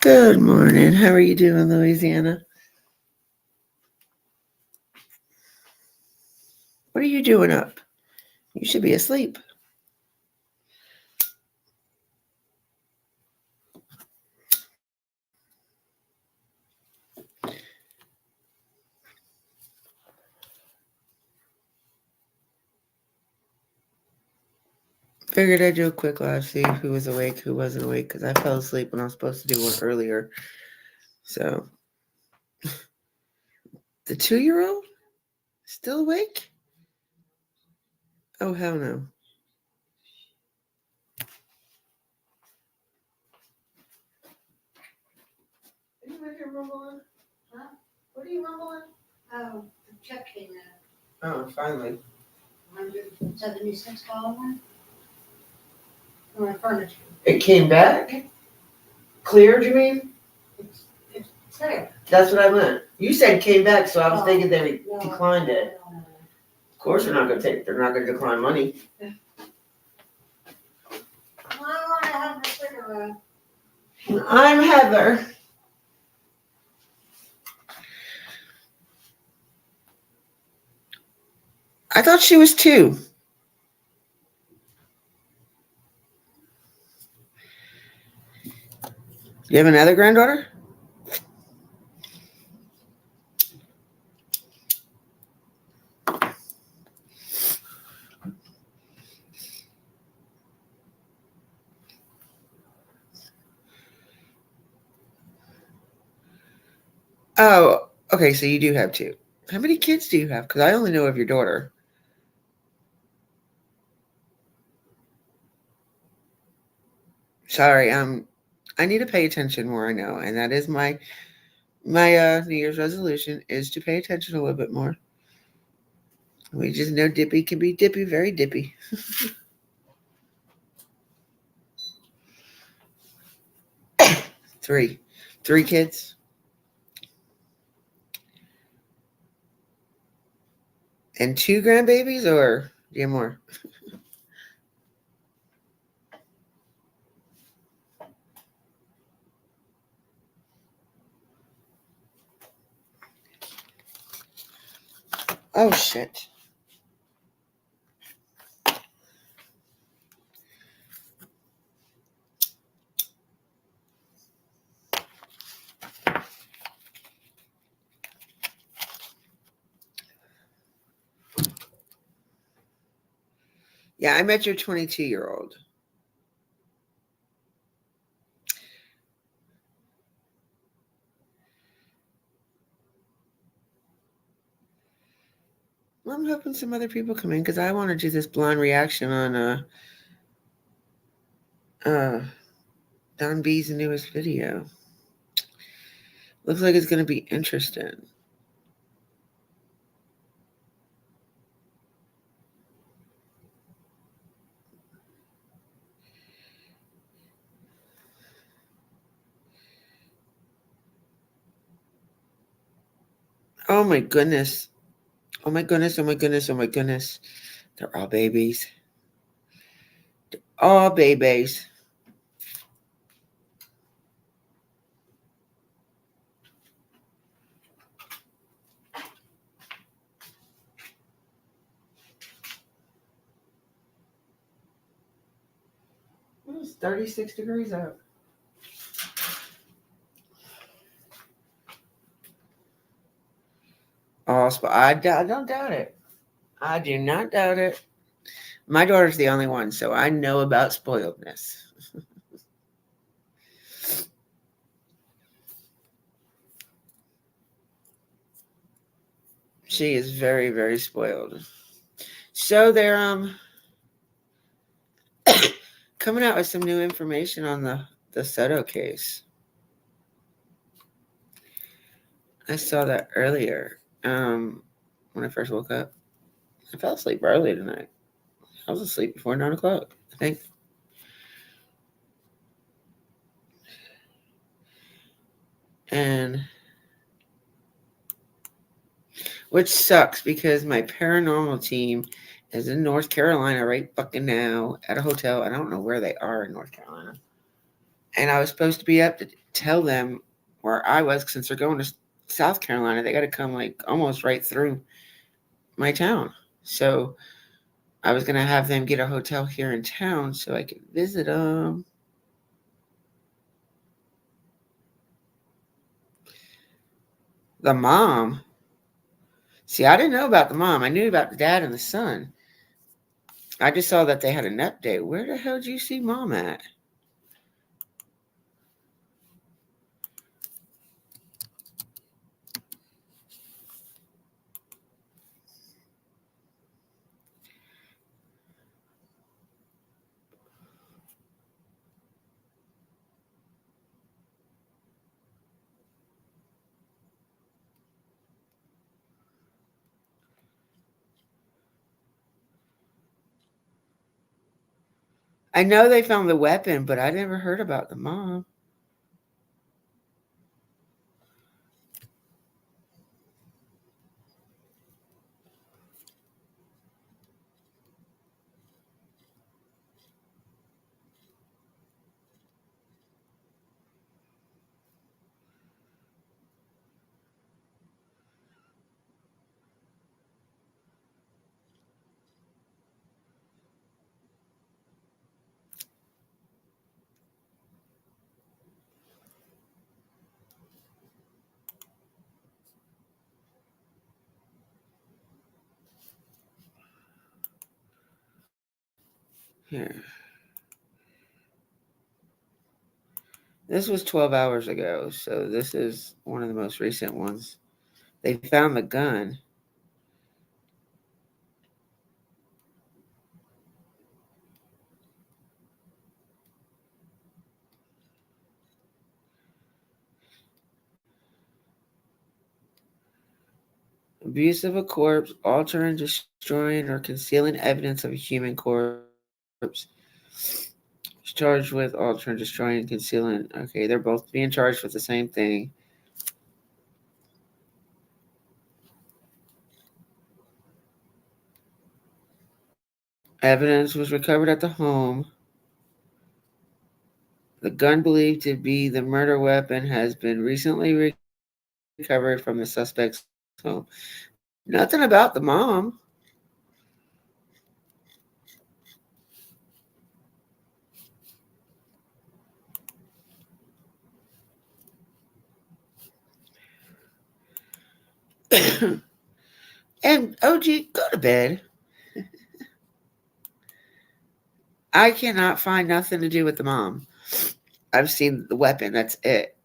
Good morning. How are you doing, Louisiana? What are you doing up? You should be asleep. Figured I'd do a quick live, see who was awake, who wasn't awake, because I fell asleep when I was supposed to do one earlier. So, the 2-year-old still awake? Oh, hell no. Are you in here mumbling? Huh? What are you mumbling? Oh, the check came in. Oh, finally. $176 one. For my furniture. It came back? Cleared, you mean? It's clear. That's what I meant. You said came back, so I was Oh, thinking they no, declined it. No. Of course they're not going to decline money. I want to have a cigarette. I'm Heather. I thought she was 2. You have another granddaughter? Oh, okay, so you do have 2. How many kids do you have? Because I only know of your daughter. Sorry, I need to pay attention more, I know, and that is my New Year's resolution is to pay attention a little bit more. We just know Dippy can be dippy, very dippy. 3 kids. And 2 grandbabies, or do you have more? Oh, shit. Yeah, I met your 22-year-old. I'm hoping some other people come in because I want to do this blind reaction on Don B's newest video. Looks like it's going to be interesting. Oh my goodness. Oh my goodness. Oh my goodness. Oh my goodness. They're all babies. They're all babies. It's 36 degrees out. Oh, I don't doubt it. I do not doubt it. My daughter's the only one, so I know about spoiledness. She is very, very spoiled. So they're coming out with some new information on the Soto case. I saw that earlier. When I first woke up. I fell asleep early tonight. I was asleep before 9 o'clock, I think. And which sucks because my paranormal team is in North Carolina right fucking now at a hotel. I don't know where they are in North Carolina. And I was supposed to be up to tell them where I was since they're going to South Carolina. They got to come like almost right through my town. So I was going to have them get a hotel here in town so I could visit them. The mom. See, I didn't know about the mom. I knew about the dad and the son. I just saw that they had an update. Where the hell did you see mom at? I know they found the weapon, but I never heard about the mom. Here. This was 12 hours ago, so this is one of the most recent ones. They found the gun. Abuse of a corpse, altering, destroying, or concealing evidence of a human corpse. Charged with altering, destroying, and concealing. Okay, they're both being charged with the same thing. Evidence was recovered at the home. The gun believed to be the murder weapon has been recently recovered from the suspect's home. Nothing about the mom. And OG, go to bed. I cannot find nothing to do with the mom. I've seen the weapon. That's it.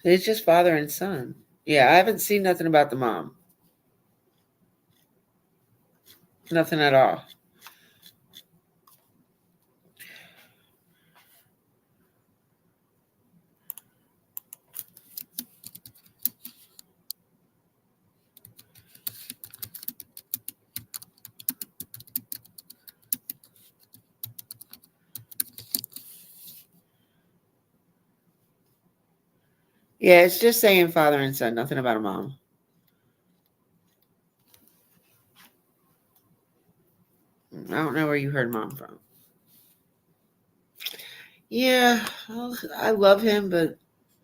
It's just father and son. Yeah, I haven't seen nothing about the mom. Nothing at all. Yeah, it's just saying father and son, nothing about a mom. I don't know where you heard mom from. Yeah, well, I love him, but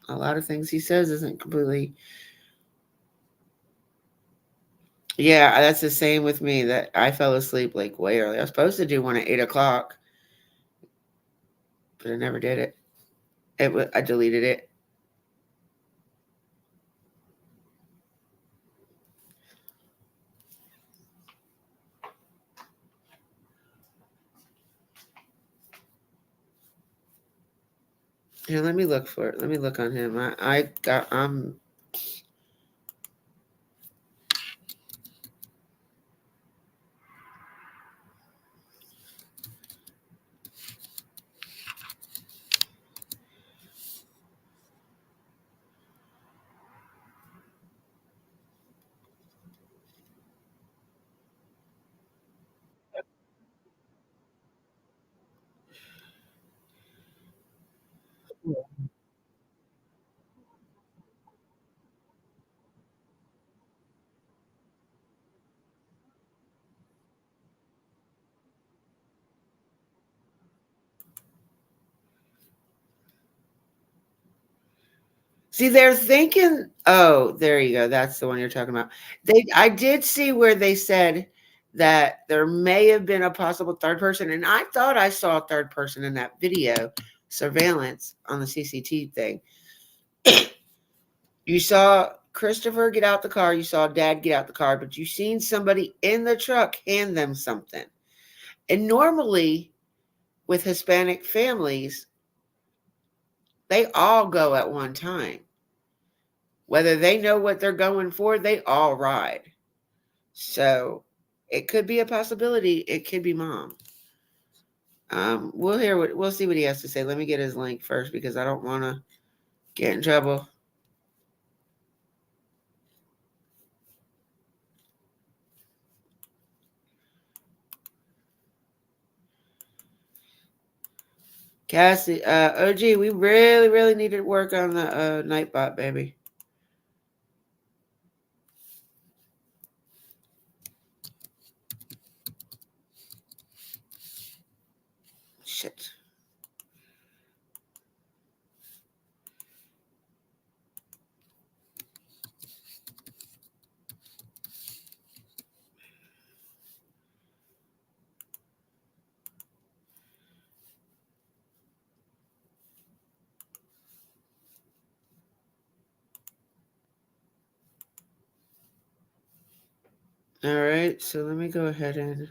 a lot of things he says isn't completely. Yeah, that's the same with me. That I fell asleep like way early. I was supposed to do one at 8 o'clock, but I never did it. I deleted it. Here, let me look for it. Let me look on him. I got. See, they're thinking. Oh, there you go. That's the one you're talking about. I did see where they said that there may have been a possible third person, and I thought I saw a third person in that video surveillance on the CCTV thing. You saw Christopher get out the car. You saw Dad get out the car, but you seen somebody in the truck hand them something. And normally, with Hispanic families, they all go at one time. Whether they know what they're going for, they all ride. So it could be a possibility. It could be mom. We'll see what he has to say. Let me get his link first because I don't want to get in trouble. Cassie, OG, we really, really need to work on the Nightbot, baby. Shit. All right, so let me go ahead and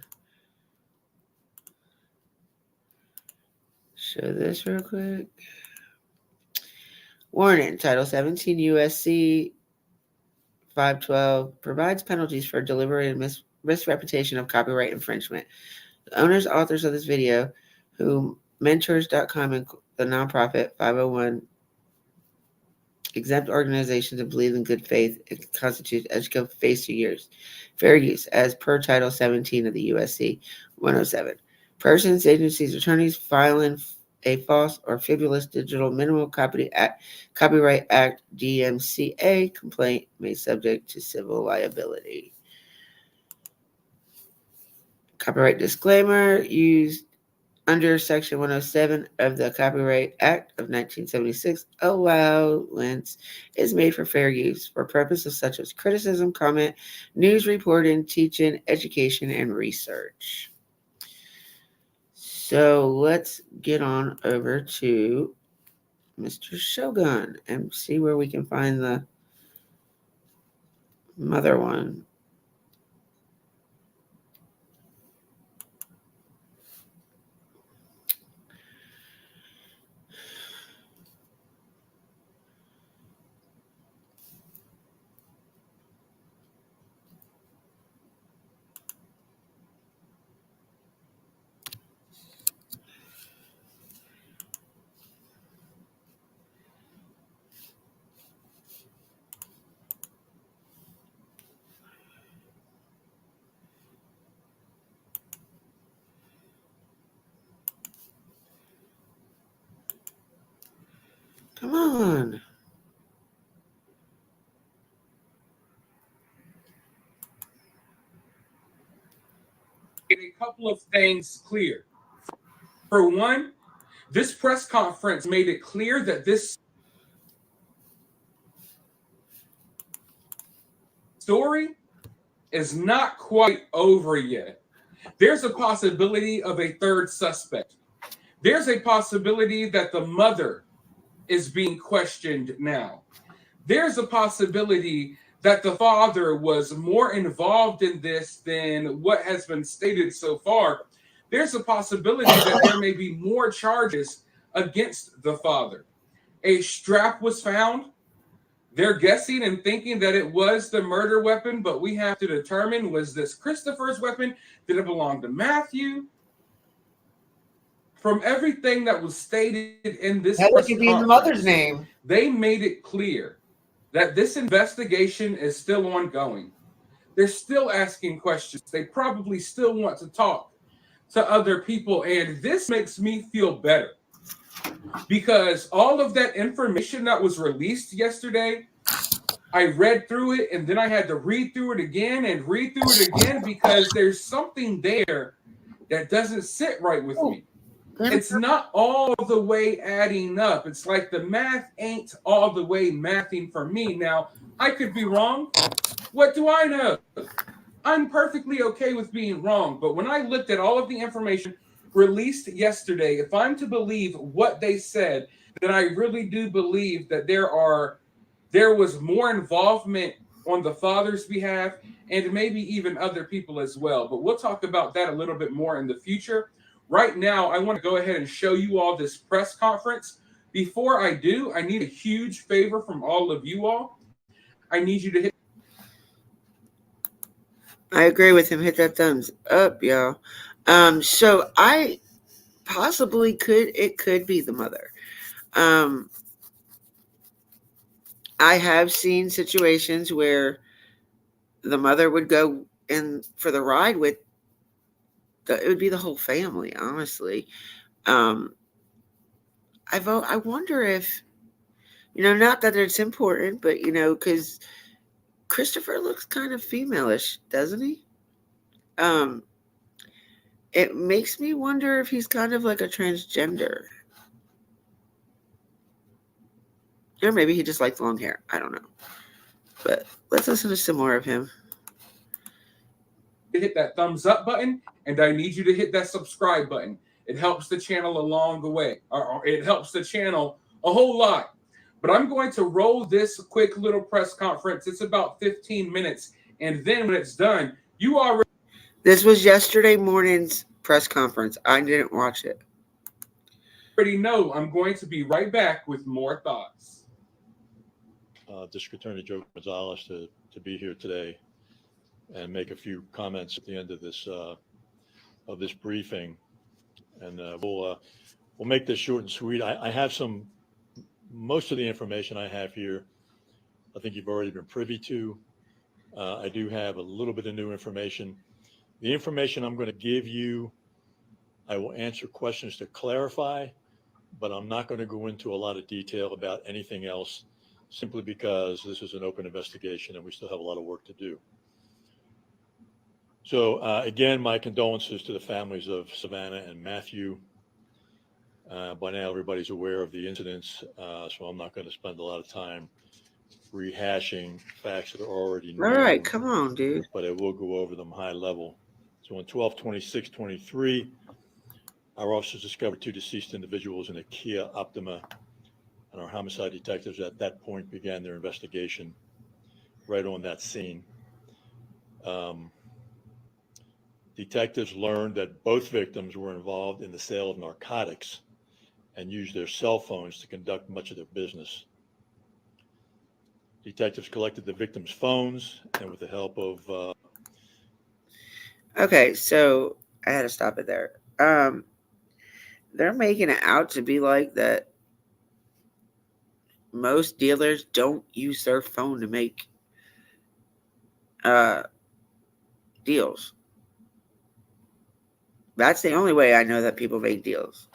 show this real quick. Warning, Title 17 USC 512 provides penalties for deliberate and misrepresentation of copyright infringement. The owners, authors of this video, who mentors.com and the nonprofit 501 exempt organizations that believe in good faith and constitute educational fair use, as per Title 17 of the USC 107. Persons, agencies, attorneys filing a false or fabulous digital minimal copyright act DMCA complaint may subject to civil liability. Copyright disclaimer used under Section 107 of the Copyright Act of 1976, allowance is made for fair use for purposes such as criticism, comment, news reporting, teaching, education, and research. So let's get on over to Mr. Shogun and see where we can find the mother one. Come on. A couple of things clear. For one, this press conference made it clear that this story is not quite over yet. There's a possibility of a third suspect. There's a possibility that the mother is being questioned now. There's a possibility that the father was more involved in this than what has been stated so far. There's a possibility that there may be more charges against the father. A strap was found. They're guessing and thinking that it was the murder weapon, but we have to determine, was this Christopher's weapon? Did it belong to Matthew? From everything that was stated in this That press could be in the mother's conference, name. they made it clear that this investigation is still ongoing. They're still asking questions. They probably still want to talk to other people. And this makes me feel better because all of that information that was released yesterday, I read through it and then I had to read through it again and read through it again because there's something there that doesn't sit right with me. It's not all the way adding up. It's like the math ain't all the way mathing for me. Now, I could be wrong. What do I know? I'm perfectly okay with being wrong. But when I looked at all of the information released yesterday, if I'm to believe what they said, then I really do believe that there was more involvement on the father's behalf and maybe even other people as well. But we'll talk about that a little bit more in the future. Right now, I want to go ahead and show you all this press conference. Before I do, I need a huge favor from all of you all. I need you to hit. I agree with him. Hit that thumbs up, y'all. So I possibly could be the mother. I have seen situations where the mother would go in for the ride with it would be the whole family, honestly. Um, I wonder if, not that it's important, but, because Christopher looks kind of femalish, doesn't he? Um, it makes me wonder if he's kind of like a transgender. Or maybe he just likes long hair. I don't know. But let's listen to some more of him. Hit that thumbs up button, and I need you to hit that subscribe button. It helps the channel along the way, or it helps the channel a whole lot. But I'm going to roll this quick little press conference. It's about 15 minutes, and then when it's done, you already. This was yesterday morning's press conference. I didn't watch it. Already know I'm going to be right back with more thoughts. District Attorney Joe Gonzalez to be here today and make a few comments at the end of this briefing, and we'll make this short and sweet. I have most of the information I have here. I think you've already been privy to. I do have a little bit of new information. The information I'm going to give you, I will answer questions to clarify, but I'm not going to go into a lot of detail about anything else, simply because this is an open investigation and we still have a lot of work to do. So again, my condolences to the families of Savannah and Matthew. By now, everybody's aware of the incidents, so I'm not going to spend a lot of time rehashing facts that are already known. All right, come on, dude. But I will go over them high level. So on 12/26/23, our officers discovered 2 deceased individuals in a Kia Optima, and our homicide detectives at that point began their investigation right on that scene. Detectives learned that both victims were involved in the sale of narcotics and used their cell phones to conduct much of their business. Detectives collected the victims' phones, and with the help of... Okay, so I had to stop it there. They're making it out to be like that most dealers don't use their phone to make deals. That's the only way I know that people make deals.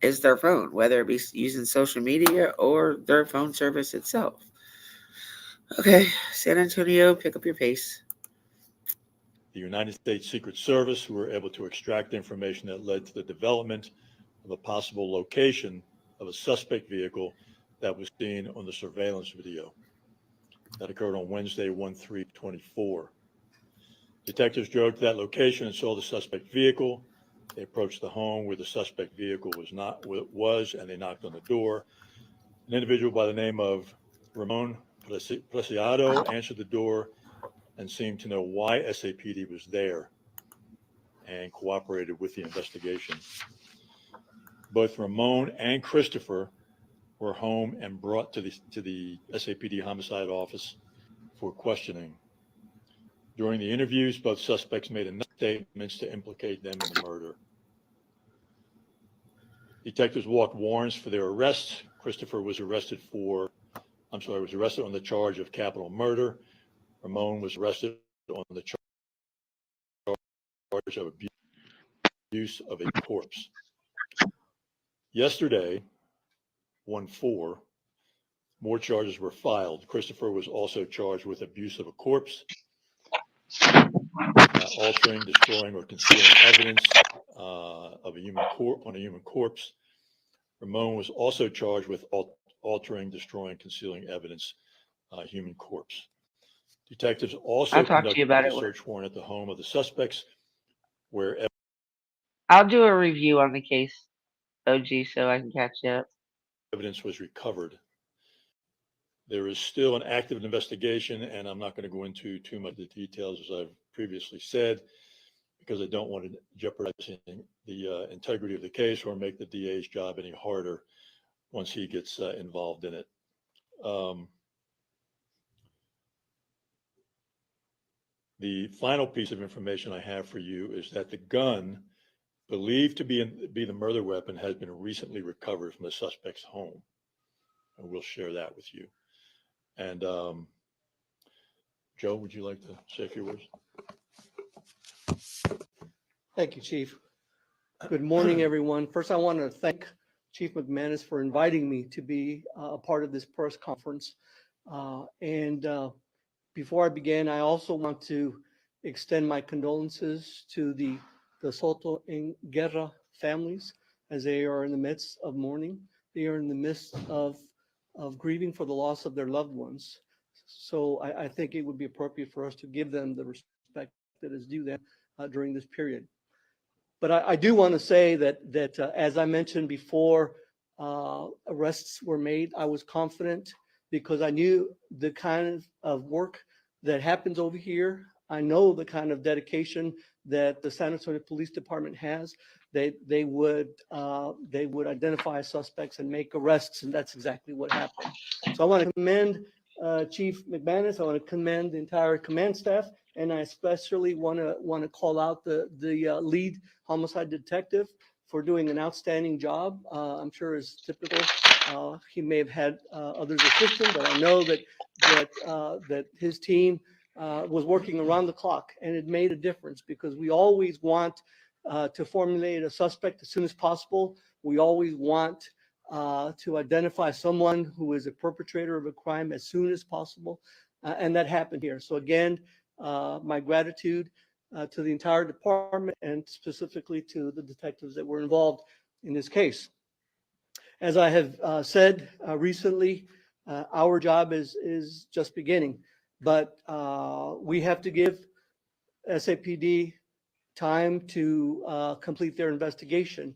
is their phone, whether it be using social media or their phone service itself. Okay, San Antonio, pick up your pace. The United States Secret Service were able to extract information that led to the development of a possible location of a suspect vehicle that was seen on the surveillance video. That occurred on Wednesday, 1/3/24. Detectives drove to that location and saw the suspect vehicle. They approached the home where the suspect vehicle was, and they knocked on the door. An individual by the name of Ramon Preciado answered the door and seemed to know why SAPD was there and cooperated with the investigation. Both Ramon and Christopher were home and brought to the SAPD homicide office for questioning. During the interviews, both suspects made enough statements to implicate them in the murder. Detectives walked warrants for their arrests. Christopher was arrested on the charge of capital murder. Ramon was arrested on the charge of abuse of a corpse. Yesterday, 1/4, more charges were filed. Christopher was also charged with abuse of a corpse, altering, destroying, or concealing evidence of a human corpse. Ramon was also charged with altering, destroying, concealing evidence, human corpse. Detectives also I'll talk to you conducted about a it. search warrant at the home of the suspects, where I'll do a review on the case, OG, so I can catch you up. evidence was recovered. There is still an active investigation, and I'm not going to go into too much of the details, as I've previously said, because I don't want to jeopardize the integrity of the case or make the DA's job any harder once he gets involved in it. The final piece of information I have for you is that the gun believed to be the murder weapon has been recently recovered from the suspect's home, and we'll share that with you. And Joe, would you like to say a few words? Thank you, Chief. Good morning, everyone. First, I want to thank Chief McManus for inviting me to be a part of this press conference. Before I begin, I also want to extend my condolences to the Soto and Guerra families, as they are in the midst of mourning. They are in the midst of grieving for the loss of their loved ones. So I think it would be appropriate for us to give them the respect that is due them during this period. But I do want to say that as I mentioned before, arrests were made. I was confident because I knew the kind of work that happens over here. I know the kind of dedication that the San Antonio Police Department has. They would identify suspects and make arrests, and that's exactly what happened. So I want to commend Chief McManus. I want to commend the entire command staff, and I especially want to call out the lead homicide detective for doing an outstanding job. I'm sure as typical, he may have had others assist him, but I know that his team was working around the clock, and it made a difference because we always want to formulate a suspect as soon as possible. We always want to identify someone who is a perpetrator of a crime as soon as possible, and that happened here. So again, my gratitude to the entire department and specifically to the detectives that were involved in this case. As I have said recently, our job is just beginning, but we have to give SAPD time to complete their investigation.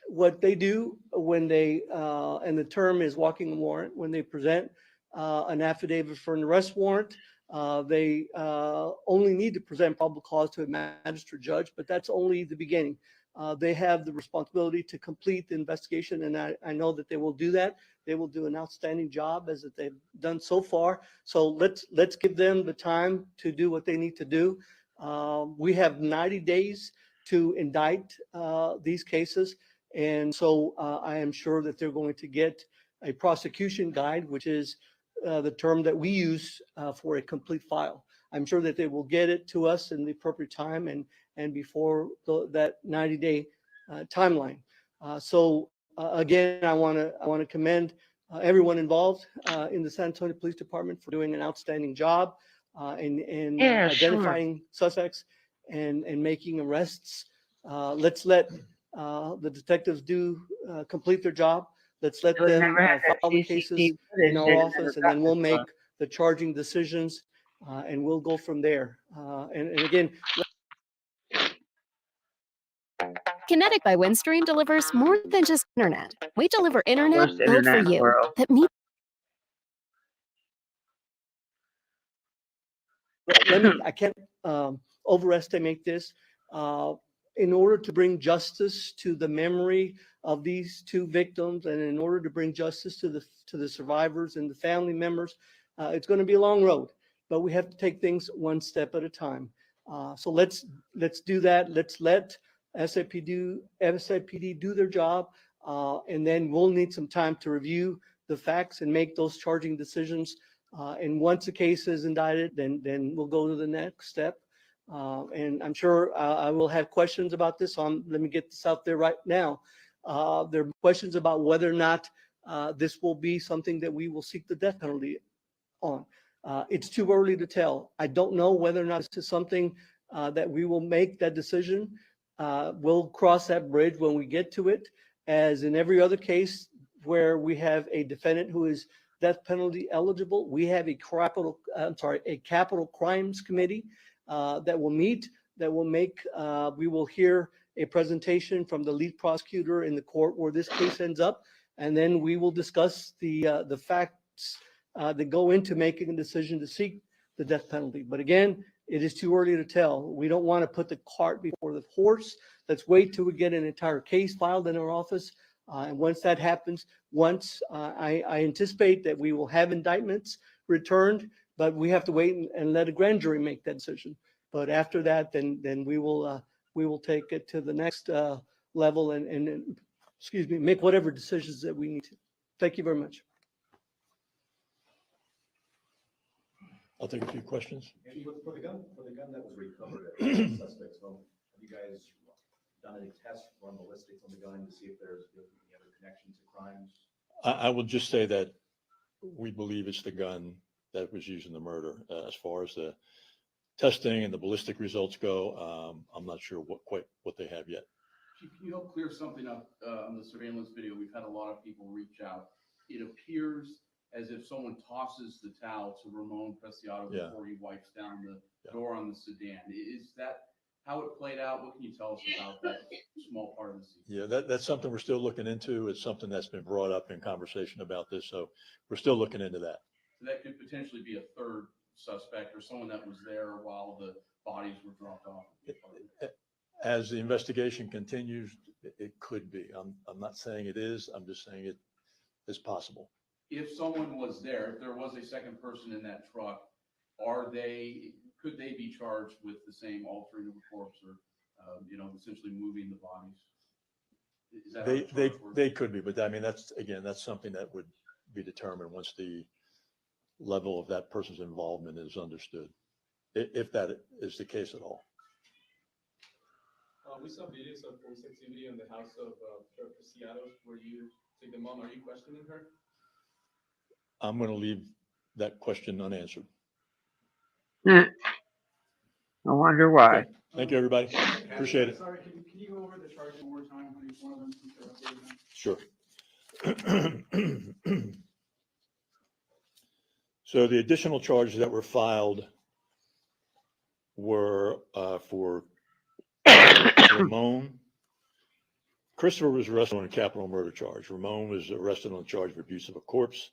What they do when they, and the term is walking a warrant, when they present an affidavit for an arrest warrant, they only need to present probable cause to a magistrate judge, but that's only the beginning. They have the responsibility to complete the investigation, and I know that they will do that. They will do an outstanding job as they've done so far. So let's give them the time to do what they need to do. We have 90 days to indict these cases, and so I am sure that they're going to get a prosecution guide, which is the term that we use for a complete file. I'm sure that they will get it to us in the appropriate time and before that 90-day timeline. Again, I want to commend everyone involved in the San Antonio Police Department for doing an outstanding job in Yeah, sure. identifying suspects and making arrests. Let's let the detectives complete their job. Let's let So we them never had that file the CCTV cases footage, in our they never office, and got then we'll this make far. the charging decisions, and we'll go from there. And again, Kinetic by Windstream delivers more than just internet. We deliver internet Worst built internet for in the you world. that meets I can't overestimate this. In order to bring justice to the memory of these two victims, and in order to bring justice to the survivors and the family members, it's going to be a long road, but we have to take things one step at a time. So let's do that. Let's let SAPD do their job, and then we'll need some time to review the facts and make those charging decisions. And once a case is indicted, then we'll go to the next step. And I'm sure I will have questions about this. Let me get this out there right now. There are questions about whether or not this will be something that we will seek the death penalty on. It's too early to tell. I don't know whether or not this is something that we will make that decision. We'll cross that bridge when we get to it. As in every other case where we have a defendant who is death penalty eligible, we have a capital crimes committee that will meet, that will make, we will hear a presentation from the lead prosecutor in the court where this case ends up, and then we will discuss the facts that go into making a decision to seek the death penalty. But again, it is too early to tell. We don't want to put the cart before the horse. Let's wait till we get an entire case filed in our office. And once that happens, I anticipate that we will have indictments returned, but we have to wait and let a grand jury make that decision. But after that, then we will take it to the next level and excuse me, make whatever decisions that we need to. Thank you very much. I'll take a few questions. And for the gun that was recovered at the suspect's home, have you guys done any tests, run ballistics on the gun to see if there's any other connection to crimes? I will just say that we believe it's the gun that was used in the murder. As far as the testing and the ballistic results go, I'm not sure what they have yet. Chief, can you help clear something up on the surveillance video? We've had a lot of people reach out. It appears as if someone tosses the towel to Ramon Preciado before he wipes down the door on the sedan. Is that how it played out? What can you tell us about that small part of the scene? Yeah, that's something we're still looking into. It's something that's been brought up in conversation about this, so we're still looking into that. So that could potentially be a third suspect or someone that was there while the bodies were dropped off. As the investigation continues, it could be. I'm not saying it is. I'm just saying it is possible. If someone was there, if there was a second person in that truck, could they be charged with the same altering of a corpse or, essentially moving the bodies? Is that how the charge works? They could be, but I mean, that's something that would be determined once the level of that person's involvement is understood, if that is the case at all. We saw videos of police activity in the house of Preciado. Were you take the mom? Are you questioning her? I'm going to leave that question unanswered. I wonder why. Okay. Thank you, everybody. Appreciate it. Sorry, can you go over the charge one more time on each one of them since they're updated now? Sure. So the additional charges that were filed were for Ramon. Christopher was arrested on a capital murder charge. Ramon was arrested on the charge of abuse of a corpse.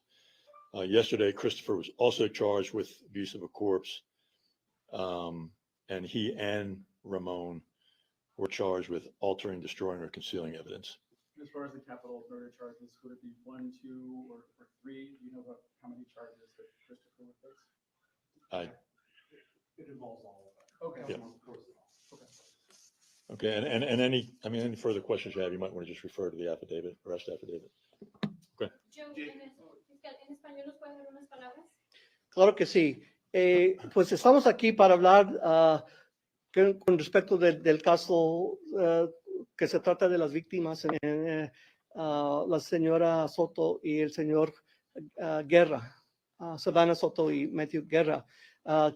Yesterday, Christopher was also charged with abuse of a corpse. And he and Ramon were charged with altering, destroying, or concealing evidence. As far as the capital murder charges, would it be 1, 2, or 3? Do you know about how many charges that Christopher would face? It involves all of that. Okay. Yeah. Of course. Okay, Okay. and any further questions you have, you might want to just refer to the affidavit, arrest affidavit. Okay. Claro que sí. Pues estamos aquí para hablar con respecto del caso que se trata de las víctimas, la señora Soto y el señor Guerra, Savannah Soto y Matthew Guerra.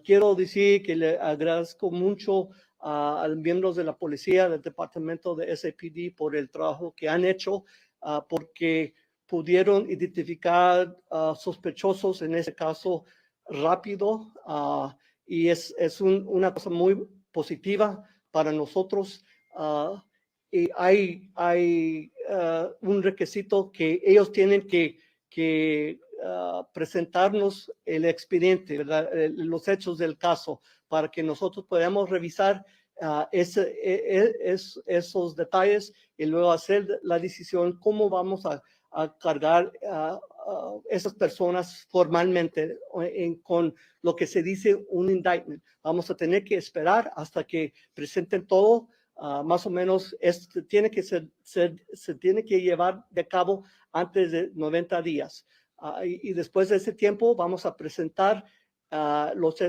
Quiero decir que le agradezco mucho a los miembros de la policía, del departamento de SAPD por el trabajo que han hecho, porque pudieron identificar sospechosos en ese caso rápido, y es una cosa muy positiva para nosotros. Y hay un requisito que ellos tienen que presentarnos el expediente, ¿verdad? Los hechos del caso, para que nosotros podamos revisar esos detalles y luego hacer la decisión cómo vamos a cargar a esas personas formalmente con lo que se dice un indictment. Vamos a tener que esperar hasta que presenten todo. Más o menos se tiene que llevar de cabo antes de 90 días. Y después de ese tiempo vamos a presentar los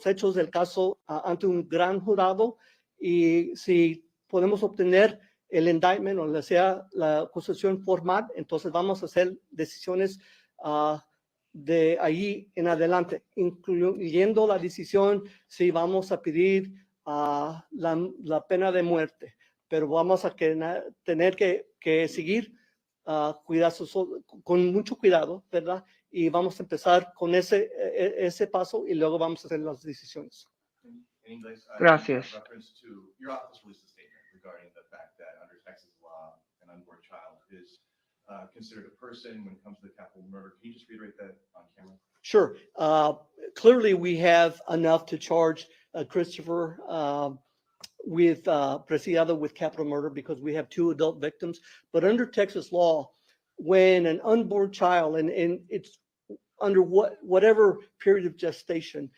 hechos del caso ante un gran jurado, y si podemos obtener el indictment o sea la acusación formal, entonces vamos a hacer decisiones de ahí en adelante, incluyendo la decisión si vamos a pedir la pena de muerte, pero vamos a tener que seguir con mucho cuidado, ¿verdad? Y vamos a empezar con ese paso y luego vamos a hacer las decisiones. Gracias. Your office released a statement regarding the fact that under Texas law, an unborn child is considered a person when it comes to the capital murder. Can you just reiterate that on camera? Sure. Clearly, we have enough to charge Christopher Preciado with capital murder because we have 2 adult victims. But under Texas law, when an unborn child, and it's under whatever period of gestation,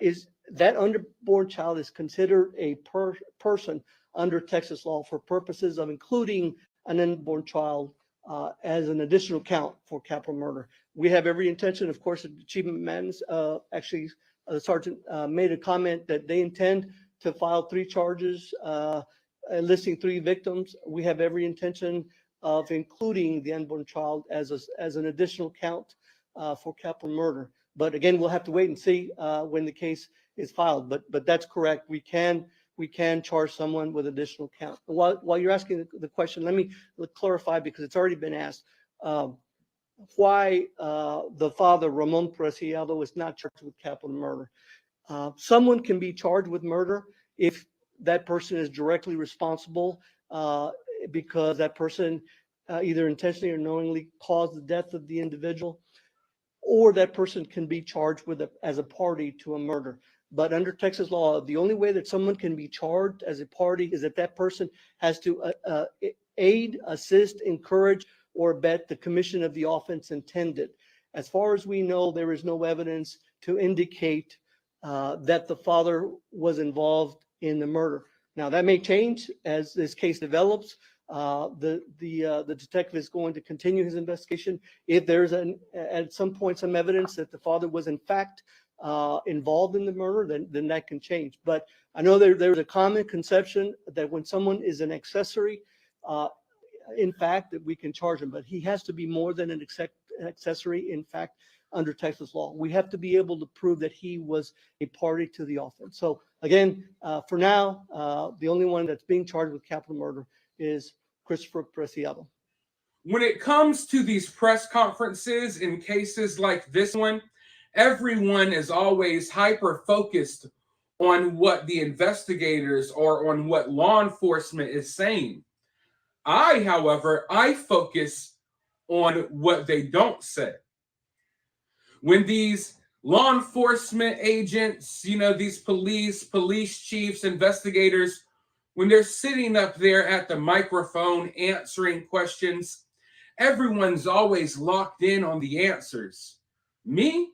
is that unborn child is considered a person under Texas law for purposes of including an unborn child as an additional count for capital murder. We have every intention, of course, the Chief of Command's, actually, the Sergeant made a comment that they intend to file 3 charges, listing 3 victims. We have every intention of including the unborn child as an additional count for capital murder. But again, we'll have to wait and see when the case is filed. But that's correct. We can charge someone with additional count. While you're asking the question, let me clarify, because it's already been asked, why the father, Ramon Preciado, is not charged with capital murder. Someone can be charged with murder if that person is directly responsible because that person either intentionally or knowingly caused the death of the individual, or that person can be charged with as a party to a murder. But under Texas law, the only way that someone can be charged as a party is that that person has to aid, assist, encourage, or abet the commission of the offense intended. As far as we know, there is no evidence to indicate that the father was involved in the murder. Now, that may change as this case develops. The detective is going to continue his investigation. If there's at some point some evidence that the father was in fact involved in the murder, then that can change. But I know there's a common conception that when someone is an accessory, in fact, that we can charge him, but he has to be more than an accessory. In fact, under Texas law, we have to be able to prove that he was a party to the offense. So again, for now, the only one that's being charged with capital murder is Christopher Preciado. When it comes to these press conferences in cases like this one, everyone is always hyper-focused on what the investigators or on what law enforcement is saying. However, I focus on what they don't say. When these law enforcement agents, these police chiefs, investigators, when they're sitting up there at the microphone answering questions, everyone's always locked in on the answers. Me,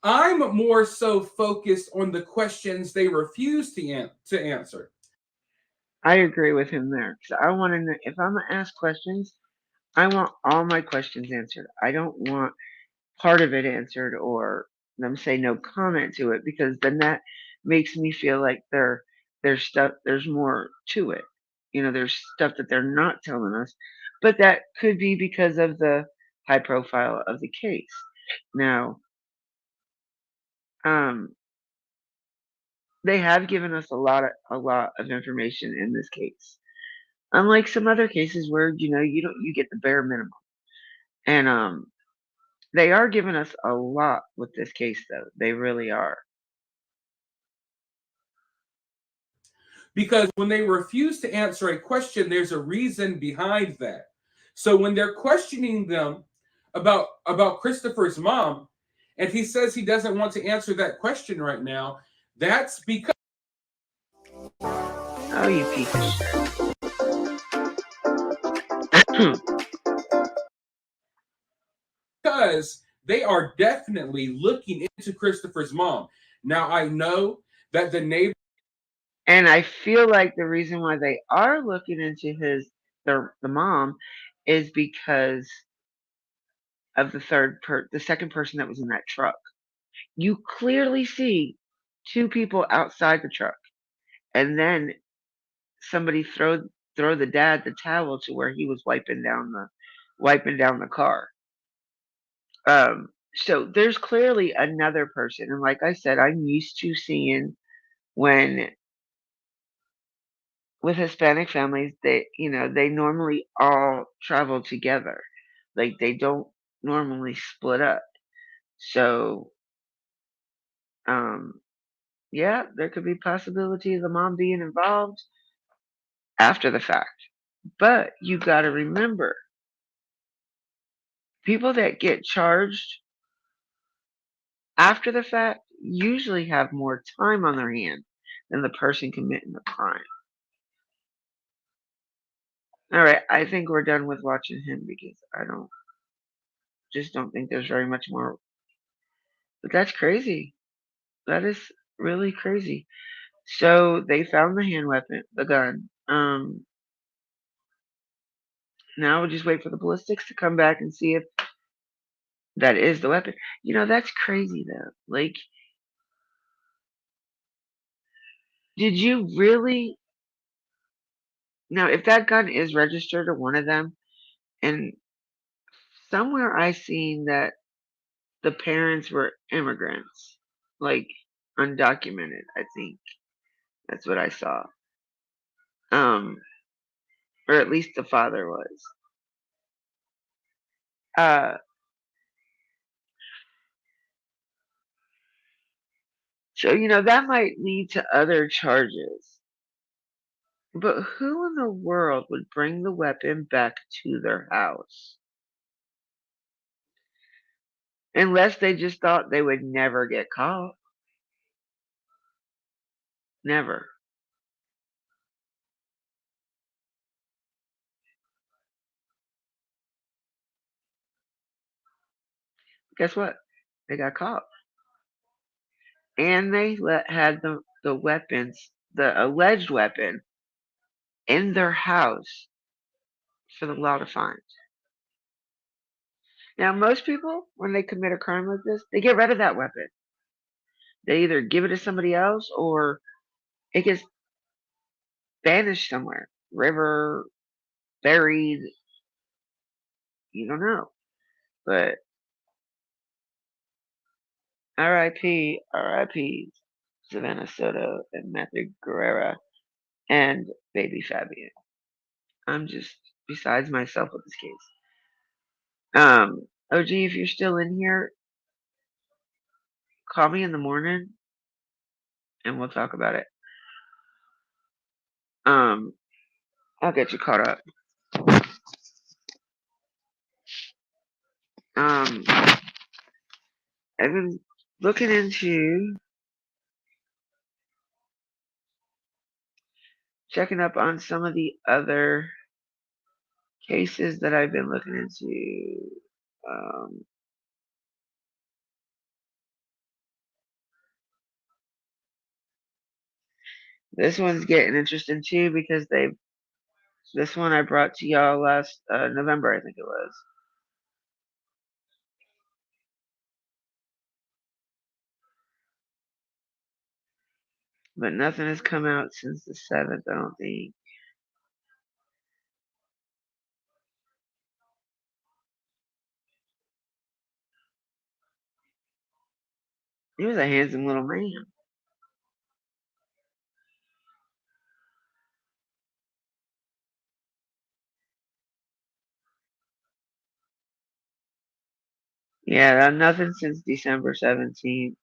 I'm more so focused on the questions they refuse to answer. I agree with him there. So I want to know, if I'm going to ask questions, I want all my questions answered. I don't want part of it answered or them say no comment to it, because then that makes me feel like there's more to it. there's stuff that they're not telling us, but that could be because of the high profile of the case. Now, they have given us a lot of information in this case. Unlike some other cases where, you get the bare minimum. And they are giving us a lot with this case, though. They really are. Because when they refuse to answer a question, there's a reason behind that. So when they're questioning them about Christopher's mom, and he says he doesn't want to answer that question right now, that's because Oh, you piece of shit. because they are definitely looking into Christopher's mom. Now I know that the neighbor, And I feel like the reason why they are looking into the mom is because of the second person that was in that truck. You clearly see two people outside the truck, and then somebody throw the dad the towel to where he was wiping down the car. So there's clearly another person, and like I said, I'm used to seeing when with Hispanic families, they normally all travel together. Like they don't normally split up. So, yeah, there could be possibility of the mom being involved after the fact. But you got to remember, people that get charged after the fact usually have more time on their hand than the person committing the crime. All right, I think we're done with watching him because I don't think there's very much more. But that's crazy. That is really crazy. So they found the hand weapon, the gun. Now we'll just wait for the ballistics to come back and see if that is the weapon. That's crazy though. Like, did you really? Now, if that gun is registered to one of them, and somewhere I seen that the parents were immigrants, like undocumented, I think. That's what I saw. Um, or at least the father was. Uh, so that might lead to other charges. But who in the world would bring the weapon back to their house? Unless they just thought they would never get caught. Never. Guess what? They got caught. And they had the weapons, the alleged weapon, in their house for the law to find. Now, most people, when they commit a crime like this, they get rid of that weapon. They either give it to somebody else or it gets banished somewhere. River, buried, you don't know. But R.I.P. R.I.P. Savannah Soto and Matthew Guerrera and Baby Fabian. I'm just besides myself with this case. OG, if you're still in here, call me in the morning and we'll talk about it. I'll get you caught up. I've been looking into checking up on some of the other cases that I've been looking into. This one's getting interesting too because this one I brought to y'all last November, I think it was. But nothing has come out since the 7th, I don't think. He was a handsome little man. Yeah, nothing since December 17th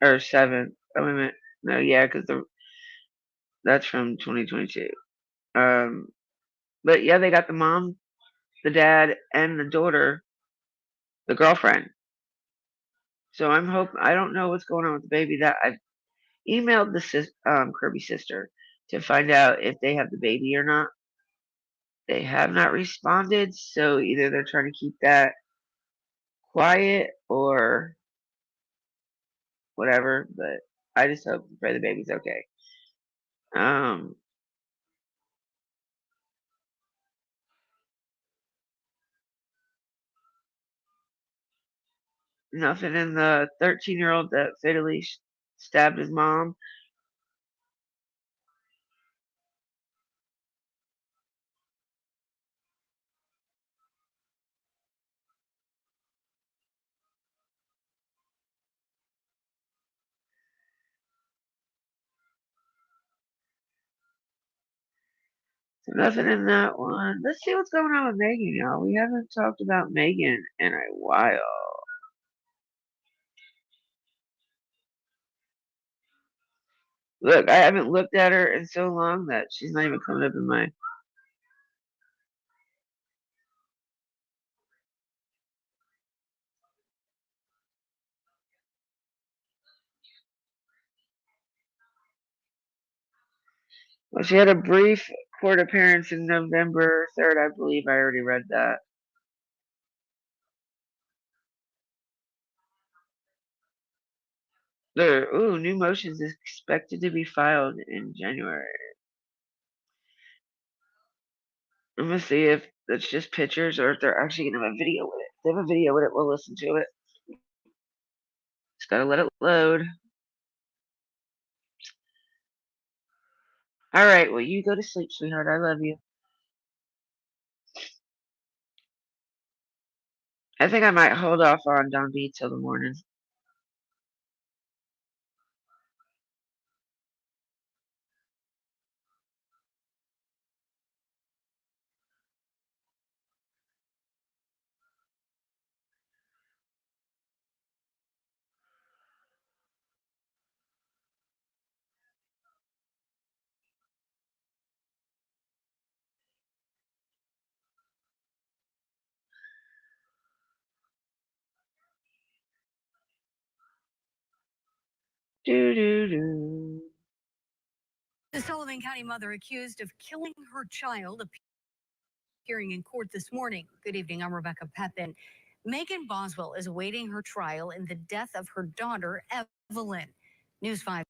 or 7th. Oh, wait a minute. No, yeah, because that's from 2022. But yeah, they got the mom, the dad, and the daughter, the girlfriend. So I'm hoping. I don't know what's going on with the baby. That I've emailed the Kirby's sister to find out if they have the baby or not. They have not responded, so either they're trying to keep that quiet or whatever. But I just hope and pray the baby's okay. Nothing in the 13-year-old that fatally stabbed his mom. So nothing in that one. Let's see what's going on with Megan, y'all. We haven't talked about Megan in a while. Look, I haven't looked at her in so long that she's not even coming up in my. Well, she had a brief court appearance in November 3rd, I believe. I already read that. New motions is expected to be filed in January. I'm gonna see if that's just pictures or if they're actually gonna have a video with it. If they have a video with it, we'll listen to it. Just gotta let it load. All right, well, you go to sleep, sweetheart. I love you. I think I might hold off on Don B till the morning. Do do do. The Sullivan County mother accused of killing her child appearing in court this morning. Good evening, I'm Rebecca Pepin. Megan Boswell is awaiting her trial in the death of her daughter, Evelyn. News 5's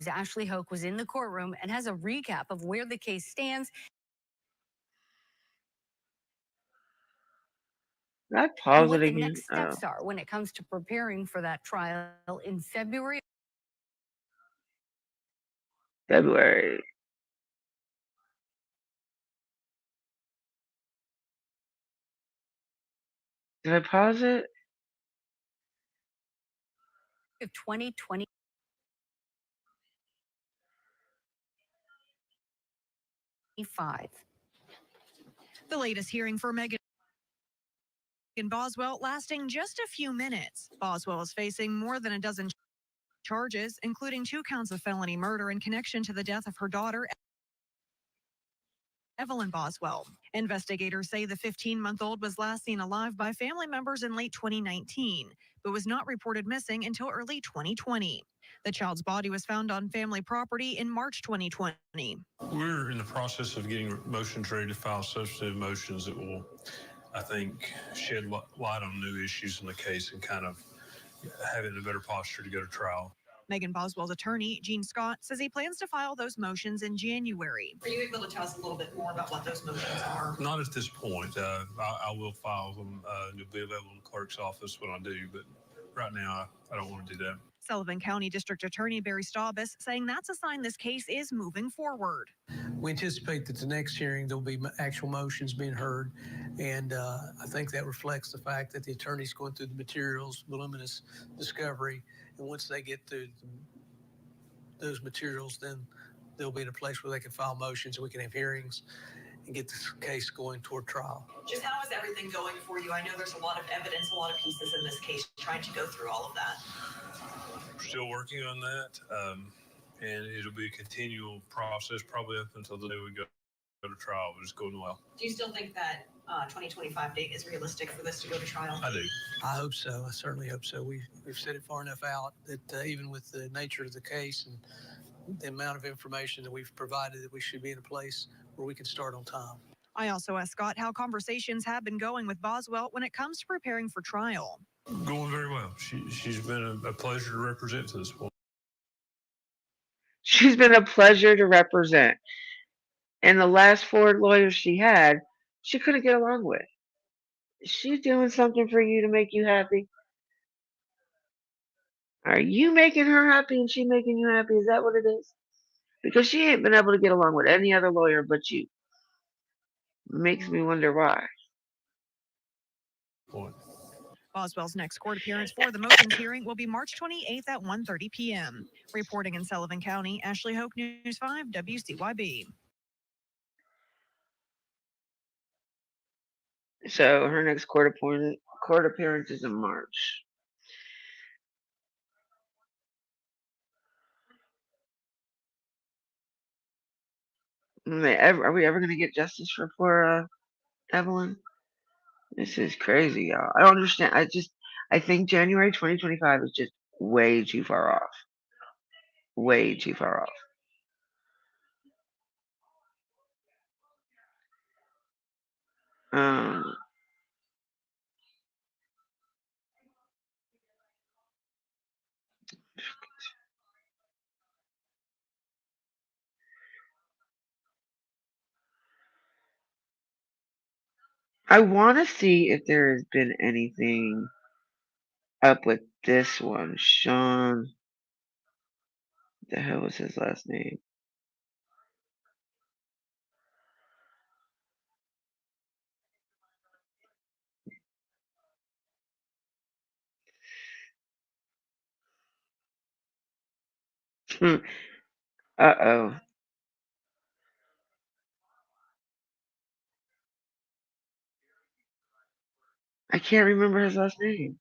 Ashley Hoke was in the courtroom and has a recap of where the case stands. Did I pause and what it the again? next steps are when it comes to preparing for that trial in February. February. Did I pause it? Of 2020. The latest hearing for Megan Boswell lasting just a few minutes. Boswell is facing more than a dozen charges, including 2 counts of felony murder in connection to the death of her daughter, Evelyn Boswell. Investigators say the 15-month-old was last seen alive by family members in late 2019, but was not reported missing until early 2020. The child's body was found on family property in March 2020. We're in the process of getting motions ready to file substantive motions that will, I think, shed light on new issues in the case and kind of have it in a better posture to go to trial. Megan Boswell's attorney, Gene Scott, says he plans to file those motions in January. Are you able to tell us a little bit more about what those motions are? Not at this point. I will file them. They'll be available in the clerk's office when I do, but right now I don't want to do that. Sullivan County District Attorney Barry Staubus saying that's a sign this case is moving forward. We anticipate that the next hearing there'll be actual motions being heard, and I think that reflects the fact that the attorney's going through the materials, voluminous discovery, And once they get through those materials, then they'll be in a place where they can file motions and we can have hearings and get this case going toward trial. Just how is everything going for you? I know there's a lot of evidence, a lot of pieces in this case, trying to go through all of that. We're still working on that, and it'll be a continual process, probably up until the day we go to trial, but it's going well. Do you still think that 2025 date is realistic for this to go to trial? I do. I hope so. I certainly hope so. We've set it far enough out that even with the nature of the case and the amount of information that we've provided, that we should be in a place where we can start on time. I also asked Scott how conversations have been going with Boswell when it comes to preparing for trial. Going very well. She's been a pleasure to represent to this point. She's been a pleasure to represent. And the last 4 lawyers she had, she couldn't get along with. She's doing something for you to make you happy. Are you making her happy and she making you happy? Is that what it is? Because she ain't been able to get along with any other lawyer but you. Makes me wonder why. Point. Boswell's next court appearance for the motions hearing will be March 28th at 1:30 p.m. Reporting in Sullivan County, Ashley Hoke, News 5 WCYB. So her next court appearance is in March. Are we ever going to get justice for poor Evelyn? This is crazy, y'all. I don't understand. I think January 2025 is just way too far off. Way too far off. I want to see if there has been anything up with this one. Sean. What the hell was his last name? Uh-oh. I can't remember his last name.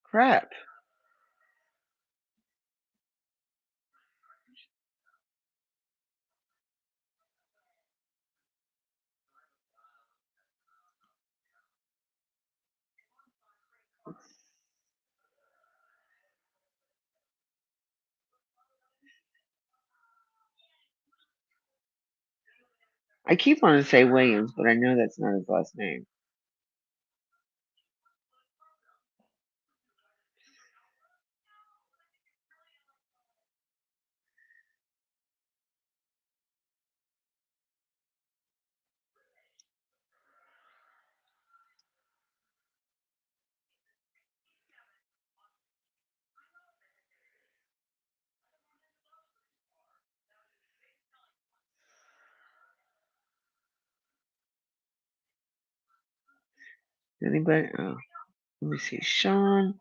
Crap. I keep wanting to say Williams, but I know that's not his last name. Anybody? Oh, let me see. Sean.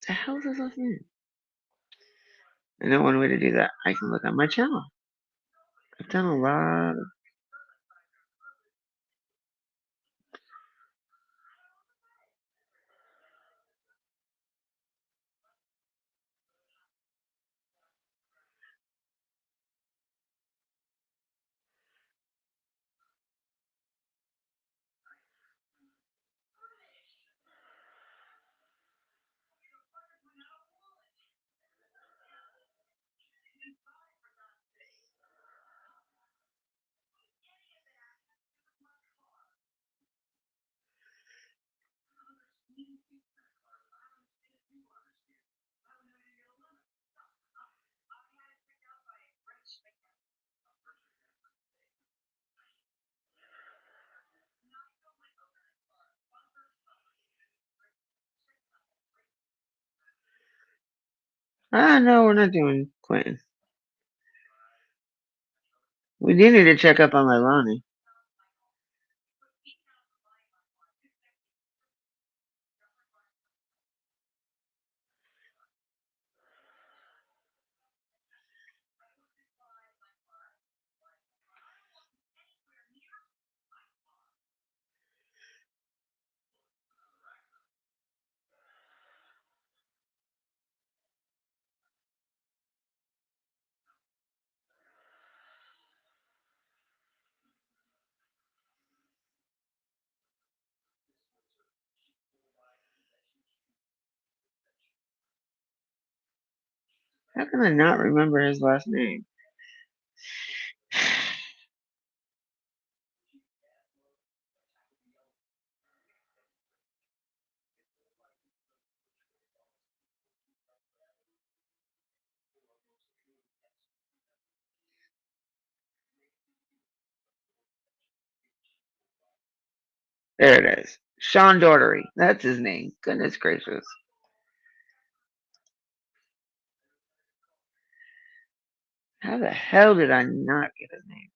The hell is his last name? I know one way to do that. I can look at my channel. I've done a lot of. No, we're not doing Quentin. We do need to check up on Leilani. How can I not remember his last name? There it is. Sean Daughtery. That's his name. Goodness gracious. How the hell did I not get his name?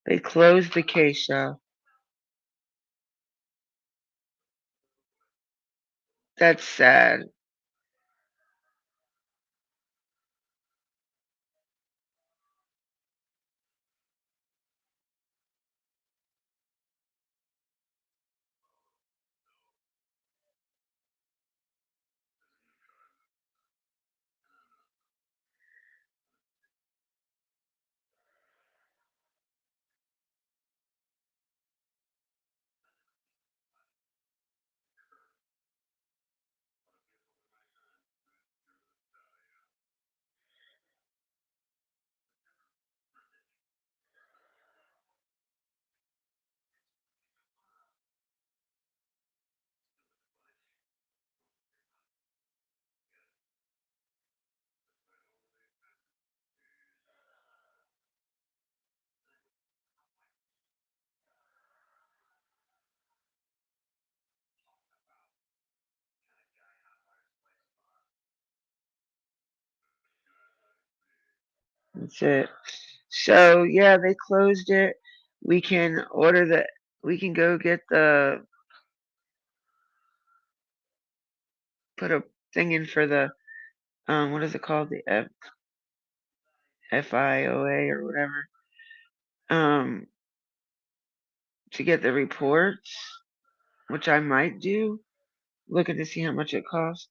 They closed the case, y'all. That's sad. That's it. So yeah, they closed it. We can order the. We can go get the. Put a thing in for the. What is it called? The FIOA or whatever. To get the reports, which I might do. Looking to see how much it costs.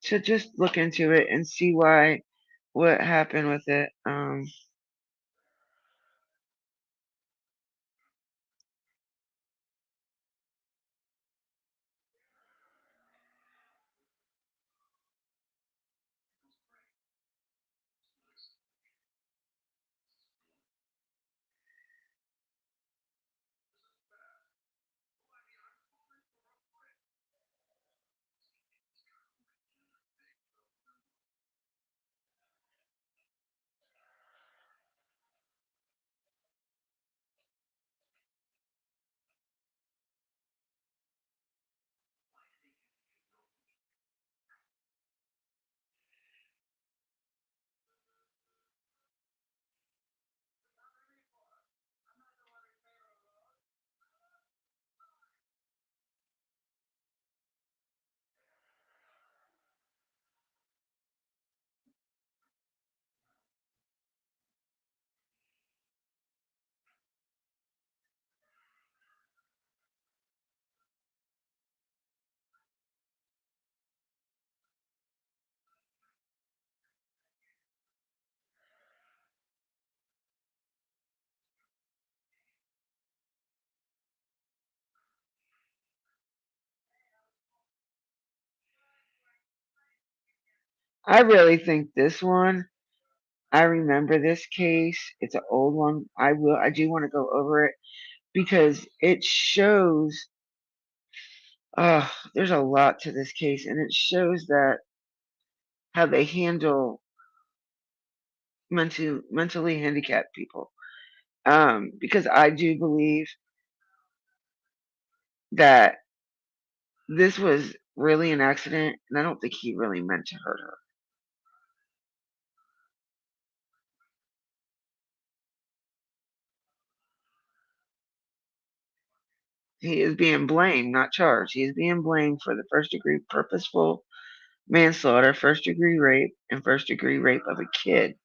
To just look into it and see what happened with it. I really think this one. I remember this case. It's an old one. I do want to go over it because it shows There's a lot to this case, and it shows that how they handle mentally handicapped people. Because I do believe that this was really an accident, and I don't think he really meant to hurt her. He is being blamed, not charged. He is being blamed for the first-degree purposeful manslaughter, first-degree rape, and first-degree rape of a kid.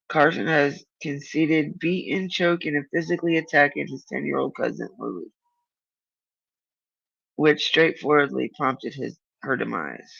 Carson has conceded beating, choking, and physically attacking his 10-year-old cousin, Lily, which straightforwardly prompted her demise.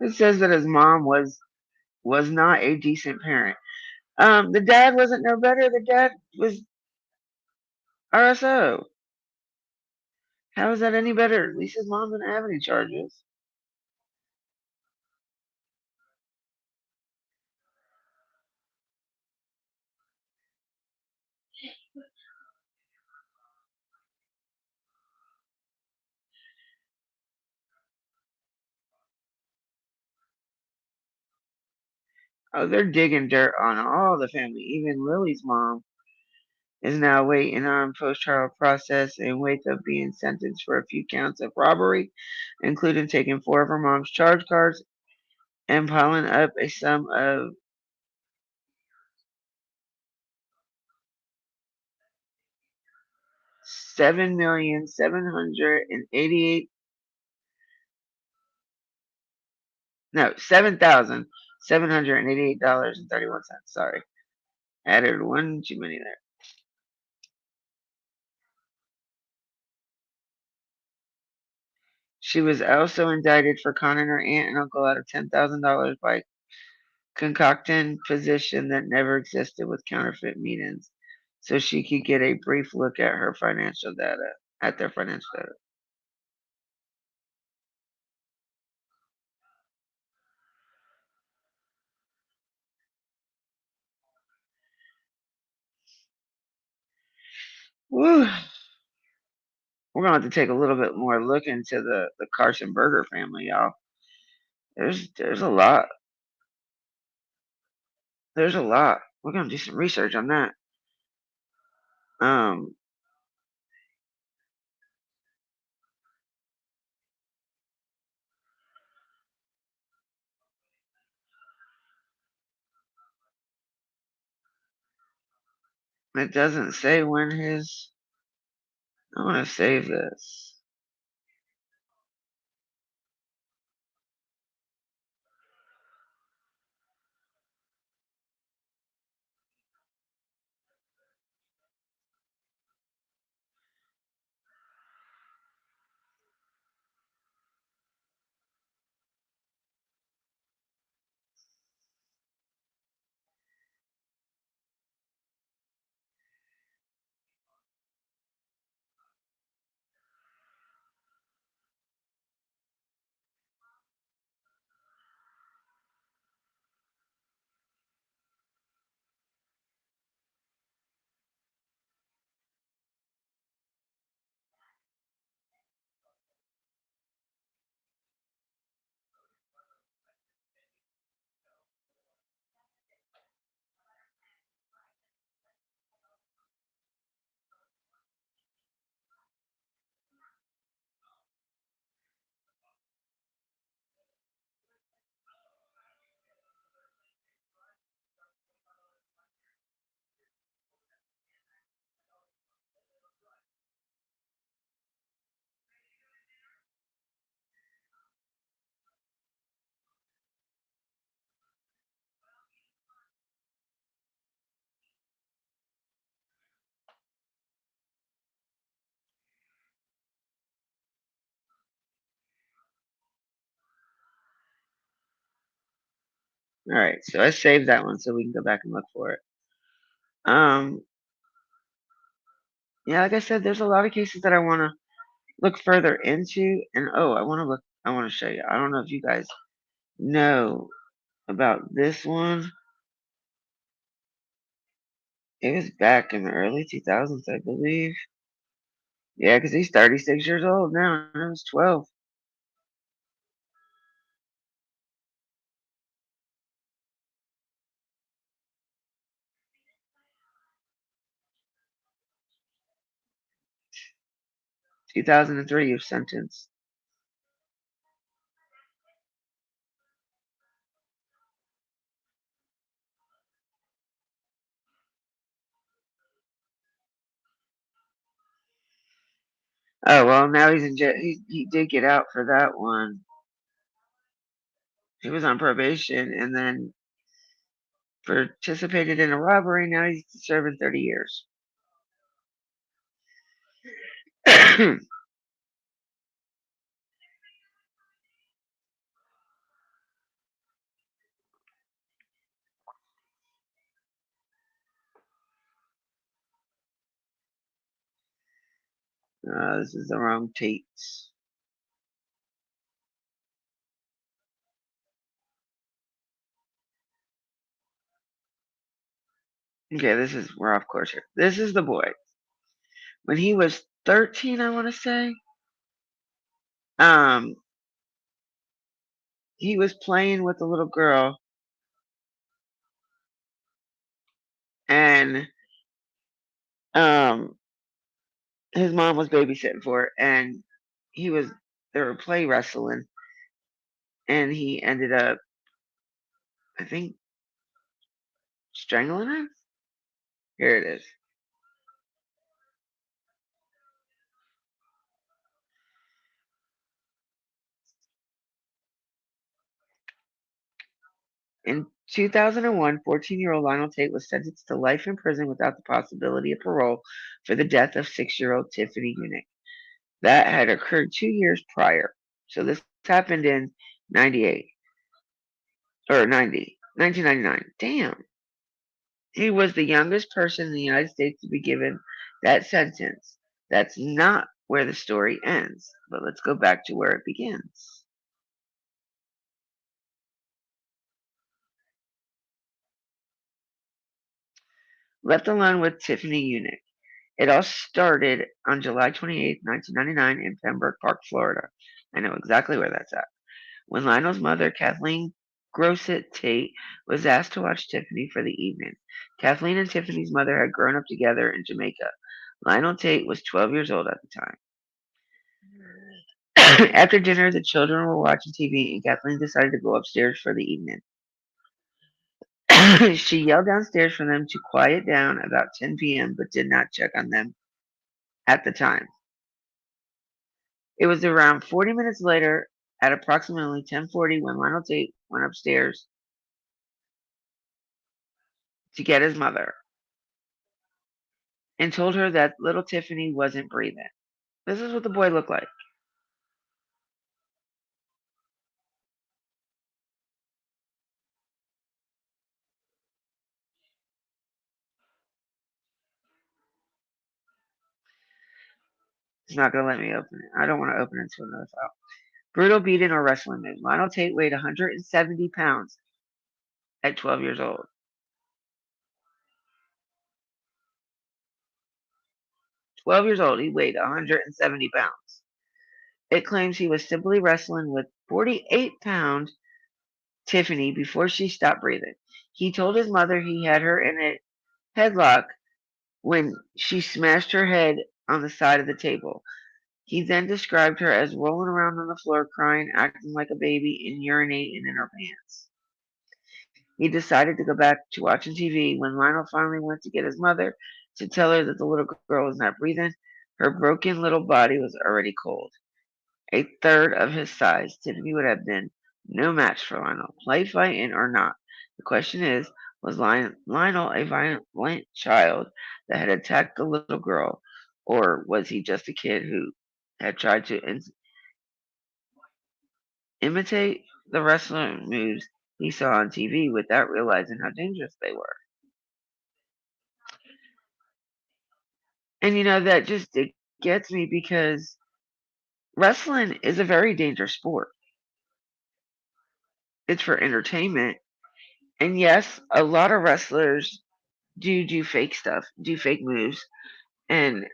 It says that his mom was not a decent parent. The dad wasn't no better. The dad was RSO. How is that any better? At least his mom didn't have any charges. Oh, they're digging dirt on all the family. Even Lily's mom is now waiting on post-trial process and waits of being sentenced for a few counts of robbery, including taking 4 of her mom's charge cards and piling up a sum of $7,788.31. Sorry. Added one too many there. She was also indicted for conning her aunt and uncle out of $10,000 by concocting position that never existed with counterfeit meetings, so she could get a brief look at their financial data. Woo. We're gonna have to take a little bit more look into the Carson Berger family, y'all. There's a lot. There's a lot. We're gonna do some research on that. Um, It doesn't say when his. I want to save this. All right, so I saved that one so we can go back and look for it. Yeah, like I said, there's a lot of cases that I want to look further into, and I want to show you. I don't know if you guys know about this one. It was back in the early 2000s, I believe. Yeah, because he's 36 years old now, and I was 12. (2003) he was sentenced. Oh well, now he's in jail. He did get out for that one. He was on probation and then participated in a robbery. Now he's serving 30 years. This is the wrong tapes. Okay, we're off course here. This is the boy. When he was 13, I want to say, um, he was playing with a little girl, and his mom was babysitting for her, and they were play wrestling, and he ended up, I think, strangling her. Here it is. In 2001, 14-year-old Lionel Tate was sentenced to life in prison without the possibility of parole for the death of 6-year-old Tiffany Unick. That had occurred 2 years prior. So this happened in 98 or 1999. Damn. He was the youngest person in the United States to be given that sentence. That's not where the story ends, but let's go back to where it begins. Left alone with Tiffany Unick. It all started on July 28, 1999 in Pembroke Park, Florida. I know exactly where that's at. When Lionel's mother, Kathleen Grosset Tate, was asked to watch Tiffany for the evening. Kathleen and Tiffany's mother had grown up together in Jamaica. Lionel Tate was 12 years old at the time. After dinner, the children were watching TV, and Kathleen decided to go upstairs for the evening. She yelled downstairs for them to quiet down about 10 p.m., but did not check on them at the time. It was around 40 minutes later, at approximately 10:40, when Lionel Tate went upstairs to get his mother and told her that little Tiffany wasn't breathing. This is what the boy looked like. It's not going to let me open it. I don't want to open it to another file. Brutal beating or wrestling move. Lionel Tate weighed 170 pounds at 12 years old. 12 years old, he weighed 170 pounds. It claims he was simply wrestling with 48-pound Tiffany before she stopped breathing. He told his mother he had her in a headlock when she smashed her head on the side of the table. He then described her as rolling around on the floor, crying, acting like a baby, and urinating in her pants. He decided to go back to watching TV. When Lionel finally went to get his mother to tell her that the little girl was not breathing, her broken little body was already cold. A third of his size, Tiffany would have been no match for Lionel, play fighting or not. The question is, was Lionel a violent child that had attacked the little girl, or was he just a kid who had tried to imitate the wrestling moves he saw on TV without realizing how dangerous they were? And that just it gets me because wrestling is a very dangerous sport. It's for entertainment. And yes, a lot of wrestlers do fake stuff, do fake moves. And,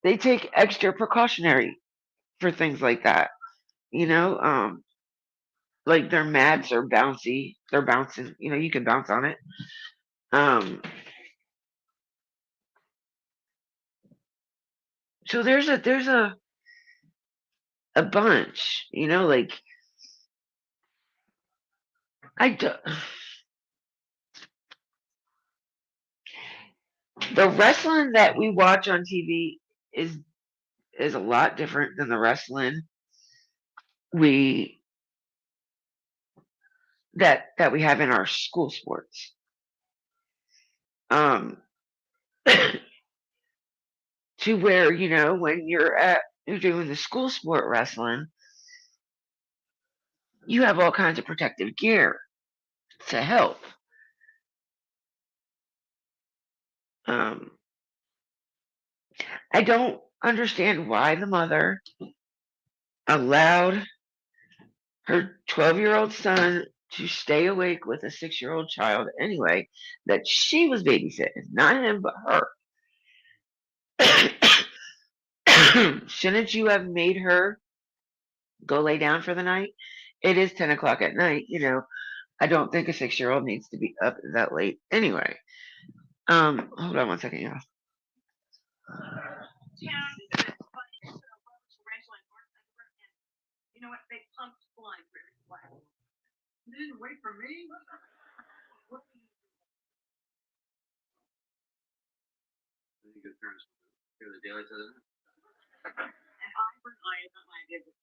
they take extra precautionary for things like that. Like their mats are bouncy. They're bouncing, you can bounce on it. So there's a bunch, like I do, the wrestling that we watch on TV is a lot different than the wrestling we that we have in our school sports. Um to where, when you're doing the school sport wrestling, you have all kinds of protective gear to help. I don't understand why the mother allowed her 12-year-old son to stay awake with a 6-year-old child anyway, that she was babysitting, not him, but her. Shouldn't you have made her go lay down for the night? It is 10 o'clock at night, I don't think a 6-year-old needs to be up that late anyway. Hold on one second, y'all. You know what? They pumped blood very flat. You didn't wait for me? Good parents hear the daylight to them. And I thought I did this.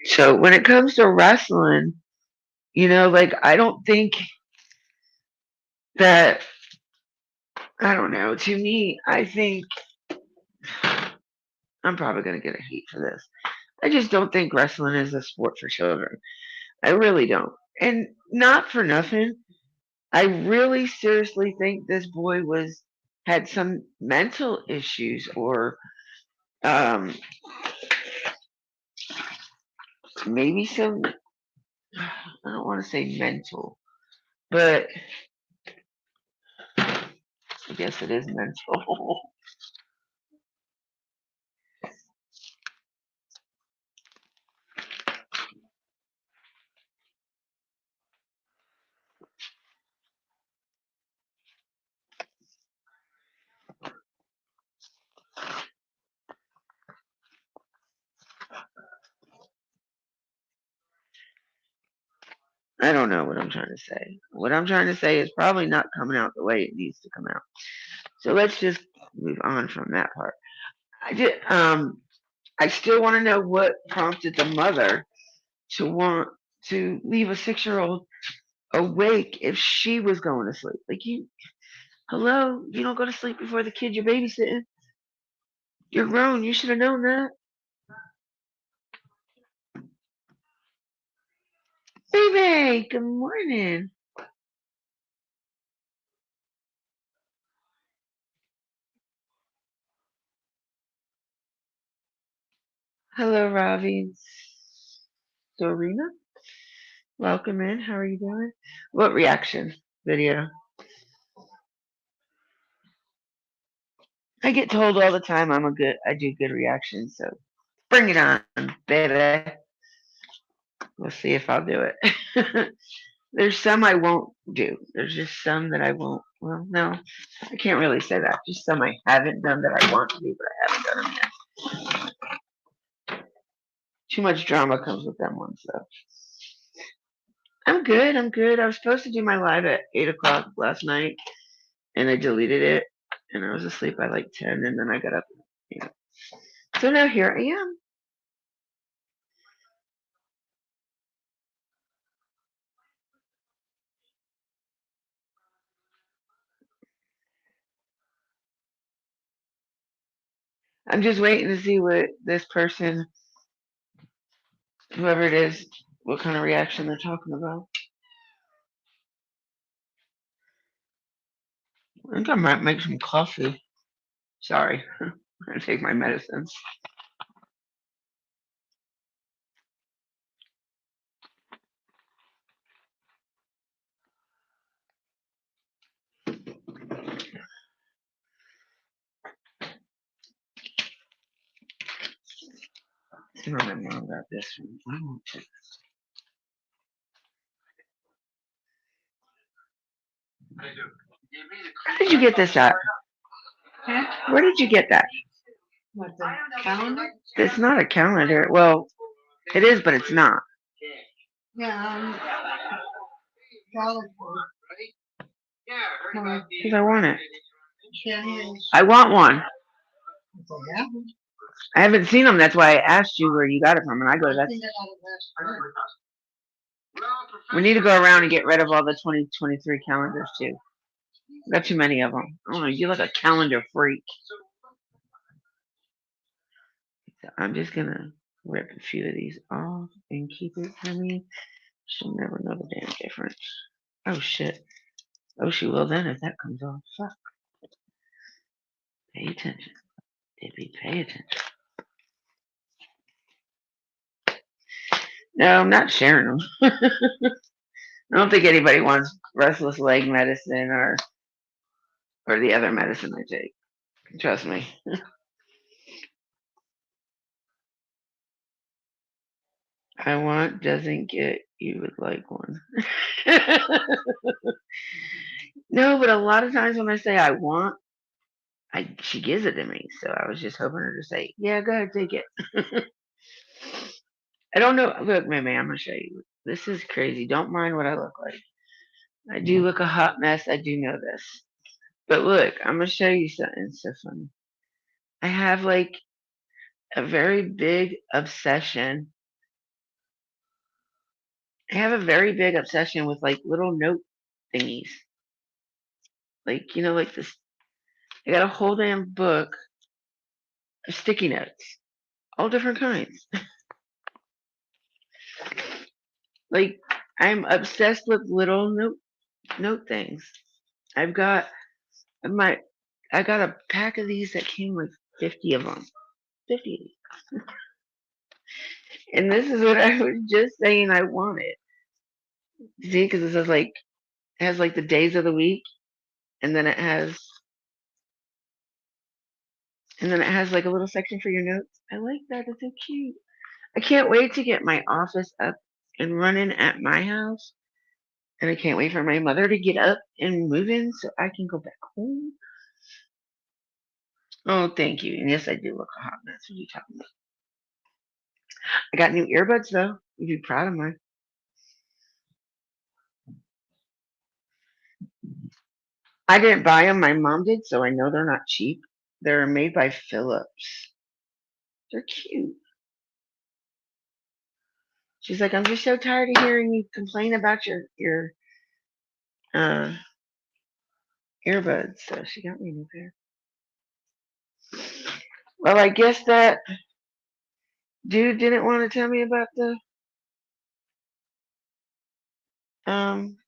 So when it comes to wrestling, like I don't think that, I don't know. To me, I think I'm probably going to get a heat for this. I just don't think wrestling is a sport for children. I really don't. And not for nothing, I really seriously think this boy had some mental issues, or maybe some, I don't want to say mental, but I guess it is mental. I don't know what I'm trying to say. What I'm trying to say is probably not coming out the way it needs to come out. So let's just move on from that part. I still want to know what prompted the mother to want to leave a 6-year-old awake if she was going to sleep. Like, hello, you don't go to sleep before the kid you're babysitting. You're grown. You should have known that. Baby, good morning. Hello, Ravi and Dorina. Welcome in. How are you doing? What reaction video? I get told all the time I do good reactions, so bring it on, baby. We'll see if I'll do it. There's some I won't do. There's just some that I won't. Well, no, I can't really say that. Just some I haven't done that I want to do, but I haven't done them yet. Too much drama comes with them ones, though. I'm good. I'm good. I was supposed to do my live at 8 o'clock last night, and I deleted it, and I was asleep by like 10, and then I got up. So now here I am. I'm just waiting to see what this person, whoever it is, what kind of reaction they're talking about. I think I might make some coffee. Sorry, I take my medicines. I don't know more about this one. I want to. Where did you get this at? Where did you get that? What, the calendar? It's not a calendar. Well, it is, but it's not. Yeah, Because I want it. I want one. I haven't seen them. That's why I asked you where you got it from, and I go, that's. We need to go around and get rid of all the 2023 calendars too. Got too many of them. I don't know. You're like a calendar freak. So I'm just gonna rip a few of these off and keep it for me. She'll never know the damn difference. Oh shit. Oh, she will then if that comes off. Fuck. Pay attention. Baby, pay attention. No, I'm not sharing them. I don't think anybody wants restless leg medicine or the other medicine I take. Trust me. I want doesn't get you would like one. No, but a lot of times when I say I want, she gives it to me. So I was just hoping her to say, yeah, go ahead, take it. I don't know. Look, man, I'm going to show you. This is crazy. Don't mind what I look like. I do look a hot mess. I do know this. But look, I'm going to show you something. It's so funny. I have like a very big obsession. I have a very big obsession with like little note thingies. Like, like this. I got a whole damn book of sticky notes. All different kinds. Like, I'm obsessed with little note things. I got a pack of these that came with 50 of them. 50 of these. And this is what I was just saying I wanted. See, because it says it has like the days of the week, and then it has like a little section for your notes. I like that. It's so cute. I can't wait to get my office up and running at my house. And I can't wait for my mother to get up and move in so I can go back home. Oh, thank you. And yes, I do look a hot mess. What are you talking about? I got new earbuds though. You'd be proud of mine. I didn't buy them. My mom did, so I know they're not cheap. They're made by Philips. They're cute. She's like, I'm just so tired of hearing you complain about your uh earbuds. So she got me a new pair. Well, I guess that dude didn't want to tell me about the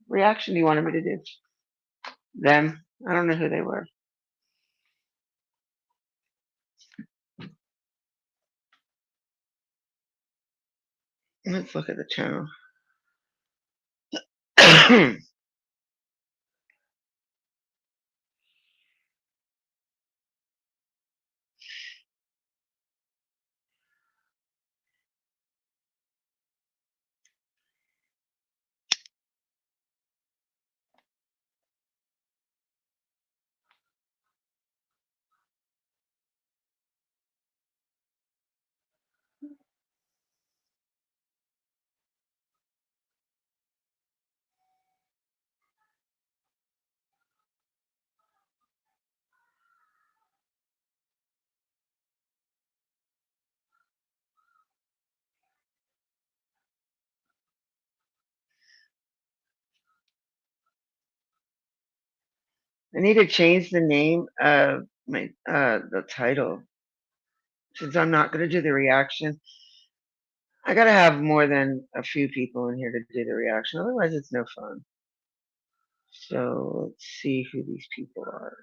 reaction he wanted me to do. Them. I don't know who they were. Let's look at the channel. I need to change the name of my the title. Since I'm not gonna do the reaction. I gotta have more than a few people in here to do the reaction, otherwise it's no fun. So let's see who these people are.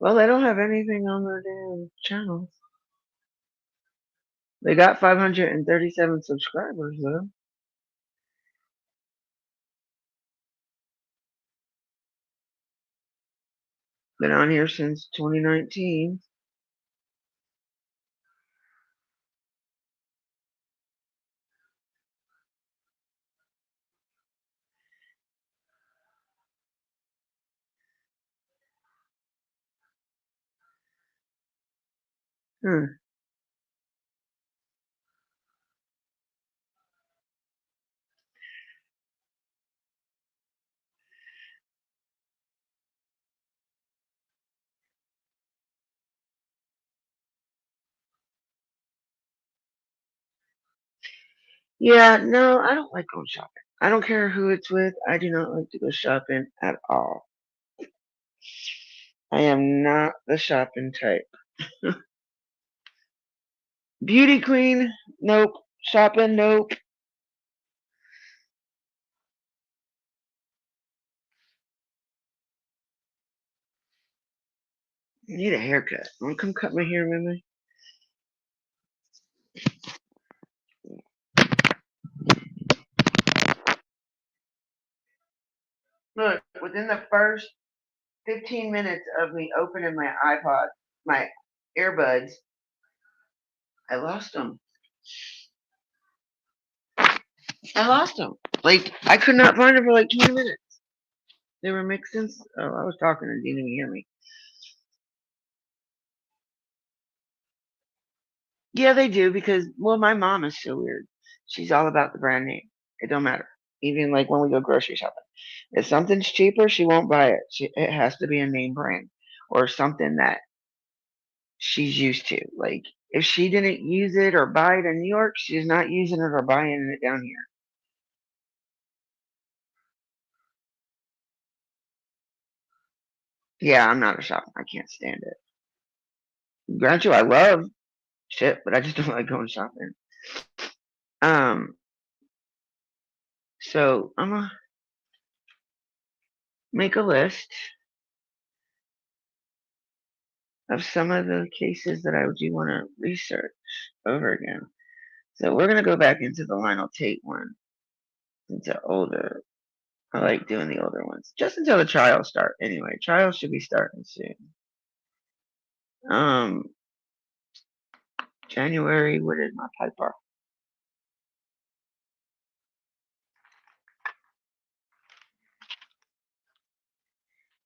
Well, they don't have anything on their damn channel. They got 537 subscribers though. Been on here since 2019. Yeah, no, I don't like going shopping. I don't care who it's with. I do not like to go shopping at all. I am not the shopping type. Beauty queen, nope. Shopping, nope. I need a haircut. Want to come cut my hair with me? Look, within the first 15 minutes of me opening my iPod, my earbuds, I lost them. I lost them. Like, I could not find them for like 20 minutes. They were mixing. Oh, I was talking and didn't even hear me. Yeah, they do because, well, my mom is so weird. She's all about the brand name. It don't matter. Even like when we go grocery shopping. If something's cheaper, she won't buy it. It has to be a name brand or something that she's used to. Like, if she didn't use it or buy it in New York, she's not using it or buying it down here. Yeah, I'm not a shopper. I can't stand it. Grant you, I love shit, but I just don't like going shopping. So I'm gonna make a list of some of the cases that I do want to research over again. So we're gonna go back into the Lionel Tate one, into older. I like doing the older ones, just until the trials start. Anyway, trials should be starting soon. January. What is my piper?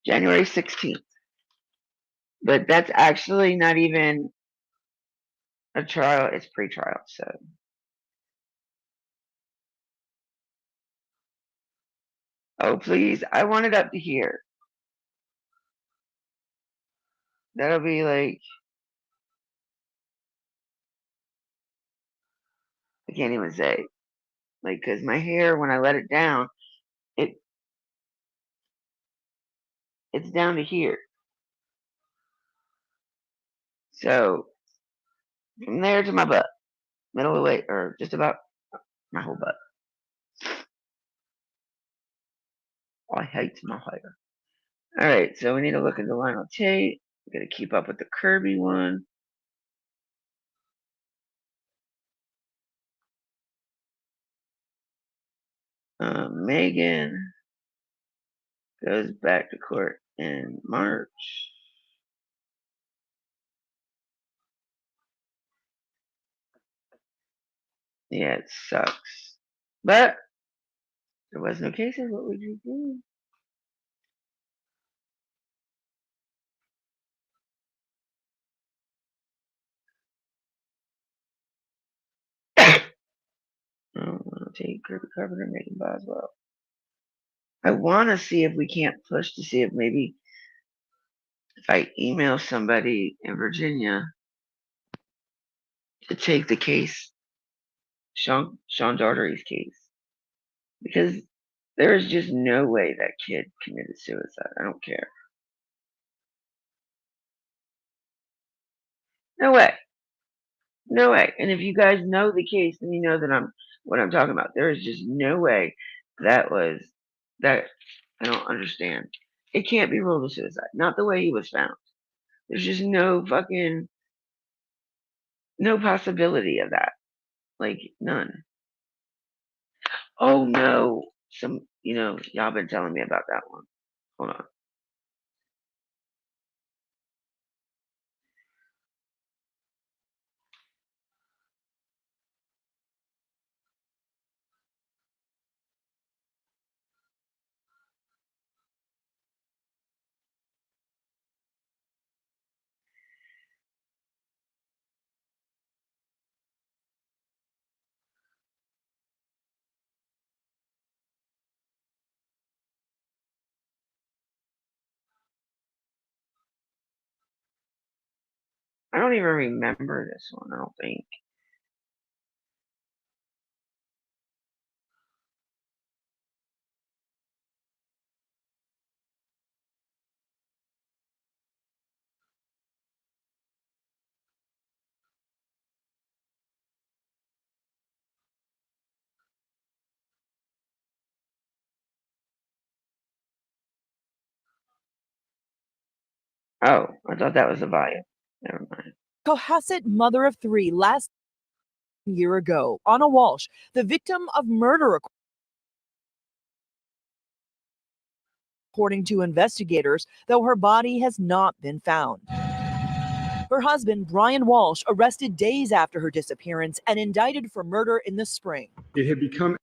January 16th. But that's actually not even a trial, it's pre-trial, so. Oh, please, I want it up to here. That'll be like, I can't even say. Like, cause my hair, when I let it down, it's down to here. So, from there to my butt, middle of the way, or just about my whole butt. I hate my hair. Alright, so we need to look into Lionel Tate. We gotta keep up with the Kirby one. Megan goes back to court in March. Yeah, it sucks. But there was no cases. What would you do? I don't want to take Kirby Carpenter, Megan Boswell. I want to see if we can't push to see if maybe if I email somebody in Virginia to take the case, Sean Daugherty's case, because there is just no way that kid committed suicide. I don't care. No way. No way. And if you guys know the case, then you know that what I'm talking about. There is just no way that was that. I don't understand. It can't be ruled a suicide. Not the way he was found. There's just no possibility of that. Like none. Oh no. Y'all been telling me about that one. Hold on. I don't even remember this one, I don't think. Oh, I thought that was a bio. Never mind. Cohasset mother of three last year ago. Anna Walsh, the victim of murder, according to investigators, though her body has not been found. Her husband, Brian Walsh, arrested days after her disappearance and indicted for murder in the spring. It had become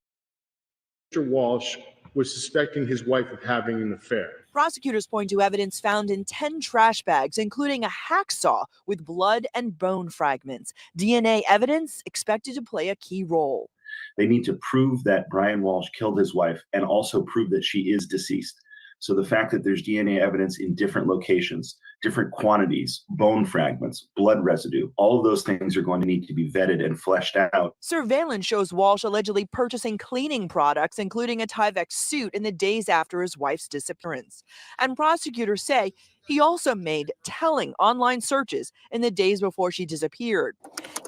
Mr. Walsh was suspecting his wife of having an affair. Prosecutors point to evidence found in 10 trash bags, including a hacksaw with blood and bone fragments. DNA evidence expected to play a key role. They need to prove that Brian Walsh killed his wife and also prove that she is deceased. So the fact that there's DNA evidence in different locations, different quantities, bone fragments, blood residue, all of those things are going to need to be vetted and fleshed out. Surveillance shows Walsh allegedly purchasing cleaning products, including a Tyvek suit, in the days after his wife's disappearance. And prosecutors say he also made telling online searches in the days before she disappeared.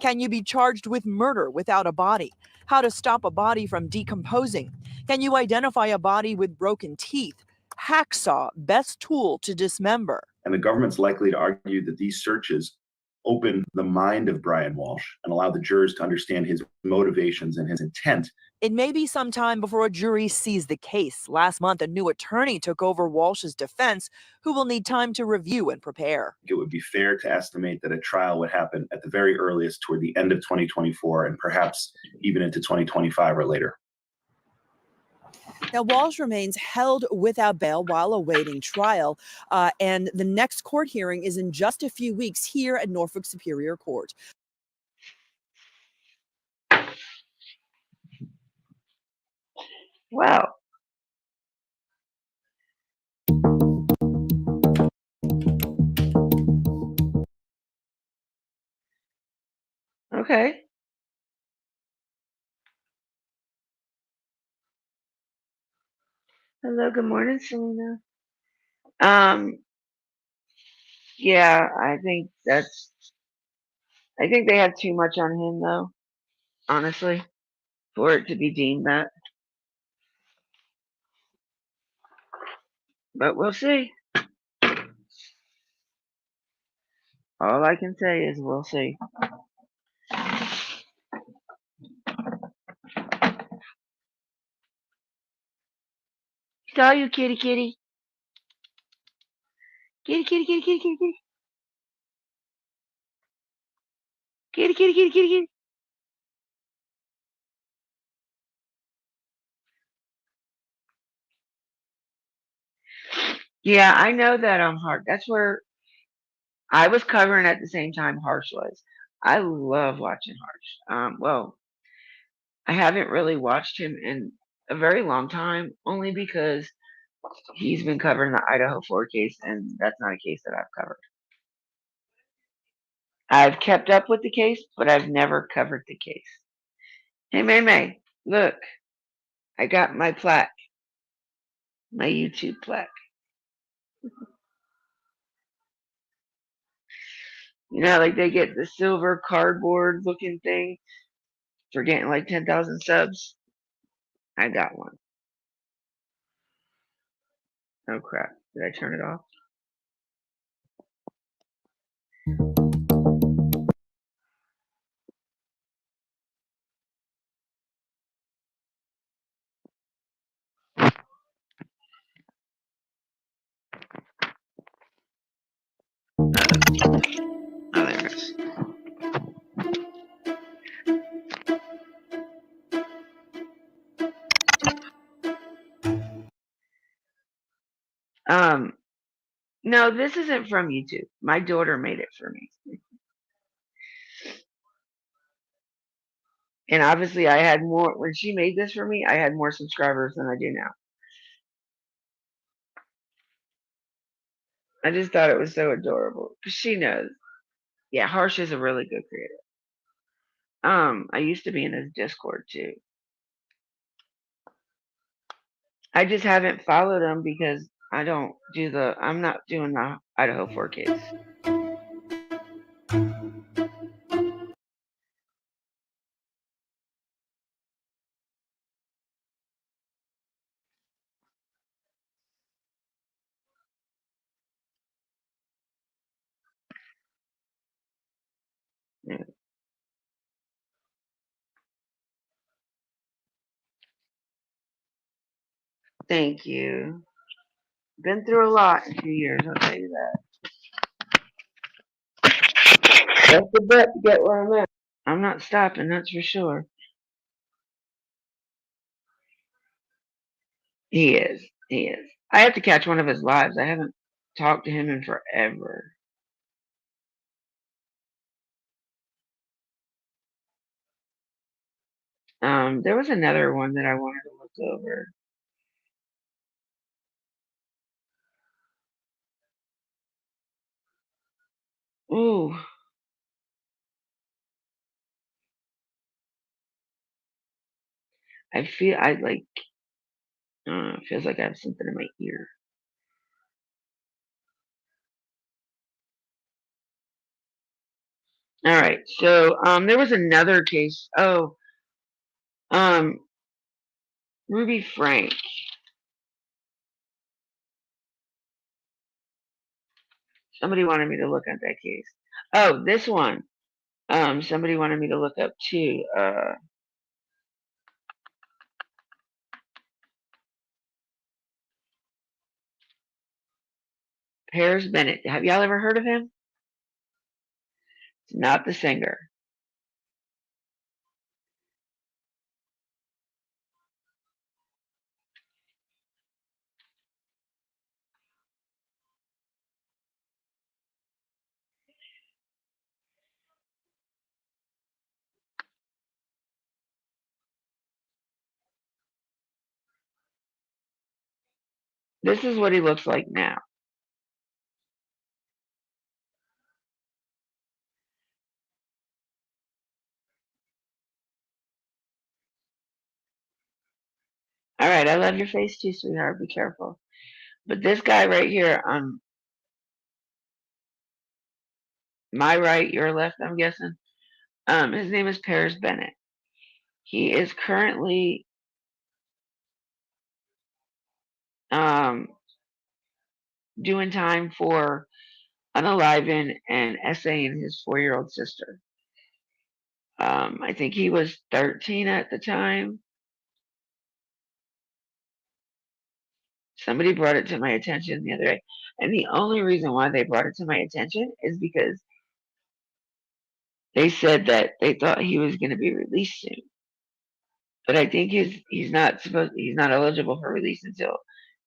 Can you be charged with murder without a body? How to stop a body from decomposing? Can you identify a body with broken teeth? Hacksaw, best tool to dismember. And the government's likely to argue that these searches open the mind of Brian Walsh and allow the jurors to understand his motivations and his intent. It may be some time before a jury sees the case. Last month, a new attorney took over Walsh's defense, who will need time to review and prepare. It would be fair to estimate that a trial would happen at the very earliest toward the end of 2024 and perhaps even into 2025 or later. Now, Walsh remains held without bail while awaiting trial, and the next court hearing is in just a few weeks here at Norfolk Superior Court. Wow. Okay. Hello, good morning, Selena. Yeah, I think they have too much on him though, honestly, for it to be deemed that. But we'll see. All I can say is we'll see. Saw you, kitty, kitty. Kitty, kitty, kitty, kitty, kitty, kitty. Kitty, kitty, kitty, kitty, kitty. Yeah, I know that Harsh. That's where I was covering at the same time Harsh was. I love watching Harsh. Well, I haven't really watched him in a very long time, only because he's been covering the Idaho 4 case, and that's not a case that I've covered. I've kept up with the case, but I've never covered the case. Hey, May May, look, I got my plaque, my YouTube plaque. You know, like they get the silver cardboard looking thing for getting like 10,000 subs. I got one. Oh crap, did I turn it off? Oh, there it is. No, this isn't from YouTube. My daughter made it for me. And obviously I had more, when she made this for me, I had more subscribers than I do now. I just thought it was so adorable. Because she knows. Yeah, Harsh is a really good creator. I used to be in his Discord too. I just haven't followed him because I'm not doing the Idaho 4 case. Yeah. Thank you. Been through a lot in 2 years, I'll tell you that. That's the bet to get where I'm at. I'm not stopping, that's for sure. He is. He is. I have to catch one of his lives. I haven't talked to him in forever. There was another one that I wanted to look over. Ooh. It feels like I have something in my ear. All right, so there was another case. Oh, Ruby Frank. Somebody wanted me to look at that case. Oh, this one. Somebody wanted me to look up too. Paris Bennett. Have y'all ever heard of him? It's not the singer. This is what he looks like now. All right, I love your face too, sweetheart. Be careful. But this guy right here on my right, your left, I'm guessing. His name is Paris Bennett. He is currently doing time for unaliving and essaying his 4-year-old sister. I think he was 13 at the time. Somebody brought it to my attention the other day. And the only reason why they brought it to my attention is because they said that they thought he was going to be released soon. But I think he's not eligible for release until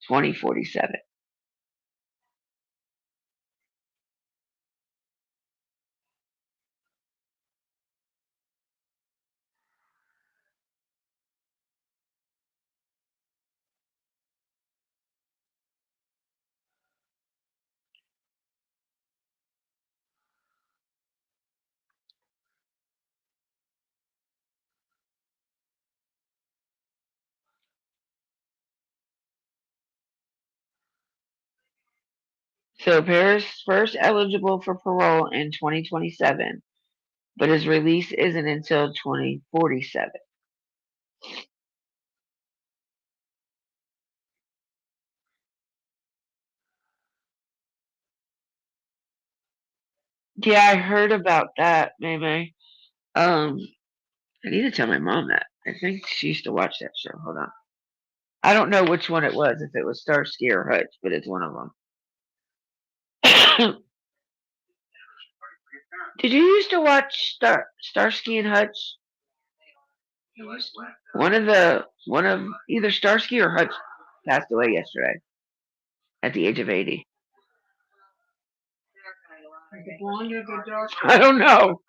2047. So Paris first eligible for parole in 2027, but his release isn't until 2047. Yeah, I heard about that, maybe. I need to tell my mom that. I think she used to watch that show. Hold on. I don't know which one it was, if it was Starsky or Hutch, but it's one of them. Did you used to watch Starsky and Hutch? One of either Starsky or Hutch passed away yesterday at the age of 80. I don't know.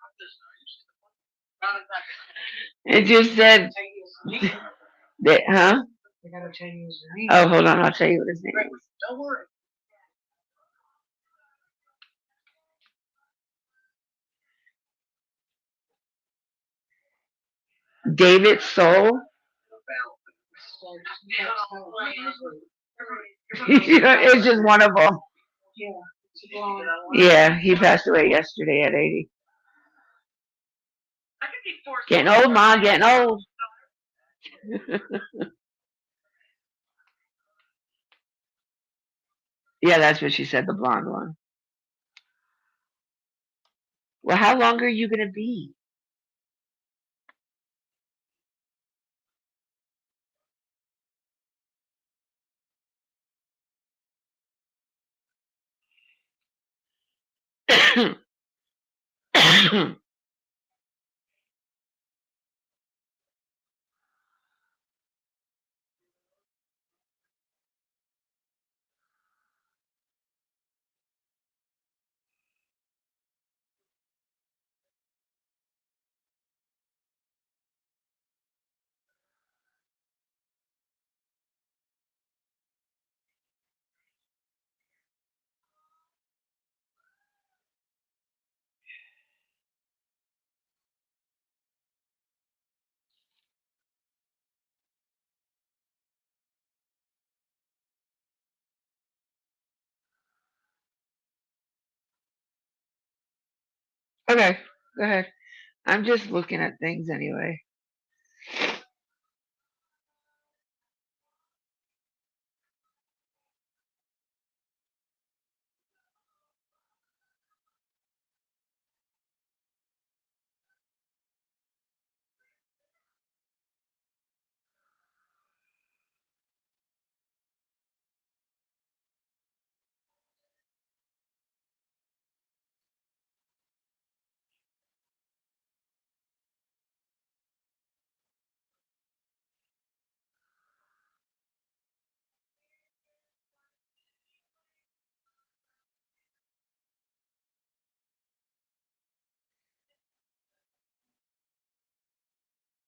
It just said that, huh? Oh, hold on, I'll tell you what his name is. Don't worry. David Soul. It's just one of them. Yeah, he passed away yesterday at 80. Getting old, Ma, getting old. Yeah, that's what she said, the blonde one. Well, how long are you going to be? Okay, go ahead. I'm just looking at things anyway.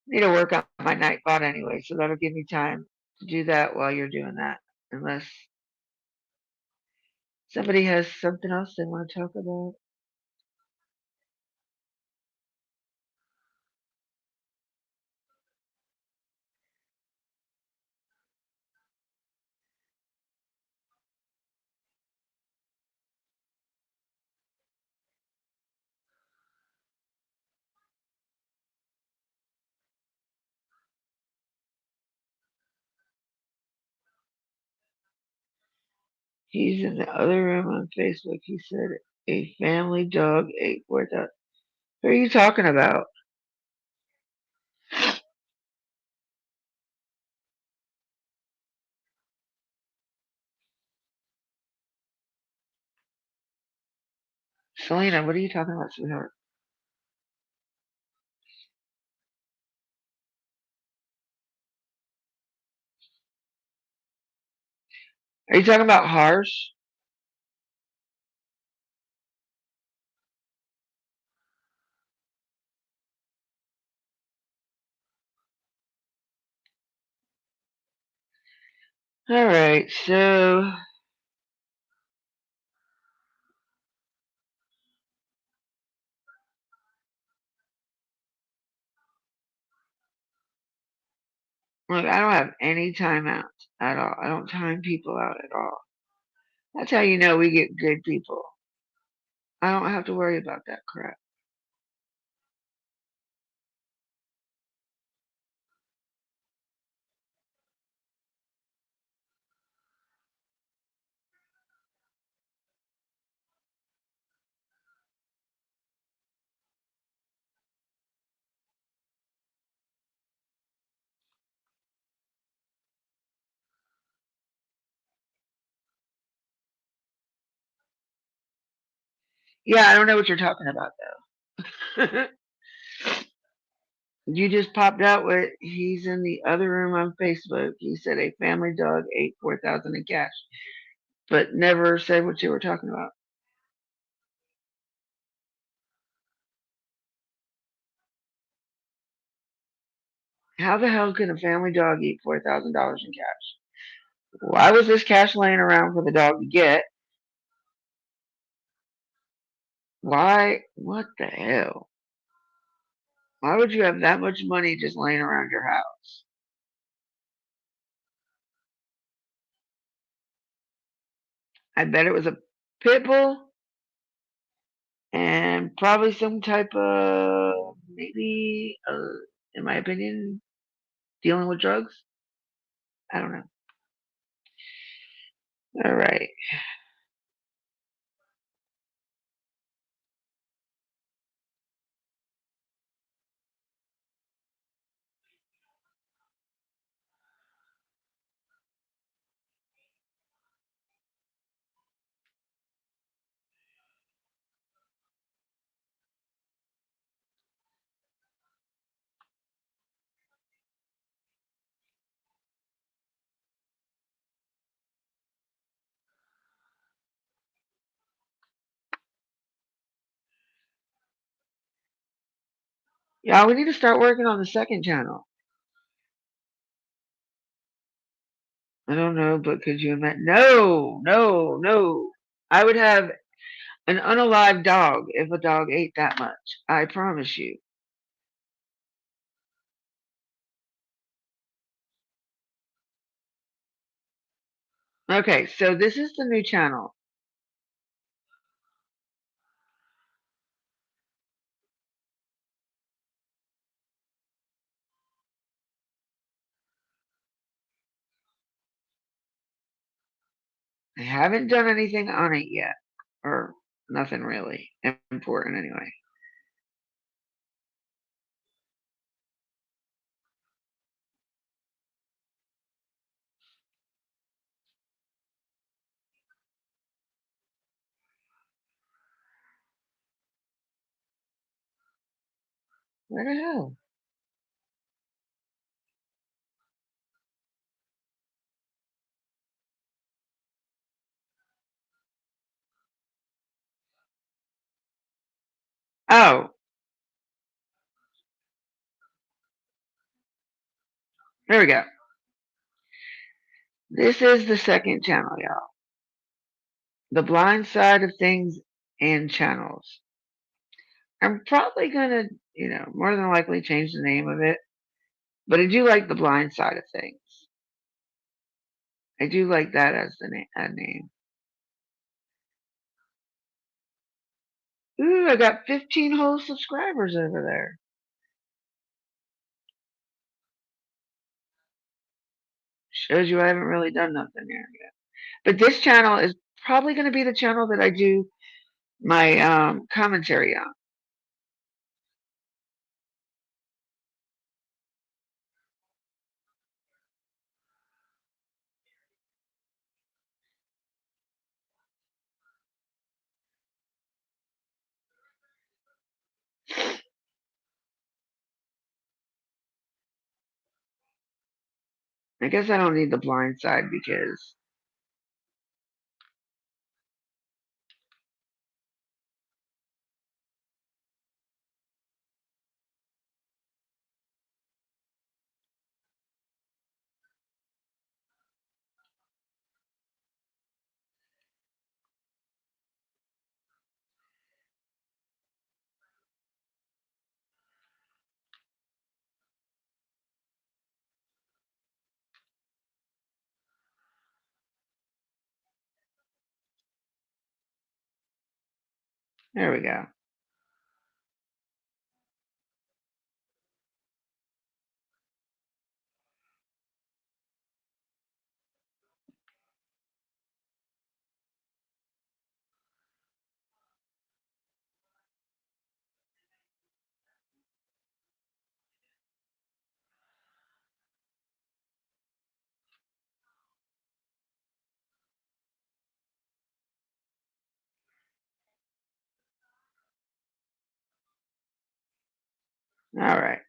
Need to work on my Nightbot anyway, so that'll give me time to do that while you're doing that. Unless Somebody has something else they want to talk about. He's in the other room on Facebook. He said a family dog ate 4,000. Who are you talking about? Selena, what are you talking about, sweetheart? Are you talking about Harsh? All right, so look, I don't have any timeouts at all. I don't time people out at all. That's how you know we get good people. I don't have to worry about that crap. Yeah, I don't know what you're talking about though. You just popped out with he's in the other room on Facebook. He said a family dog ate 4,000 in cash, but never said what you were talking about. How the hell can a family dog eat $4,000 in cash? Why was this cash laying around for the dog to get? Why? What the hell? Why would you have that much money just laying around your house? I bet it was a pit bull and probably some type of, maybe, in my opinion, dealing with drugs. I don't know. All right. Yeah, we need to start working on the second channel. I don't know, but could you imagine? No, no, no. I would have an unalive dog if a dog ate that much. I promise you. Okay, so this is the new channel. I haven't done anything on it yet, or nothing really important anyway. Where the hell? Oh, there we go. This is the second channel, y'all. the blind side of things and channels. I'm probably gonna, more than likely change the name of it, but I do like the blind side of things. I do like that as the name. Ooh, I got 15 whole subscribers over there. Shows you I haven't really done nothing there yet. But this channel is probably going to be the channel that I do my commentary on. I guess I don't need the blind side because there we go. All right.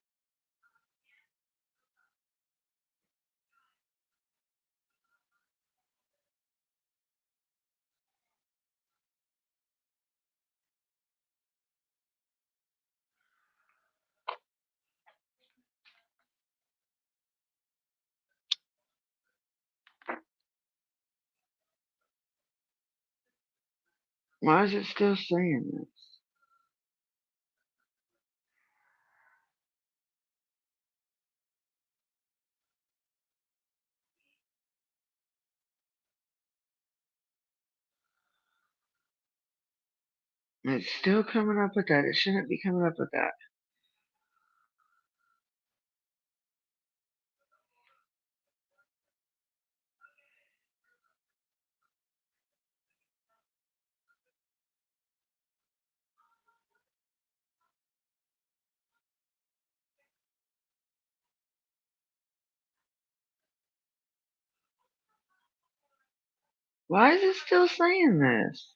Why is it still saying this? It's still coming up with that. It shouldn't be coming up with that. Why is it still saying this?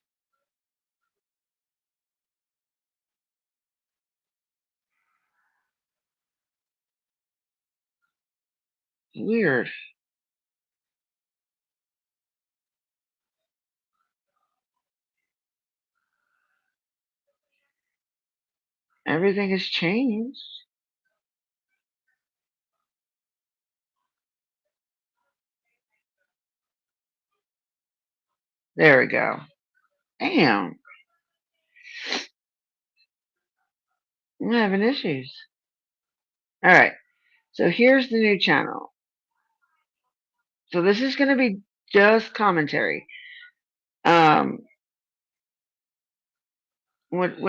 Weird. Everything has changed. There we go. Damn. I'm having issues. All right. So here's the new channel. So this is going to be just commentary. What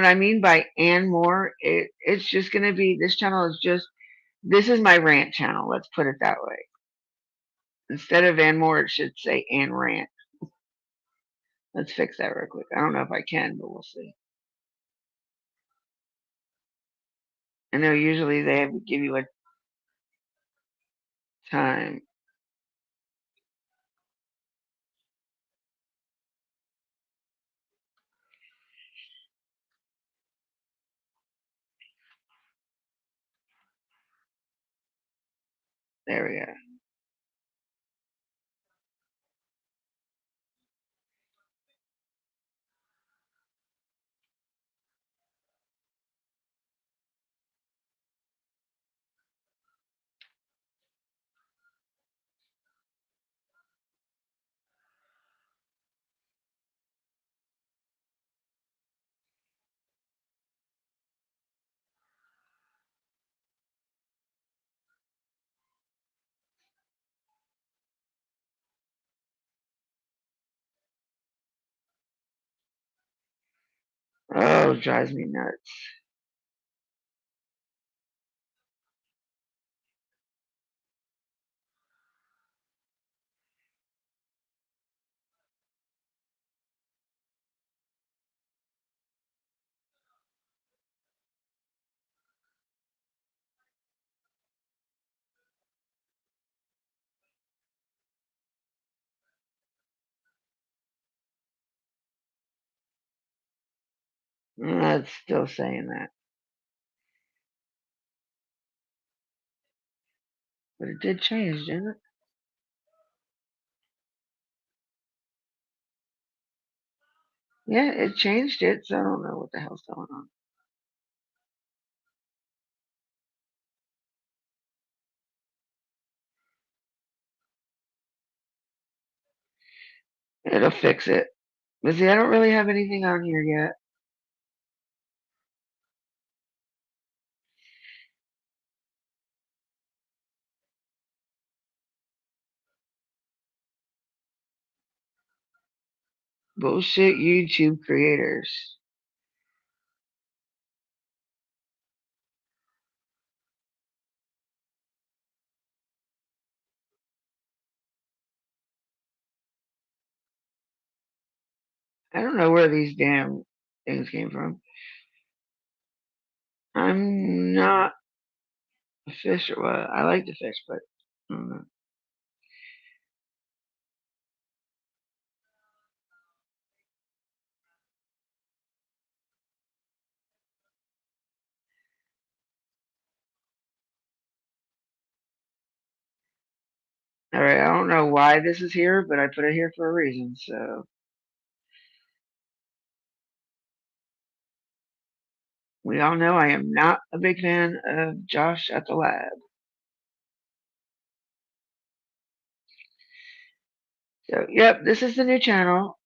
I mean by and more, it's just going to be, this channel is just, this is my rant channel. Let's put it that way. Instead of and more, it should say and rant. Let's fix that real quick. I don't know if I can, but we'll see. I know usually they have to give you a time. There we go. Oh, it drives me nuts. It's still saying that. But it did change, didn't it? Yeah, it changed it, so I don't know what the hell's going on. It'll fix it. But see, I don't really have anything on here yet. Bullshit YouTube creators. I don't know where these damn things came from. I'm not a fisher. Well, I like to fish, but I don't know. All right, I don't know why this is here, but I put it here for a reason. So we all know I am not a big fan of Josh at the lab. So yep, this is the new channel.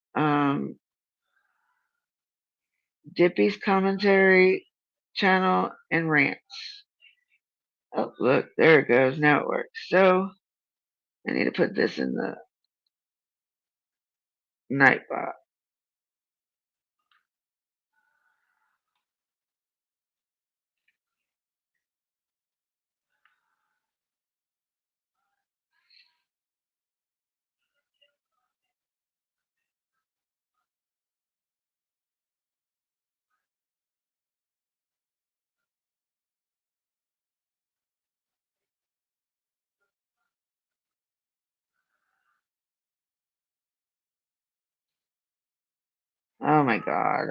Dippy's commentary channel and rants. Oh, look, there it goes. Now it works. So I need to put this in the Nightbot. Oh my god.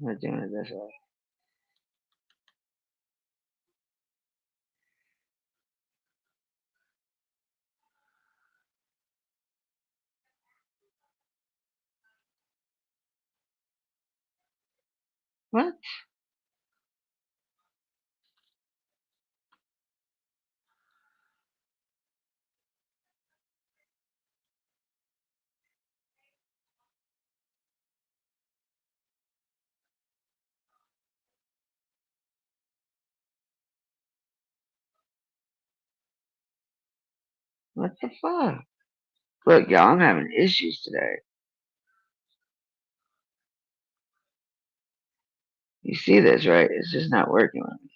I'm not doing it this way. What? What the fuck? Look, y'all, I'm having issues today. You see this, right? It's just not working with me.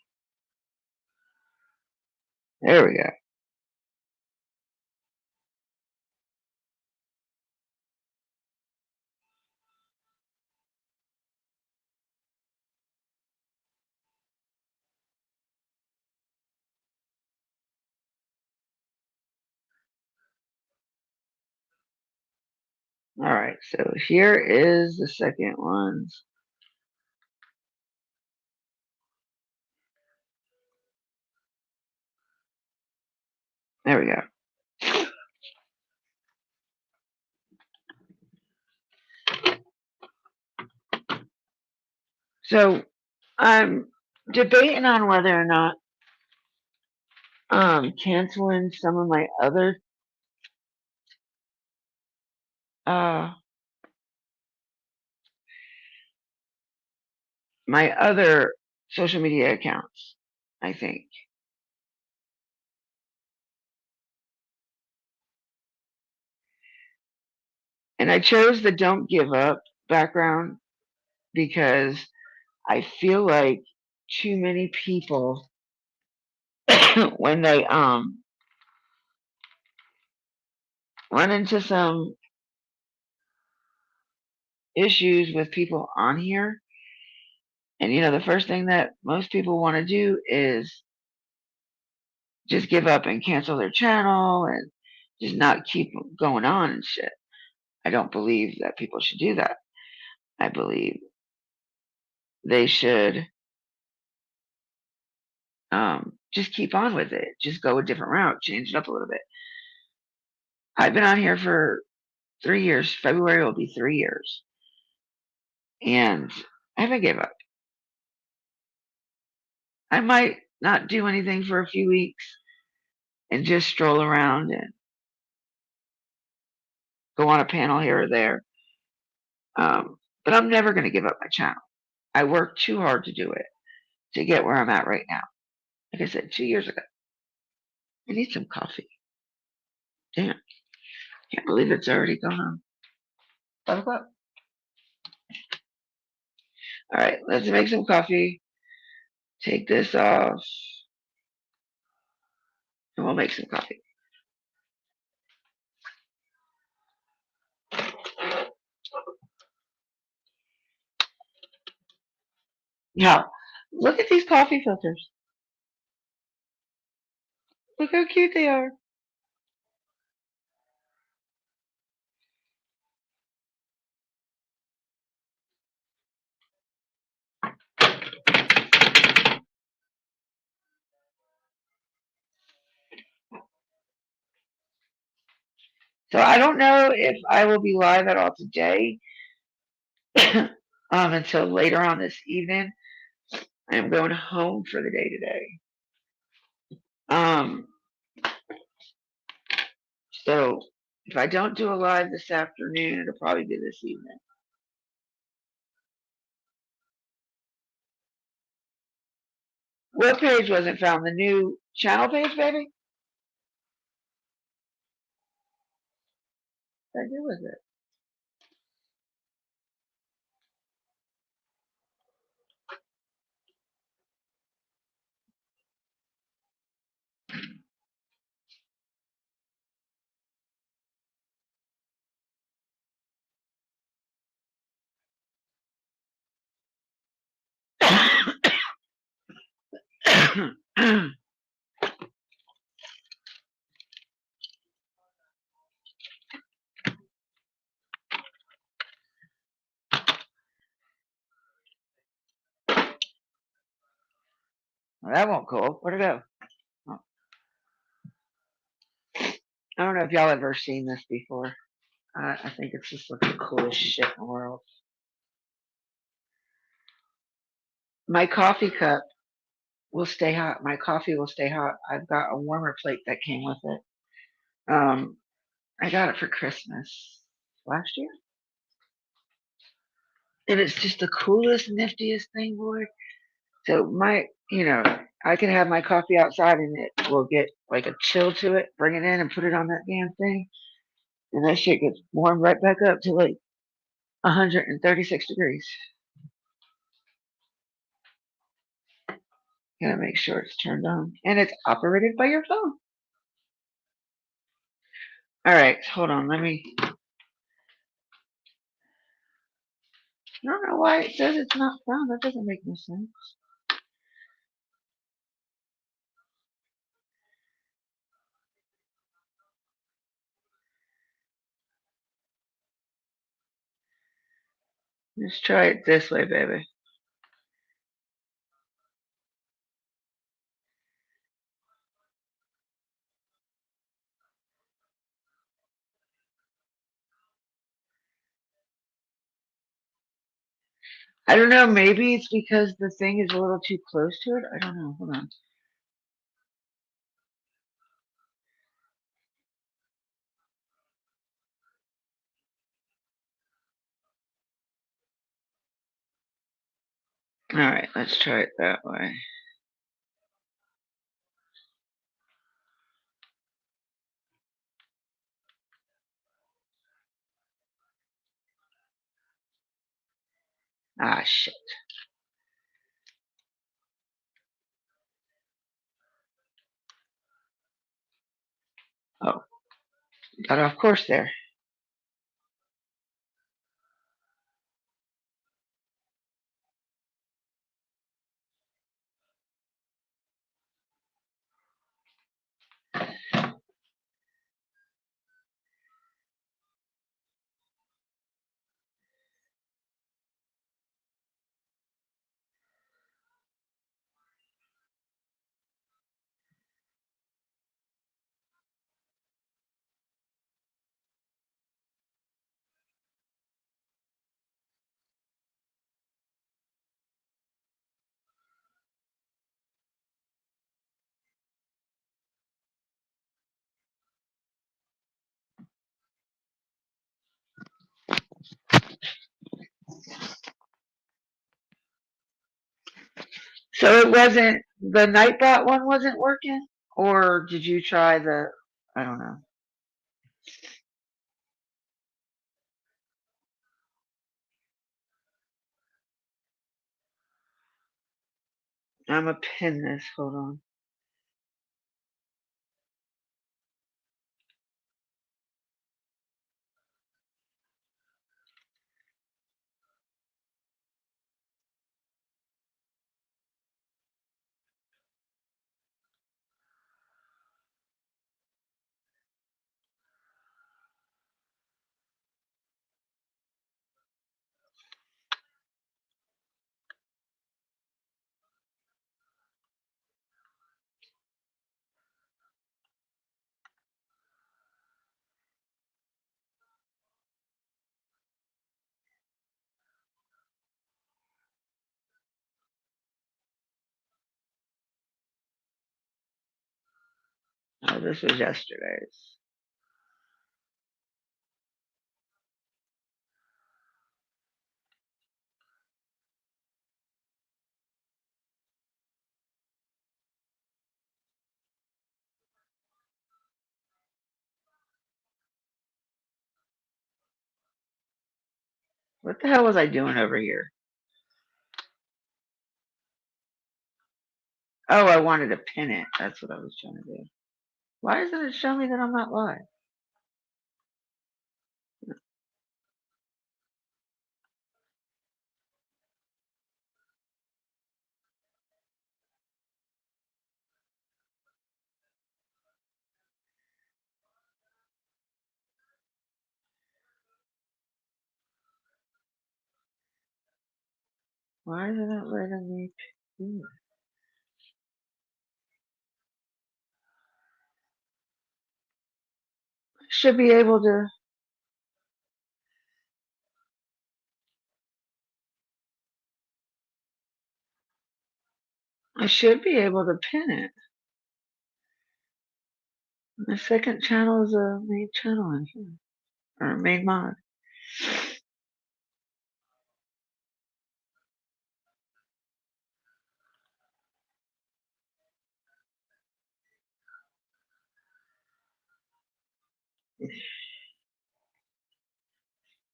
There we go. All right, so here is the second one. There we go. So I'm debating on whether or not canceling some of my other social media accounts, I think. And I chose the don't give up background because I feel like too many people when they run into some issues with people on here, and the first thing that most people want to do is just give up and cancel their channel and just not keep going on and shit. I don't believe that people should do that. I believe they should just keep on with it. Just go a different route, change it up a little bit. I've been on here for 3 years. February will be 3 years. And I haven't gave up. I might not do anything for a few weeks and just stroll around and go on a panel here or there. But I'm never going to give up my channel. I worked too hard to do it, to get where I'm at right now. Like I said, 2 years ago. I need some coffee. Damn. Can't believe it's already gone on 5 o'clock. All right, let's make some coffee. Take this off. And we'll make some coffee. Now, look at these coffee filters. Look how cute they are. So I don't know if I will be live at all today until later on this evening. I am going home for the day today. So if I don't do a live this afternoon, it'll probably be this evening. What page wasn't found? The new channel page, baby? What did I do with it? Well, that won't cool. Where'd it go? Oh. I don't know if y'all ever seen this before. I think it's just like the coolest shit in the world. My coffee cup will stay hot. My coffee will stay hot. I've got a warmer plate that came with it. I got it for Christmas last year. And it's just the coolest, niftiest thing, boy. So I can have my coffee outside and it will get like a chill to it. Bring it in and put it on that damn thing. And that shit gets warmed right back up to like 136 degrees. Gotta make sure it's turned on. And it's operated by your phone. Alright, hold on. I don't know why it says it's not found. That doesn't make no sense. Let's try it this way, baby. I don't know. Maybe it's because the thing is a little too close to it. I don't know. Hold on. Alright, let's try it that way. Ah, shit. Oh, got off course there. So it wasn't, the Nightbot one wasn't working? Or did you try the, I don't know. I'm gonna pin this, hold on. Oh, this was yesterday's. What the hell was I doing over here? Oh, I wanted to pin it. That's what I was trying to do. Why doesn't it show me that I'm not live? Why isn't it letting me pin it? Should be able to. I should be able to pin it. My second channel is a main channel in here. Or main mod.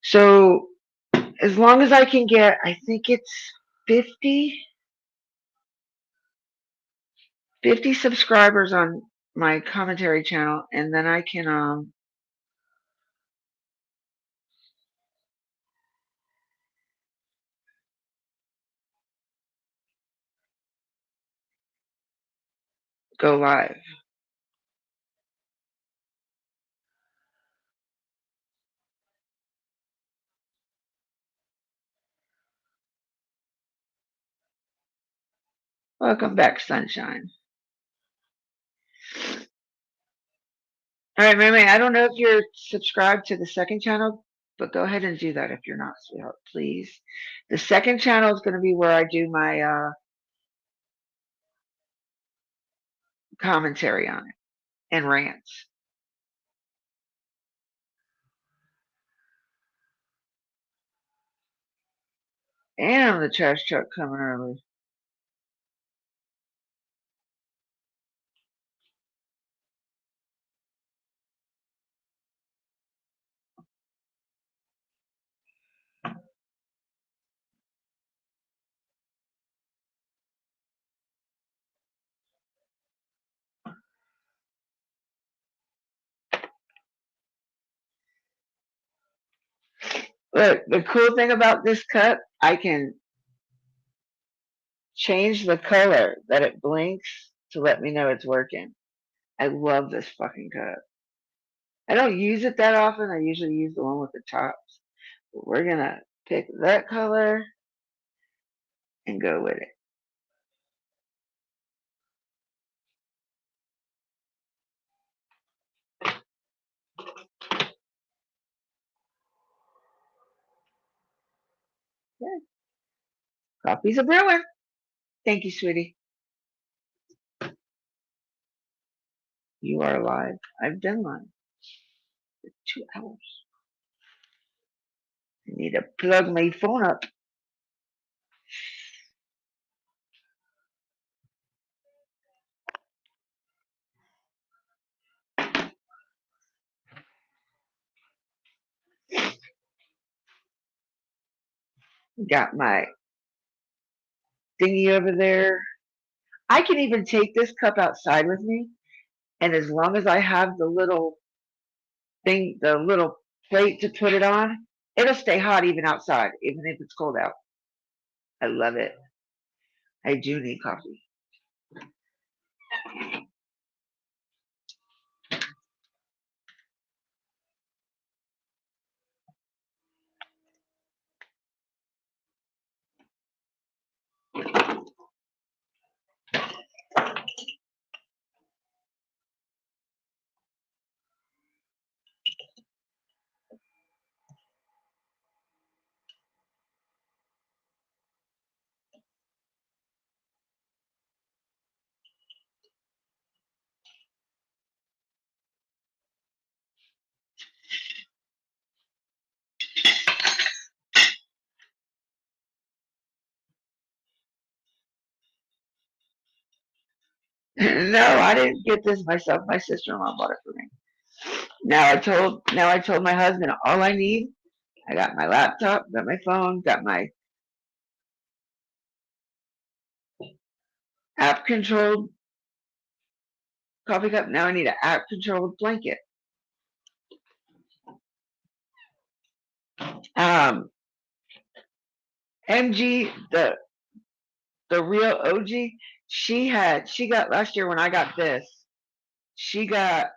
So as long as I can get, I think it's 50 subscribers on my commentary channel, and then I can go live. Welcome back, sunshine. All right, Mary, I don't know if you're subscribed to the second channel, but go ahead and do that if you're not, sweetheart, please. The second channel is going to be where I do my commentary on it and rants. And the trash truck coming early. Look, the cool thing about this cup, I can change the color that it blinks to let me know it's working. I love this fucking cup. I don't use it that often. I usually use the one with the tops. But we're gonna pick that color and go with it. Okay. Coffee's a brewing. Thank you, sweetie. You are live. I've been live for 2 hours. I need to plug my phone up. Got my thingy over there. I can even take this cup outside with me, and as long as I have the little thing, the little plate to put it on, it'll stay hot even outside, even if it's cold out. I love it. I do need coffee. No, I didn't get this myself. My sister-in-law bought it for me. Now I told my husband all I need. I got my laptop, got my phone, got my app controlled coffee cup. Now I need an app controlled blanket. MG, the real OG, she got last year when I got this, she got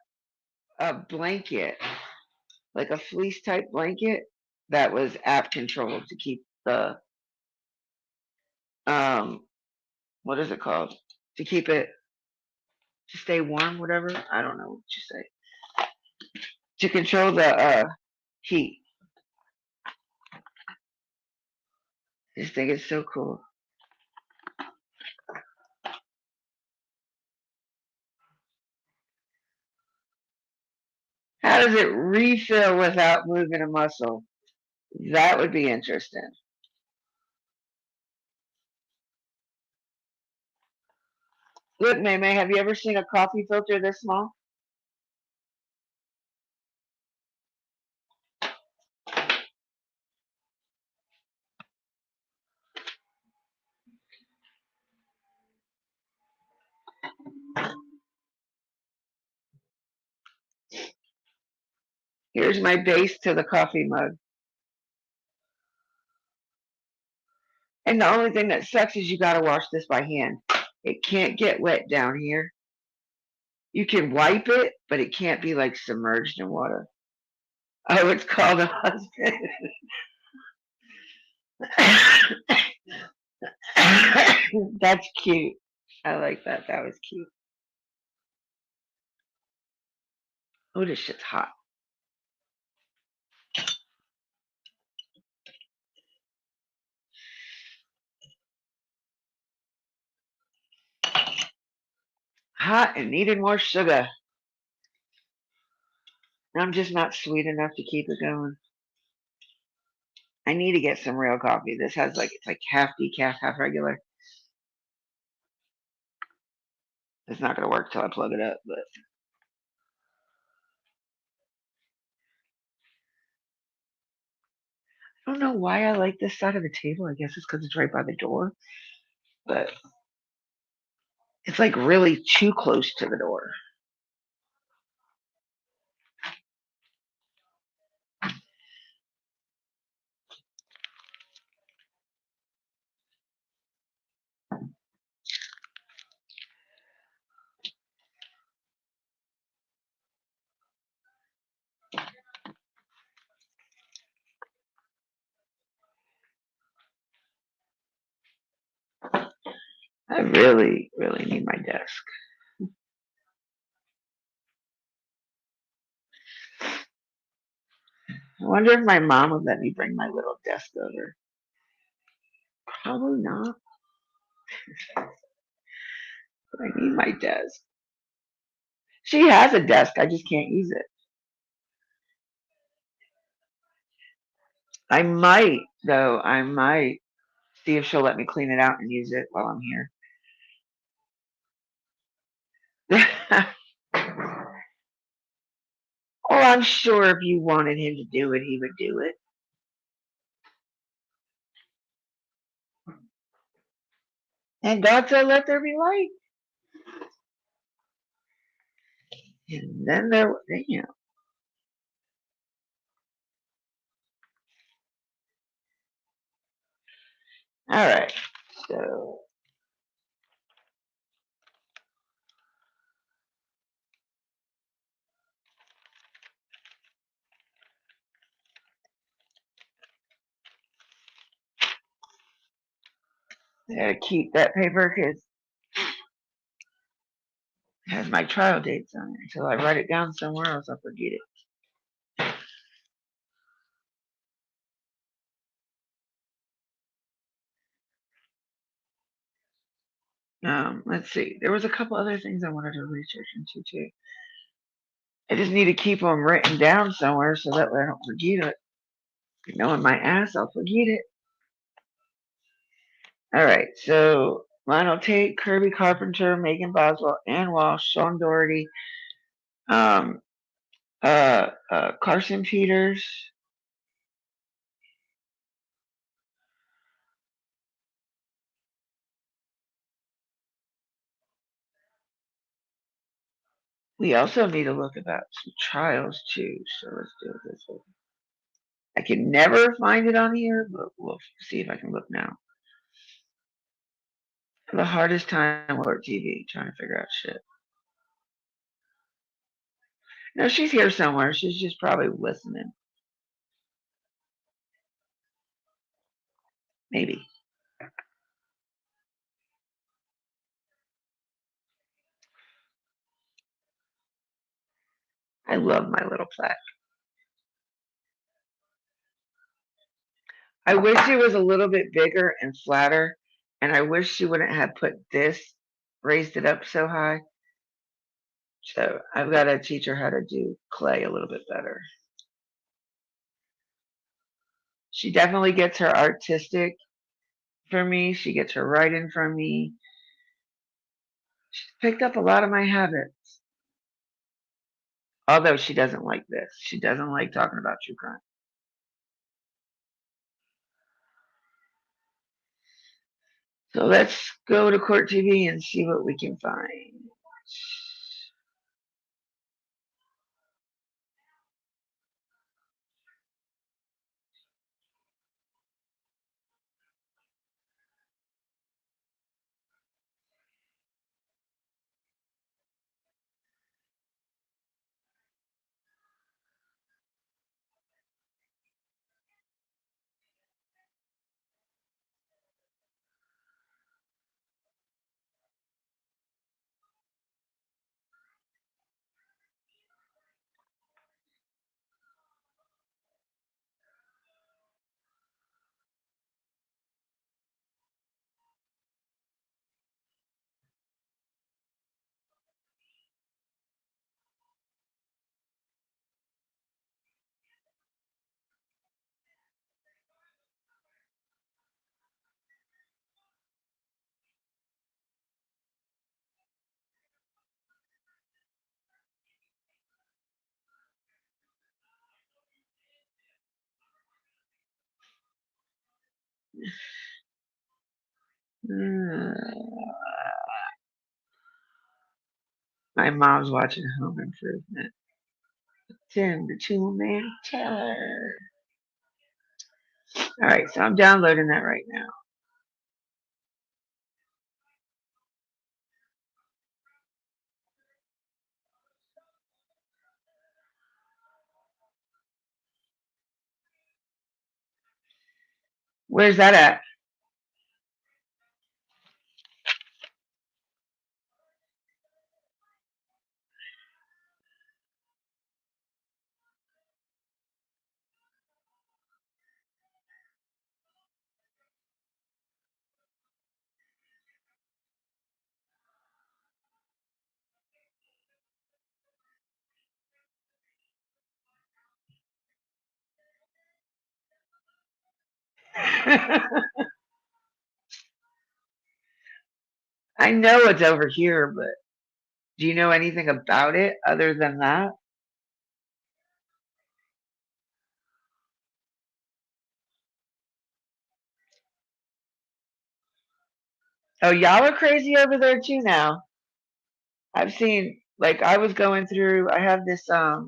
a blanket, like a fleece type blanket that was app controlled to keep the what is it called? To keep it to stay warm, whatever. I don't know what you say. To control the heat. I just think it's so cool. How does it refill without moving a muscle? That would be interesting. Look, May, have you ever seen a coffee filter this small? Here's my base to the coffee mug. And the only thing that sucks is you gotta wash this by hand. It can't get wet down here. You can wipe it, but it can't be like submerged in water. Oh, it's called a husband. That's cute. I like that. That was cute. Oh, this shit's hot. Hot and needed more sugar. I'm just not sweet enough to keep it going. I need to get some real coffee. This has it's like half decaf, half regular. It's not gonna work till I plug it up, but I don't know why I like this side of the table. I guess it's because it's right by the door, but it's like really too close to the door. I really, really need my desk. I wonder if my mom would let me bring my little desk over. Probably not. But I need my desk. She has a desk, I just can't use it. I might, though, I might see if she'll let me clean it out and use it while I'm here. Oh, I'm sure if you wanted him to do it, he would do it. And God said, let there be light. And then there, you know. All right, so. I gotta keep that paper because it has my trial dates on it. Until I write it down somewhere else, I'll forget it. Let's see. There was a couple other things I wanted to research into too. I just need to keep them written down somewhere so that way I don't forget it. Knowing my ass, I'll forget it. All right, so Lionel Tate, Kirby Carpenter, Megan Boswell, Ann Walsh, Sean Doherty, Carson Peters. We also need to look about some trials too. So let's do it this way. I can never find it on here, but we'll see if I can look now. The hardest time with TV, trying to figure out shit. No, she's here somewhere. She's just probably listening. Maybe. I love my little plaque. I wish it was a little bit bigger and flatter, and I wish she wouldn't have put this, raised it up so high. So I've got to teach her how to do clay a little bit better. She definitely gets her artistic from me. She gets her writing from me. She's picked up a lot of my habits. Although she doesn't like this. She doesn't like talking about true crime. So let's go to Court TV and see what we can find. My mom's watching Home Improvement. Tim, the two-man teller. All right, so I'm downloading that right now. Where's that at? I know it's over here, but do you know anything about it other than that? Oh, y'all are crazy over there too now. I've seen, like, I was going through, I have this app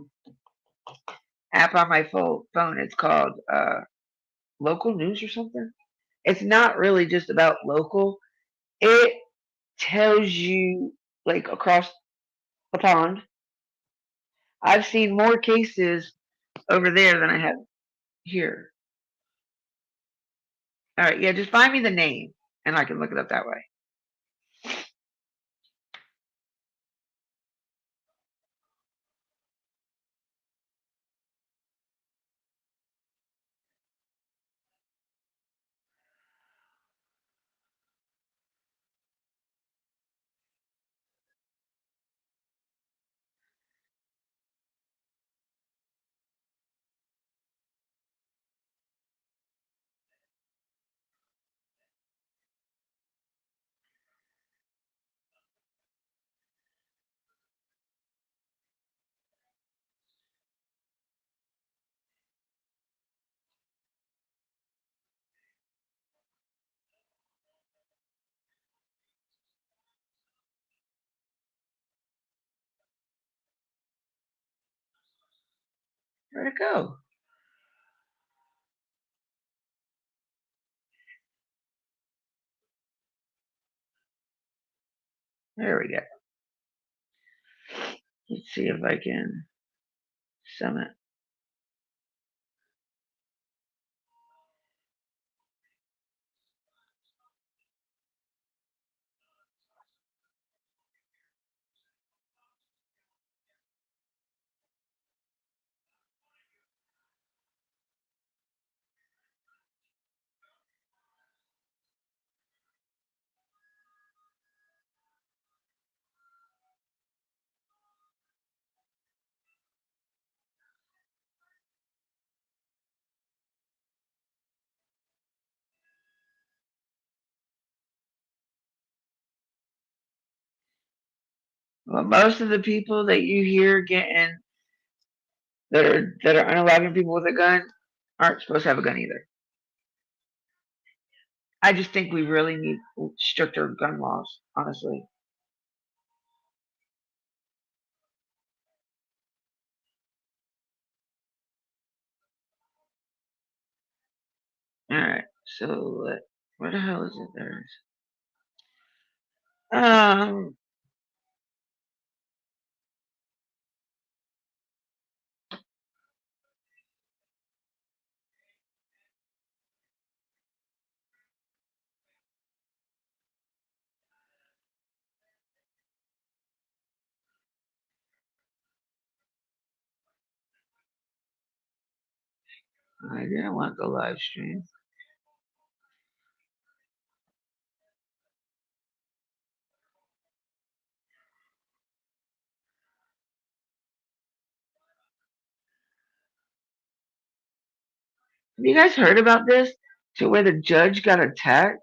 on my phone. It's called Local News or something. It's not really just about local. It tells you, like, across the pond. I've seen more cases over there than I have here. All right, yeah, just find me the name and I can look it up that way. Where'd it go? There we go. Let's see if I can sum it. Well, most of the people that you hear getting that are unaliving people with a gun aren't supposed to have a gun either. I just think we really need stricter gun laws, honestly. All right, so where the hell is it? There. I didn't want the live stream. Have you guys heard about this? To where the judge got attacked?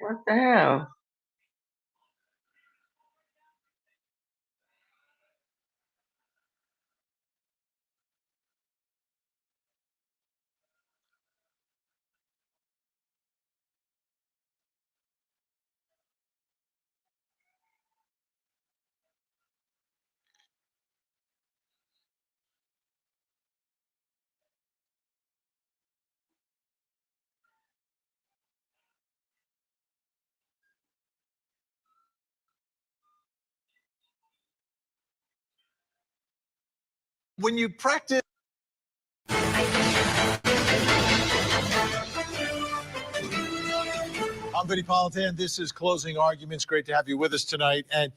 What the hell? When you practice. I'm Vinny Politan. This is Closing Arguments. Great to have you with us tonight. And,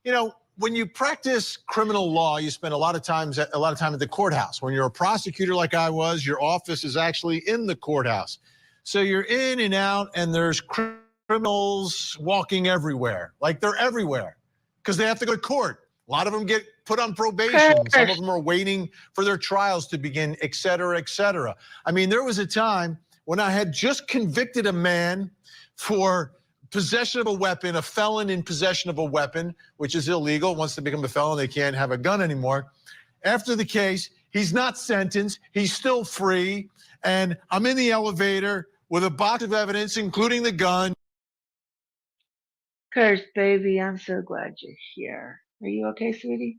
you know, when you practice criminal law, you spend a lot of time at the courthouse. When you're a prosecutor like I was, your office is actually in the courthouse. So you're in and out, and there's criminals walking everywhere. Like they're everywhere because they have to go to court. A lot of them get put on probation. Some of them are waiting for their trials to begin, et cetera, et cetera. I mean, there was a time when I had just convicted a man for possession of a weapon, a felon in possession of a weapon, which is illegal. Once they become a felon, they can't have a gun anymore. After the case, he's not sentenced. He's still free. And I'm in the elevator with a box of evidence, including the gun. Curse, baby, I'm so glad you're here. Are you okay, sweetie?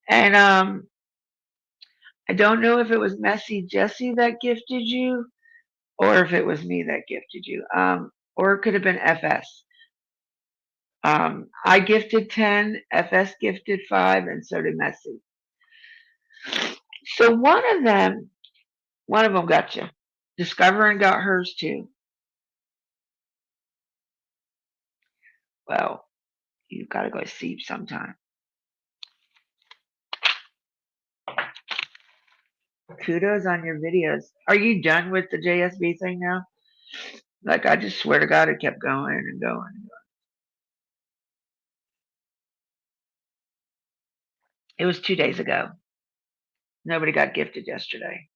And I don't know if it was Messy Jessie that gifted you, or if it was me that gifted you. Or it could have been FS. I gifted 10, FS gifted 5, and so did Messy. So one of them got you. Discovering got hers too. Well, you gotta go sleep sometime. Kudos on your videos. Are you done with the JSB thing now? Like, I just swear to God, it kept going and going and going. It was 2 days ago. Nobody got gifted yesterday.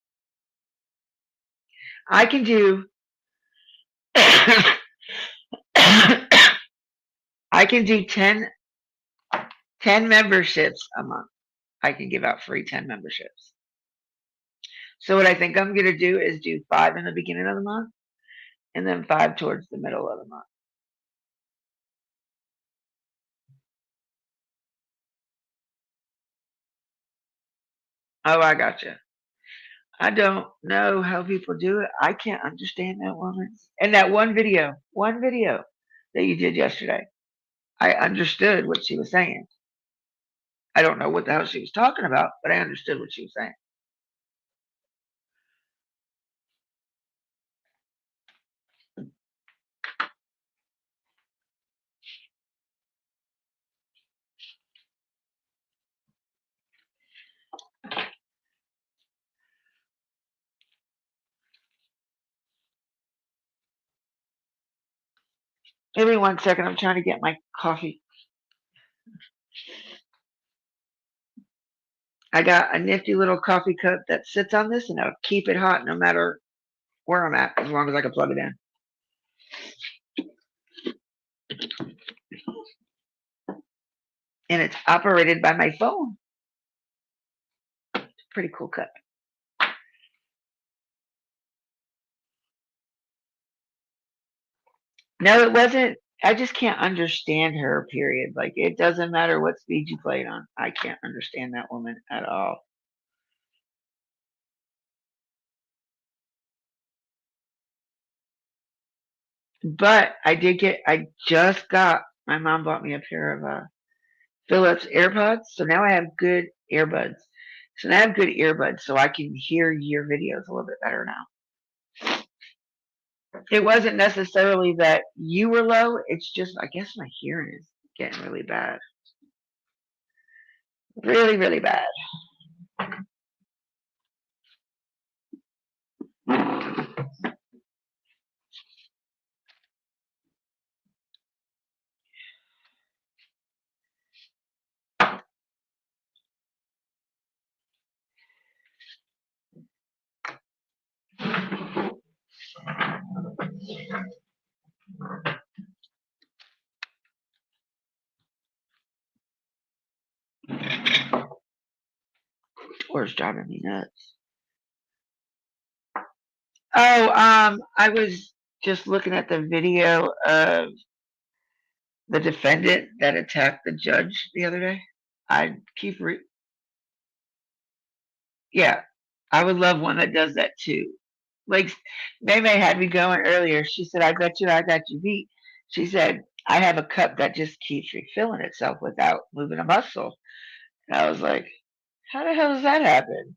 I can do I can do 10 memberships a month. I can give out free 10 memberships. So what I think I'm going to do is do 5 in the beginning of the month and then 5 towards the middle of the month. Oh, I gotcha. I don't know how people do it. I can't understand that woman. And that one video that you did yesterday, I understood what she was saying. I don't know what the hell she was talking about, but I understood what she was saying. Give me 1 second. I'm trying to get my coffee. I got a nifty little coffee cup that sits on this, and I'll keep it hot no matter where I'm at, as long as I can plug it in. And it's operated by my phone. It's a pretty cool cup. No, it wasn't. I just can't understand her, period. Like, it doesn't matter what speed you play it on. I can't understand that woman at all. But I just got, my mom bought me a pair of Philips AirPods. So now I have good earbuds. So now I have good earbuds so I can hear your videos a little bit better now. It wasn't necessarily that you were low. It's just, I guess my hearing is getting really bad. Really, really bad. Or it's driving me nuts. Oh, I was just looking at the video of the defendant that attacked the judge the other day. I keep yeah, I would love one that does that too. Like May May had me going earlier. She said, I bet you I got you beat. She said, I have a cup that just keeps refilling itself without moving a muscle. And I was like, how the hell does that happen?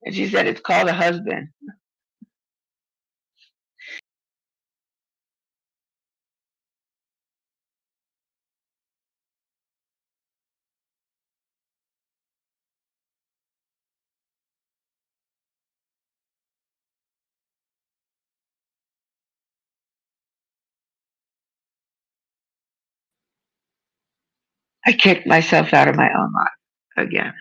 And she said, it's called a husband. I kicked myself out of my own life again.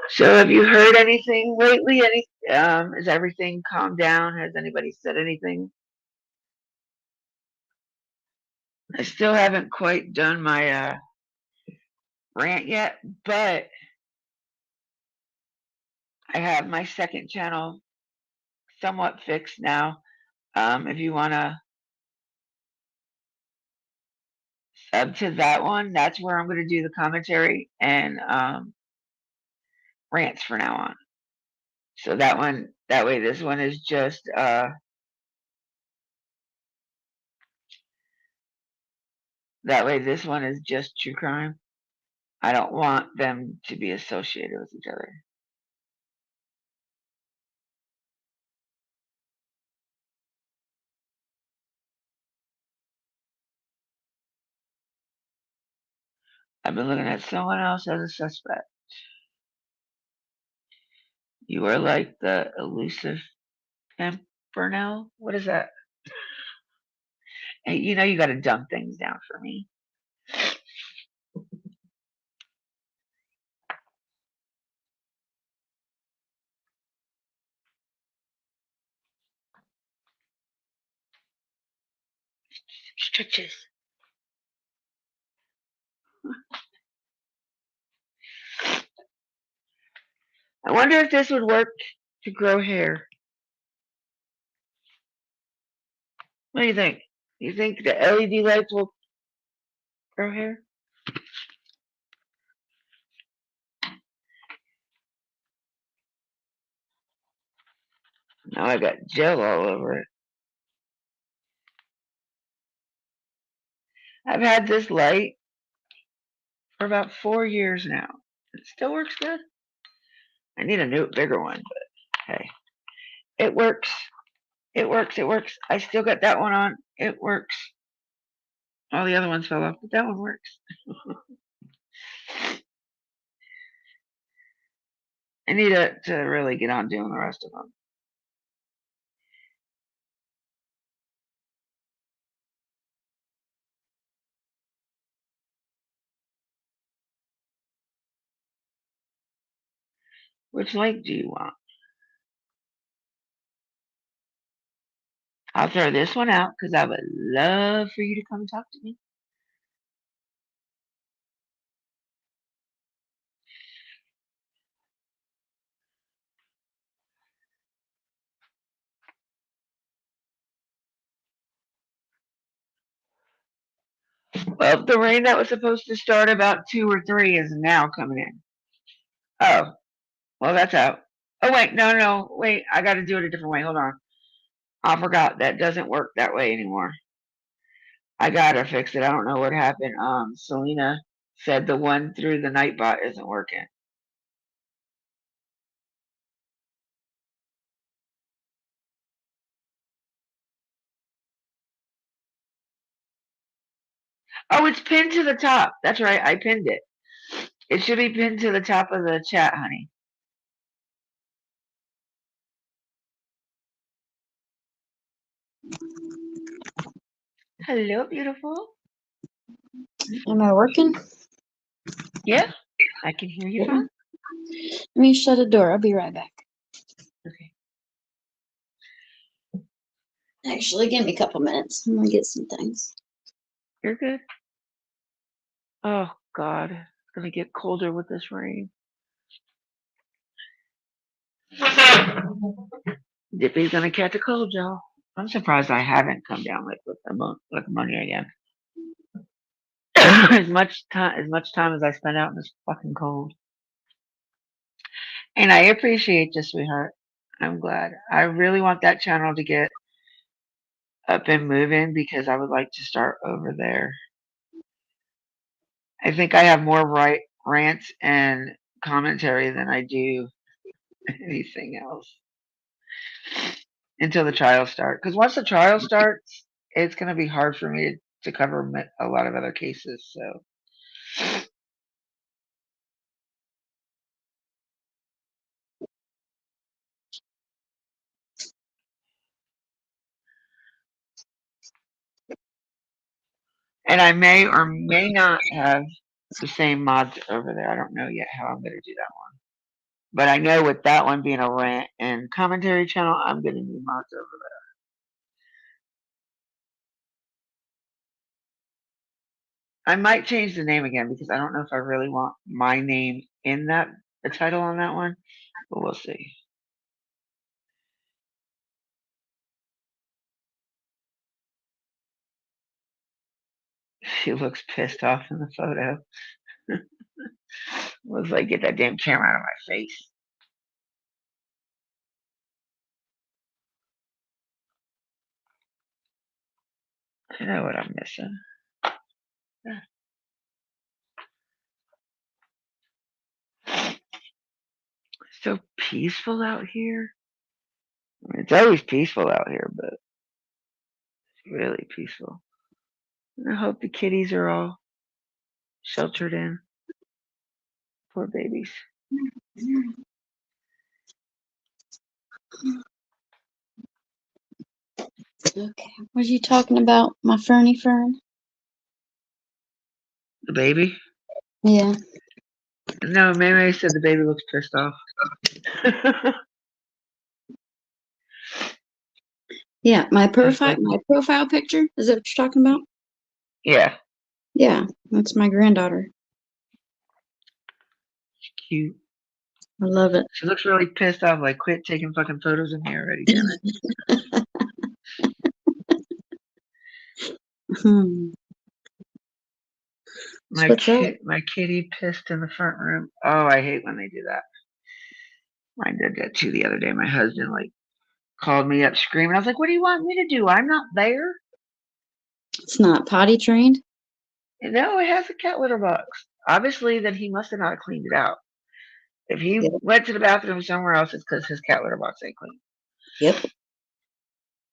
So have you heard anything lately? Has everything calmed down? Has anybody said anything? I still haven't quite done my rant yet, but I have my second channel somewhat fixed now. If you want to sub to that one, that's where I'm going to do the commentary and rants for now on. So that way this one is just true crime. I don't want them to be associated with each other. I've been looking at someone else as a suspect. You are like the elusive Pimpernel. What is that? Hey, you know you got to dumb things down for me. Stretches. I wonder if this would work to grow hair. What do you think? You think the LED lights will grow hair? Now I got gel all over it. I've had this light for about 4 years now. It still works good. I need a new, bigger one, but hey, it works. It works. It works. I still got that one on. It works. All the other ones fell off, but that one works. I need to really get on doing the rest of them. Which link do you want? I'll throw this one out because I would love for you to come talk to me. Well, the rain that was supposed to start about 2 or 3 is now coming in. Oh, well, that's out. Oh, wait, no, wait, I got to do it a different way. Hold on. I forgot that doesn't work that way anymore. I gotta fix it. I don't know what happened. Selena said the one through the Nightbot isn't working. Oh, it's pinned to the top. That's right. I pinned it. It should be pinned to the top of the chat, honey. Hello, beautiful. Am I working? Yeah, I can hear you fine. Let me shut a door. I'll be right back. Okay. Actually, give me a couple minutes. I'm gonna get some things. You're good. Oh God, it's gonna get colder with this rain. Dippy's gonna catch a cold, y'all. I'm surprised I haven't come down with pneumonia again. as much time as I spend out in this fucking cold. And I appreciate you, sweetheart. I'm glad. I really want that channel to get up and moving because I would like to start over there. I think I have more rants and commentary than I do anything else until the trial starts. Because once the trial starts, it's going to be hard for me to cover a lot of other cases. So. And I may or may not have the same mods over there. I don't know yet how I'm going to do that one. But I know with that one being a rant and commentary channel, I'm going to need mods over there. I might change the name again because I don't know if I really want my name in the title on that one. But we'll see. She looks pissed off in the photo. Looks like, get that damn camera out of my face. I know what I'm missing. So peaceful out here. I mean, it's always peaceful out here, but it's really peaceful. I hope the kitties are all sheltered in. Poor babies. Okay. Was you talking about my Fernie Fern? The baby? Yeah. No, Mary said the baby looks pissed off. Yeah, my profile picture. Is that what you're talking about? Yeah. Yeah, that's my granddaughter. Cute. I love it. She looks really pissed off. Like, quit taking fucking photos of me already, damn it. My kitty pissed in the front room. Oh, I hate when they do that. Mine did that too the other day. My husband called me up screaming. I was like, "What do you want me to do? I'm not there." It's not potty trained? No, it has a cat litter box. Obviously, then he must have not cleaned it out. If he went to the bathroom somewhere else, it's because his cat litter box ain't clean. Yep.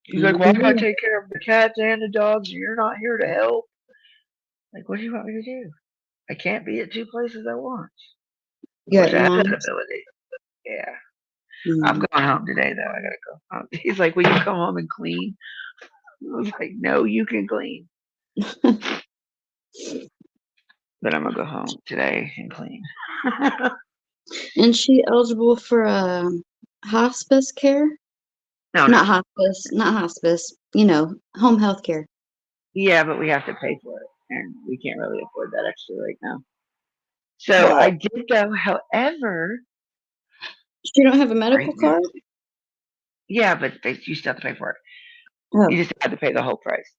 He's like, "Well, I take care of the cats and the dogs, and you're not here to help." Like, what do you want me to do? I can't be at two places at once. You Wish at I your had that mom's? ability. Yeah. I'm going home today, though. I gotta go home. He's like, "Will you come home and clean?" I was like, "No, you can clean." But I'm gonna go home today and clean. Is she eligible for hospice care? No, not hospice, not hospice. Home health care. Yeah, but we have to pay for it, and we can't really afford that extra right now. So I did go. However, you don't have a medical card? Yeah, but you still have to pay for it. Oh. You just have to pay the whole price.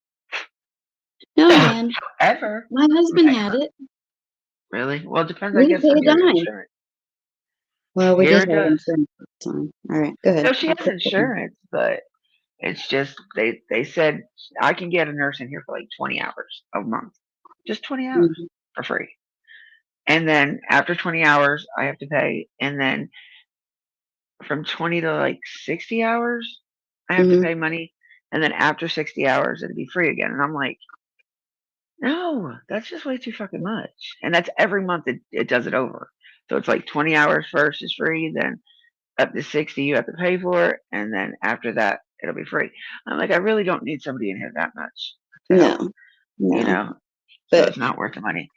No, man. However, my husband had it. Really? Well, it depends, We I didn't guess, pay on a your dime. insurance. Well, we Here did it have does. insurance at the time. All right, go ahead. No, she has insurance, but it's just they said I can get a nurse in here for like 20 hours a month, just 20 hours for free. And then after 20 hours, I have to pay. And then from 20 to like 60 hours, I have to pay money. And then after 60 hours, it'd be free again. And I'm like, no, that's just way too fucking much. And that's every month it does it over. So it's like 20 hours first is free, then up to 60 you have to pay for it, and then after that it'll be free. I'm like, I really don't need somebody in here that much to help, No. you know. So But it's not worth the money.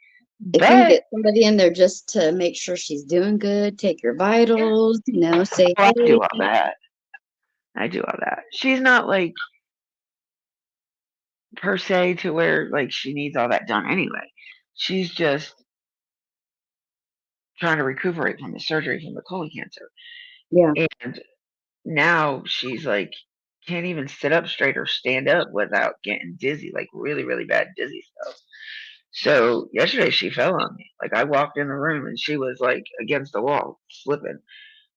if you can But get somebody in there just to make sure she's doing good, take your vitals, say, I hey. do all that. I do all that. She's not like per se to where like she needs all that done anyway. She's just trying to recuperate from the surgery from the colon cancer. Yeah. And now she's like can't even sit up straight or stand up without getting dizzy, like really, really bad dizzy stuff. So yesterday she fell on me. Like I walked in the room and she was like against the wall, slipping.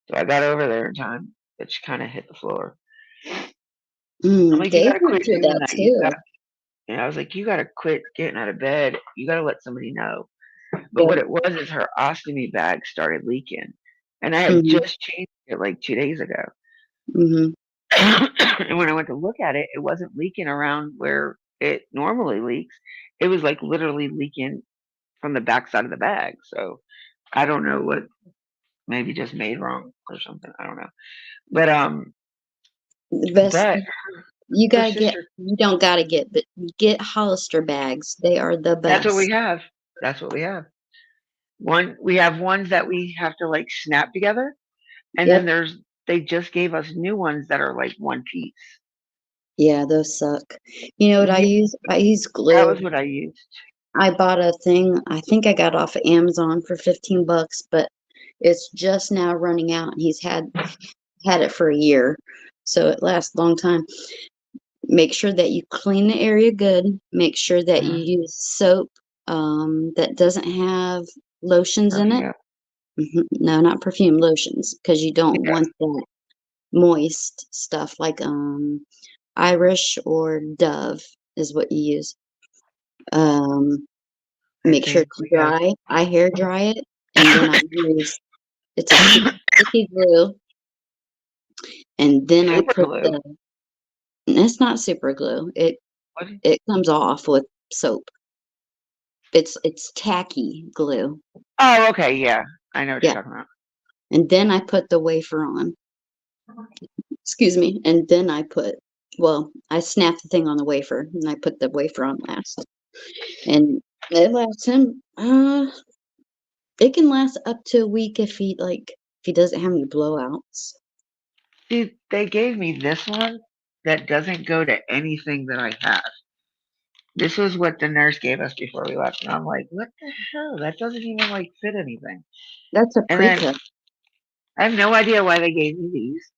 So I got over there in time, but she kind of hit the floor. I'm like, you Dave gotta went quit through doing that that. too. And I was like, you gotta quit getting out of bed. You gotta let somebody know. But Yep. what it was is her ostomy bag started leaking. And I had Mm-hmm. just changed it like 2 days ago. Mm-hmm. And when I went to look at it, it wasn't leaking around where it normally leaks. It was like literally leaking from the backside of the bag. So I don't know what maybe just made wrong or something. I don't know. But The best but you her gotta get. sister, You don't gotta get, but get Hollister bags. They are the that's what we best. have. That's what we have. We have ones that we have to like snap together, and then Yep. they just gave us new ones that are like one piece. Yeah, those suck. You know what I Yeah, use? I use that glue. was what I used. I bought a thing. I think I got off of Amazon for $15, but it's just now running out. And he's had it for a year, so it lasts a long time. Make sure that you clean the area good. Make sure that you use soap that doesn't have lotions in it. Perfume. No, not perfume, lotions, because you don't Yeah. want that moist stuff like Irish or Dove is what you use. Make sure think it's we have dry. I hair dry it, and then I use it's a sticky glue, and then I super put glue. it's not super glue. What? It comes off with soap. It's tacky glue. Oh, okay, yeah. I know what Yeah. you're talking about. And then I put the wafer on. Excuse me. And then I I snap the thing on the wafer and I put the wafer on last. And it lasts him it can last up to a week if he doesn't have any blowouts. See, they gave me this one that doesn't go to anything that I have. This was what the nurse gave us before we left, and I'm like, what the hell? That doesn't even like fit anything. That's a And then pre-test. I have no idea why they gave me these.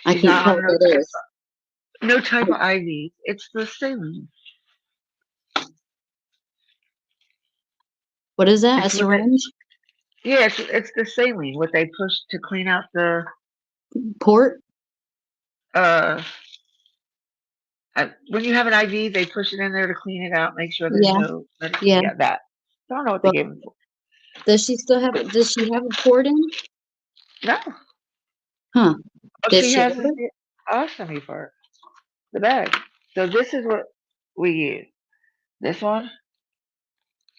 I She's can't not tell on what it is. no type of IV. It's the same. What is that? A It's what they, syringe? yeah, it's the saline. What they push to clean out the Port? uh when you have an IV, they push it in there to clean it out, make sure there's Yeah. no medicine. Yeah. Yeah, that. I don't know what they Well, gave me for. does she have a port in? No. Huh. All Did she she has is ever? the ostomy part, the bag. So this is what we use. This one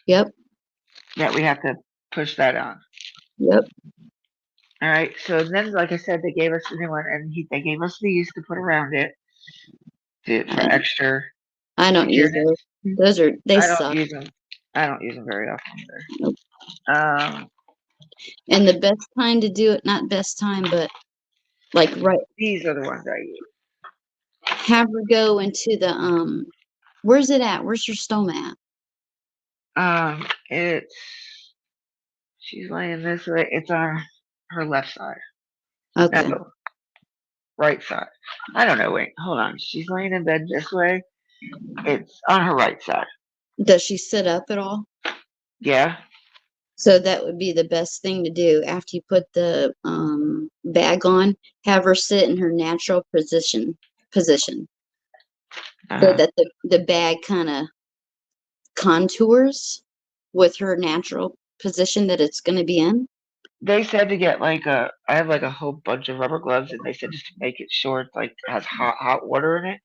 Yep. that we have to push that on. Yep. All right. So then, like I said, they gave us a new one, and they gave us these to put around it for extra I don't use secureness. those. They I don't suck. use them. I don't use them very often either. Nope. Um, And the best time to do it, not best time, but right, these are the ones I use. have her go into the where's it at? Where's your stoma at? It's she's laying this way. It's on her left side. Okay. No, right side. I don't know. Wait, hold on. She's laying in bed this way. It's on her right side. Does she sit up at all? Yeah. So that would be the best thing to do after you put the bag on. Have her sit in her natural position, so that the bag kind of contours with her natural position that it's going to be in. They said to get I have like a whole bunch of rubber gloves, and they said just to make it sure it like has hot water in it,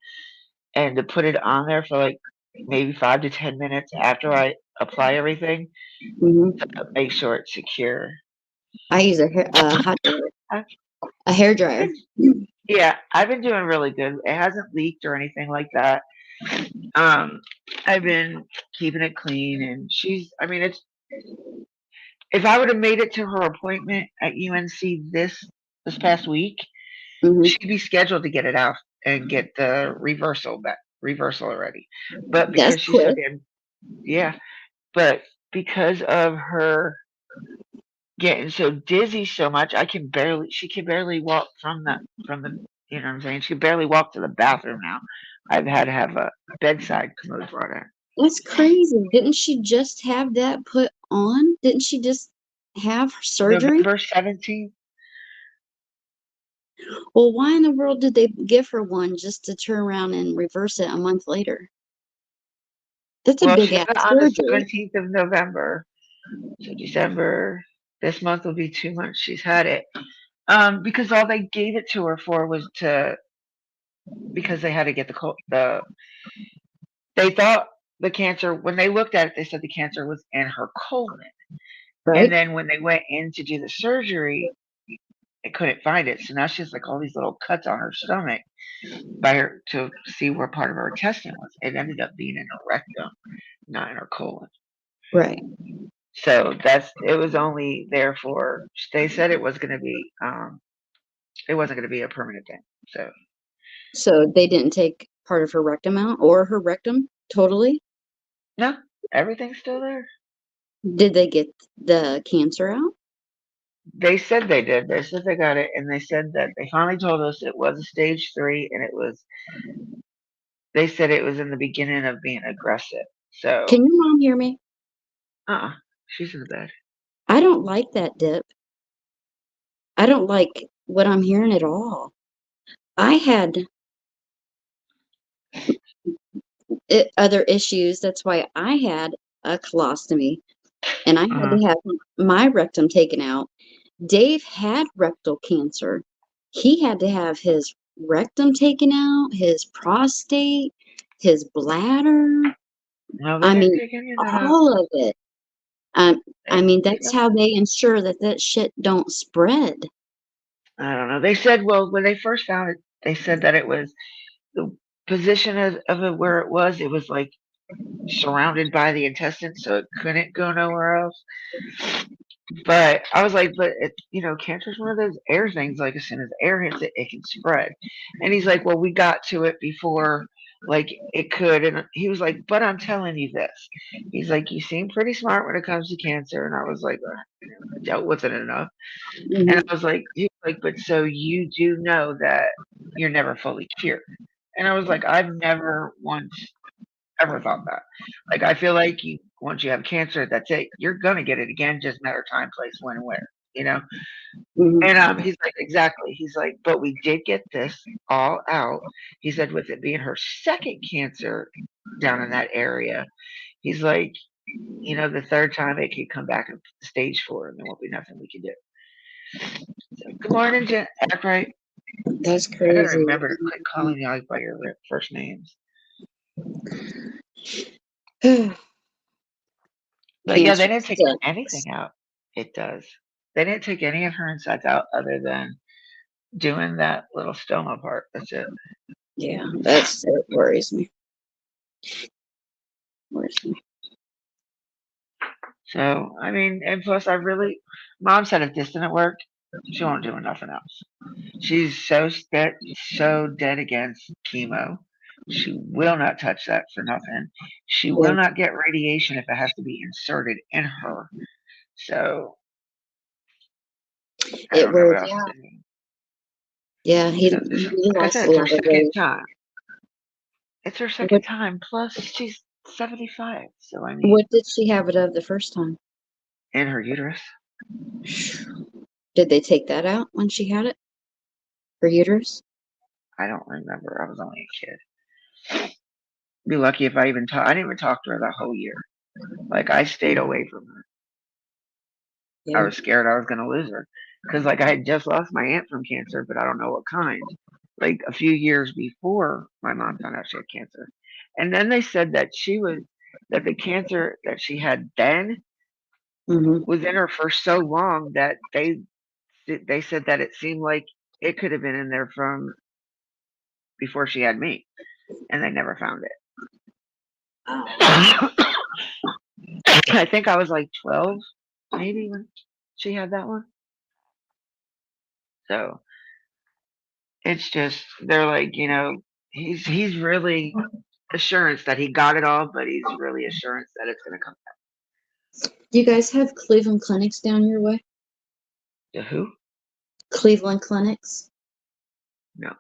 and to put it on there for like maybe 5 to 10 minutes after I apply everything, to make sure it's secure. I use a hot dryer, a hair dryer. Yeah, I've been doing really good. It hasn't leaked or anything like that. I've been keeping it clean, and I mean, if I would have made it to her appointment at UNC this past week, she'd be scheduled to get it out and get the reversal already. But That's because she's so quick. damn, yeah, but because of her getting so dizzy so much, she can barely walk from the, you know what I'm saying? She can barely walk to the bathroom now. I've had to have a bedside commode brought in. That's crazy. Didn't she just have that put on? Didn't she just have surgery? November 17th. Well, why in the world did they give her one just to turn around and reverse it a month later? That's a Well, big she ass got it on the surgery. 17th of November. So December, this month will be 2 months she's had it. Because all they gave it to her for was because they had to get they thought the cancer, when they looked at it, they said the cancer was in her colon. And Right? then when they went in to do the surgery, they couldn't find it. So now she has like all these little cuts on her stomach to see where part of her intestine was. It ended up being in her rectum, not in her colon. Right. So it was only there for, they said it was going to be, it wasn't going to be a permanent thing. So they didn't take part of her rectum out or her rectum totally? No, everything's still there. Did they get the cancer out? They said they did. They said they got it, and they said that they finally told us it was a stage 3, and they said it was in the beginning of being aggressive. So Can your mom hear me? she's in the bed. I don't like that dip. I don't like what I'm hearing at all. I had other issues. That's why I had a colostomy and I had to have my rectum taken out. Dave had rectal cancer. He had to have his rectum taken out, his prostate, his bladder. No, they I didn't mean, take any of that out. all of it. I mean, that's how they ensure that shit don't spread. I don't know. They said, well, when they first found it, they said that it was the position of it where it was like surrounded by the intestine, so it couldn't go nowhere else. But I was like, cancer is one of those air things. Like as soon as air hits it, it can spread. And he's like, well, we got to it before, like it could. And he was like, but I'm telling you this. He's like, you seem pretty smart when it comes to cancer. And I was like, I dealt with it enough. And I was like, but so you do know that you're never fully cured. And I was like, I've never once ever thought that. Like, I feel like once you have cancer, that's it. You're gonna get it again, just matter of time, place, when, and where. You know. And he's like, exactly. He's like, but we did get this all out. He said, with it being her second cancer down in that area, he's like, the third time it could come back in stage 4, and there won't be nothing we can do. So, good morning, Jen. Act right. That's crazy. I gotta remember to quit calling you by your first names. But yeah, they didn't take anything out. It does. They didn't take any of her insides out other than doing that little stoma part. That's it. Yeah, it worries me. So, I mean, and plus Mom said if this didn't work, she won't do nothing else. She's so dead against chemo. She will not touch that for nothing. She will not get radiation if it has to be inserted in her. So, I don't know what else to do. Yeah, he like I lost said, a it's her lot of second weight. time. It's her second time. Plus, she's 75. So, I mean. What did she have it of the first time? In her uterus. Did they take that out when she had it? Her uterus? I don't remember. I was only a kid. Be lucky if I even I didn't even talk to her that whole year. Like, I stayed away from her. Yeah. I was scared I was going to lose her. Because, like, I had just lost my aunt from cancer, but I don't know what kind. Like, a few years before my mom found out she had cancer. And then they said that that the cancer that she had then was in her for so long that they said that it seemed like it could have been in there from before she had me. And they never found it. I think I was like 12, maybe, when she had that one. So it's just, they're like, he's really assurance that he got it all, but he's really assurance that it's going to come back. Do you guys have Cleveland clinics down your way? The who? Cleveland clinics. No.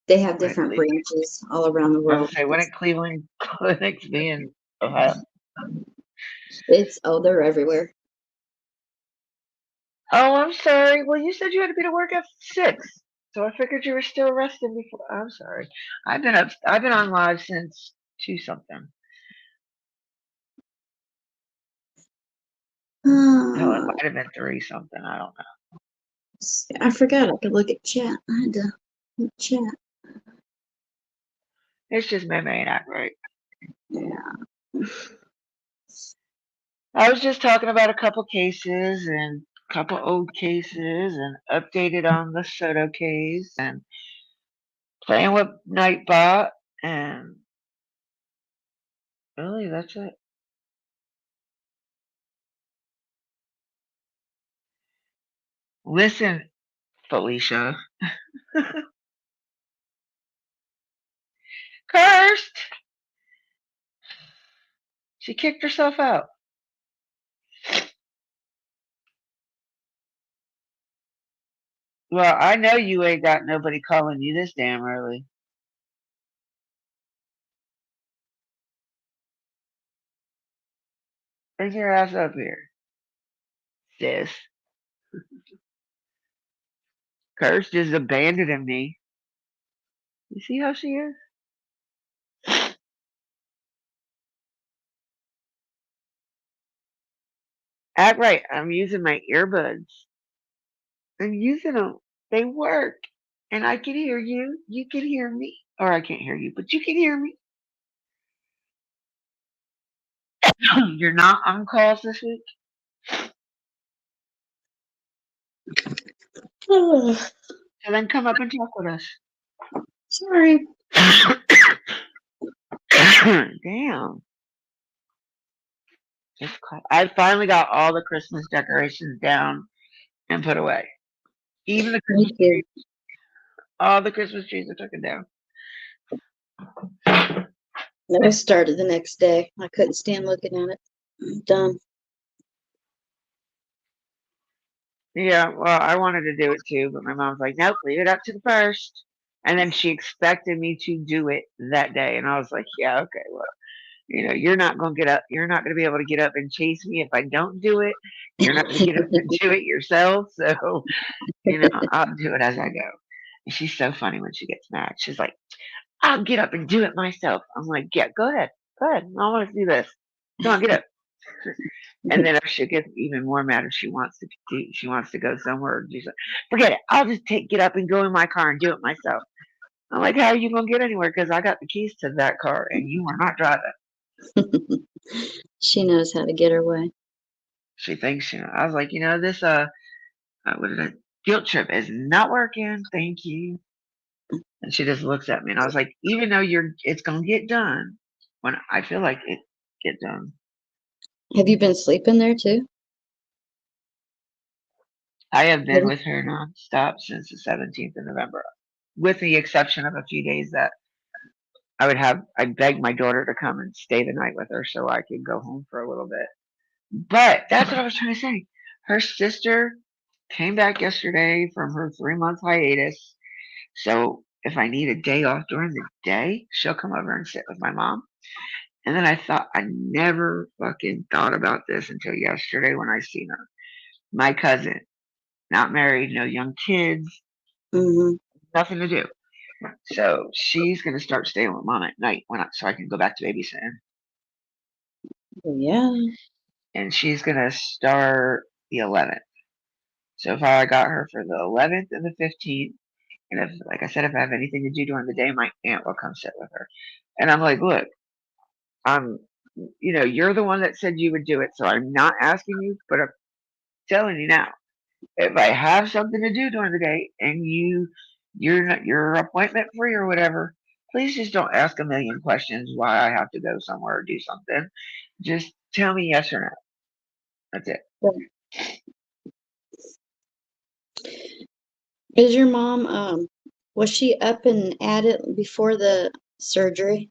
They have different branches all around the I was world. going to say, wouldn't Cleveland clinics be in Ohio? They're everywhere. Oh, I'm sorry. Well, you said you had to be to work at 6. So I figured you were still resting before. I'm sorry. I've been on live since 2 something. Hell, it might have been 3 something. I don't know. I forgot I could look at chat. I had to look at chat. It's just May ain't act right. Yeah. I was just talking about a couple cases and a couple old cases and updated on the Soto case and playing with Nightbot, and really that's it. Listen, Felicia. Cursed! She kicked herself out. Well, I know you ain't got nobody calling you this damn early. Bring your ass up here, sis. Cursed is abandoning me. You see how she is? Act right. I'm using my earbuds. I'm using them. They work. And I can hear you. You can hear me. Or I can't hear you, but you can hear me. You're not on calls this week? So then come up and talk with us. Sorry. Damn. I finally got all the Christmas decorations down and put away. Even the Christmas trees. All the Christmas trees are taken down. I started the next day. I couldn't stand looking at it. I'm done. Yeah, well, I wanted to do it too, but my mom's like, nope, leave it up to the 1st. And then she expected me to do it that day. And I was like, yeah, okay, well, you're not going to get up. You're not going to be able to get up and chase me if I don't do it. You're not going to get up and do it yourself. So, I'll do it as I go. And she's so funny when she gets mad. She's like, I'll get up and do it myself. I'm like, yeah, go ahead. Go ahead. I want to do this. Come on, get up. And then if she gets even more mad if she wants to go somewhere, she's like, forget it. I'll just get up and go in my car and do it myself. I'm like, how are you going to get anywhere? Because I got the keys to that car and you are not driving. She knows how to get her way. She thinks, I was like, this, guilt trip is not working. Thank you. And she just looks at me and I was like, even though it's going to get done when I feel like it get done. Have you been sleeping there too? I have been with her nonstop since the 17th of November, with the exception of a few days that I begged my daughter to come and stay the night with her so I could go home for a little bit. But that's what I was trying to say. Her sister came back yesterday from her 3-month hiatus. So if I need a day off during the day, she'll come over and sit with my mom. And then I never fucking thought about this until yesterday when I seen her. My cousin, not married, no young kids, nothing to do. So she's going to start staying with mom at night so I can go back to babysitting. Yeah. And she's going to start the 11th. So if I got her for the 11th and the 15th, and if, like I said, if I have anything to do during the day, my aunt will come sit with her. And I'm like, look, you're the one that said you would do it, so I'm not asking you, but I'm telling you now, if I have something to do during the day and you're not, you're appointment free or whatever, please just don't ask a million questions why I have to go somewhere or do something. Just tell me yes or no. That's it. Is your mom, was she up and at it before the surgery?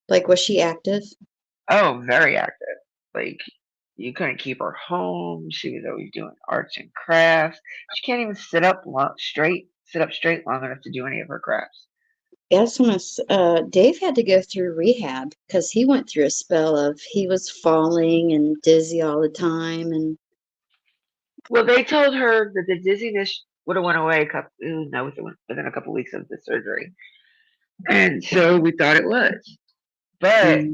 Like, was she active? Oh, very active. Like, you couldn't keep her home. She was always doing arts and crafts. She can't even sit up straight long enough to do any of her crafts. Yes, Dave had to go through rehab because he went through a spell of he was falling and dizzy all the time, and Well, they told her that the dizziness would have went away within a couple weeks of the surgery, and so we thought it was. But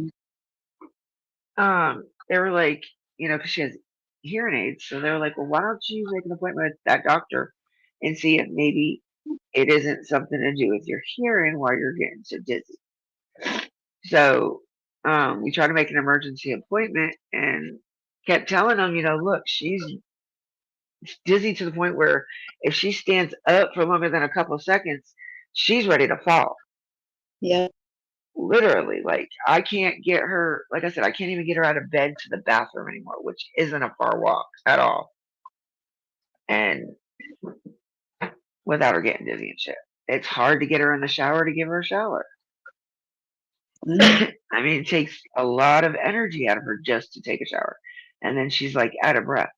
they were like, because she has hearing aids, so they were like, well, why don't you make an appointment with that doctor and see if maybe it isn't something to do with your hearing while you're getting so dizzy. So we tried to make an emergency appointment and kept telling them, look, she's dizzy to the point where if she stands up for longer than a couple of seconds, she's ready to fall. yeah. Literally, like I can't get her, like I said, I can't even get her out of bed to the bathroom anymore, which isn't a far walk at all. And without her getting dizzy and shit. It's hard to get her in the shower to give her a shower. I mean, it takes a lot of energy out of her just to take a shower. And then she's like out of breath.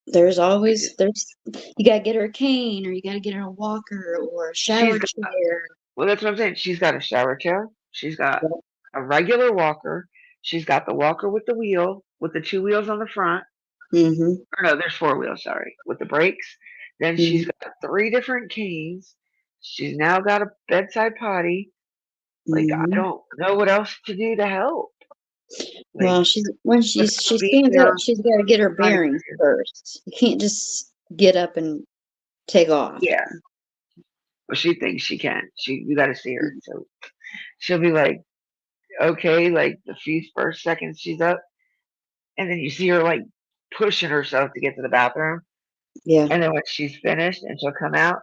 You gotta get her a cane, or you gotta get her a walker or a shower chair. Well, that's what I'm saying. She's got a shower chair. She's got a regular walker. She's got the walker with the wheel, with the 2 wheels on the front. Mm-hmm. Or no, there's 4 wheels, sorry, with the brakes. Then she's got 3 different canes. She's now got a bedside potty. Like, I don't know what else to do to help. Like, Well, when she stands up, she's got to get her bearings first. You can't just get up and take off. Yeah. Well, she thinks she can. You got to see her. So she'll be like, okay, like the few first seconds she's up, and then you see her like pushing herself to get to the bathroom. Yeah. And then when she's finished and she'll come out,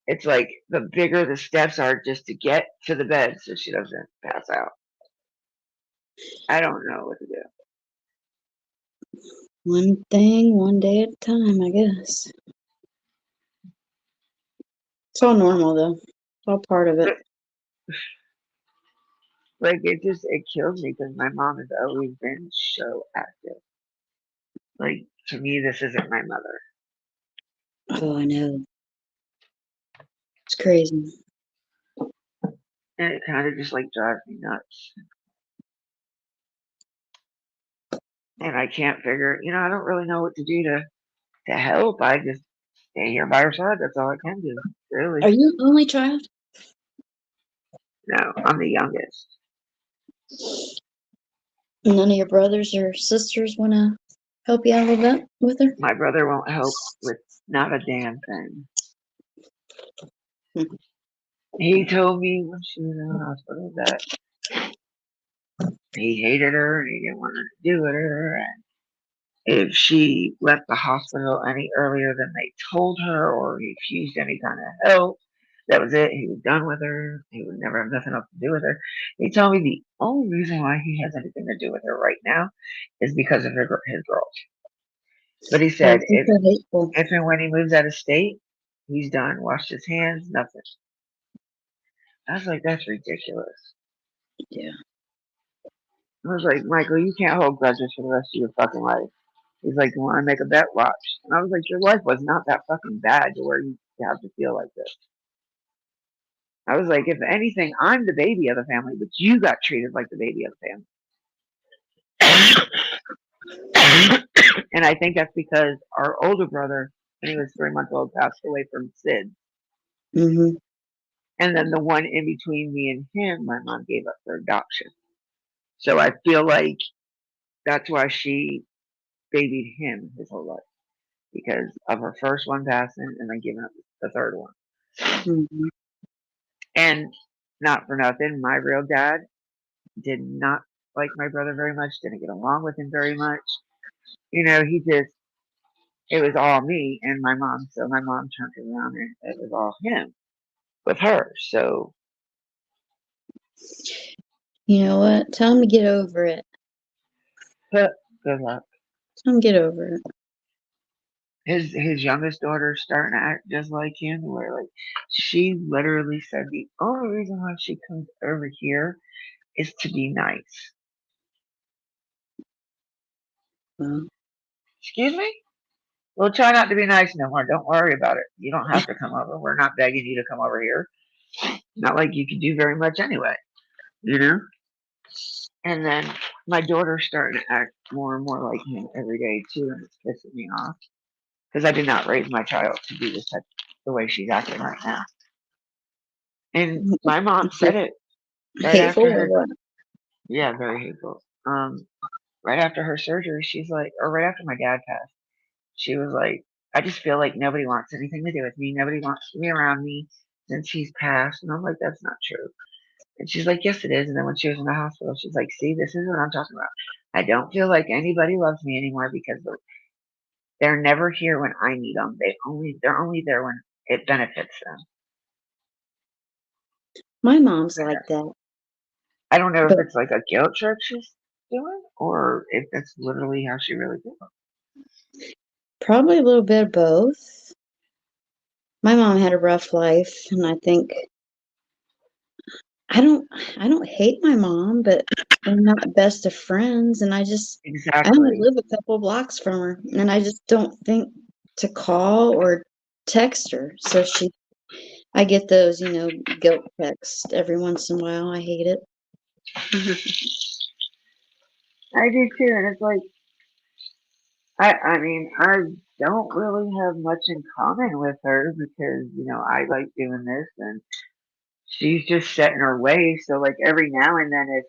it's like the bigger the steps are just to get to the bed so she doesn't pass out. I don't know what to do. One thing, one day at a time, I guess. It's all normal, though. It's all part of it. Like, it kills me because my mom has always been so active. Like, to me, this isn't my mother. Oh, I know. It's crazy. And it kind of just like drives me nuts. And I can't figure, I don't really know what to do to help. I just stay here by her side. That's all I can do, really. Are you an only child? No, I'm the youngest. None of your brothers or sisters want to help you out a little bit with her? My brother won't help with not a damn thing. He told me when she was in the hospital that he hated her and he didn't want to do with her. And if she left the hospital any earlier than they told her or refused any kind of help, that was it. He was done with her. He would never have nothing else to do with her. He told me the only reason why he has anything to do with her right now is because of his girls. But he said if and when he moves out of state, he's done. Washed his hands, nothing. I was like, that's ridiculous. Yeah. I was like, Michael, you can't hold grudges for the rest of your fucking life. He's like, you want to make a bet? Watch. And I was like, your life was not that fucking bad to where you have to feel like this. I was like, if anything, I'm the baby of the family, but you got treated like the baby of the family. And I think that's because our older brother, when he was 3 months old, passed away from SIDS. Mm-hmm. And then the one in between me and him, my mom gave up for adoption. So I feel like that's why she babied him his whole life. Because of her first one passing and then giving up the third one. Mm-hmm. And not for nothing, my real dad did not like my brother very much, didn't get along with him very much. It was all me and my mom. So my mom turned it around and it was all him with her. So You know what? Tell him to get over it. But good luck. Tell him to get over it. His youngest daughter's starting to act just like him, where like she literally said the only reason why she comes over here is to be nice. Excuse me? Well, try not to be nice no more. Don't worry about it. You don't have to come over. We're not begging you to come over here. Not like you can do very much anyway, you know? And then my daughter's starting to act more and more like him every day too, and it's pissing me off. Because I did not raise my child to be the way she's acting right now. And my mom said it right Hateful after or her. what? Yeah, very hateful. Right after her surgery, she's like, or right after my dad passed, she was like, I just feel like nobody wants anything to do with me. Nobody wants to be around me since he's passed. And I'm like, that's not true. And she's like, yes, it is. And then when she was in the hospital, she's like, see, this is what I'm talking about. I don't feel like anybody loves me anymore because they're never here when I need them. They're only there when it benefits them. My mom's like that. I don't know if But it's like a guilt trip she's doing or if that's literally how she really feels. probably a little bit of both. My mom had a rough life, and I think I don't hate my mom, but we're not best of friends, and I only Exactly. live a couple blocks from her, and I just don't think to call or text her. So I get those, guilt texts every once in a while. I hate it. I do too, and it's like I mean, I don't really have much in common with her because, I like doing this and she's just set in her ways. So like every now and then if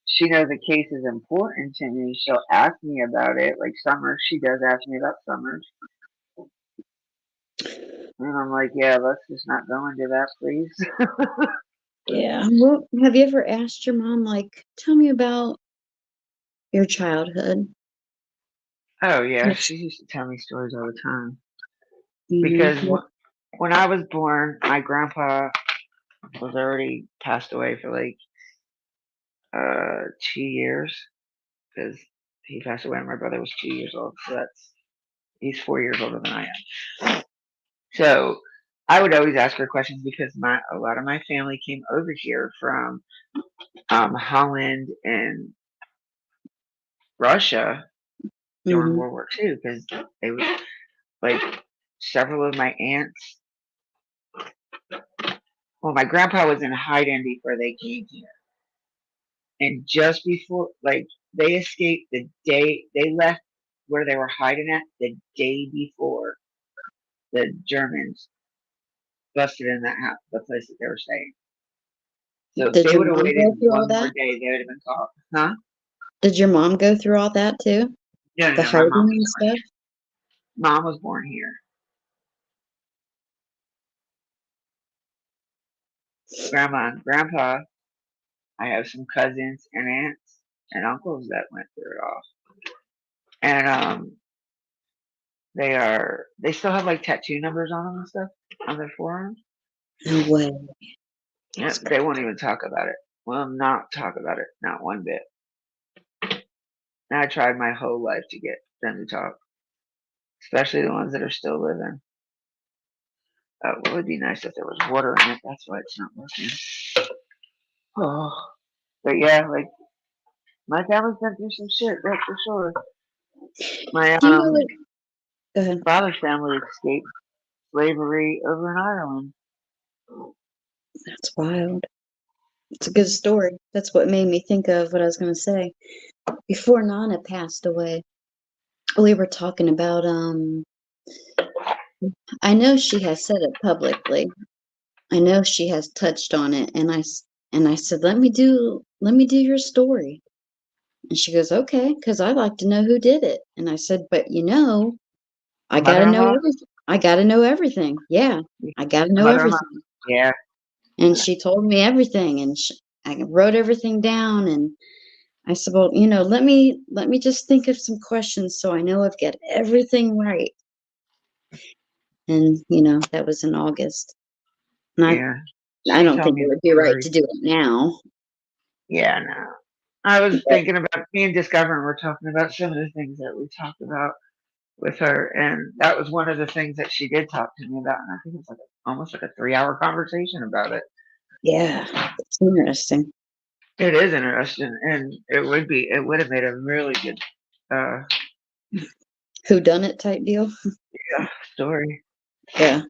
she knows a case is important to me, she'll ask me about it. Like Summer, she does ask me about Summers. And I'm like, yeah, let's just not go into that, please. Yeah. Well, have you ever asked your mom, like, tell me about your childhood? Oh yeah, Yes. she used to tell me stories all the time. Because Mhm. when I was born, my grandpa was already passed away for like 2 years because he passed away when my brother was 2 years old. So he's 4 years older than I am. So I would always ask her questions because a lot of my family came over here from Holland and Russia during Mhm. World War II because they were like several of my aunts. Well, my grandpa was in hiding before they came here. And just before, like, they escaped the day they left where they were hiding at the day before the Germans busted in that house, the place that they were staying. So if Did they your would have mom waited go through all one more that? day, they would have been caught. Huh? Did your mom go through all that too? No, The no, my hiding mom was and born stuff? here. Mom was born here. Grandma and grandpa, I have some cousins and aunts and uncles that went through it all. And they still have like tattoo numbers on them and stuff on their forearms. No way. Yeah, they won't even talk about it. Will not talk about it, not one bit. And I tried my whole life to get them to talk, especially the ones that are still living. It would be nice if there was water in it. That's why it's not working. Oh, but yeah, like my family's been through some shit, that's for sure. My Do you know what? Go ahead. father's family escaped slavery over in Ireland. That's wild. It's a good story. That's what made me think of what I was going to say. Before Nana passed away, we were talking about, I know she has said it publicly. I know she has touched on it. And I said, let me do your story. And she goes, okay, because I like to know who did it. And I said, but I got to know Mother-in-law? everything. I got to know everything. Yeah, I got to know Mother-in-law? everything. Yeah. And she told me everything, and I wrote everything down. And I said, well, let me just think of some questions so I know I've got everything right. And that was in August. And Yeah. I She don't told think me it the would be right story. to do it now. Yeah, no. I was But thinking about me and Discover, and we're talking about some of the things that we talked about with her, and that was one of the things that she did talk to me about, and I think it's like almost like a 3-hour conversation about it. yeah, it's interesting. It is interesting, and it would have made a really good Who done it type deal? yeah, story. Yeah.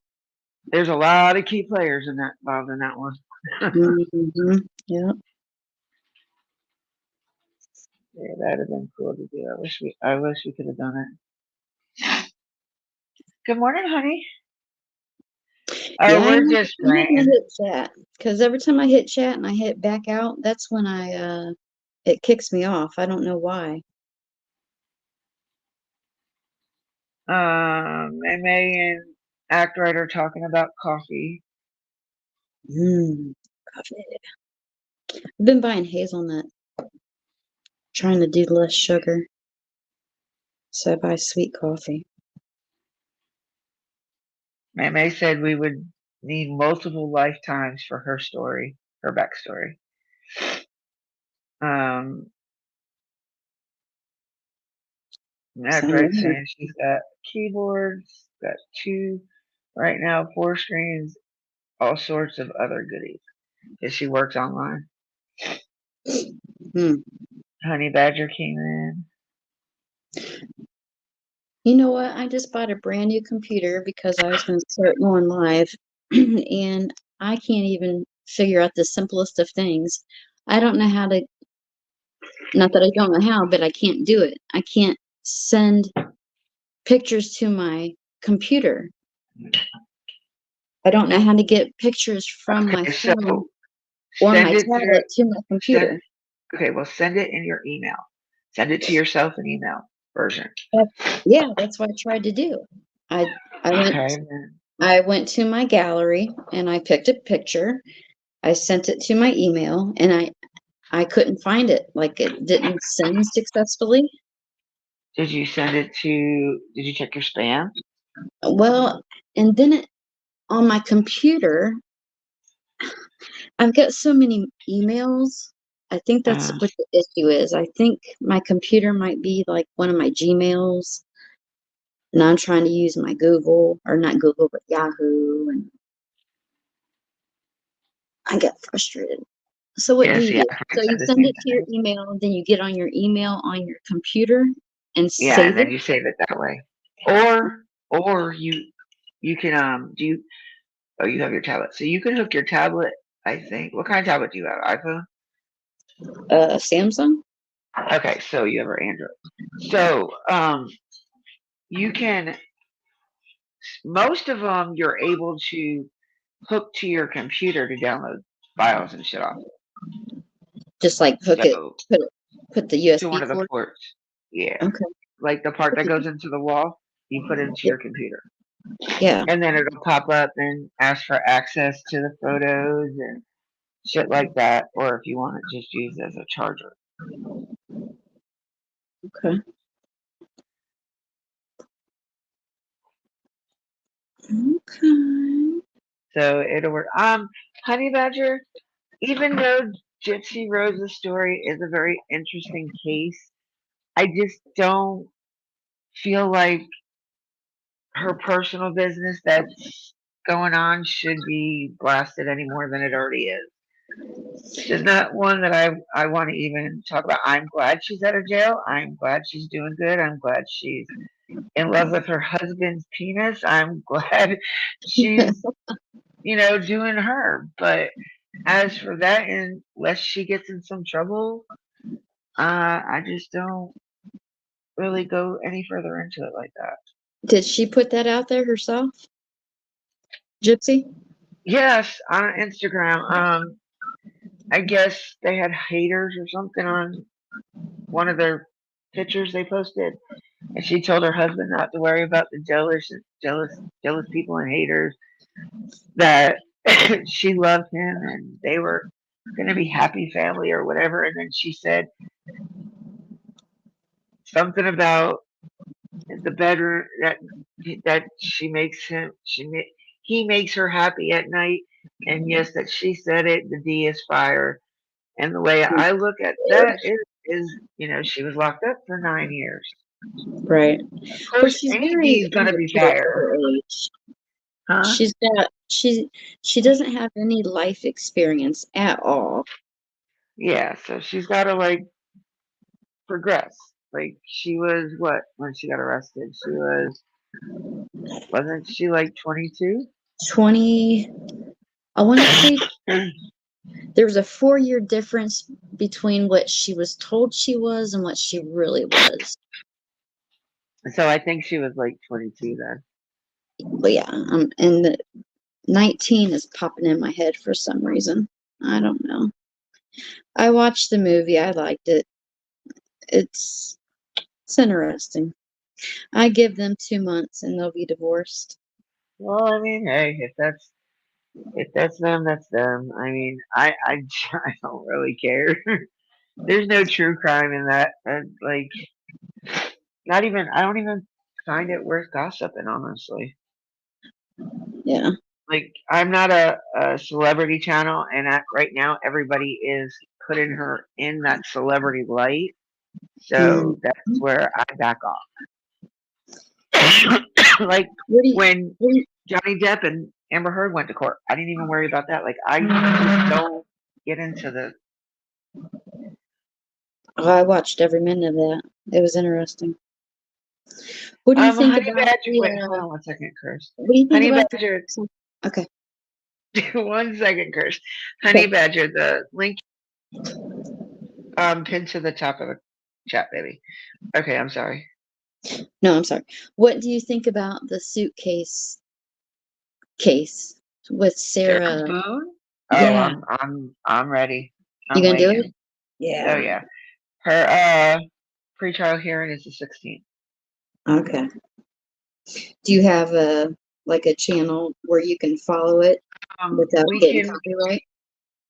There's a lot of key players involved in that one. Mm-hmm. Yeah. Yeah, that'd have been cool to do. I wish we could have done it. Good morning, honey. Yeah, Oh, I we're just had to playing. hit chat because every time I hit chat and I hit back out, that's when it kicks me off. I don't know why. And May and Act Right are talking about coffee. Coffee. I've been buying hazelnut, trying to do less sugar. So I buy sweet coffee. May said we would need multiple lifetimes for her story, her backstory. Act Right saying she's got keyboards, got 2 right now, 4 screens, all sorts of other goodies. Because she works online. Honey Badger came in. You know what? I just bought a brand new computer because I was going to start going live, and I can't even figure out the simplest of things. I don't know how to, not that I don't know how, but I can't do it. I can't send pictures to my computer. I don't know how to get pictures from my phone or my tablet to my computer. Okay, well, send it in your email. Send it to yourself in email version. Yeah, that's what I tried to do. I went to my gallery and I picked a picture. I sent it to my email and I couldn't find it. Like it didn't send successfully. Did you send it to, did you check your spam? Well, and then on my computer, I've got so many emails. I think that's what the issue is. I think my computer might be like one of my Gmails. And I'm trying to use my Google, or not Google, but Yahoo. And I get frustrated. So what do you do? So you send it to your email, and then you get on your email on your computer and Yeah, save and then it? you save it that way. Or you can you have your tablet. So you can hook your tablet, I think. What kind of tablet do you have? iPhone? Samsung. Okay, so you have an Android. So you can, most of them you're able to hook to your computer to download files and shit off. Just like hook it, put the USB to one of the cord. ports. Yeah. Okay. Like the part that goes into the wall, you put it into your computer. Yeah. And then it'll pop up and ask for access to the photos and shit like that. Or if you want it just used as a charger. Okay. Okay. So it'll work. Honey Badger, even though Gypsy Rose's story is a very interesting case, I just don't feel like her personal business that's going on should be blasted any more than it already is. She's not one that I want to even talk about. I'm glad she's out of jail. I'm glad she's doing good. I'm glad she's in love with her husband's penis. I'm glad she's, doing her. But as for that, unless she gets in some trouble, I just don't really go any further into it like that. Did she put that out there herself? Gypsy? Yes, on Instagram. I guess they had haters or something on one of their pictures they posted, and she told her husband not to worry about the jealous people and haters. That she loved him and they were going to be happy family or whatever. And then she said something about the bedroom that he makes her happy at night And yes, that she said it, the D is fire. And the way I look at that is, she was locked up for 9 years. Right. Of Well, course, she's any very D is going to be immature for fire. her age. Huh? She doesn't have any life experience at all. Yeah, so she's got to like progress. Like she was what when she got arrested? Wasn't she like 22? 20, I want to say there was a 4-year difference between what she was told she was and what she really was. So I think she was like 22 then. But yeah, and the 19 is popping in my head for some reason. I don't know. I watched the movie. I liked it. It's interesting. I give them 2 months and they'll be divorced. Well, I mean, hey, if that's them, that's them. I mean, I don't really care. There's no true crime in that. Like, not even. I don't even find it worth gossiping, honestly. Yeah. Like, I'm not a celebrity channel, and right now everybody is putting her in that celebrity light. So that's where I back off. Like when Johnny Depp and Amber Heard went to court, I didn't even worry about that. Like I just don't get into the. Oh, I watched every minute of that. It was interesting. What do you think Honey about Badger. the? Wait, hold on 1 second, Chris. What do you think Honey about Badger. Okay. 1 second, Chris. Honey Badger. The link pinned to the top of the chat, baby. Okay, I'm sorry. No, I'm sorry. What do you think about the suitcase case with Sarah? Boone? Yeah. Oh, I'm ready. You I'm gonna do waiting. it? Yeah. Oh yeah. Her pretrial hearing is the 16th. Okay. Do you have a channel where you can follow it without We getting can. copyright?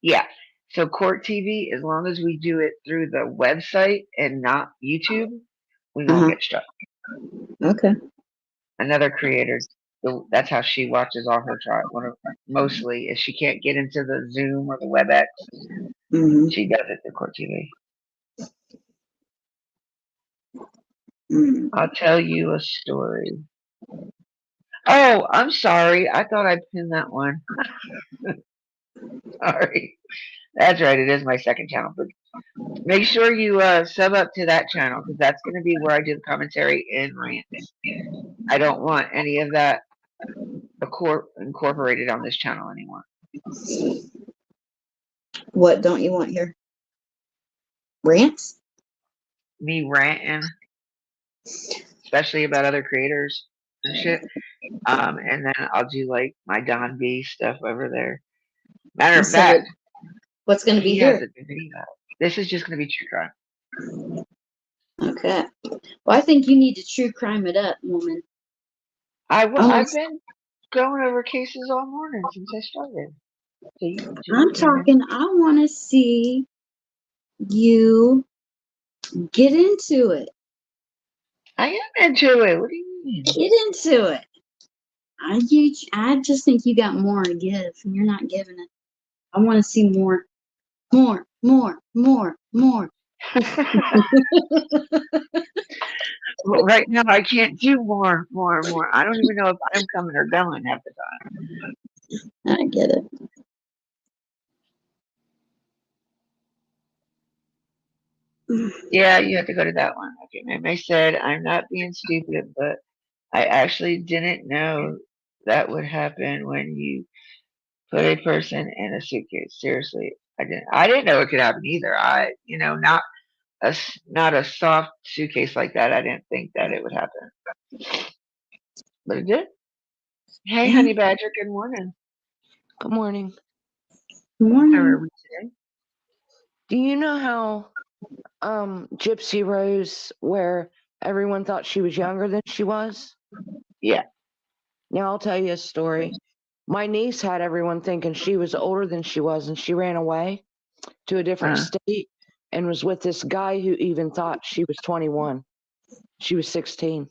Yeah. So Court TV, as long as we do it through the website and not YouTube, we won't get struck. Okay. Another creator, that's how she watches all her trial. Mostly, if she can't get into the Zoom or the WebEx, she does it through Court TV. I'll tell you a story. Oh, I'm sorry. I thought I pinned that one. Sorry. That's right. It is my second channel. But make sure you sub up to that channel because that's going to be where I do the commentary and rants. I don't want any of that incorporated on this channel anymore. What don't you want here? Rants? Me ranting, especially about other creators and shit. And then I'll do like my Don B stuff over there. Matter of fact, what's going to be he here? has a video. This is just going to be true crime. Okay. Well, I think you need to true crime it up, woman. I've been going over cases all morning since I started. I'm talking, I want to see you get into it. I am into it. What do you mean? Get into it. I just think you got more to give, and you're not giving it. I want to see more. Well, right now I can't do more. I don't even know if I'm coming or going half the time. I get it. Yeah, you have to go to that one. Okay, I said I'm not being stupid, but I actually didn't know that would happen when you put a person in a suitcase. Seriously, I didn't know it could happen either. Not a soft suitcase like that. I didn't think that it would happen, but it did. Hey, Honey Badger. Good morning. Good morning. Good How are morning. we today? Do you know how Gypsy Rose, where everyone thought she was younger than she was? Yeah. Now I'll tell you a story. My niece had everyone thinking she was older than she was, and she ran away to a different state and was with this guy who even thought she was 21. She was 16.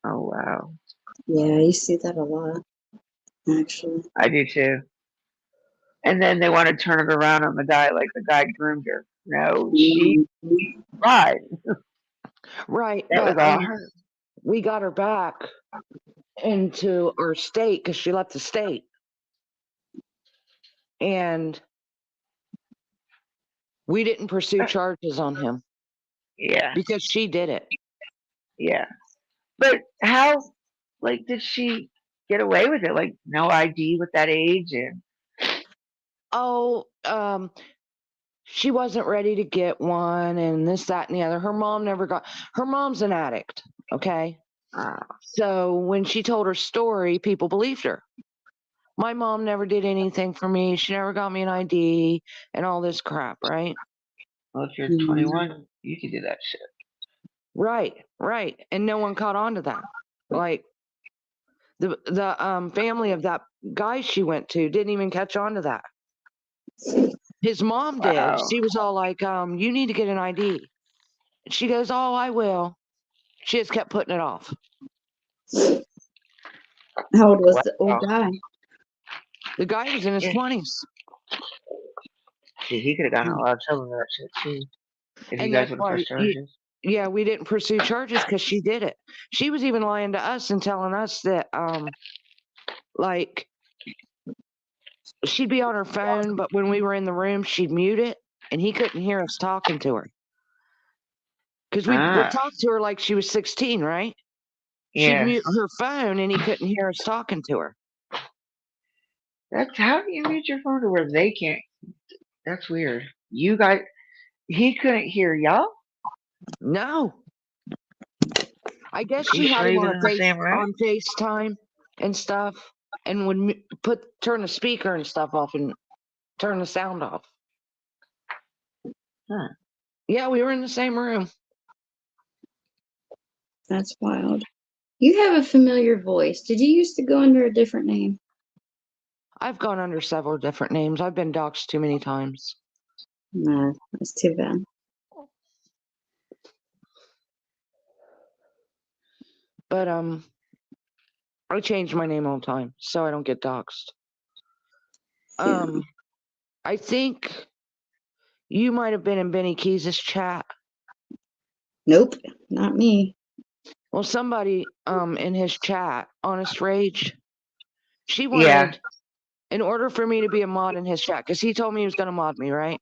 Oh, wow. Yeah, you see that a lot, actually. I do too. And then they want to turn it around on the guy like the guy groomed her. No, she lied. Right, That was but all her. we got her back into our state because she left the state, and we didn't pursue charges on him Yeah, because she did it. yeah. But how, like, did she get away with it? Like, no ID with that age, and Oh, she wasn't ready to get one, and this, that, and the other. Her mom never got. Her mom's an addict. Okay, so when she told her story, people believed her. My mom never did anything for me. She never got me an ID and all this crap, right? well, if you're 21, you can do that shit. Right, right. And no one caught on to that. Like the family of that guy she went to didn't even catch on to that. His mom did. Wow. She was all like, you need to get an ID. And she goes, oh, I will. She just kept putting it off. How old was the old guy? The guy was in his 20s. See, he could have gotten a lot of trouble for that shit too. If you And guys that's would have why, pressed charges. yeah, we didn't pursue charges because she did it. She was even lying to us and telling us that, like, she'd be on her phone, but when we were in the room, she'd mute it, and he couldn't hear us talking to her. Because we would talk to her like she was 16, right? She'd Yes. mute her phone, and he couldn't hear us talking to her. That's how do you mute your phone to where they can't? That's weird. You guys, he couldn't hear y'all? No. I guess You she had sure him he on was in the same room? on FaceTime and stuff, and would turn the speaker and stuff off and turn the sound off. Huh. Yeah, we were in the same room. That's wild. You have a familiar voice. Did you used to go under a different name? I've gone under several different names. I've been doxxed too many times. No, that's too bad. But I change my name all the time so I don't get doxxed. I think you might have been in Benny Keys' chat. Nope, not me. Well, somebody in his chat, Honest Rage, she wanted, in order for me to be a mod in his chat, because he told me he was going to mod me, right?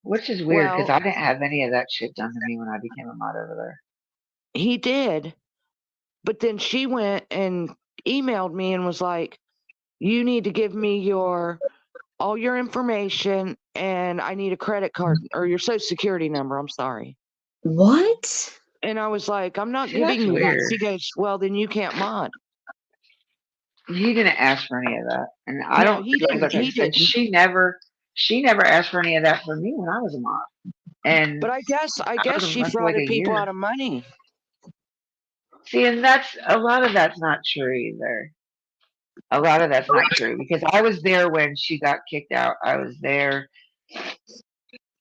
Which is weird because I didn't have any of that shit done to me when I became a mod over there. He did, but then she went and emailed me and was like, you need to give me all your information, and I need a credit card or your social security number. I'm sorry. What? And I was like, I'm not See, giving that's you that. weird. She goes, well, then you can't mod. He didn't ask for any of that, and I No, don't he didn't. like I said. She never asked for any of that from me when I was a mod. And But I guess she for like frauded a people year. out of money. See, and that's a lot of that's not true either. A lot of that's not true because I was there when she got kicked out. I was there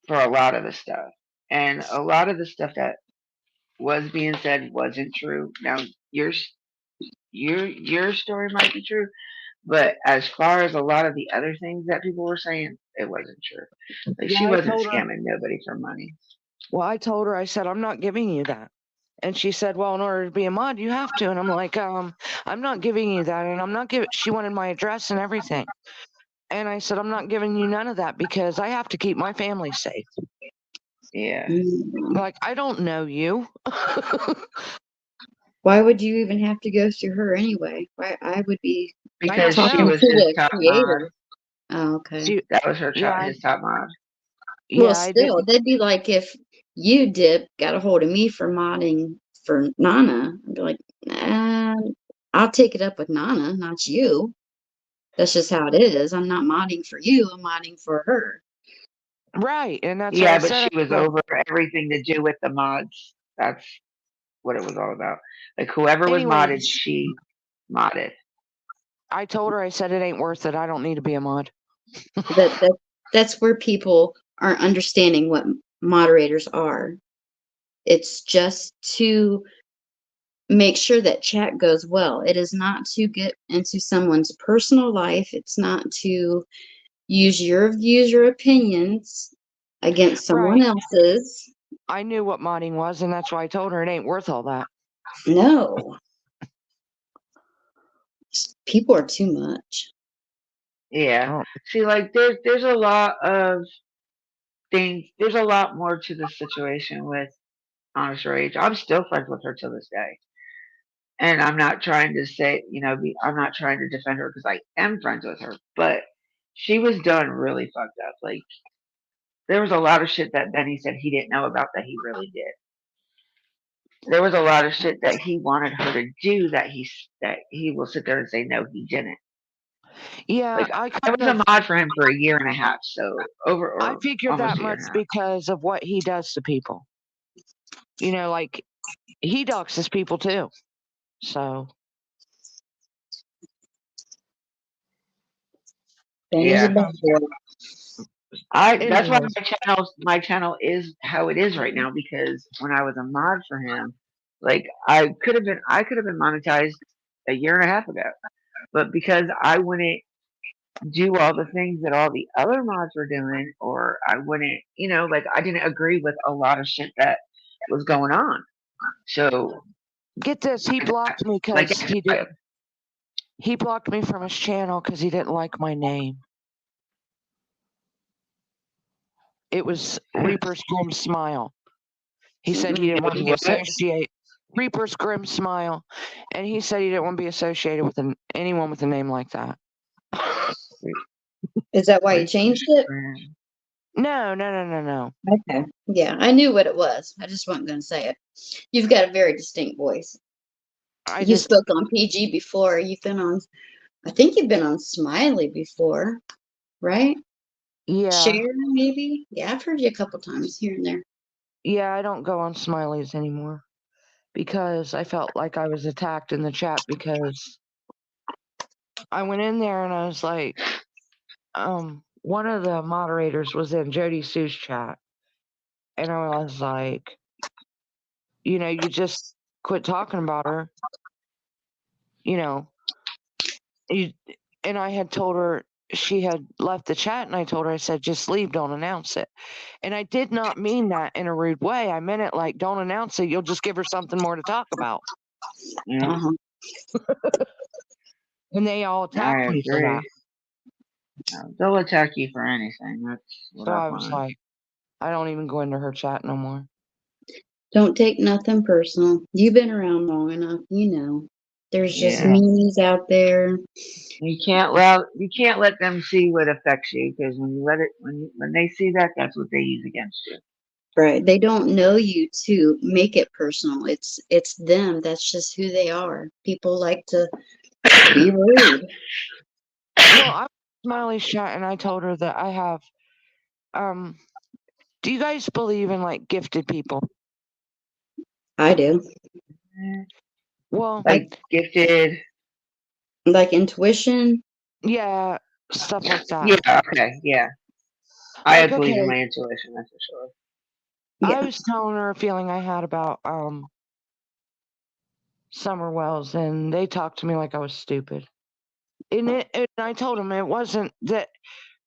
for a lot of the stuff, and a lot of the stuff that was being said wasn't true. Now your story might be true, but as far as a lot of the other things that people were saying, it wasn't true. Like she wasn't scamming nobody for money. Well, I told her, I said, I'm not giving you that. And she said, well, in order to be a mod, you have to. And I'm like, I'm not giving you that. And I'm not giving, she wanted my address and everything. And I said, I'm not giving you none of that because I have to keep my family safe. Yeah. Like, I don't know you. Why would you even have to go through her anyway? Why I would be because talking she was to his the top creator. mod. Oh, okay. That was her his top mod. Well, still, that'd be like if you got a hold of me for modding for Nana. I'd be like, I'll take it up with Nana, not you. That's just how it is. I'm not modding for you. I'm modding for her. Right, and that's Yeah, what I but said. she was over everything to do with the mods. That's what it was all about. Like whoever was modded, she modded. I told her, I said, it ain't worth it. I don't need to be a mod. That's where people aren't understanding what moderators are. It's just to make sure that chat goes well. It is not to get into someone's personal life. It's not to use your views or opinions against someone Right. else's. I knew what modding was, and that's why I told her it ain't worth all that. No. People are too much. Yeah. See, like there's a lot of things. There's a lot more to the situation with Honest Rage. I'm still friends with her to this day, and I'm not trying to say, I'm not trying to defend her because I am friends with her, but she was done really fucked up. Like there was a lot of shit that Benny said he didn't know about that he really did. There was a lot of shit that he wanted her to do that he will sit there and say no, he didn't. Yeah, Like I I kind was a of mod for him for a year and a half, so I or figured almost that a year much and a half. because of what he does to people. Like he doxes people too. So Benny's a Yeah. bad boy. That's why anyways, my channel is how it is right now, because when I was a mod for him, like I could have been monetized a year and a half ago. But because I wouldn't do all the things that all the other mods were doing, or I wouldn't, like I didn't agree with a lot of shit that was going on. So get this, he blocked me like because he blocked me from his channel because he didn't like my name. It was Reaper's Grim Smile. He said he didn't want to be associated. Reaper's Grim Smile, and he said he didn't want to be associated with anyone with a name like that. Is that why you changed it? No. Okay. Yeah, I knew what it was. I just wasn't going to say it. You've got a very distinct voice. You spoke on PG before. You've been on, I think you've been on Smiley before, right? Yeah. Share, maybe? Yeah, I've heard you a couple times here and there. Yeah, I don't go on Smileys anymore because I felt like I was attacked in the chat because I went in there and I was like, one of the moderators was in Jody Sue's chat, and I was like, you just quit talking about her, and I had told her she had left the chat, and I told her, I said, just leave, don't announce it. And I did not mean that in a rude way. I meant it like, don't announce it. You'll just give her something more to talk about. Yeah. And they all attacked I me for that. agree. They'll attack you for anything. That's what So I've I was learned. like, I don't even go into her chat no more. Don't take nothing personal. You've been around long enough. There's just meanies out there. You can't let them see what affects you, because when they see that, that's what they use against you. Right. They don't know you to make it personal. It's them. That's just who they are. People like to be rude. Well, I was Smiley's chat and I told her that I have do you guys believe in like gifted people? I do. Well, like gifted, like intuition. Yeah, stuff like that. Yeah, okay, yeah. I Like, believe in okay. my intuition, that's for sure. I was telling her a feeling I had about Summer Wells, and they talked to me like I was stupid. And I told them it wasn't that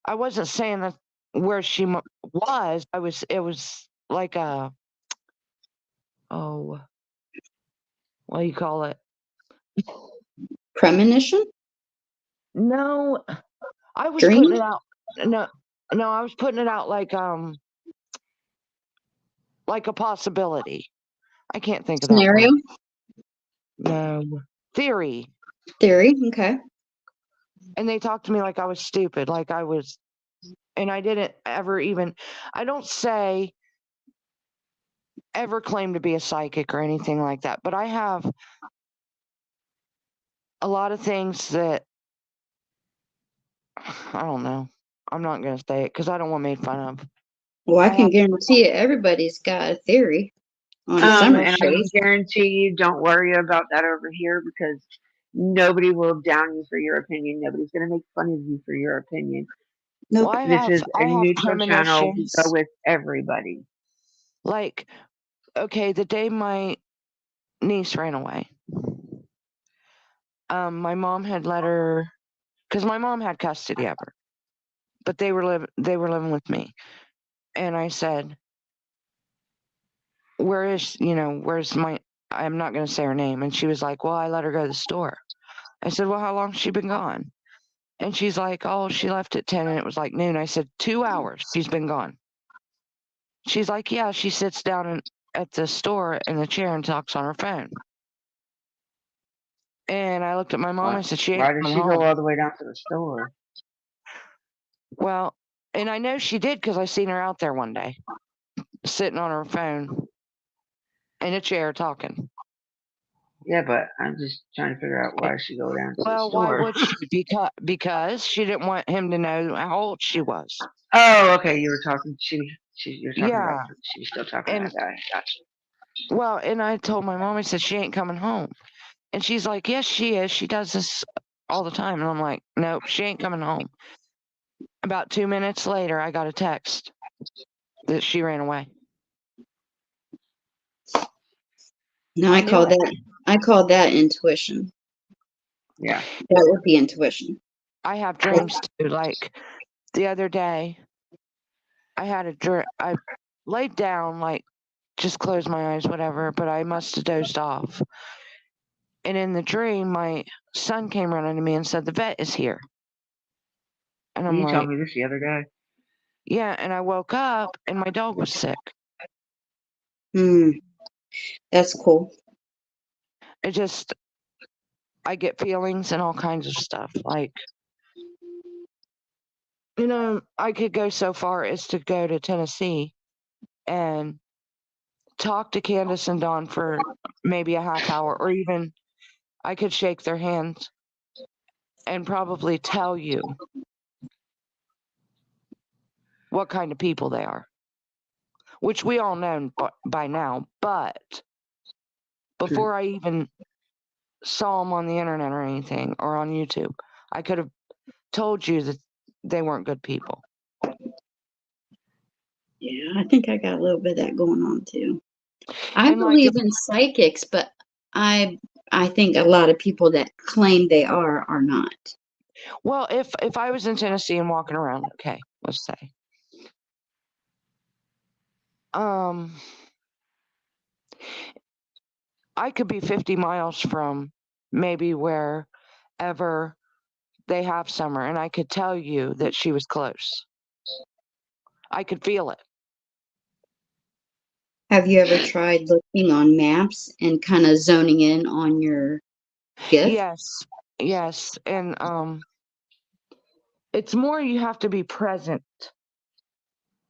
I wasn't saying that where she was. It was like a what do you call it? Premonition? No, I was Dream? putting it out. No, I was putting it out like a possibility. I can't think of that Scenario? word. No. Theory. Theory, okay. And they talked to me like I was stupid, like I was, and I didn't ever even, I don't say ever claim to be a psychic or anything like that, but I have a lot of things that, I don't know. I'm not going to say it because I don't want made fun of. Well, I can guarantee you everybody's got a theory on Summer And I can guarantee you, don't worry about that over here, because nobody will down you for your opinion. Nobody's going to make fun of you for your opinion. Nope. Well, This is a neutral channel. We premonitions. go with everybody. Like, okay, the day my niece ran away, my mom had let her, because my mom had custody of her. but they were living with me. And I said, where's my, I'm not going to say her name. And she was like, well, I let her go to the store. I said, well, how long has she been gone? And she's like, oh, she left at 10 and it was like noon. I said, 2 hours she's been gone. She's like, yeah, she sits down at the store in the chair and talks on her phone. And I looked at my mom and said, she ain't Why did come she home. go all the way down to the store? Well, and I know she did because I seen her out there one day, sitting on her phone in a chair talking. Yeah, but I'm just trying to figure out why she go down to the Well, why store. would she? Because she didn't want him to know how old she was. Oh, okay. You were talking. You're talking Yeah. about. She was still talking to And that guy. Gotcha. well, and I told my mom, I said, she ain't coming home. And she's like, yes, she is. She does this all the time. And I'm like, nope, she ain't coming home. About 2 minutes later, I got a text that she ran away. No, I call that intuition. Yeah. That would be intuition. I have dreams too. Like the other day, I had a dream. I laid down, like just closed my eyes, whatever, but I must have dozed off. And in the dream, my son came running to me and said, the vet is here. And I'm You like, told me this the other day. yeah. And I woke up and my dog was sick. That's cool. I get feelings and all kinds of stuff. Like, I could go so far as to go to Tennessee and talk to Candace and Dawn for maybe a half hour, or even I could shake their hands and probably tell you what kind of people they are, which we all know by now. But before I even saw them on the internet or anything, or on YouTube, I could have told you that they weren't good people. Yeah, I think I got a little bit of that going on too. I believe in psychics, but I think a lot of people that claim they are not. Well, if I was in Tennessee and walking around, okay, let's say, I could be 50 miles from maybe wherever they have summer, and I could tell you that she was close. I could feel it. Have you ever tried looking on maps and kind of zoning in on your gift? Yes, and it's more you have to be present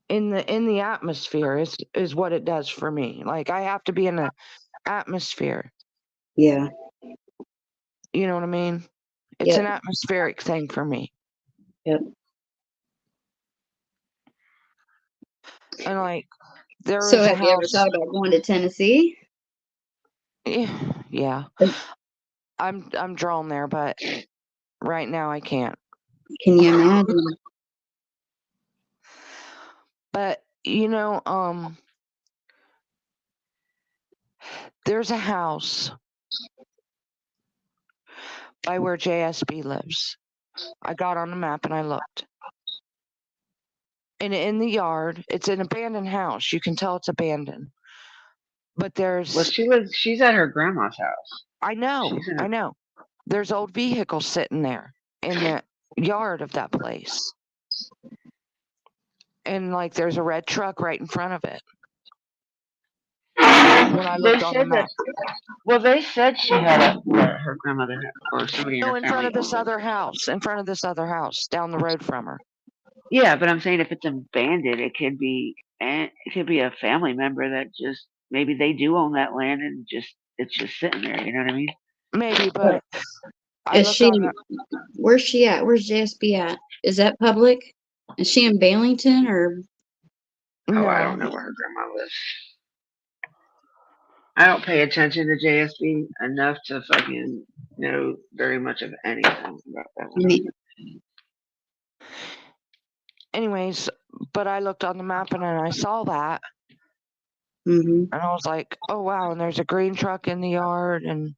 in the atmosphere is what it does for me. Like I have to be in the atmosphere. Yeah. You know what I mean? It's an atmospheric thing for me. Yep. And like there So was a have you ever house. thought about going to Tennessee? Yeah. I'm drawn there, but right now I can't. Can you imagine? But there's a house by where JSB lives. I got on the map and I looked. And in the yard, it's an abandoned house. You can tell it's abandoned. But there's she's at her grandma's house. I know. There's old vehicles sitting there in the yard of that place. And like there's a red truck right in front of it. When I looked on the map. Well, they said she had her grandmother or somebody in her family. In front of this other house, down the road from her. Yeah, but I'm saying if it's abandoned, it could be a family member that just maybe they do own that land and it's just sitting there. You know what I mean? Maybe, but where's she at? Where's JSB at? Is that public? Is she in Bailington or? Oh, I don't know where her grandma lives. I don't pay attention to JSB enough to fucking know very much of anything about that one. Anyways, but I looked on the map and I saw that. And I was like, oh wow, and there's a green truck in the yard and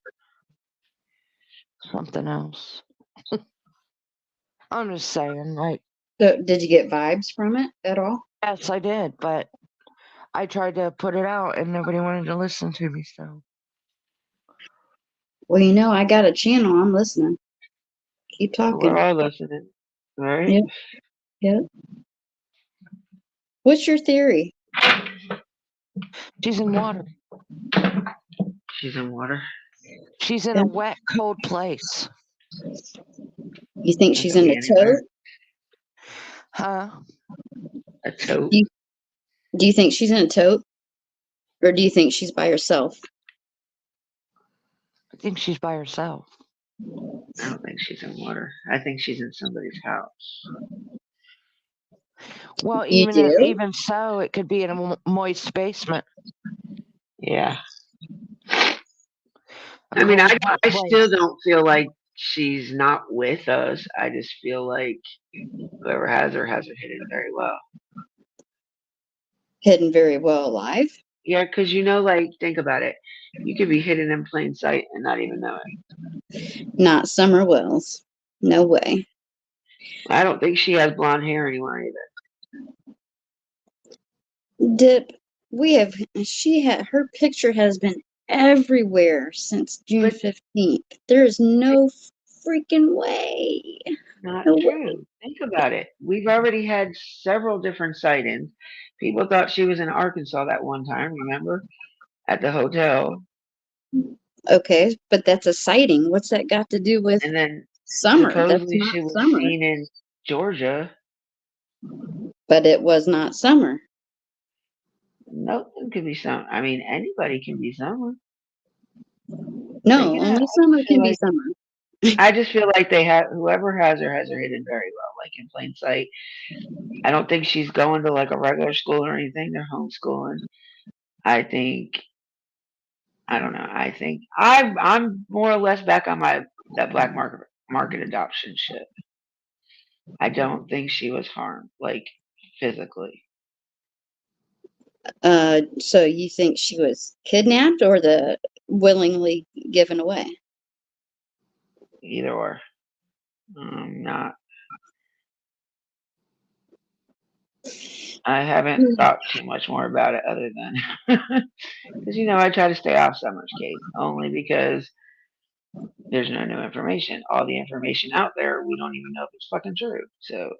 something else. I'm just saying, like So did you get vibes from it at all? Yes, I did, but I tried to put it out and nobody wanted to listen to me, so. Well, I got a channel. I'm listening. Keep talking. We're all listening, right? Yep. Yep. What's your theory? She's in water. She's in water. She's in a wet, cold place. You think That she's could in be a anywhere. tote? Huh? A tote? Do you think she's in a tote? Or do you think she's by herself? I think she's by herself. I don't think she's in water. I think she's in somebody's house. Well, You do? even so, it could be in a moist basement. Yeah. I mean, I still don't feel like she's not with us. I just feel like whoever has her hidden very well. Hidden very well alive? Yeah, because like, think about it. You could be hidden in plain sight and not even know it. Not Summer Wells. No way. I don't think she has blonde hair anymore either. Dip, her picture has been everywhere since June 15th. There's no freaking way. Not No true. way. Think about it. We've already had several different sightings. People thought she was in Arkansas that one time, remember? At the hotel. Okay, but that's a sighting. What's that got to do with and then Summer? That's supposedly not she was Summer. seen in Georgia. But it was not Summer. Nothing could be Summer. I mean, anybody can be Summer. No, only Summer can be Summer. I just feel like whoever has her hidden very well, like in plain sight. I don't think she's going to like a regular school or anything. They're homeschooling. I don't know. I think I'm more or less back on that black market adoption shit. I don't think she was harmed, like physically. So you think she was kidnapped or willingly given away? Either or. Not. I haven't thought too much more about it other than because I try to stay off Summer's case only because there's no new information. All the information out there, we don't even know if it's fucking true. So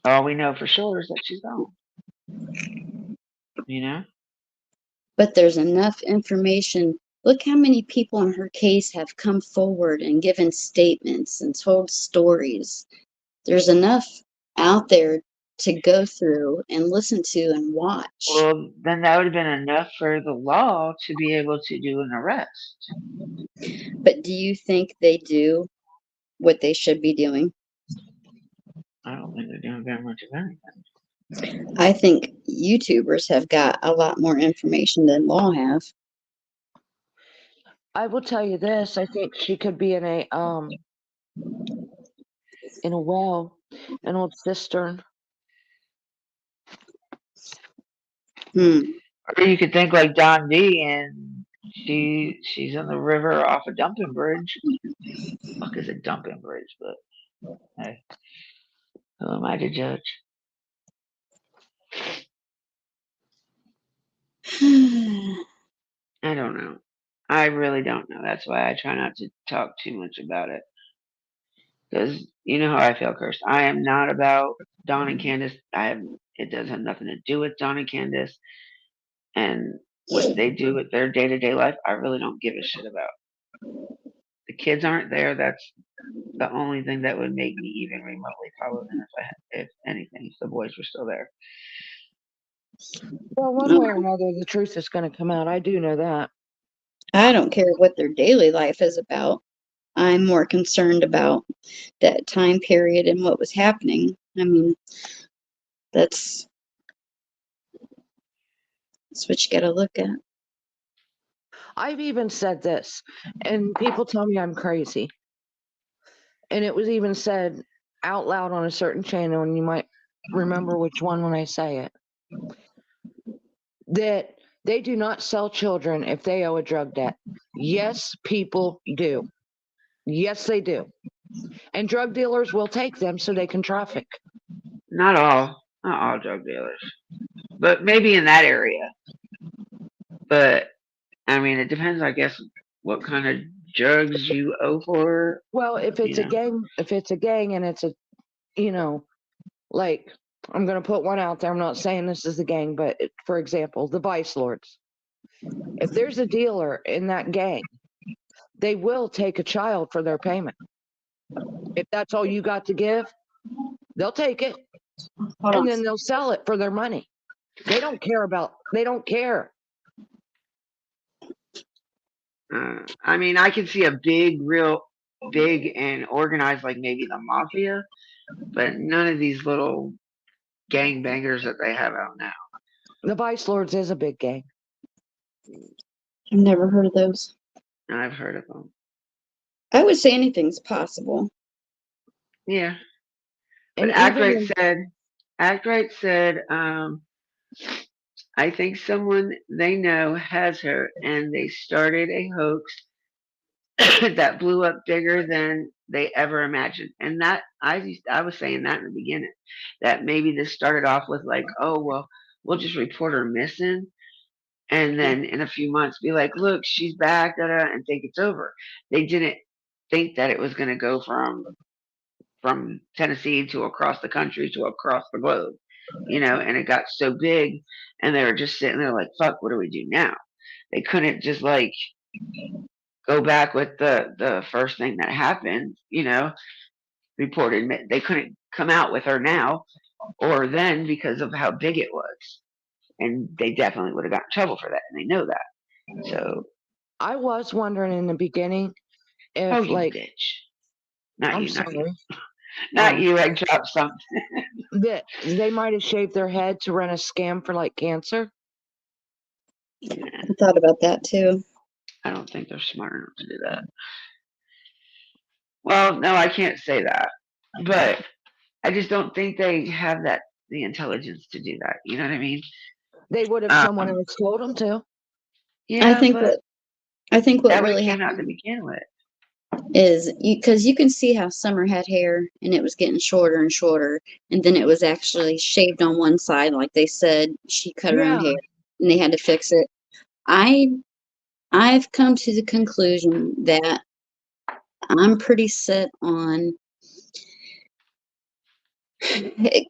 all we know for sure is that she's gone. But there's enough information. Look how many people in her case have come forward and given statements and told stories. There's enough out there to go through and listen to and watch. Well, then that would have been enough for the law to be able to do an arrest. But do you think they do what they should be doing? I don't think they're doing very much of anything. I think YouTubers have got a lot more information than law have. I will tell you this. I think she could be in a well, an old cistern. Or you could think like Don D and she's in the river off a dumping bridge. Fuck is a dumping bridge, but hey, who am I to judge? I don't know. I really don't know. That's why I try not to talk too much about it. Because you know how I feel, Kirst. I am not about Dawn and Candace. It does have nothing to do with Dawn and Candace. And what they do with their day-to-day life, I really don't give a shit about. The kids aren't there. That's the only thing that would make me even remotely follow them if anything, if the boys were still there. Well, one way or another, the truth is going to come out. I do know that. I don't care what their daily life is about. I'm more concerned about that time period and what was happening. I mean, that's what you got to look at. I've even said this, and people tell me I'm crazy. And it was even said out loud on a certain channel, and you might remember which one when I say it, that they do not sell children if they owe a drug debt. Yes, people do. Yes, they do. And drug dealers will take them so they can traffic. Not all drug dealers, but maybe in that area. But I mean, it depends, I guess, what kind of drugs you owe for. Well, if it's a gang, and it's a, like, I'm going to put one out there. I'm not saying this is a gang, but for example, the Vice Lords. If there's a dealer in that gang, they will take a child for their payment. If that's all you got to give, they'll take it. And then they'll sell it for their money. They don't care. I mean, I can see a real big and organized, like maybe the mafia, but none of these little gang bangers that they have out now. The Vice Lords is a big gang. I've never heard of those. I've heard of them. I would say anything's possible. Yeah. And But Act Right said, I think someone they know has her, and they started a hoax that blew up bigger than they ever imagined. And that I was saying that in the beginning, that maybe this started off with like, oh well, we'll just report her missing, and then in a few months be like, look, she's back, and think it's over. They didn't think that it was going to go from Tennessee to across the country to across the globe, and it got so big, and they were just sitting there like, fuck, what do we do now? They couldn't just like go back with the first thing that happened, reported. They couldn't come out with her now or then because of how big it was. And they definitely would have gotten in trouble for that, and they know that. So I was wondering in the beginning if, oh, you like, bitch. Not I'm you, sorry. not you. Not you, I dropped something. That they might have shaved their head to run a scam for like cancer. I thought about that too. I don't think they're smart enough to do that. Well, no, I can't say that. But I just don't think they have the intelligence to do that. You know what I mean? They would have someone else told them to. Yeah, I think what that really came out to happened begin with is because you can see how Summer had hair and it was getting shorter and shorter, and then it was actually shaved on one side, like they said she cut her own hair, and they had to fix it. I've come to the conclusion that I'm pretty set on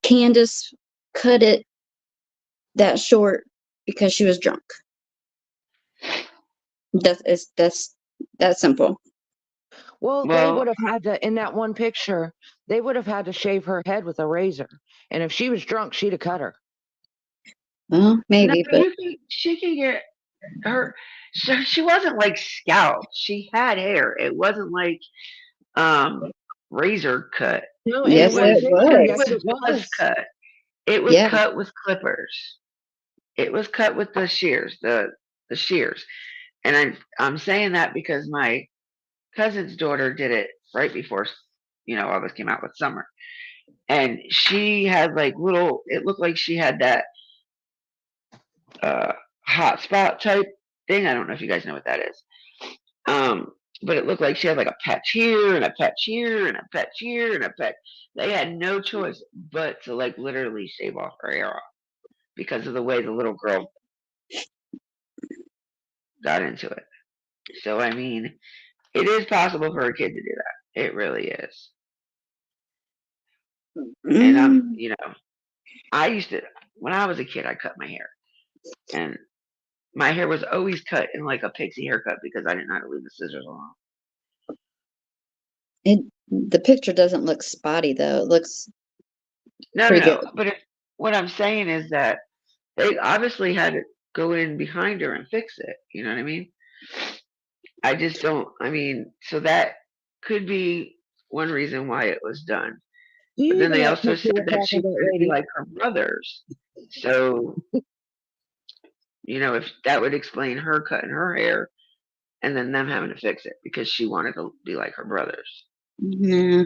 Candace cut it that short because she was drunk. That's that simple. Well, they would have had to, in that one picture, they would have had to shave her head with a razor. And if she was drunk, she'd have cut her. Well, maybe, but she can get her. So she wasn't like scalped. She had hair. It wasn't like razor cut. No, yes, it was. It was cut. It was cut with clippers. It was cut with the shears, the shears. And I'm saying that because my cousin's daughter did it right before, all this came out with Summer. And she had like it looked like she had that hot spot type thing. I don't know if you guys know what that is. But it looked like she had like a patch here and a patch here and a patch here and a patch. They had no choice but to like literally shave off her hair off because of the way the little girl got into it. So I mean, it is possible for a kid to do that. It really is. And I used to, when I was a kid, I cut my hair, and my hair was always cut in like a pixie haircut because I didn't know how to leave the scissors alone. The picture doesn't look spotty though. It looks pretty good. But what I'm saying is that they obviously had to go in behind her and fix it. You know what I mean? I just don't. I mean, so that could be one reason why it was done. But then they also said that she would be like her brothers. So, if that would explain her cutting her hair and then them having to fix it because she wanted to be like her brothers. Yeah,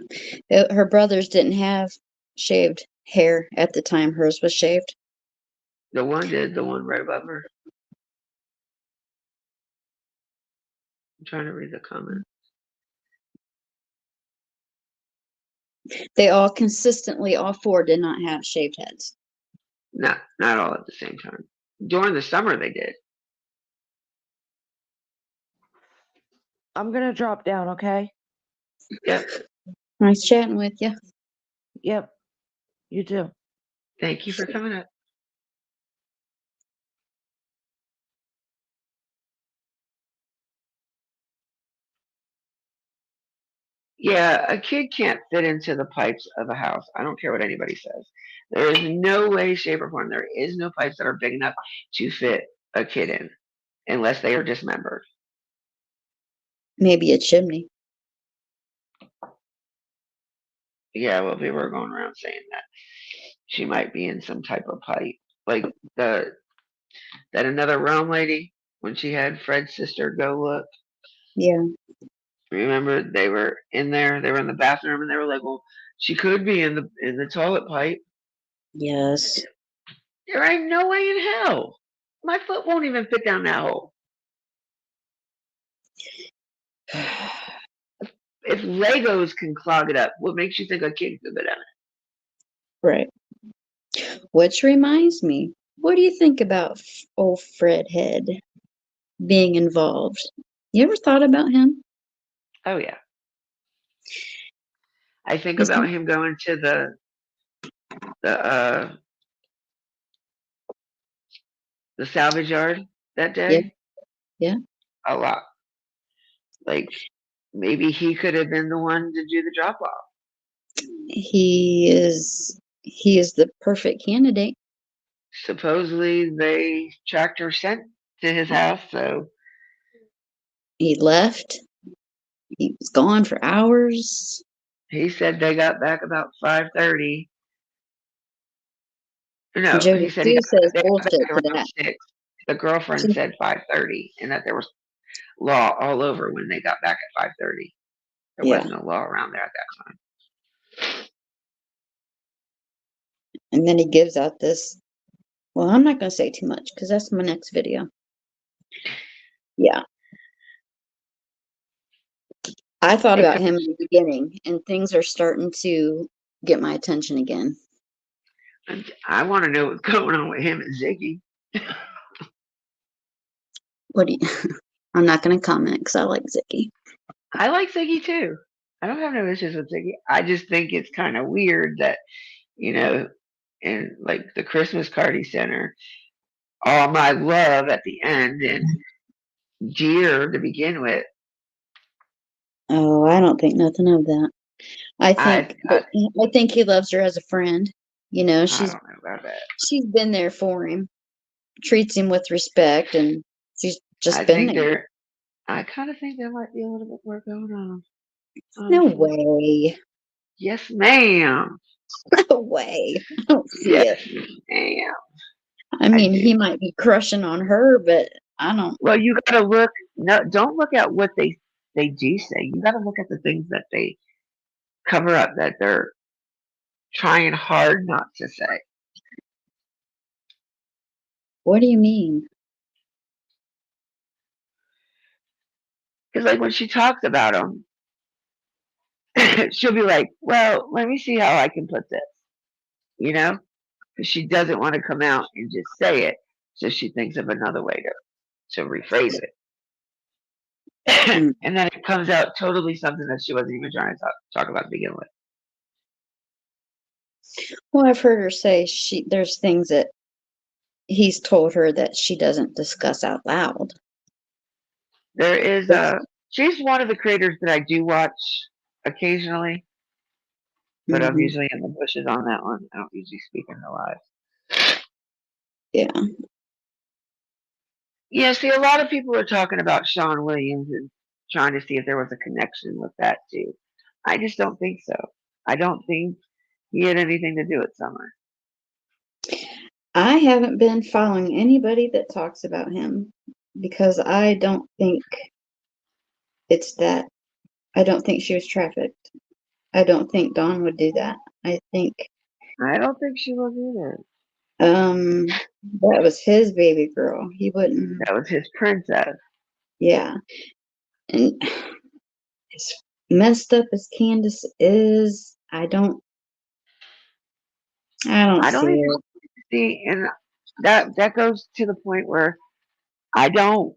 her brothers didn't have shaved hair at the time hers was shaved. The one did, the one right above her. I'm trying to read the comment. They all consistently, all four did not have shaved heads. Not all at the same time. During the summer they did. I'm gonna drop down, okay? Yep. Nice chatting with you. Yep. You too. Thank you for coming up. Yeah, a kid can't fit into the pipes of a house. I don't care what anybody says. There is no way, shape, or form. There is no pipes that are big enough to fit a kid in, unless they are dismembered. Maybe a chimney. Yeah, well, people are going around saying that she might be in some type of pipe, like that another Rome lady when she had Fred's sister go look. Yeah. Remember, they were in there. They were in the bathroom, and they were like, "Well, she could be in the toilet pipe." Yes. There ain't no way in hell. My foot won't even fit down that hole. If Legos can clog it up, what makes you think a kid could go down it? Right. Which reminds me, what do you think about old Fred Head being involved? You ever thought about him? Oh yeah. I think He's about him going to the salvage yard that Yeah. day Yeah. a lot. Like maybe he could have been the one to do the drop off. He is the perfect candidate. Supposedly they tracked her scent to his house, so He left. He was gone for hours. he said they got back about 5:30. No, Jody he said they says got bullshit back to around that. 6. The girlfriend said 5:30, and that there was law all over when they got back at 5:30. There Yeah. was no law around there at that time. And then he gives out this. Well, I'm not going to say too much because that's my next video. Yeah. I thought about him in the beginning, and things are starting to get my attention again. I want to know what's going on with him and Ziggy. What do you? I'm not going to comment because I like Ziggy. I like Ziggy too. I don't have no issues with Ziggy. I just think it's kind of weird that, in like the Christmas card he sent her, all my love at the end and dear to begin with. Oh, I don't think nothing of that. I think he loves her as a friend. I don't She's know about that. she's been there for him, treats him with respect, and she's just been there. I kind of think there might be a little bit more going on. No Honestly. way. Yes, ma'am. No way. I don't see Yes, it. ma'am. I mean, he might be crushing on her, but I don't. Well, you gotta look. No, don't look at what they do say. You gotta look at the things that they cover up that they're trying hard not to say. What do you mean? Because like when she talks about them, she'll be like, "Well, let me see how I can put this," because she doesn't want to come out and just say it, so she thinks of another way to rephrase it. And then it comes out totally something that she wasn't even trying to talk about to begin with. Well, I've heard her say there's things that he's told her that she doesn't discuss out loud. There is she's one of the creators that I do watch occasionally, but I'm usually in the bushes on that one. I don't usually speak in the live. Yeah. Yeah, see, a lot of people are talking about Sean Williams and trying to see if there was a connection with that too. I just don't think so. I don't think he had anything to do with Summer. I haven't been following anybody that talks about him because I don't think it's that. I don't think she was trafficked. I don't think Dawn would do that. I don't think she was either. That was his baby girl. He wouldn't. That was his princess. Yeah. And as messed up as Candace is, I don't see even it. see, and that goes to the point where I don't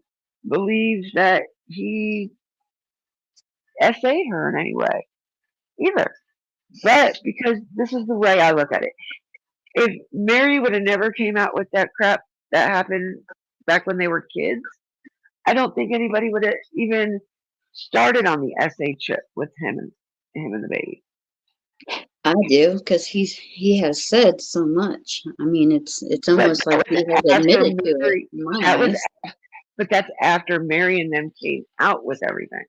believe that he essayed her in any way either. But because this is the way I look at it, if Mary would have never came out with that crap that happened back when they were kids, I don't think anybody would have even started on the essay trip with him and the baby. I do, because he has said so much. I mean, it's But almost like that he was has after admitted to it Mary. in my That was, eyes. but that's after Mary and them came out with everything.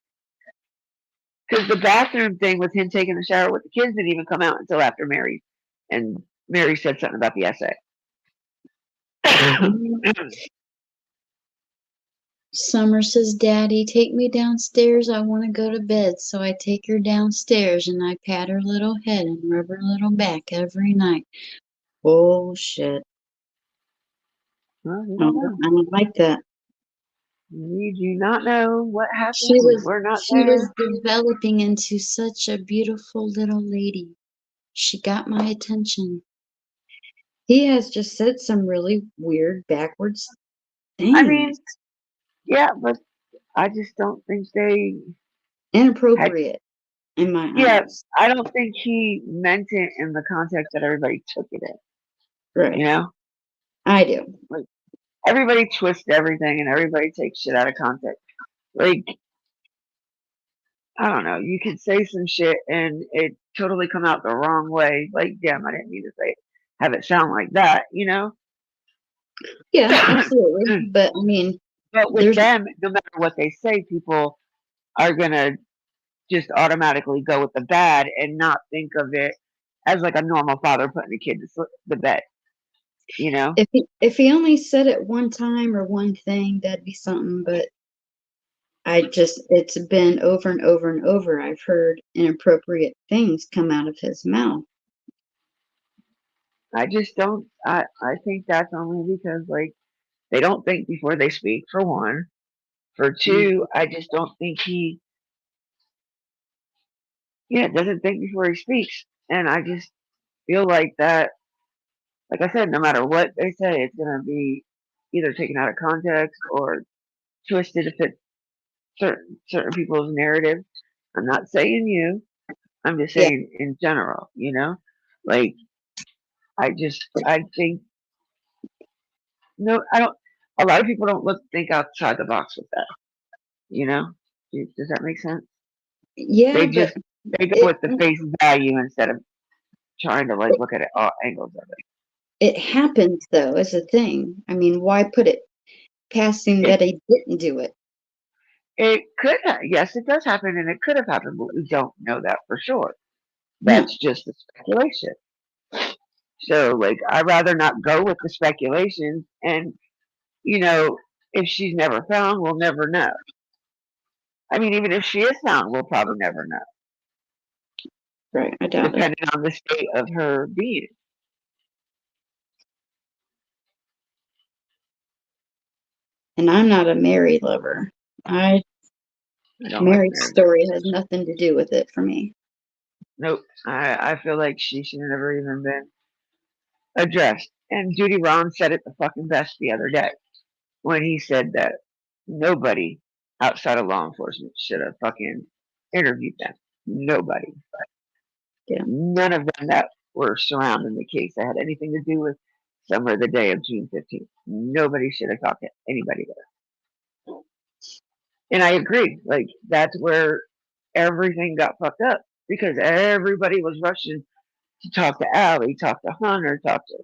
Because the bathroom thing with him taking the shower with the kids didn't even come out until after Mary, and Mary said something about the essay. Summer says, Daddy, take me downstairs. I want to go to bed. So I take her downstairs and I pat her little head and rub her little back every night. Oh, shit. Well, we I don't know. don't like that. We do not know what happened. She was We're not she was there. developing into such a beautiful little lady. She got my attention. He has just said some really weird, backwards things. I mean, yeah, but I just don't think they Inappropriate in my eyes. I don't think he meant it in the context that everybody took it in. Right. You know? I do. Like, everybody twists everything and everybody takes shit out of context. Like, I don't know, you could say some shit and it totally come out the wrong way. Like, damn, I didn't mean to say it. Have it sound like that, you know? Yeah, absolutely. But I mean, But with them, no matter what they say, people are gonna just automatically go with the bad and not think of it as like a normal father putting a kid to the bed. You know? if he only said it one time or one thing, that'd be something. But it's been over and over and over. I've heard inappropriate things come out of his mouth. I just don't. I think that's only because like they don't think before they speak. For one, for two, I just don't think he. Yeah, doesn't think before he speaks, and I just feel like that. Like I said, no matter what they say, it's gonna be either taken out of context or twisted to fit certain people's narrative. I'm not saying you. I'm just Yeah. saying in general. You know, like I think no, I don't. A lot of people don't think outside the box with that. You know, does that make sense? Yeah, but they go with the face value instead of trying to like look at it all angles of it. It happens though, is the thing. I mean, why put it past him that he didn't do it? It could, yes, it does happen, and it could have happened, but we don't know that for sure. No. That's just the speculation. So, like, I'd rather not go with the speculations, and you know, if she's never found, we'll never know. I mean, even if she is found, we'll probably never know. Right, I doubt it. Depending on the state of her being. And I'm not a Mary lover. I don't like Mary's Mary. story has nothing to do with it for me. Nope. I feel like she should have never even been addressed. And Judy Ron said it the fucking best the other day when he said that nobody outside of law enforcement should have fucking interviewed them. Nobody. Yeah. None of them that were surrounding the case that had anything to do with Summer the day of June 15th. Nobody should have talked to anybody there. And I agree. Like, that's where everything got fucked up because everybody was rushing to talk to Allie, talk to Hunter, talk to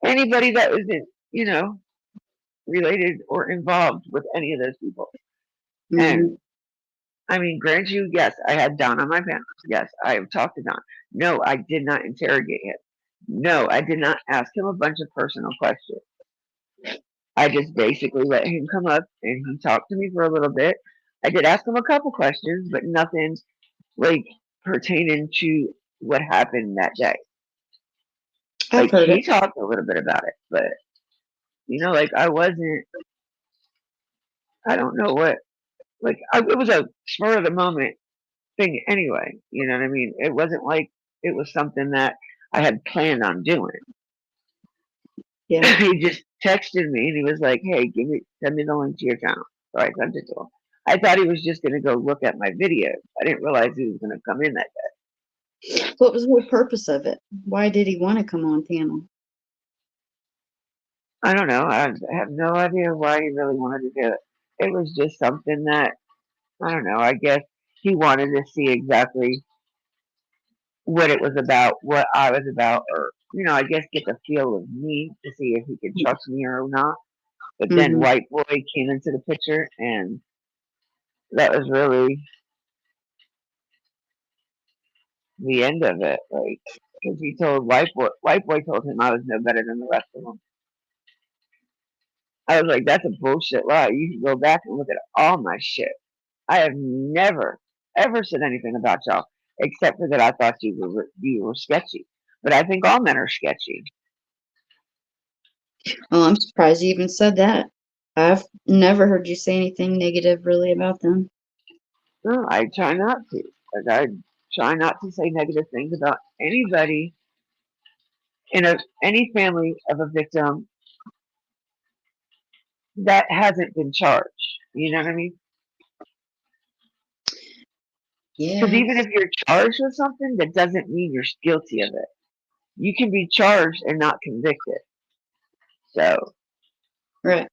anybody that was in, you know, related or involved with any of those people. Mm-hmm. And I mean, grant you, yes, I had Don on my panel. Yes, I have talked to Don. No, I did not interrogate him. No, I did not ask him a bunch of personal questions. I just basically let him come up and he talked to me for a little bit. I did ask him a couple questions, but nothing like pertaining to what happened that day. I've heard he it. talked a little bit about it, but you know, like I don't know what, like it was a spur of the moment thing anyway. You know what I mean? It wasn't like it was something that I had planned on doing. Yeah. He just texted me and he was like, "Hey, send me the link to your channel." So I sent it to him. I thought he was just going to go look at my videos. I didn't realize he was going to come in that day. What was the whole purpose of it? Why did he want to come on panel? I don't know. I have no idea why he really wanted to do it. It was just something that, I don't know. I guess he wanted to see exactly what it was about, what I was about, or, I guess get the feel of me to see if he could trust me or not. But then White Boy came into the picture, and that was really the end of it. Like, because he told White Boy told him I was no better than the rest of them. I was like, that's a bullshit lie. You can go back and look at all my shit. I have never, ever said anything about y'all, except for that I thought you were sketchy. But I think all men are sketchy. Oh, I'm surprised you even said that. I've never heard you say anything negative really about them. No, I try not to. Like, I try not to say negative things about anybody in any family of a victim that hasn't been charged. You know what I mean? Yeah. Because even if you're charged with something, that doesn't mean you're guilty of it. You can be charged and not convicted. So. Right.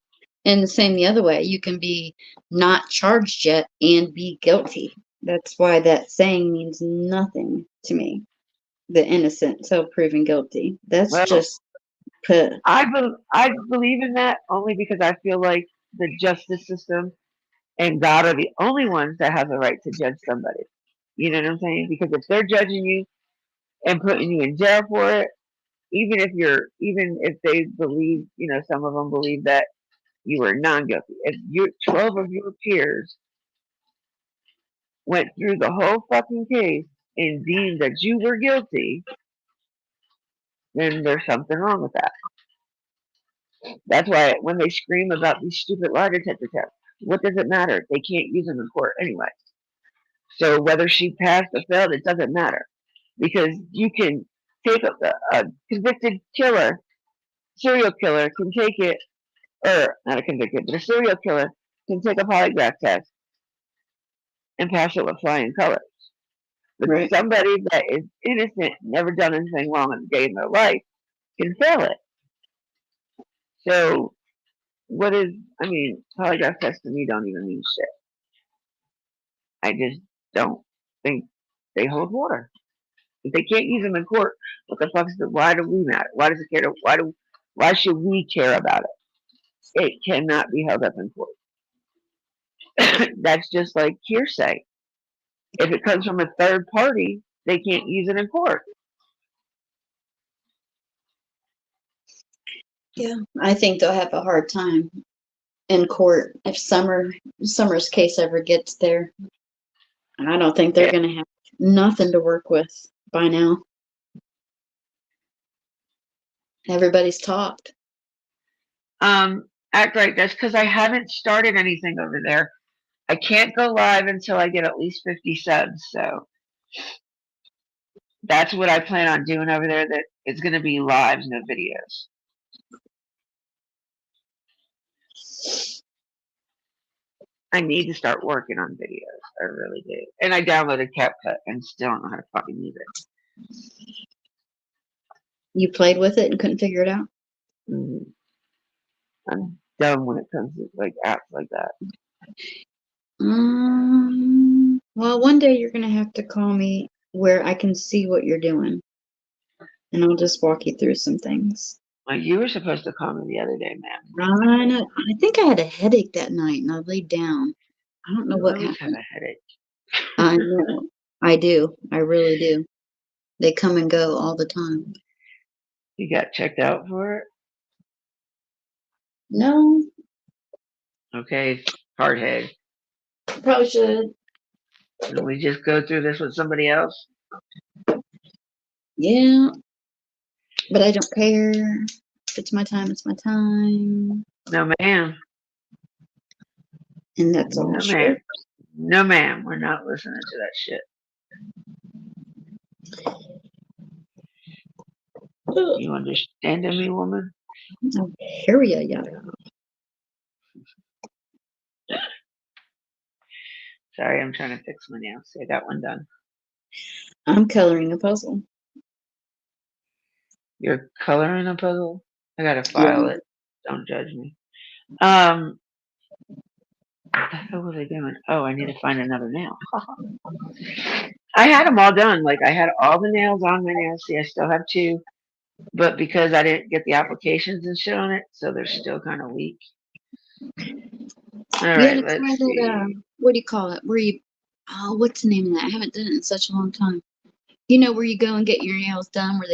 And the same the other way. You can be not charged yet and be guilty. That's why that saying means nothing to me. The innocent until proven guilty. That's just put. I believe in that only because I feel like the justice system and God are the only ones that have the right to judge somebody. You know what I'm saying? Because if they're judging you and putting you in jail for it, even if they believe, some of them believe that you were non-guilty. If 12 of your peers went through the whole fucking case and deemed that you were guilty, then there's something wrong with that. That's why when they scream about these stupid lie detector tests, what does it matter? They can't use them in court anyway. So whether she passed or failed, it doesn't matter. Because you can take a convicted killer, serial killer can take it, or not a convicted, but a serial killer can take a polygraph test and pass it with flying colors. But somebody that is innocent, never done anything wrong in a day in their life, can fail it. So polygraph tests to me don't even mean shit. I just don't think they hold water. If they can't use them in court, what the fuck why do we matter? Why does it care? Why should we care about it? It cannot be held up in court. That's just like hearsay. If it comes from a third party, they can't use it in court. Yeah, I think they'll have a hard time in court if Summer's case ever gets there. I don't think they're going to have nothing to work with by now. Everybody's talked. Act right. That's because I haven't started anything over there. I can't go live until I get at least 50 subs. So that's what I plan on doing over there. That it's going to be lives, no videos. I need to start working on videos. I really do. And I downloaded CapCut and still don't know how to fucking use it. You played with it and couldn't figure it out? Mm-hmm. I'm dumb when it comes to like apps like that. Well, one day you're going to have to call me where I can see what you're doing. And I'll just walk you through some things. Well, you were supposed to call me the other day, ma'am. I know. I think I had a headache that night and I laid down. I don't know what happened. I have a headache. I know. I do. I really do. They come and go all the time. You got checked out for it? No. Okay, hard head. Probably should. Can we just go through this with somebody else? Yeah. But I don't care. If it's my time, it's my time. No, ma'am. And that's all. No, ma'am. No, ma'am. We're not listening to that shit. You understanding me, woman? Oh, hear ya, yeah. Sorry, I'm trying to fix my nails. I got one done. I'm coloring a puzzle. You're coloring a puzzle? I gotta Yeah. file it. Don't judge me. What the hell was I doing? Oh, I need to find another nail. I had them all done. Like, I had all the nails on my nails. See, I still have 2. But because I didn't get the applications and shit on it, so they're still kind of weak. All You right, gotta let's try see. that, what do you call it? Where you, oh, what's the name of that? I haven't done it in such a long time. You know where you go and get your nails done, where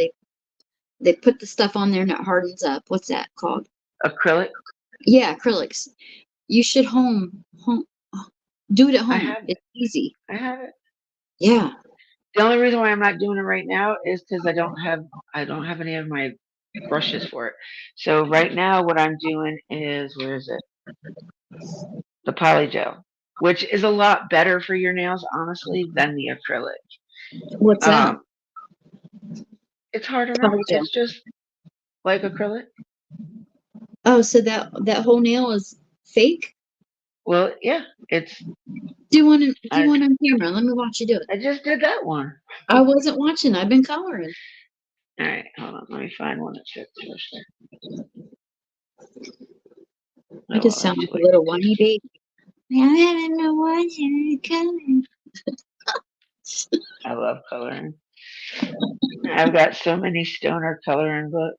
they put the stuff on there and it hardens up. What's that called? Acrylic? Yeah, acrylics. You should do it at I home. have it. It's easy. I have it. Yeah. The only reason why I'm not doing it right now is because I don't have any of my brushes for it. So right now what I'm doing is, where is it? The polygel, which is a lot better for your nails, honestly, than the acrylic. What's that? It's hard enough. Polygel. It's just like acrylic. Oh, so that whole nail is fake? Well, yeah, it's. Do one on camera. Let me watch you do it. I just did that one. I wasn't watching. I've been coloring. All right, hold on. Let me find one that fits first. I just sound like a little whiny baby. I don't know why you're coming. I love coloring. I've got so many stoner coloring books.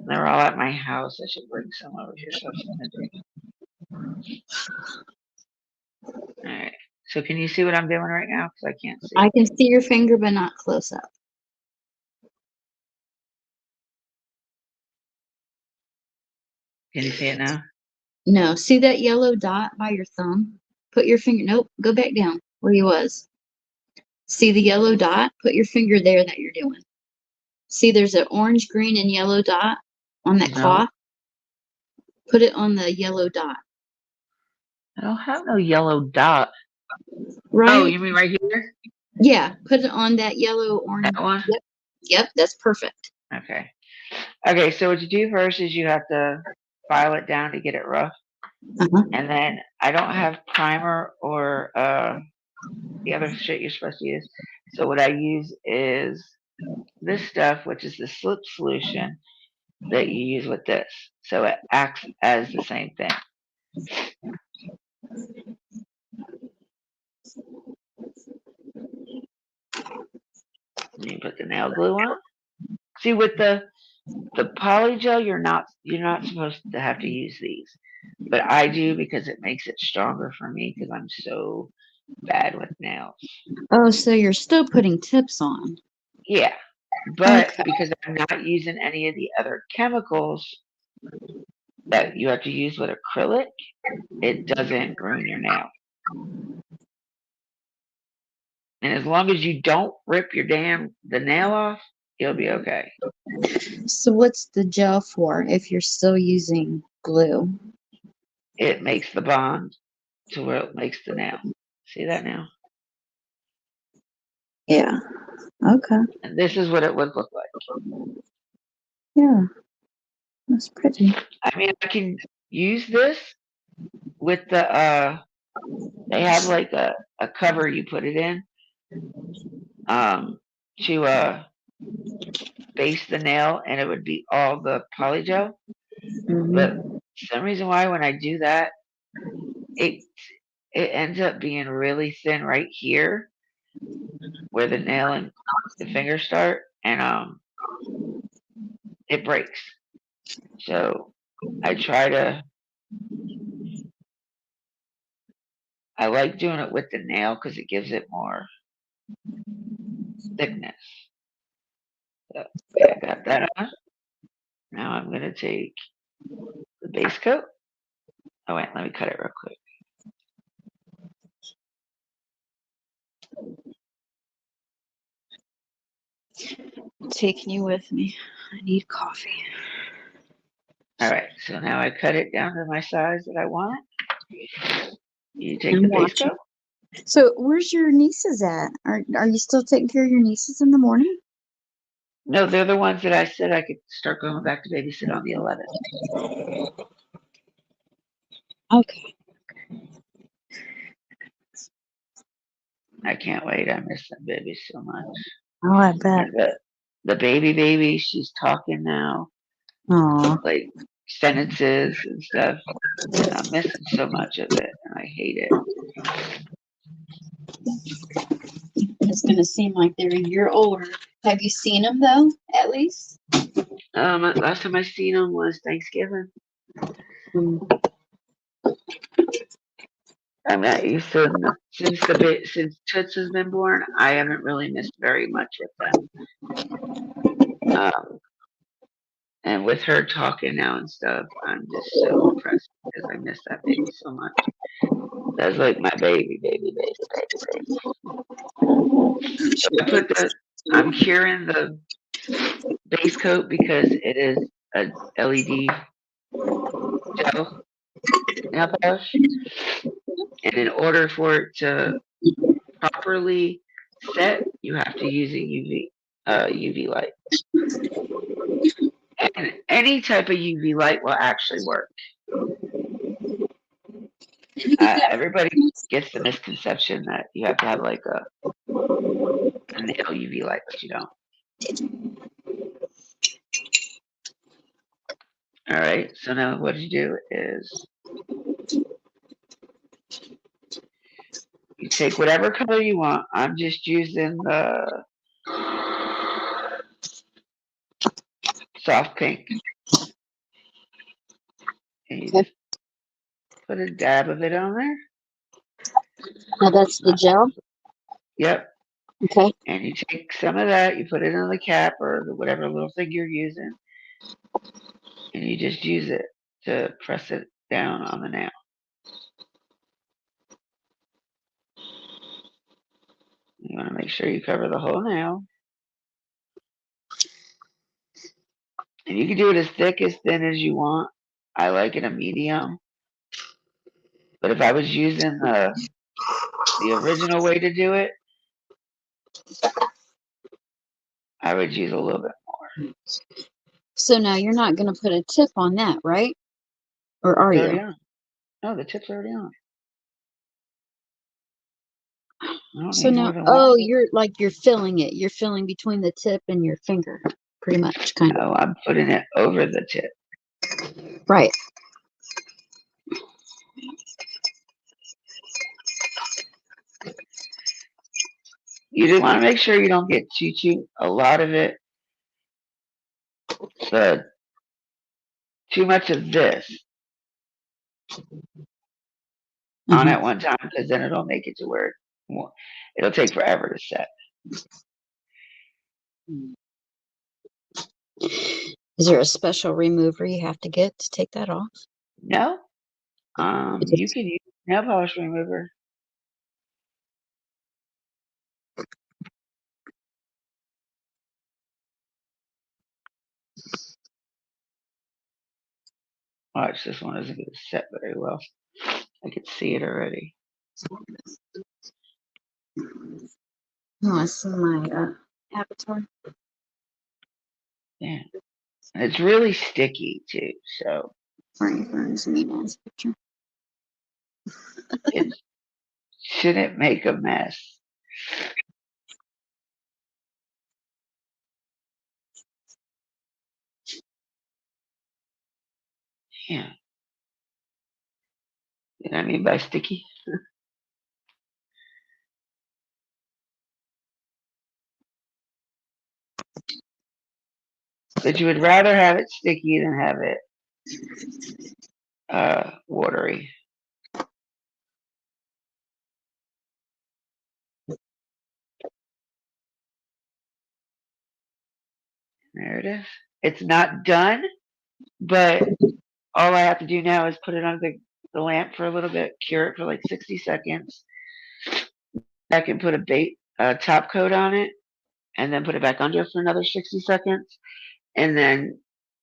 They're all at my house. I should bring some over here. So all right. So can you see what I'm doing right now? Because I can't see. I can see your finger, but not close up. Can you see it now? No. See that yellow dot by your thumb? Put your finger. Nope. Go back down where you was. See the yellow dot? Put your finger there that you're doing. See, there's an orange, green, and yellow dot on that cloth. Put it on the yellow dot. I don't have no yellow dot. Right? Oh, you mean right here? Yeah. Put it on that yellow, orange. That one? Yep. Yep. That's perfect. Okay. Okay, so what you do first is you have to file it down to get it rough. And then I don't have primer or the other shit you're supposed to use. So what I use is this stuff, which is the slip solution that you use with this. So it acts as the same thing. You put the nail glue on. See, with the polygel, you're not supposed to have to use these, but I do because it makes it stronger for me because I'm so bad with nails. Oh, so you're still putting tips on? Yeah, but because I'm not using any of the other chemicals that you have to use with acrylic, it doesn't ruin your nail. And as long as you don't rip the nail off, you'll be okay. So what's the gel for if you're still using glue? It makes the bond to where it makes the nail. See that now? Yeah. Okay. And this is what it would look like. Yeah. That's pretty. I mean, I can use this with the they have like a cover you put it in to base the nail, and it would be all the polygel. But for some reason why when I do that, it ends up being really thin right here where the nail and the finger start, and it breaks. So I like doing it with the nail because it gives it more thickness. So I got that on. Now I'm going to take the base coat. Oh wait, let me cut it real quick. Taking you with me. I need coffee. All right, so now I cut it down to my size that I want. You take I'm the base watching. coat. So where's your nieces at? Are you still taking care of your nieces in the morning? No, they're the ones that I said I could start going back to babysit on the 11th. Okay. I can't wait. I miss that baby so much. Oh, I bet. And the baby, she's talking now, Aw. like sentences and stuff. And I'm missing so much of it, and I hate it. It's gonna seem like they're a year older. Have you seen them though? At least. Last time I seen them was Thanksgiving. I'm not used to them. Since Toots has been born, I haven't really missed very much with them. And with her talking now and stuff, I'm just so depressed because I miss that baby so much. That's like my baby. So I'm curing the base coat because it is a LED gel nail polish. And in order for it to properly set, you have to use a UV light. And any type of UV light will actually work. Everybody gets the misconception that you have to have like a nail UV light, but you don't. All right. So now what you do is you take whatever color you want. I'm just using the soft pink. And you just put a dab of it on there. Now that's the gel? Yep. Okay. And you take some of that, you put it on the cap or whatever little thing you're using, and you just use it to press it down on the nail. You want to make sure you cover the whole nail. And you can do it as thick, as thin as you want. I like it a medium. But if I was using the original way to do it, I would use a little bit more. So now you're not gonna put a tip on that, right? Or are It's already you? on. No, the tip's already on. I don't So need now, more than one. you're filling it. You're filling between the tip and your finger, pretty much, kind of. No, I'm putting it over the tip. Right. You do want to make sure you don't get a lot of it, but too much of this on at one time, because then it'll make it to where it'll take forever to set. Is there a special remover you have to get to take that off? No, you can use nail polish remover. Watch, this one isn't going to set very well. I can see it already. Oh, I see my avatar. Yeah, and it's really sticky too. So Frank Burns Mina's picture. it shouldn't make a mess. Yeah. You know what I mean by sticky? But you would rather have it sticky than have it watery. There it is. It's not done, but all I have to do now is put it under the lamp for a little bit, cure it for like 60 seconds. I can put a top coat on it and then put it back under for another 60 seconds. And then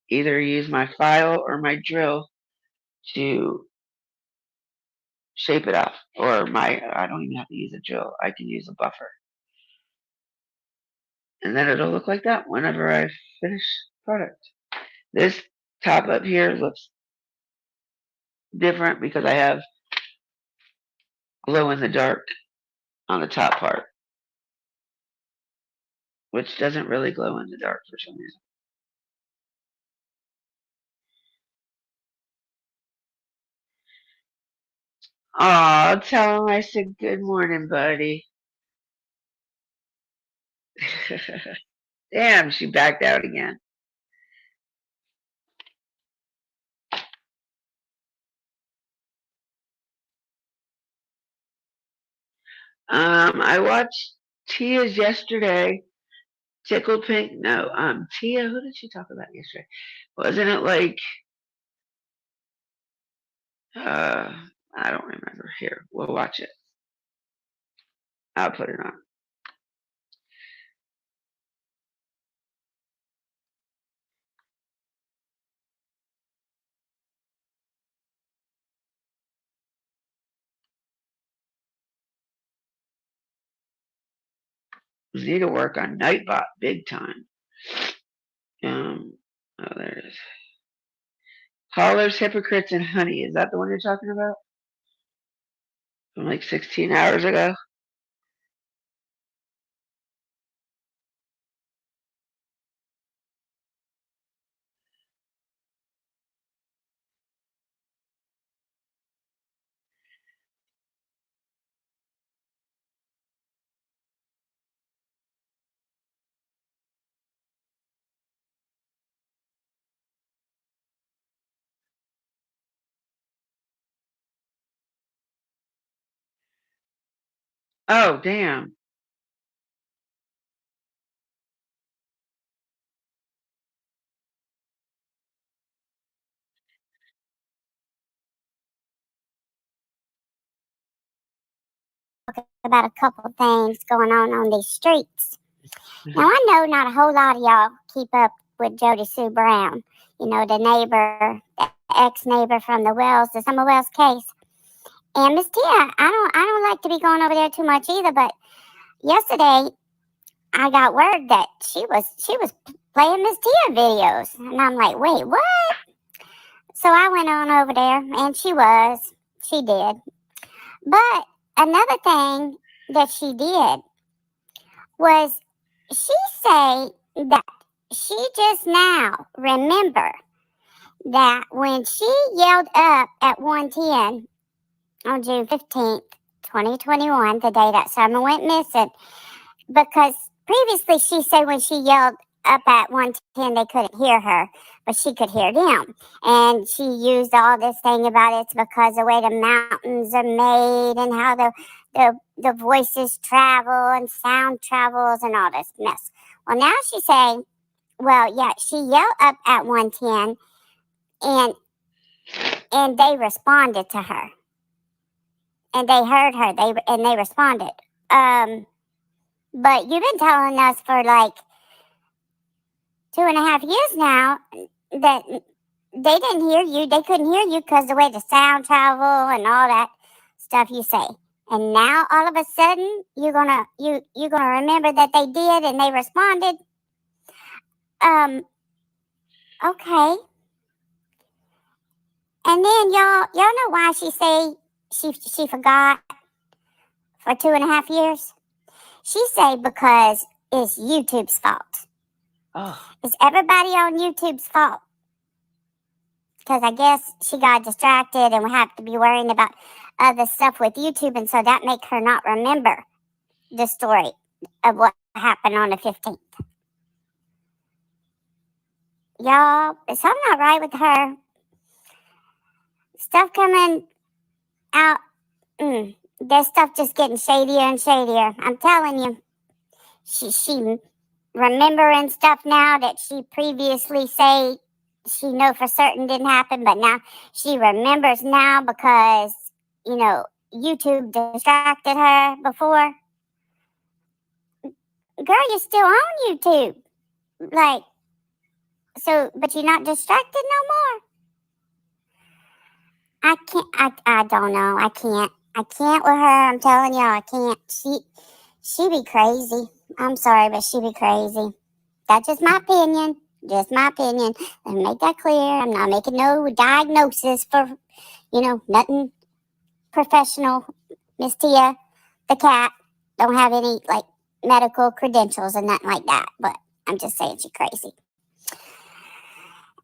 either use my file or my drill to shape it off. Or I don't even have to use a drill. I can use a buffer. And then it'll look like that whenever I finish product. This top up here looks different because I have glow in the dark on the top part, which doesn't really glow in the dark for some reason. Aw, tell him I said good morning, buddy. Damn, she backed out again. I watched Tia's yesterday. Tickle Pink. No, Tia. Who did she talk about yesterday? Wasn't it like? I don't remember. Here, we'll watch it. I'll put it on. We need to work on Nightbot big time. Oh, there it is. Callers, Hypocrites, and Honey. Is that the one you're talking about? From like 16 hours ago? Oh, damn. About a couple of things going on these streets. Now, I know not a whole lot of y'all keep up with Jody Sue Brown, you know, the neighbor, the ex-neighbor from the Summer Wells case. And Miss Tia, I don't like to be going over there too much either, but yesterday I got word that she was playing Miss Tia videos. And I'm like, wait, what? So I went on over there, and she did. But another thing that she did was she say that she just now remember that when she yelled up at 110 on June 15th, 2021, the day that Summer went missing, because previously she said when she yelled up at 110 they couldn't hear her, but she could hear them. And she used all this thing about it's because the way the mountains are made and how the voices travel and sound travels and all this mess. Well, now she's saying, well, yeah, she yelled up at 110 and they responded to her. And they heard her, they responded. But you've been telling us for like 2.5 years now that they didn't hear you. They couldn't hear you because the way the sound travel and all that stuff you say. And now all of a sudden you're gonna remember that they did and they responded. Okay. And then y'all know why she say she forgot for 2.5 years? She say because it's YouTube's fault. Oh. It's everybody on YouTube's fault. Because I guess she got distracted and we have to be worrying about other stuff with YouTube. And so that make her not remember the story of what happened on the 15th. Y'all, something not right with her. Stuff coming out. There's stuff just getting shadier and shadier. I'm telling you. She remembering stuff now that she previously say she know for certain didn't happen, but now she remembers now because, you know, YouTube distracted her before. Girl, you're still on YouTube. Like, so, but you're not distracted no more? I don't know. I can't with her. I'm telling y'all, I can't. she be crazy. I'm sorry, but she be crazy. That's just my opinion. Just my opinion. And make that clear. I'm not making no diagnosis for, nothing professional. Miss Tia, the cat, don't have any, medical credentials and nothing like that. But I'm just saying she's crazy.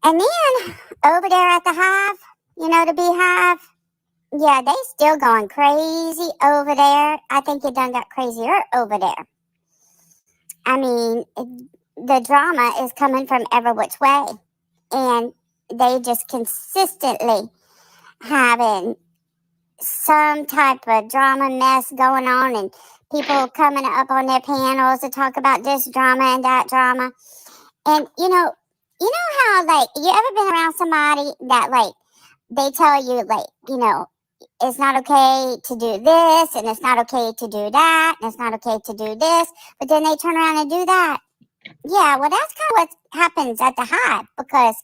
And then, over there at the hive, the beehive, yeah, they still going crazy over there. I think it done got crazier over there. I mean, the drama is coming from every which way. And they just consistently having some type of drama mess going on, and people coming up on their panels to talk about this drama and that drama. And how you ever been around somebody that they tell you it's not okay to do this, and it's not okay to do that, and it's not okay to do this, but then they turn around and do that. Yeah, well, that's kind of what happens at the hive, because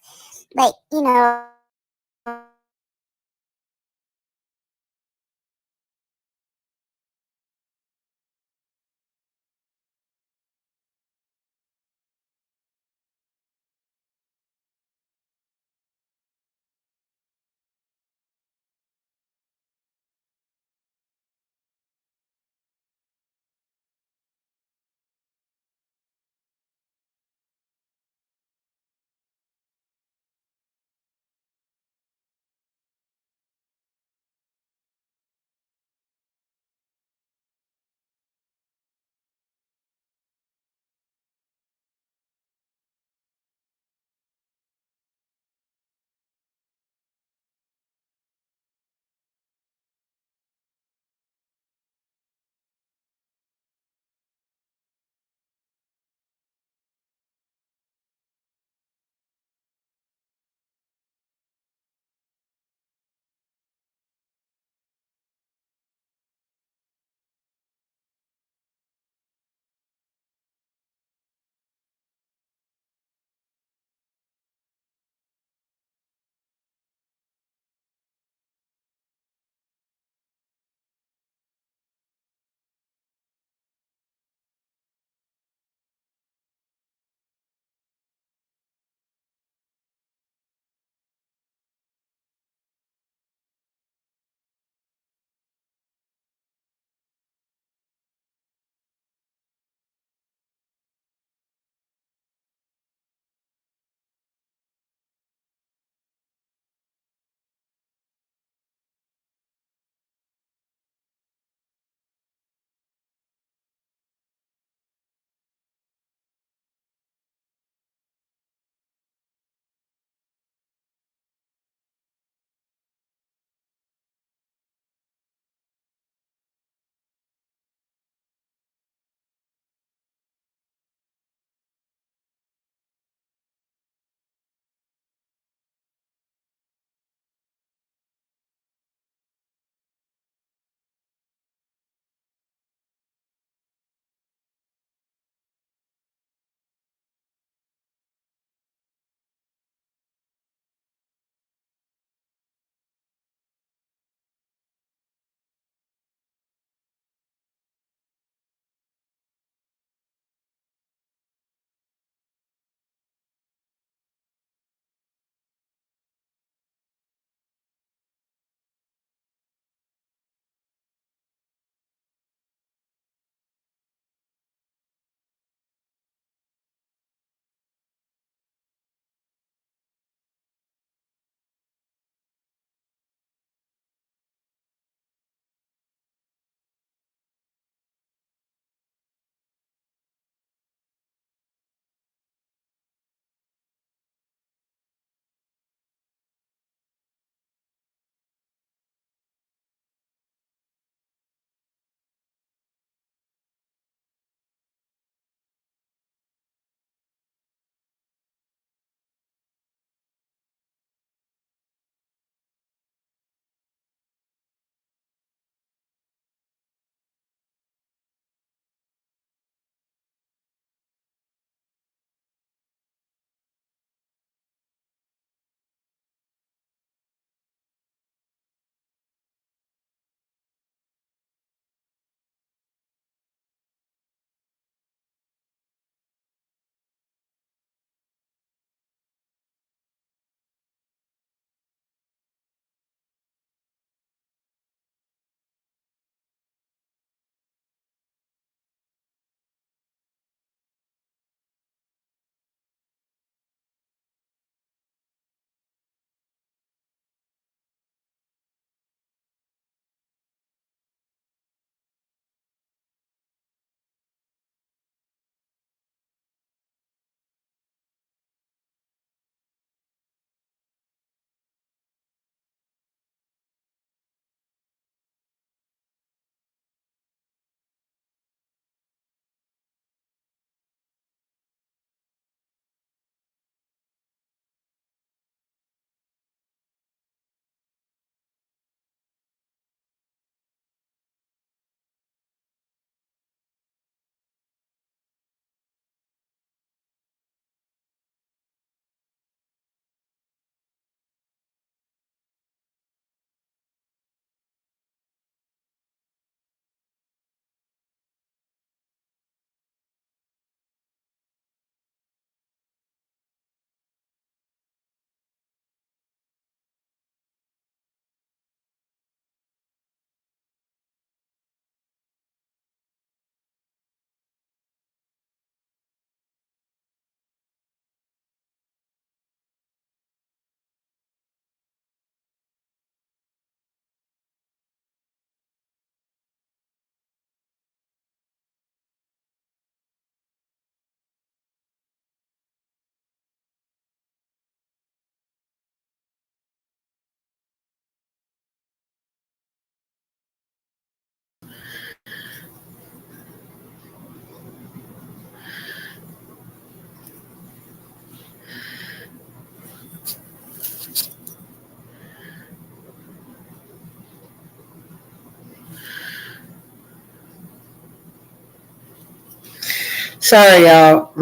Sorry, y'all.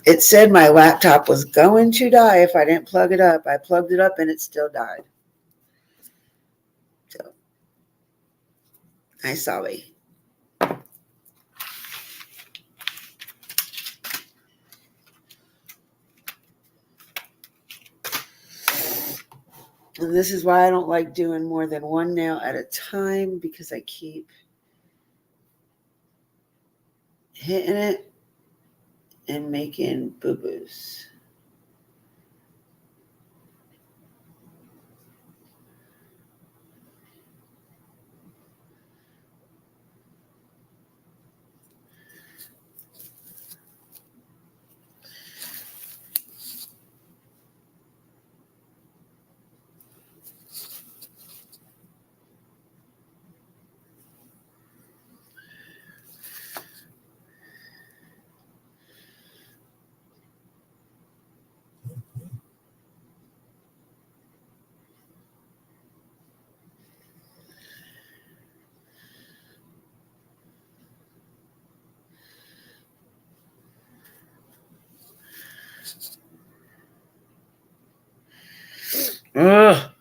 It said my laptop was going to die if I didn't plug it up. I plugged it up and it still died. So, I'm sorry. And this is why I don't like doing more than one nail at a time, because I keep hitting it and making boo-boos. Ugh.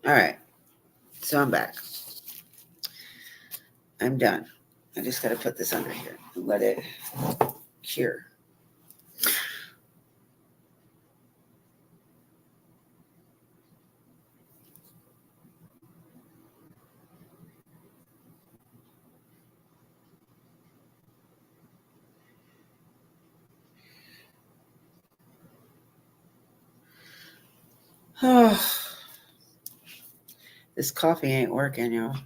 All right. So I'm back. I'm done. I just got to put this under here and let it cure. Oh, this coffee ain't working, y'all.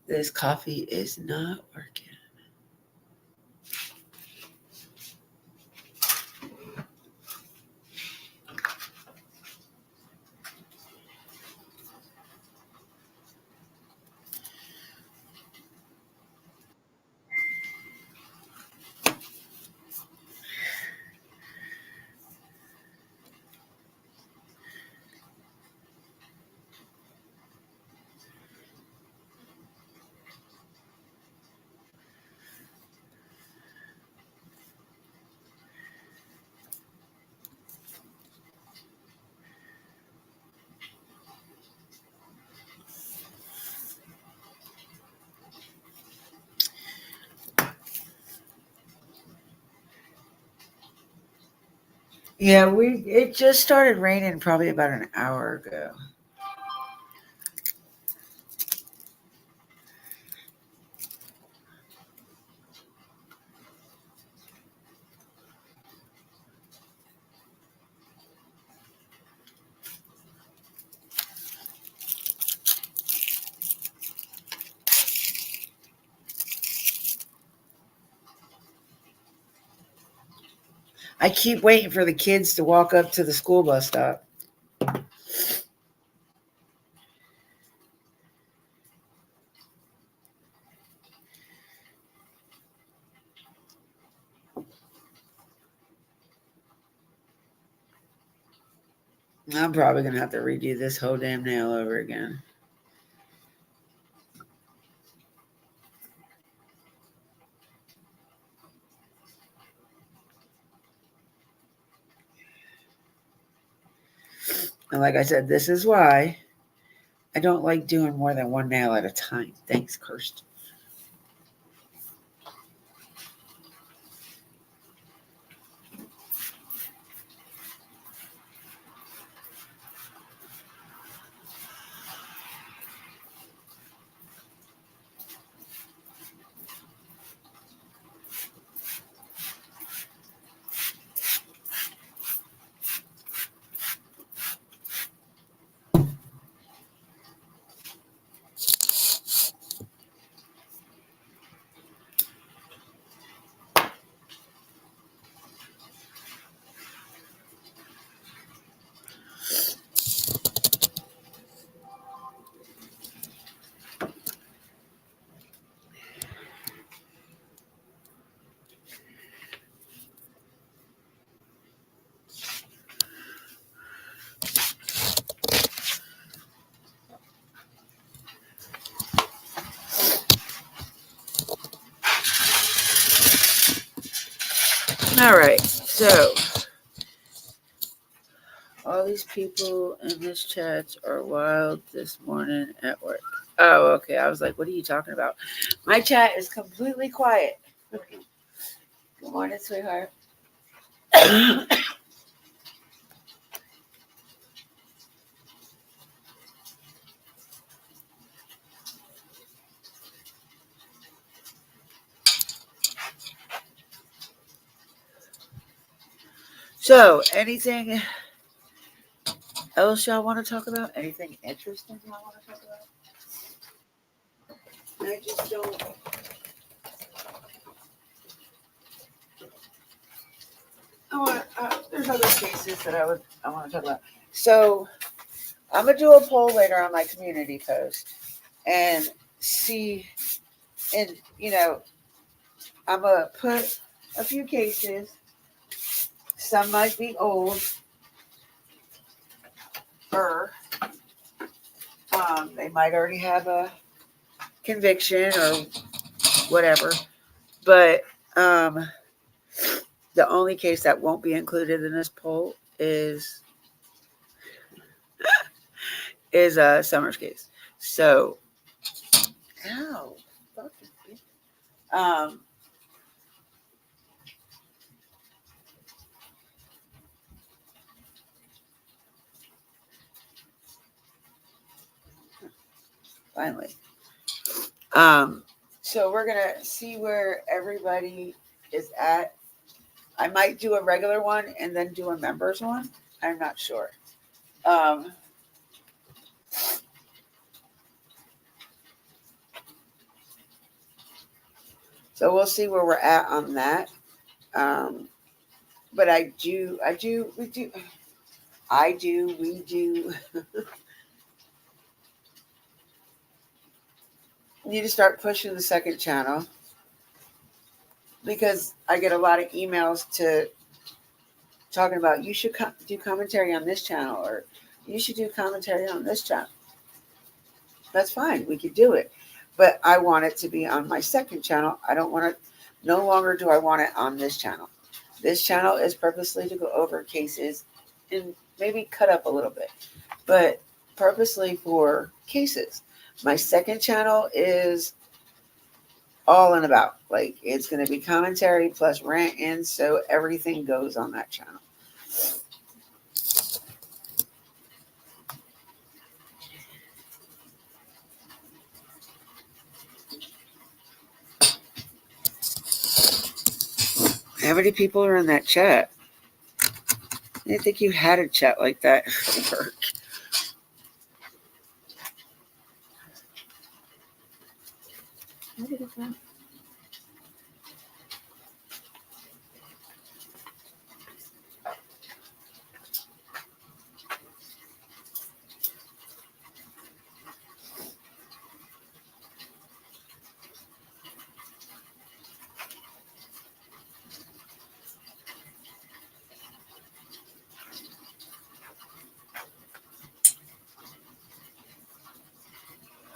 This coffee is not working. Yeah, it just started raining probably about an hour ago. I keep waiting for the kids to walk up to the school bus stop. I'm probably going to have to redo this whole damn nail over again. And like I said, this is why I don't like doing more than one nail at a time. Thanks, Kirsten. All right, so all these people in this chat are wild this morning at work. Oh, okay. I was like, what are you talking about? My chat is completely quiet. Good morning, sweetheart. So, anything else y'all want to talk about? Anything interesting y'all want to talk about? I just don't. There's other cases that I want to talk about. So, I'm gonna do a poll later on my community post and see, and I'm gonna put a few cases. Some might be old, or they might already have a conviction or whatever. But the only case that won't be included in this poll is a Summers case. So, ow, finally. So we're gonna see where everybody is at. I might do a regular one and then do a members one. I'm not sure. So we'll see where we're at on that. But we do need to start pushing the second channel, because I get a lot of emails talking about you should do commentary on this channel, or you should do commentary on this channel. That's fine. We could do it. But I want it to be on my second channel. I don't want it. No longer do I want it on this channel. This channel is purposely to go over cases and maybe cut up a little bit, but purposely for cases. My second channel is all and about. Like, it's going to be commentary plus rant-in, so everything goes on that channel. How many people are in that chat? I didn't think you had a chat like that at work. Where did it go?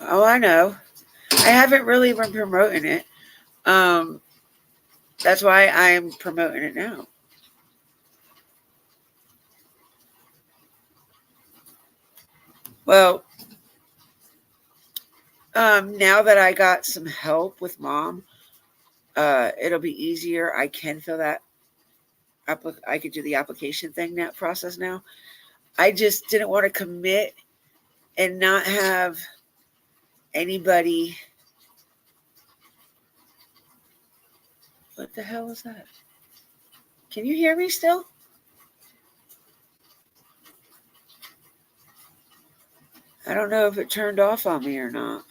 Oh, I know. I haven't really been promoting it. That's why I'm promoting it now. Well, now that I got some help with Mom, it'll be easier. I can fill that I could do the application thing, that process now. I just didn't want to commit and not have anybody. What the hell was that? Can you hear me still? I don't know if it turned off on me or not.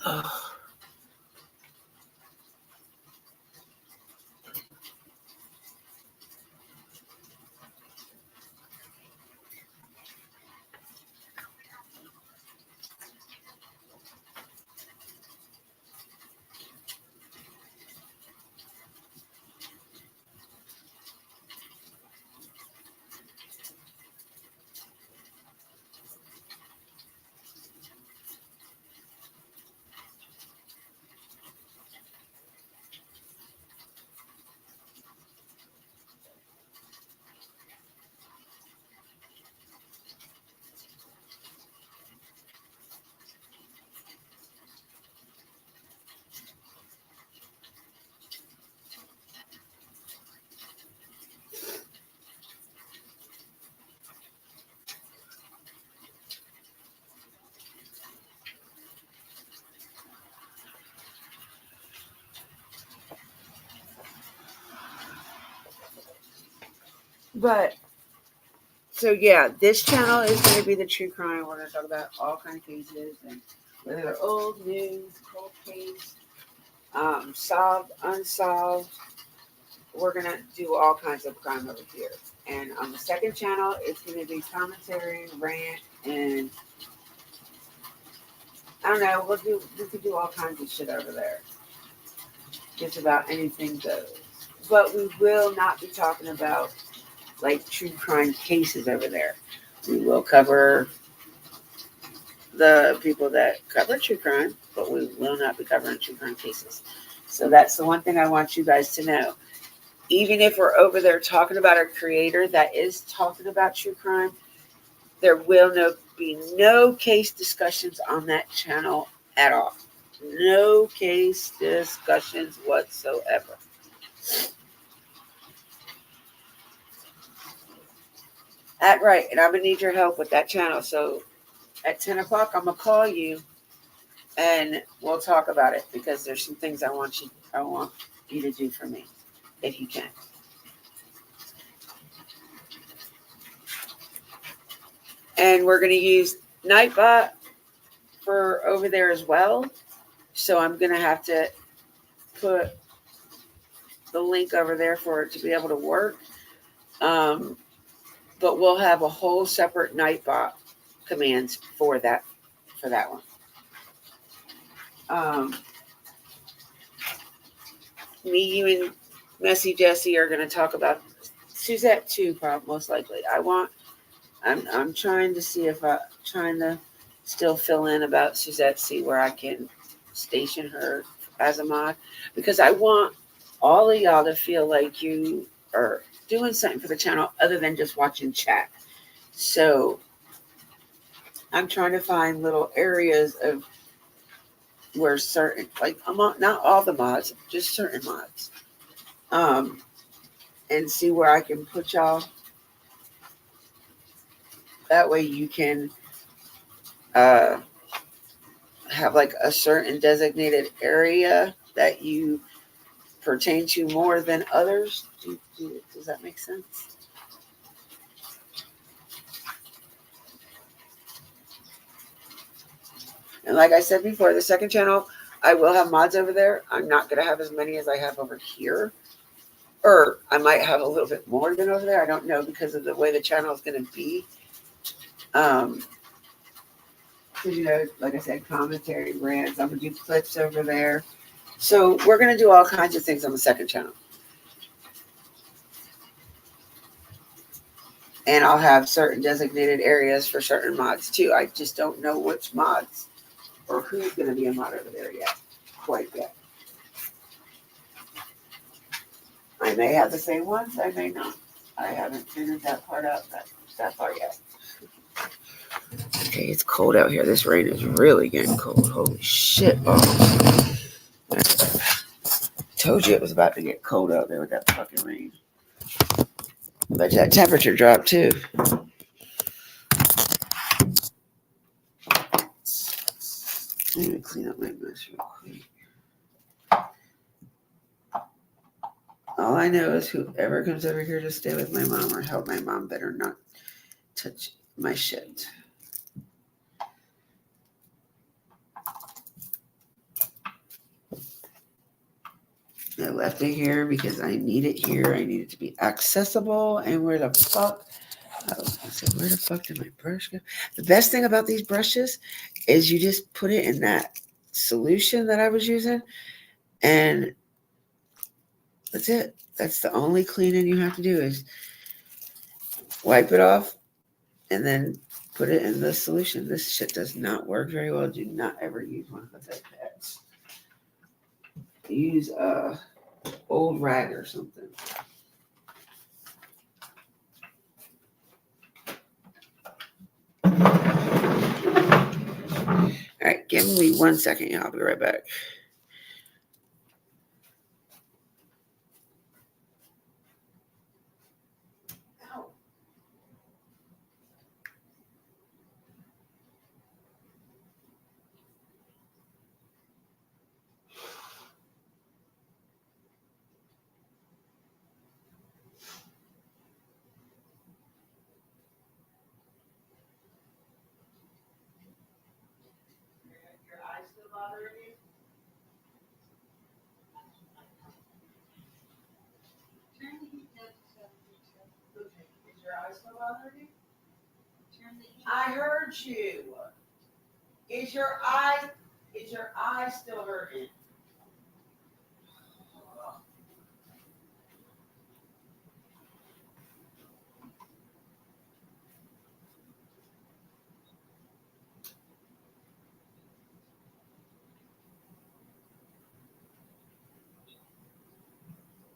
Oh. But so yeah, this channel is going to be the true crime. We're going to talk about all kinds of cases, and whether they're old, new, cold case, solved, unsolved. We're going to do all kinds of crime over here. And on the second channel, it's going to be commentary, rant, and I don't know. We could do all kinds of shit over there. Just about anything goes. But we will not be talking about like true crime cases over there. We will cover the people that cover true crime, but we will not be covering true crime cases. So that's the one thing I want you guys to know. Even if we're over there talking about a creator that is talking about true crime, there will be no case discussions on that channel at all. No case discussions whatsoever. That's right, and I'm gonna need your help with that channel. So at 10 o'clock, I'm gonna call you, and we'll talk about it because there's some things I want you to do for me, if you can. And we're gonna use Nightbot for over there as well. So I'm gonna have to put the link over there for it to be able to work. But we'll have a whole separate Nightbot commands for that one. Me, you, and Messy Jessie are going to talk about Suzette too, probably most likely. I'm trying to see if trying to still fill in about Suzette, see where I can station her as a mod, because I want all of y'all to feel like you are doing something for the channel other than just watching chat. So I'm trying to find little areas of where certain, like, not all the mods, just certain mods, and see where I can put y'all. That way you can have like a certain designated area that you pertain to more than others. Does that make sense? And like I said before, the second channel, I will have mods over there. I'm not going to have as many as I have over here. Or I might have a little bit more than over there. I don't know because of the way the channel is going to be. Because, you know, like I said, commentary, rants. I'm going to do clips over there. So we're going to do all kinds of things on the second channel. And I'll have certain designated areas for certain mods too. I just don't know which mods or who's going to be a mod over there quite yet. I may have the same ones, I may not. I haven't figured that part out that far yet. Okay, it's cold out here. This rain is really getting cold. Holy shit. Oh. I told you it was about to get cold out there with that fucking rain. But that temperature dropped too. Let me clean up my mess real quick. All I know is whoever comes over here to stay with my mom or help my mom better not touch my shit. I left it here because I need it here. I need it to be accessible. And where the fuck? I said, where the fuck did my brush go? The best thing about these brushes is you just put it in that solution that I was using, and that's it. That's the only cleaning you have to do is wipe it off and then put it in the solution. This shit does not work very well. Do not ever use one of the bed pads. Use a old rag or something. All right, give me 1 second. I'll be right back. bothering you? I heard you. Is your eye still hurting?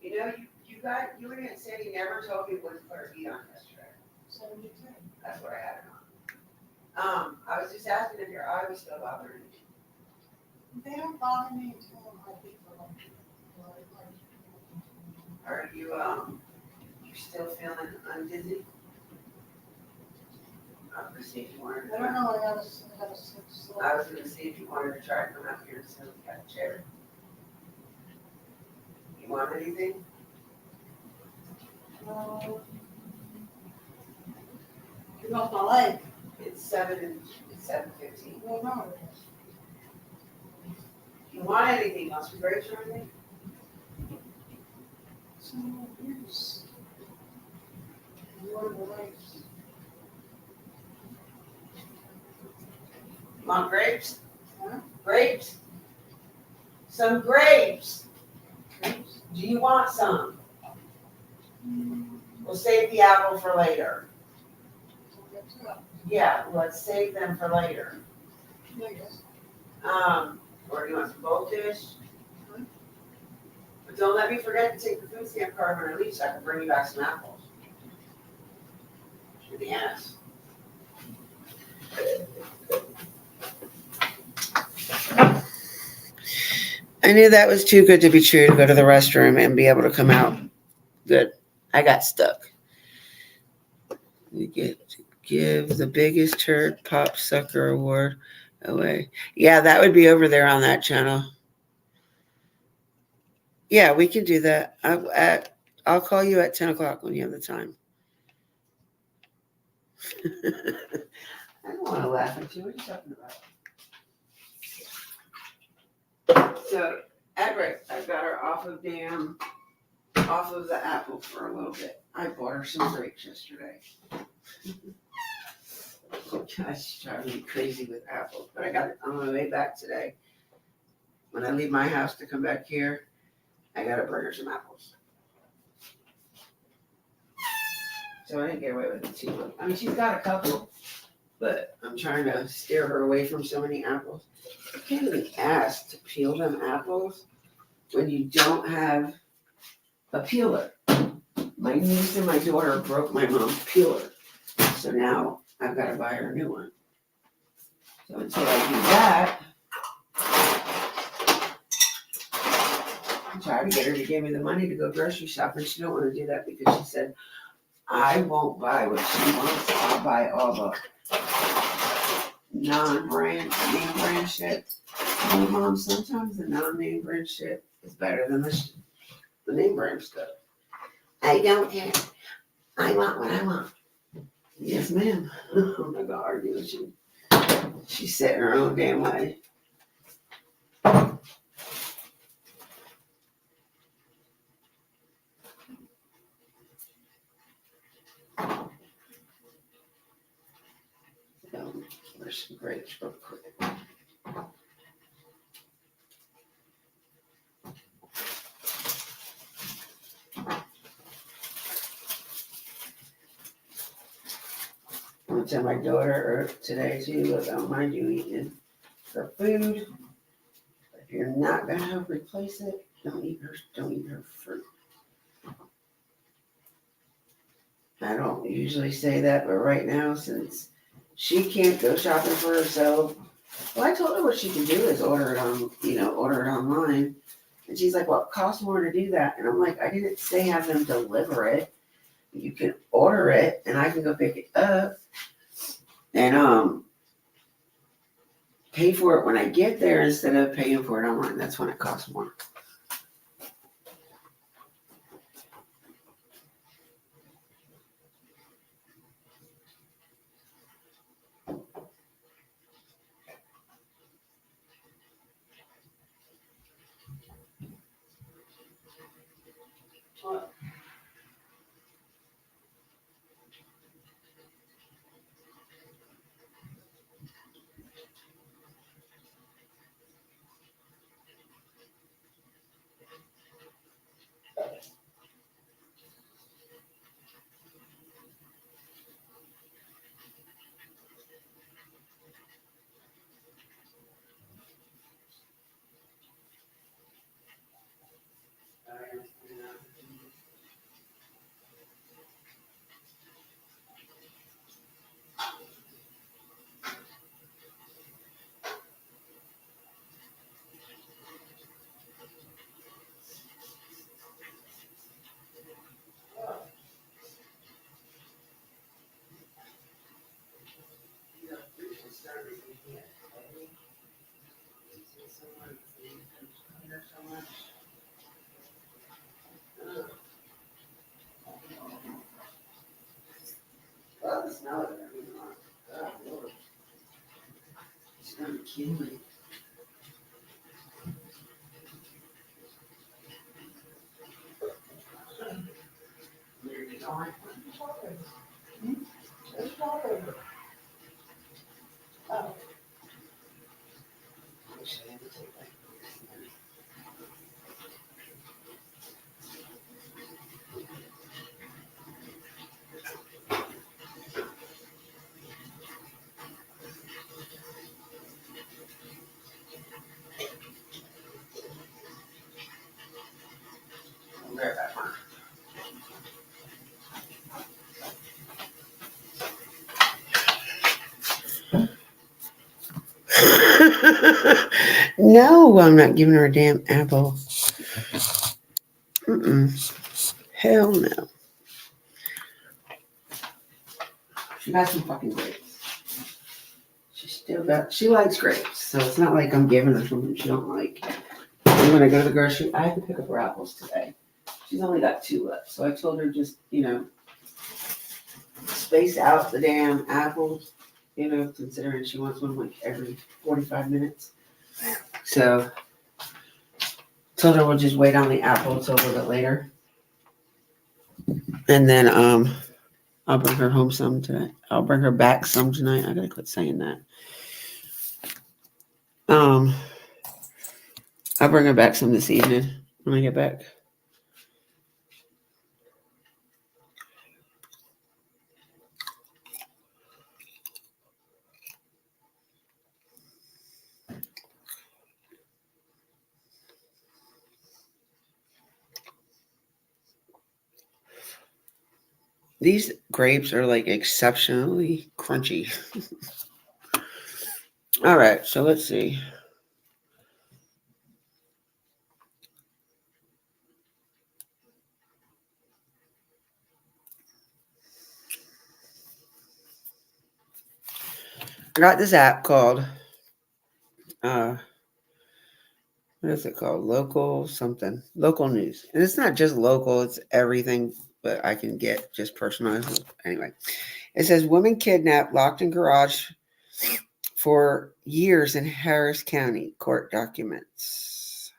You know, you didn't say you never told me what to put her heat on yesterday. 72. That's what I had it on. I was just asking if your eye was still bothering you. They don't bother me until I think of them. Are you still feeling undizzy? I was gonna see if you wanted to. I don't know, I gotta I was gonna see if you wanted to try to come out here and sit on the chair. You want anything? Get off my leg. It's 7:15. Well, no, it is. You want anything else? We grapes or anything? So, yes. What are the legs? You want grapes? Huh? Grapes? Some grapes. Do you want some? We'll save the apple for later. Yeah, let's save them for later. Or do you want some goldfish? But don't let me forget to take the food stamp card when I leave so I can bring you back some apples. Yes. I knew that was too good to be true to go to the restroom and be able to come out. Good. I got stuck. We get to give the biggest turd pop sucker award away. Yeah, that would be over there on that channel. Yeah, we can do that. I'll call you at 10 o'clock when you have the time. I don't want to laugh at you. What are you talking about? So, Edric, I got her off of the apple for a little bit. I bought her some grapes yesterday. Gosh, she's driving me crazy with apples. But I got it on my way back today. When I leave my house to come back here, I got to bring her some apples. So I didn't get away with it too much. I mean, she's got a couple, but I'm trying to steer her away from so many apples. I can't even ask to peel them apples when you don't have a peeler. My niece and my daughter broke my mom's peeler. So now I've got to buy her a new one. So until I do that, I tried to get her to give me the money to go grocery shopping. She don't want to do that because she said, I won't buy what she wants. I'll buy all the non-brand, name brand shit. Oh, Mom, sometimes the non-name brand shit is better than the name brand stuff. I don't care. I want what I want. Yes, ma'am. I'm not gonna argue with you. She's set in her own damn way. There's some grapes real quick. I'm gonna tell my daughter today too, look, I don't mind you eating her food. But if you're not gonna replace it, don't eat her fruit. I don't usually say that, but right now, since she can't go shopping for herself, well, I told her what she can do is order it online. And she's like, well, it costs more to do that. And I'm like, I didn't say have them deliver it. You can order it and I can go pick it up and pay for it when I get there instead of paying for it online. That's when it costs more. Love the smell of it. Oh, Lord. It's gonna kill me. No, I'm not giving her a damn apple. Hell no. She got some fucking grapes. She likes grapes, so it's not like I'm giving her something she don't like. And when I go to the grocery, I have to pick up her apples today. She's only got 2 left, so I told her just, space out the damn apples, considering she wants one like every 45 minutes. So, told her we'll just wait on the apple until a little bit later. And then, I'll bring her home some tonight. I'll bring her back some tonight. I gotta quit saying that. I'll bring her back some this evening when I get back. These grapes are like exceptionally crunchy. All right, so let's see. I got this app called, what is it called? Local something. Local news. And it's not just local, it's everything, but I can get just personalized. Anyway, it says woman kidnapped, locked in garage for years in Harris County, court documents.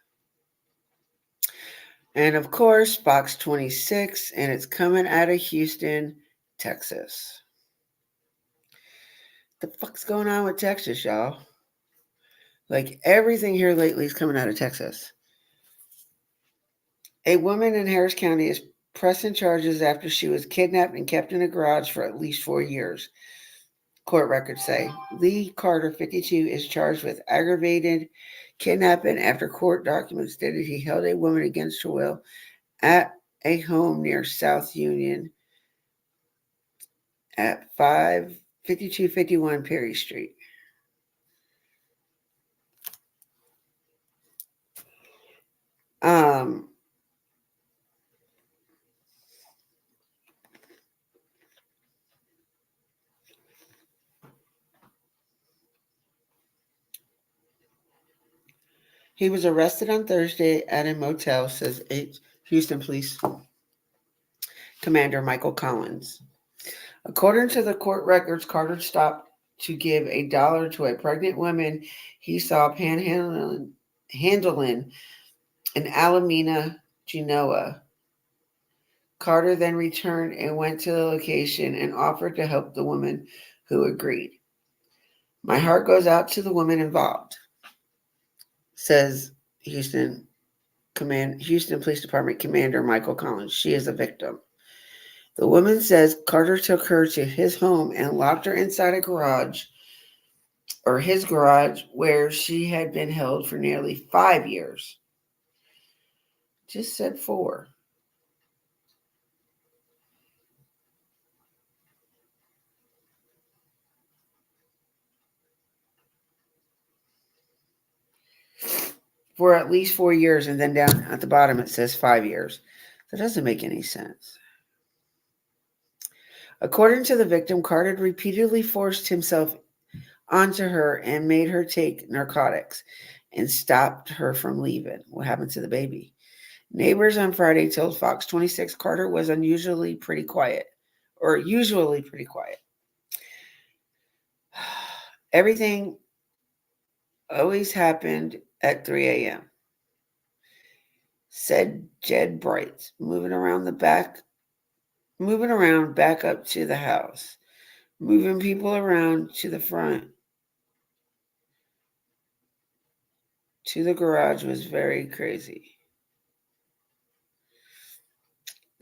And of course, box 26, and it's coming out of Houston, Texas. The fuck's going on with Texas, y'all? Like everything here lately is coming out of Texas. A woman in Harris County is pressing charges after she was kidnapped and kept in a garage for at least 4 years. Court records say Lee Carter, 52, is charged with aggravated kidnapping after court documents stated he held a woman against her will at a home near South Union at 5251 Perry Street. He was arrested on Thursday at a motel, says Houston Police Commander Michael Collins. According to the court records, Carter stopped to give $1 to a pregnant woman he saw panhandling in Alameda, Genoa. Carter then returned and went to the location and offered to help the woman, who agreed. My heart goes out to the woman involved, says Houston Police Department Commander Michael Collins. She is a victim. The woman says Carter took her to his home and locked her inside a garage, or his garage, where she had been held for nearly 5 years. Just said 4. For at least 4 years, and then down at the bottom it says 5 years. That doesn't make any sense. According to the victim, Carter repeatedly forced himself onto her and made her take narcotics. and stopped her from leaving. What happened to the baby? Neighbors on Friday told Fox 26 Carter was usually pretty quiet. Everything always happened at 3 a.m., said Jed Bright, moving around back up to the house, moving people around to the front. To the garage was very crazy.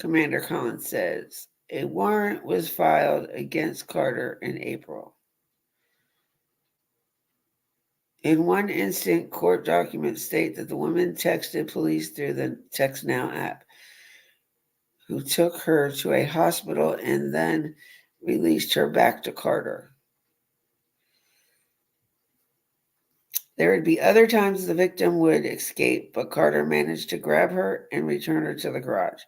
Commander Collins says a warrant was filed against Carter in April. In one instant, court documents state that the woman texted police through the Text Now app, who took her to a hospital and then released her back to Carter. There would be other times the victim would escape, but Carter managed to grab her and return her to the garage.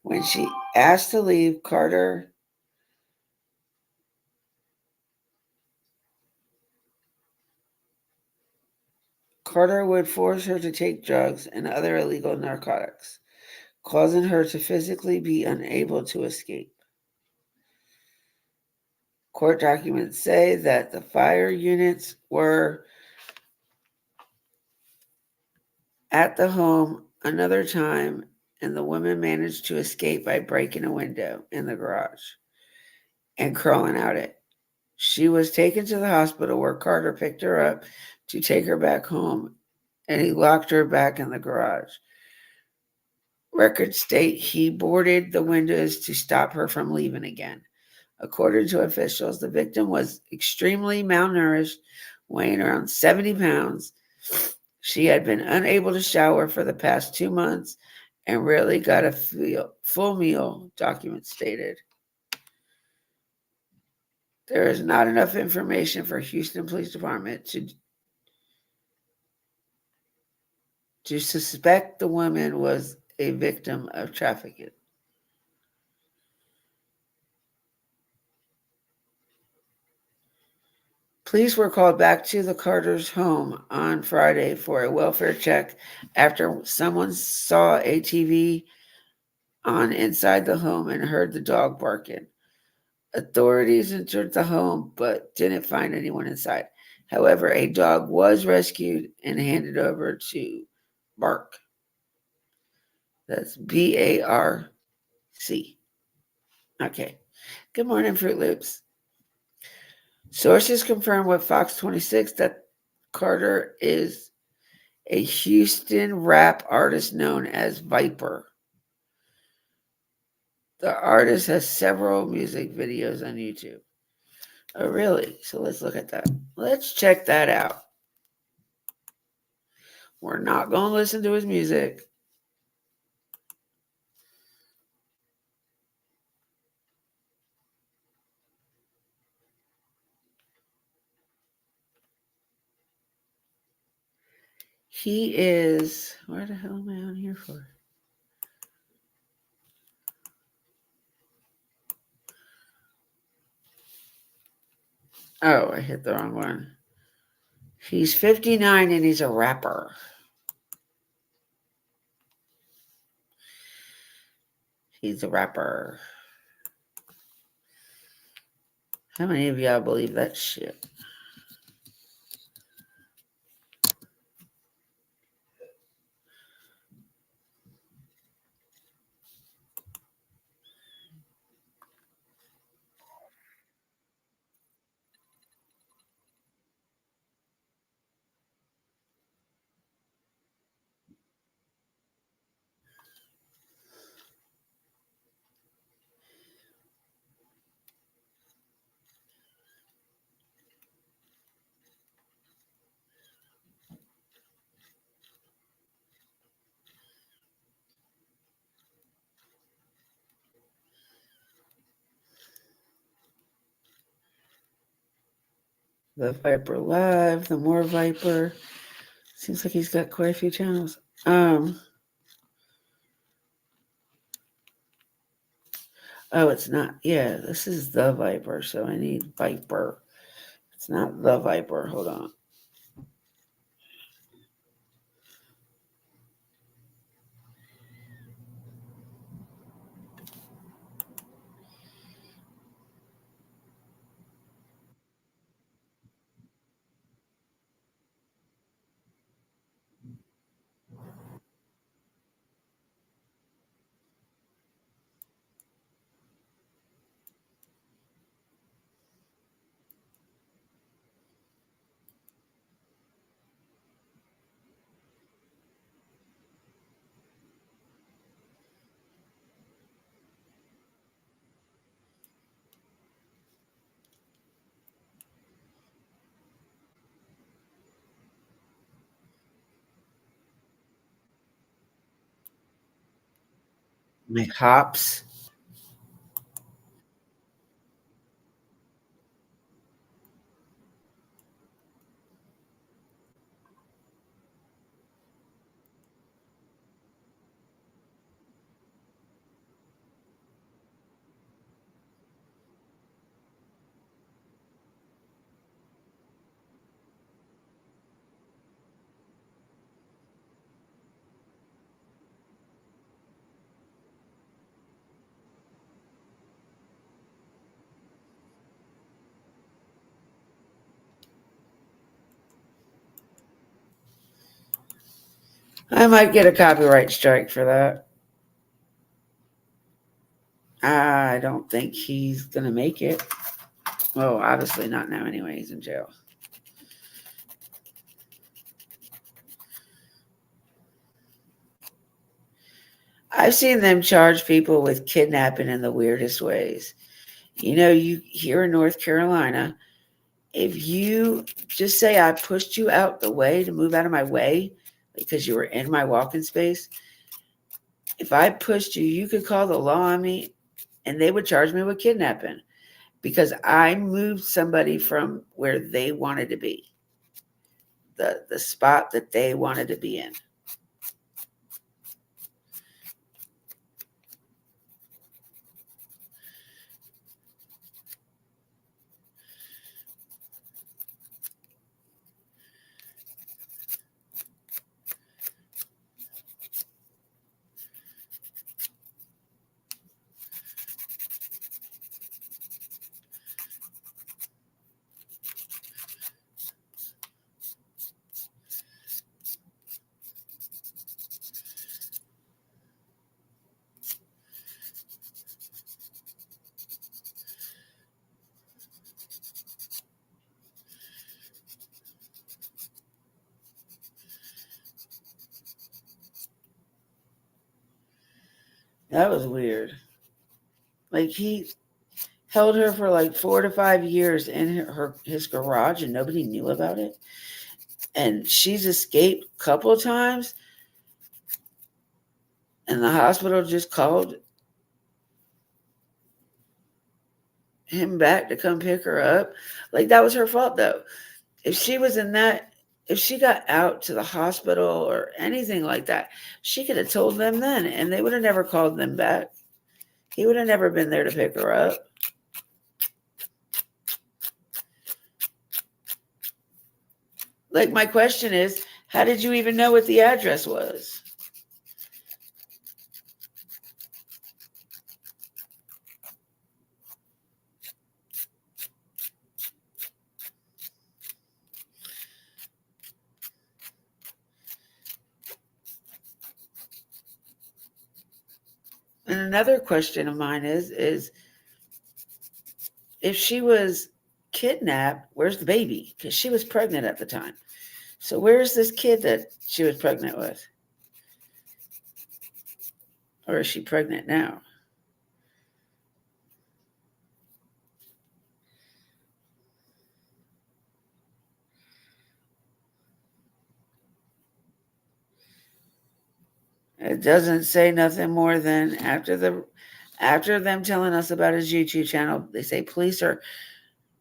When she asked to leave, Carter would force her to take drugs and other illegal narcotics, causing her to physically be unable to escape. Court documents say that the fire units were at the home another time, and the woman managed to escape by breaking a window in the garage and crawling out it. She was taken to the hospital where Carter picked her up to take her back home, and he locked her back in the garage. Records state he boarded the windows to stop her from leaving again. According to officials, the victim was extremely malnourished, weighing around 70 pounds. She had been unable to shower for the past 2 months and rarely got a full meal, documents stated. There is not enough information for Houston Police Department to suspect the woman was a victim of trafficking. Police were called back to the Carter's home on Friday for a welfare check after someone saw a TV on inside the home and heard the dog barking. Authorities entered the home but didn't find anyone inside. However, a dog was rescued and handed over to Bark. That's BARC. Okay. Good morning, Fruit Loops. Sources confirm with Fox 26 that Carter is a Houston rap artist known as Viper. The artist has several music videos on YouTube. Oh, really? So let's look at that. Let's check that out. We're not going to listen to his music. He is, where the hell am I on here for? Oh, I hit the wrong one. He's 59 and he's a rapper. He's a rapper. How many of y'all believe that shit? The Viper Live, the More Viper. Seems like he's got quite a few channels. Oh, it's not. Yeah, this is the Viper, so I need Viper. It's not the Viper. Hold on. Hops. I might get a copyright strike for that. I don't think he's going to make it. Well, obviously not now anyway. He's in jail. I've seen them charge people with kidnapping in the weirdest ways. You know, you here in North Carolina, if you just say I pushed you out the way to move out of my way because you were in my walking space, if I pushed you, you could call the law on me and they would charge me with kidnapping because I moved somebody from where they wanted to be, the spot that they wanted to be in. That was weird. Like he held her for like 4 to 5 years in his garage and nobody knew about it. And she's escaped a couple of times. And the hospital just called him back to come pick her up. Like that was her fault though. If she was in that, if she got out to the hospital or anything like that, she could have told them then and they would have never called them back. He would have never been there to pick her up. Like my question is, how did you even know what the address was? And another question of mine is if she was kidnapped, where's the baby? Because she was pregnant at the time. So where's this kid that she was pregnant with? Or is she pregnant now? It doesn't say nothing more than after them telling us about his YouTube channel, they say police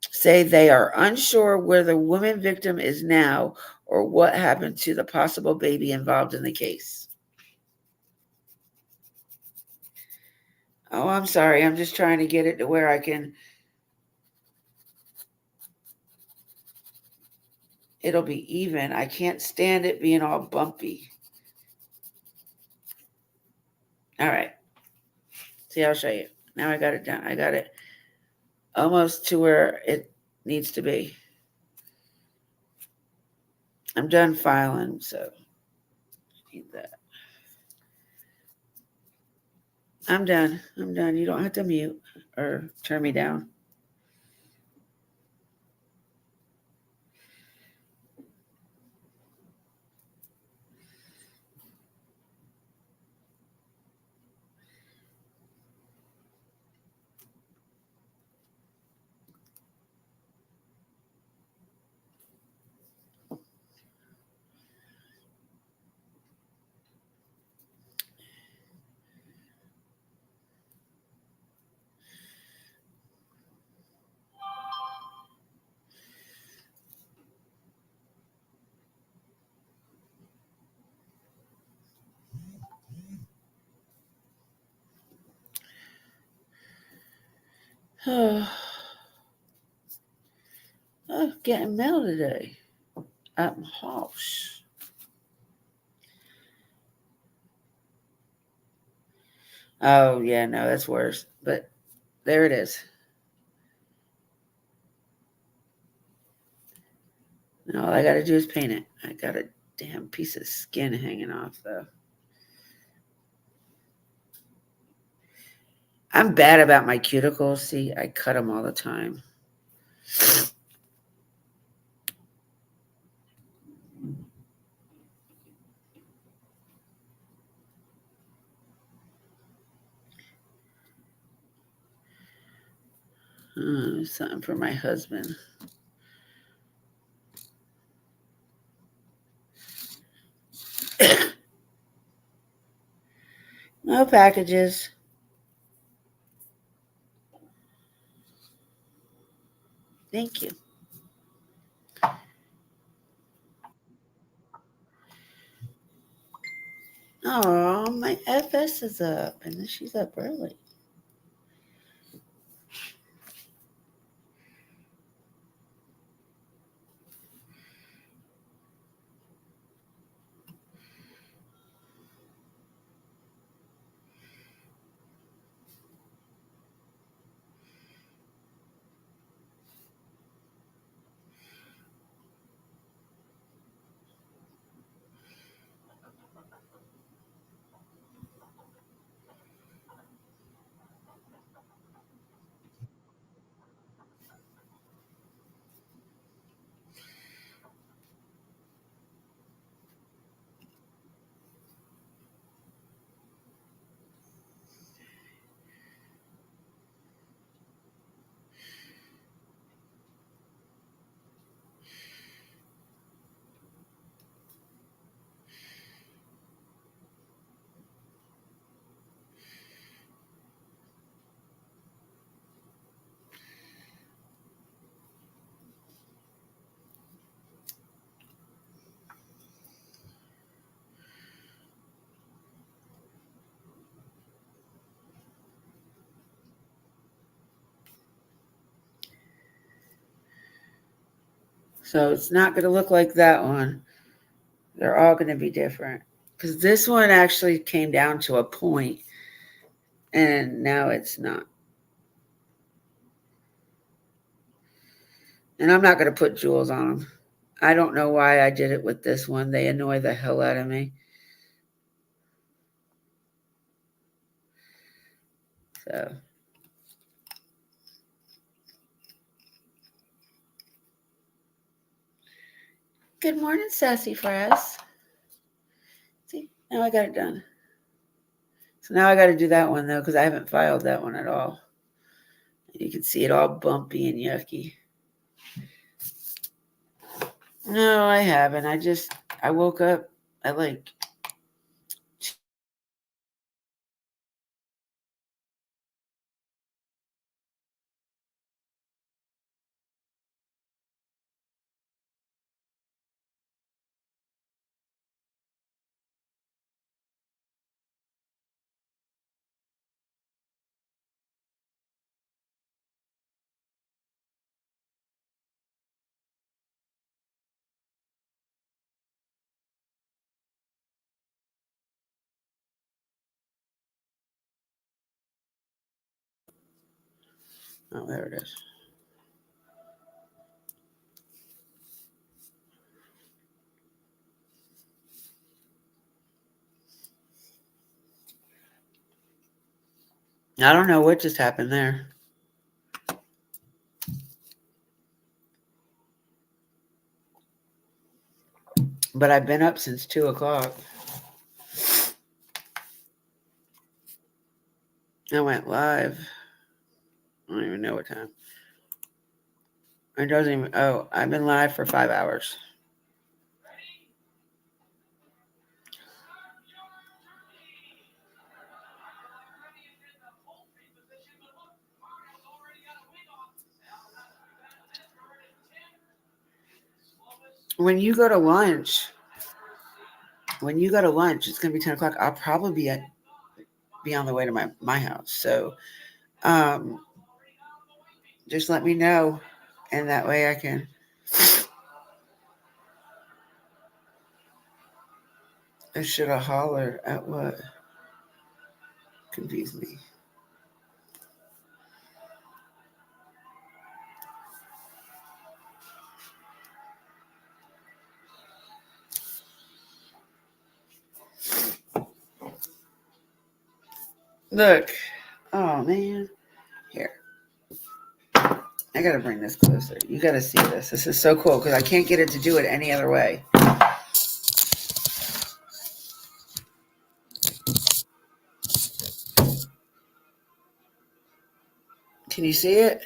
say they are unsure where the woman victim is now or what happened to the possible baby involved in the case. Oh, I'm sorry. I'm just trying to get it to where I can. It'll be even. I can't stand it being all bumpy. All right. See, I'll show you. Now I got it done. I got it almost to where it needs to be. I'm done filing, so need that. I'm done. I'm done. You don't have to mute or turn me down. Oh, getting mail today at my house. Oh, yeah, no, that's worse. But there it is. Now all I got to do is paint it. I got a damn piece of skin hanging off, though. I'm bad about my cuticles. See, I cut them all the time. Something for my husband. No packages. Thank you. Oh, my FS is up, and then she's up early. So it's not going to look like that one. They're all going to be different. Because this one actually came down to a point, and now it's not. And I'm not going to put jewels on them. I don't know why I did it with this one. They annoy the hell out of me. So. Good morning, Sassy Fries. See, now I got it done. So now I got to do that one, though, because I haven't filed that one at all. You can see it all bumpy and yucky. No, I haven't. I woke up at like oh, there it is. I don't know what just happened there. But I've been up since 2 o'clock. I went live. I don't even know what time. It doesn't even, oh, I've been live for 5 hours. When you go to lunch, it's going to be 10 o'clock. I'll probably be on the way to my house. So, just let me know, and that way I can. I should have hollered at what confused me. Look. Oh, man. Here. I got to bring this closer. You got to see this. This is so cool because I can't get it to do it any other way. Can you see it?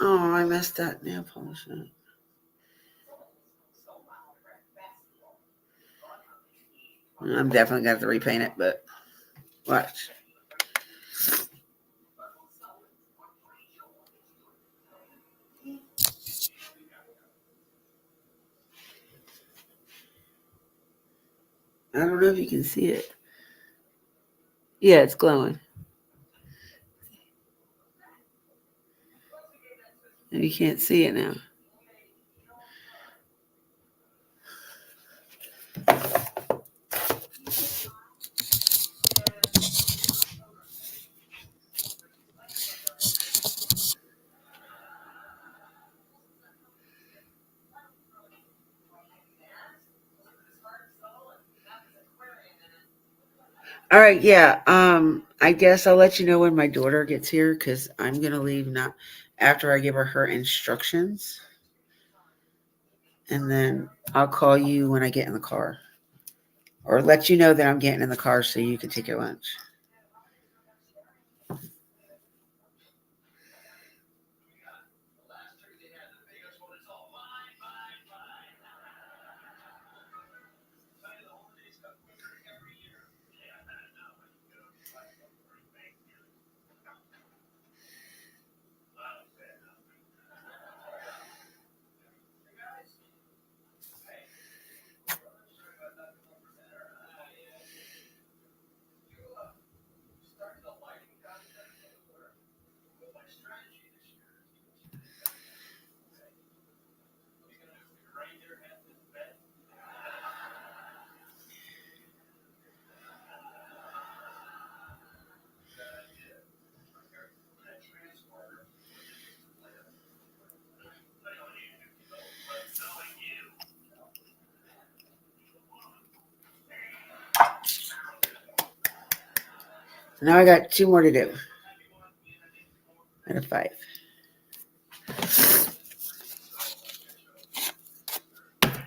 Oh, I messed that nail polish up. I'm definitely going to have to repaint it, but watch. I don't know if you can see it. Yeah, it's glowing. And you can't see it now. All right, yeah. I guess I'll let you know when my daughter gets here because I'm gonna leave now after I give her instructions. And then I'll call you when I get in the car. Or let you know that I'm getting in the car so you can take your lunch. Now I got 2 more to do. Out of 5.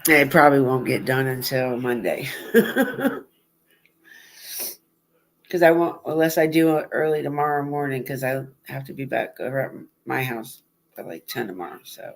It probably won't get done until Monday. Because I won't, unless I do it early tomorrow morning, because I have to be back over at my house by like 10 tomorrow. So.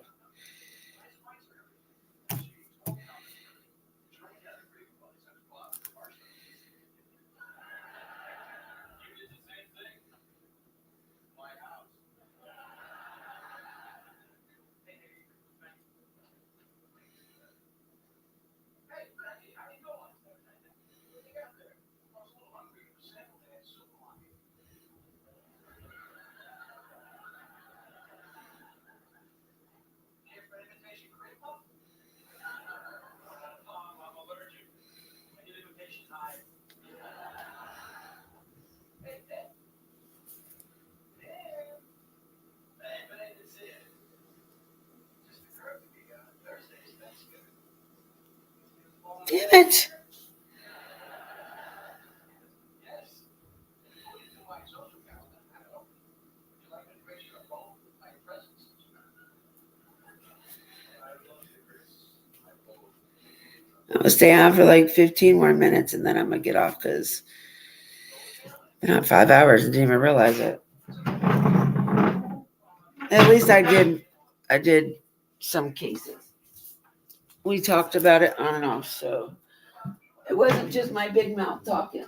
Damn it. I'm going to stay on for like 15 more minutes and then I'm going to get off because I've been on 5 hours and didn't even realize it. At least I did some cases. We talked about it on and off, so it wasn't just my big mouth talking.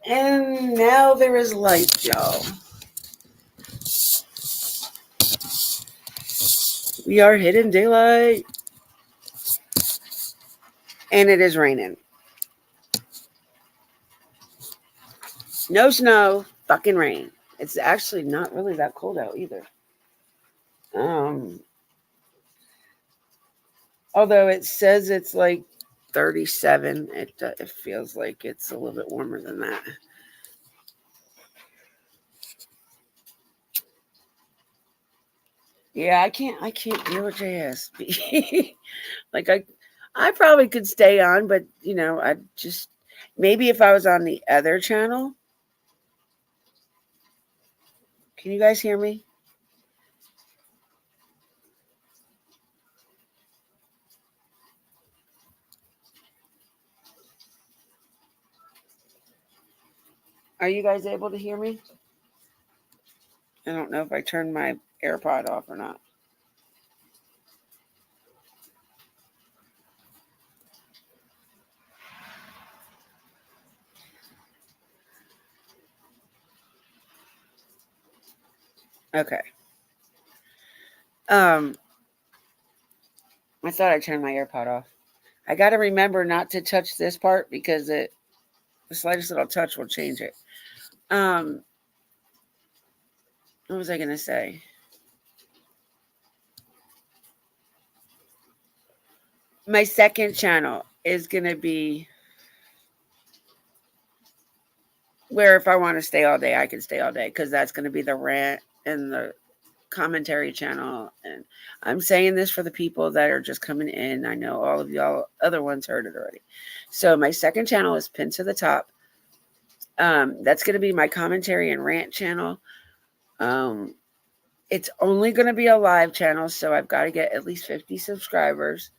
And now there is light, y'all. We are hitting daylight. And it is raining. No snow, fucking rain. It's actually not really that cold out either. Although it says it's like 37, it feels like it's a little bit warmer than that. Yeah, I can't deal with JSB. Like I probably could stay on, but you know, I just maybe if I was on the other channel. Can you guys hear me? Are you guys able to hear me? I don't know if I turned my AirPod off or not. Okay. I thought I turned my AirPod off. I got to remember not to touch this part because the slightest little touch will change it. What was I going to say? My second channel is going to be where if I want to stay all day, I can stay all day because that's going to be the rant and the commentary channel. And I'm saying this for the people that are just coming in. I know all of y'all other ones heard it already. So my second channel is pinned to the top. That's going to be my commentary and rant channel. It's only going to be a live channel, so I've got to get at least 50 subscribers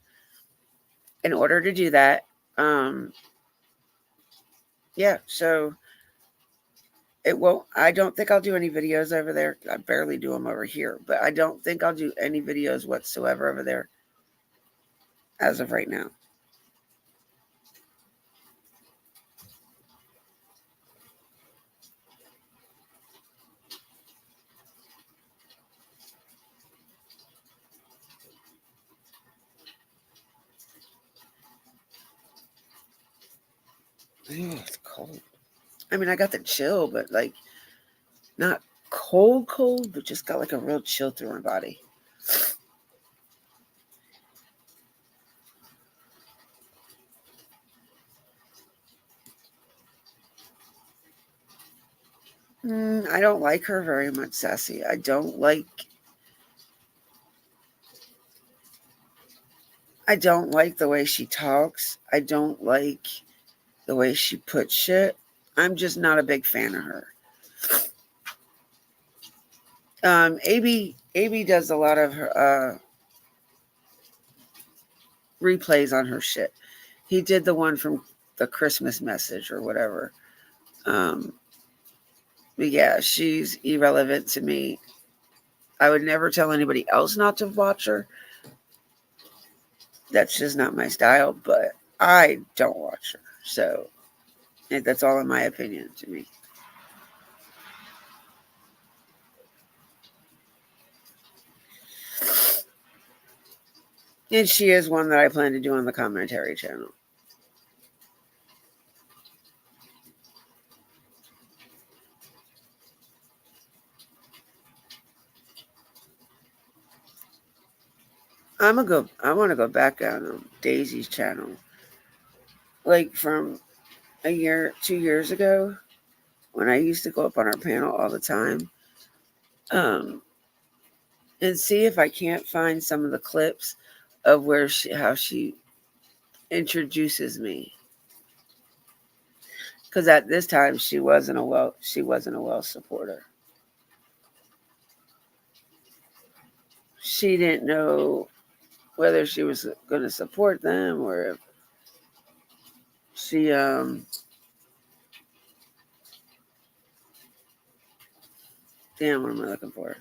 in order to do that. Yeah, so it won't. I don't think I'll do any videos over there. I barely do them over here, but I don't think I'll do any videos whatsoever over there as of right now. Ew, it's cold. I mean, I got the chill, but like not cold, but just got like a real chill through my body. I don't like her very much, Sassy. I don't like the way she talks. I don't like the way she puts shit. I'm just not a big fan of her. AB does a lot of her replays on her shit. He did the one from the Christmas message or whatever. But yeah, she's irrelevant to me. I would never tell anybody else not to watch her. That's just not my style, but I don't watch her. So that's all in my opinion to me. And she is one that I plan to do on the commentary channel. I want to go back on Daisy's channel. Like from 2 years ago, when I used to go up on her panel all the time. And see if I can't find some of the clips of how she introduces me. Because at this time she wasn't a well supporter. She didn't know whether she was going to support them or if she damn, what am I looking for?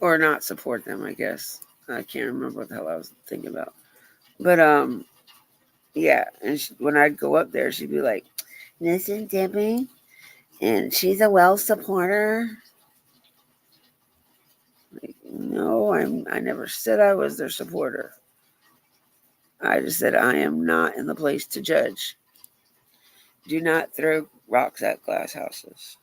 Or not support them, I guess. I can't remember what the hell I was thinking about. But yeah, and when I'd go up there, she'd be like, "This is Debbie, and she's a well supporter." No, I never said I was their supporter. I just said I am not in the place to judge. Do not throw rocks at glass houses.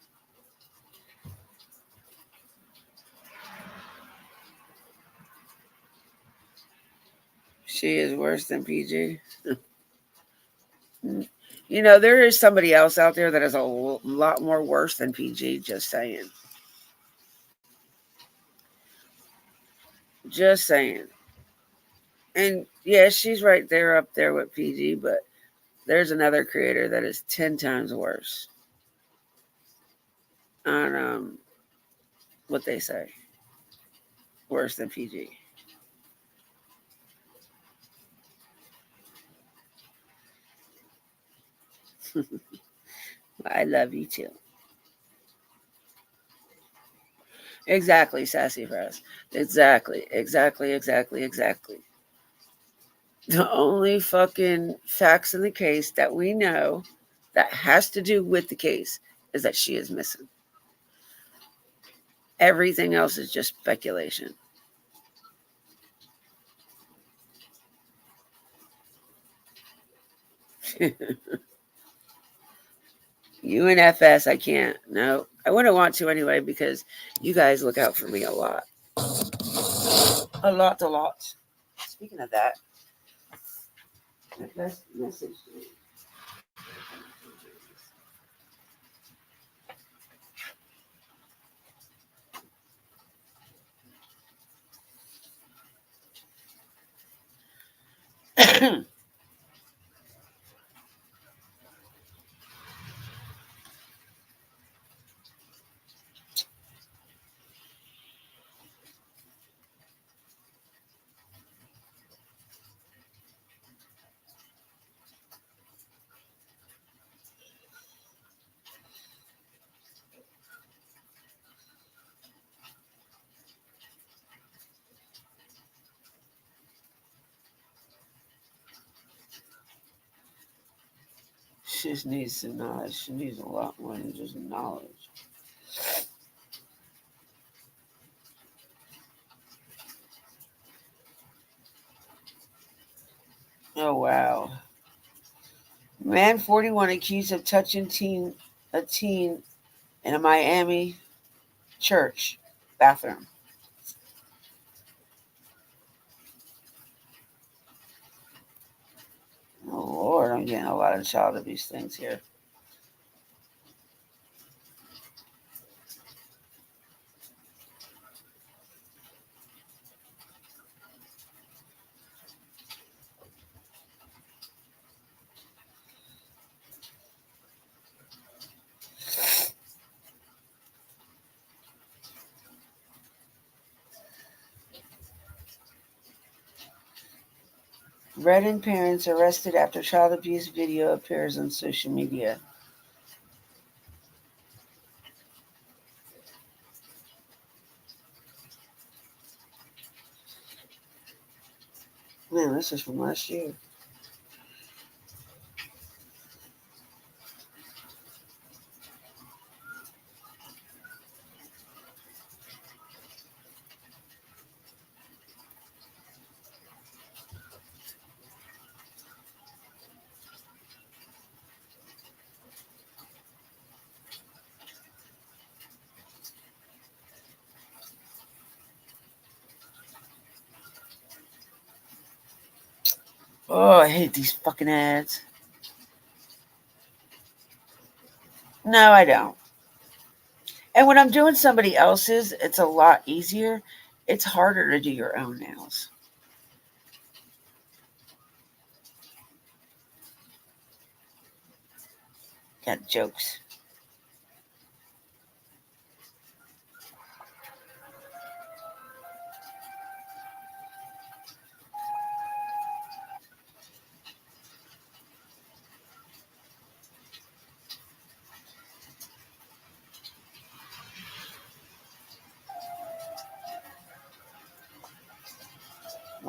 She is worse than PG. You know, there is somebody else out there that is a lot more worse than PG, just saying. Just saying. And yeah, she's right there up there with PG, but there's another creator that is 10 times worse on what they say. Worse than PG. I love you too. Exactly, Sassy Press. Exactly. The only fucking facts in the case that we know that has to do with the case is that she is missing. Everything else is just speculation. UNFS, I can't. No, I wouldn't want to anyway because you guys look out for me a lot. A lot. Speaking of that, best message to me. She just needs some knowledge. She needs a lot more than just knowledge. Oh wow. Man 41 accused of touching a teen in a Miami church bathroom. Oh Lord, I'm getting a lot of child abuse things here. Redden parents arrested after child abuse video appears on social media. Man, this is from last year. Oh, I hate these fucking ads. No, I don't. And when I'm doing somebody else's, it's a lot easier. It's harder to do your own nails. Got jokes.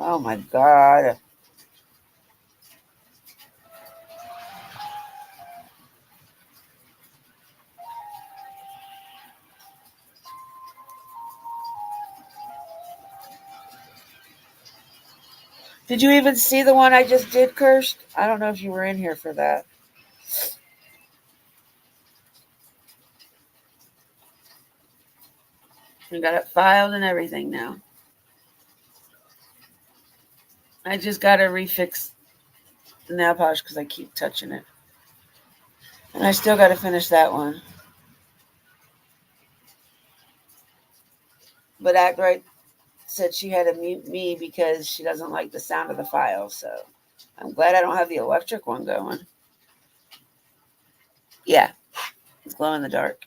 Oh my God. Did you even see the one I just did, Kirst? I don't know if you were in here for that. We got it filed and everything now. I just got to refix the nail polish because I keep touching it. And I still got to finish that one. But Ackright said she had to mute me because she doesn't like the sound of the file. So I'm glad I don't have the electric one going. Yeah, it's glow in the dark.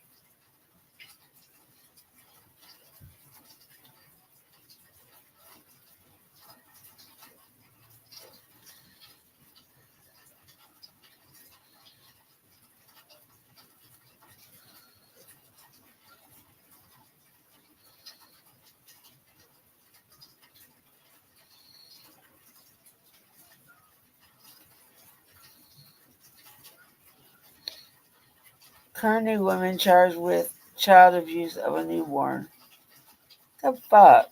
Currently, women charged with child abuse of a newborn. The fuck?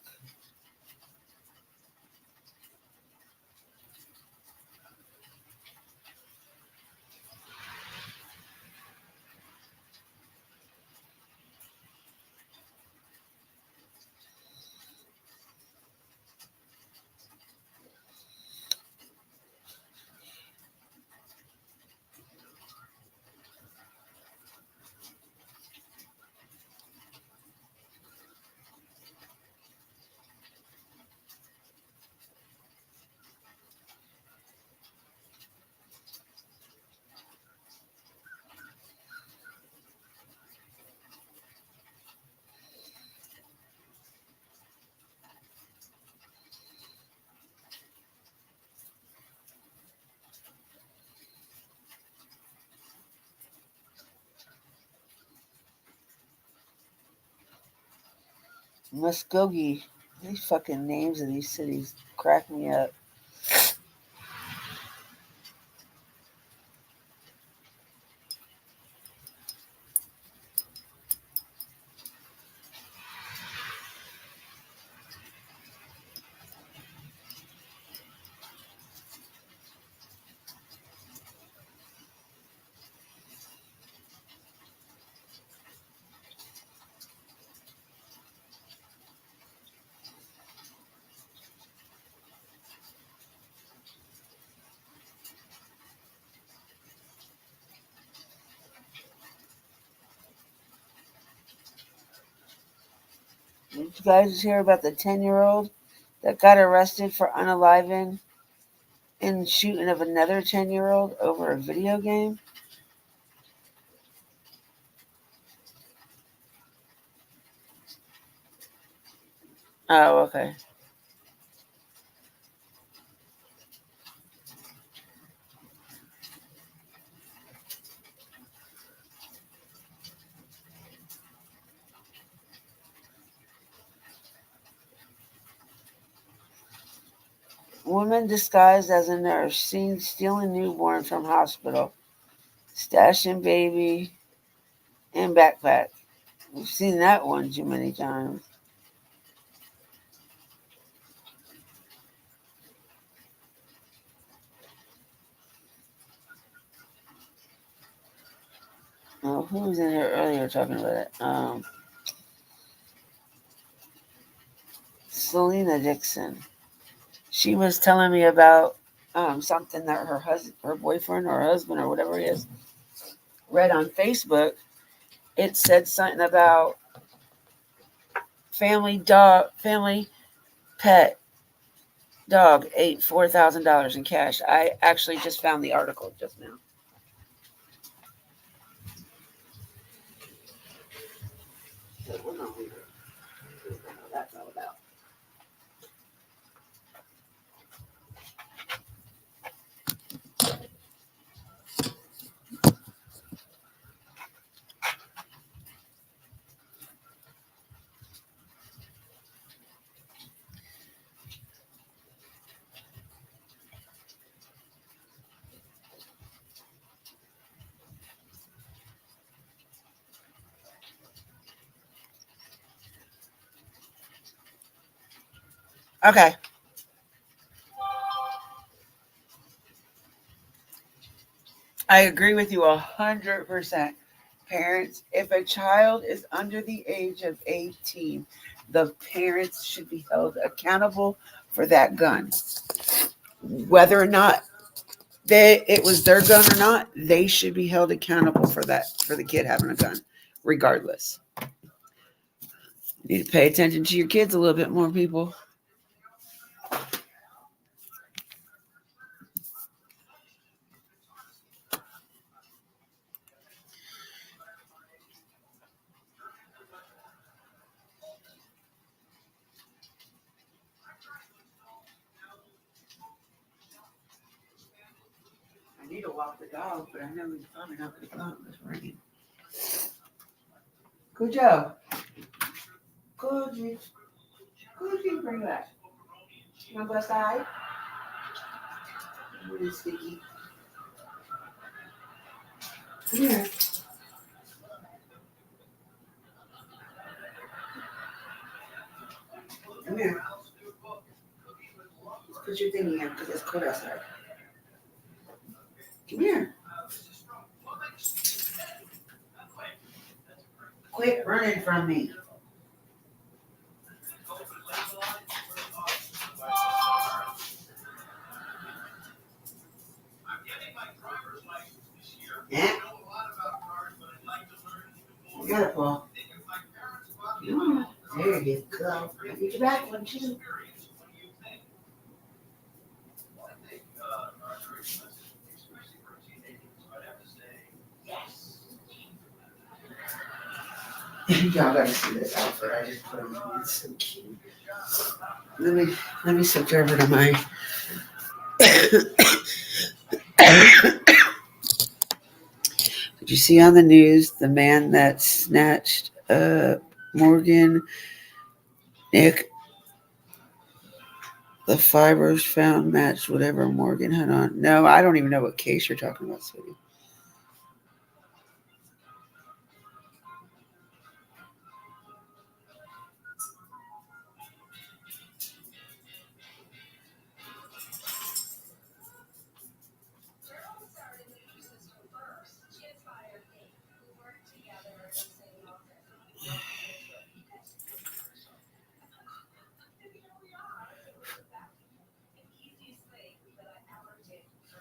Muskogee. These fucking names of these cities crack me up. Did you guys hear about the 10-year-old that got arrested for unaliving and shooting of another 10-year-old over a video game? Oh, okay. Woman disguised as a nurse seen stealing newborn from hospital, stashing baby in backpack. We've seen that one too many times. Oh, who was in here earlier talking about it? Selena Dixon. She was telling me about something that her boyfriend or husband or whatever it is, read on Facebook. It said something about family pet dog ate $4,000 in cash. I actually just found the article just now. That's all about. Okay. I agree with you 100%. Parents, if a child is under the age of 18, the parents should be held accountable for that gun. Whether or not it was their gun or not, they should be held accountable for that, for the kid having a gun, regardless. You need to pay attention to your kids a little bit more, people. I need to walk the dog, but I know he's probably not going to go out in this rain. Good job. Good. Good, bring that. You want to go outside? Really sticky. Come here. Come here. Put your thing in because it's cold outside. Come here. Quit running from me. Yeah. You got it, Paul. There you go. Get your back one, too. Y'all gotta see this outfit. I just put on. It's so cute. Let me switch over to my. Did you see on the news the man that snatched Morgan, Nick? The fibers found matched whatever Morgan had on. No, I don't even know what case you're talking about, sweetie.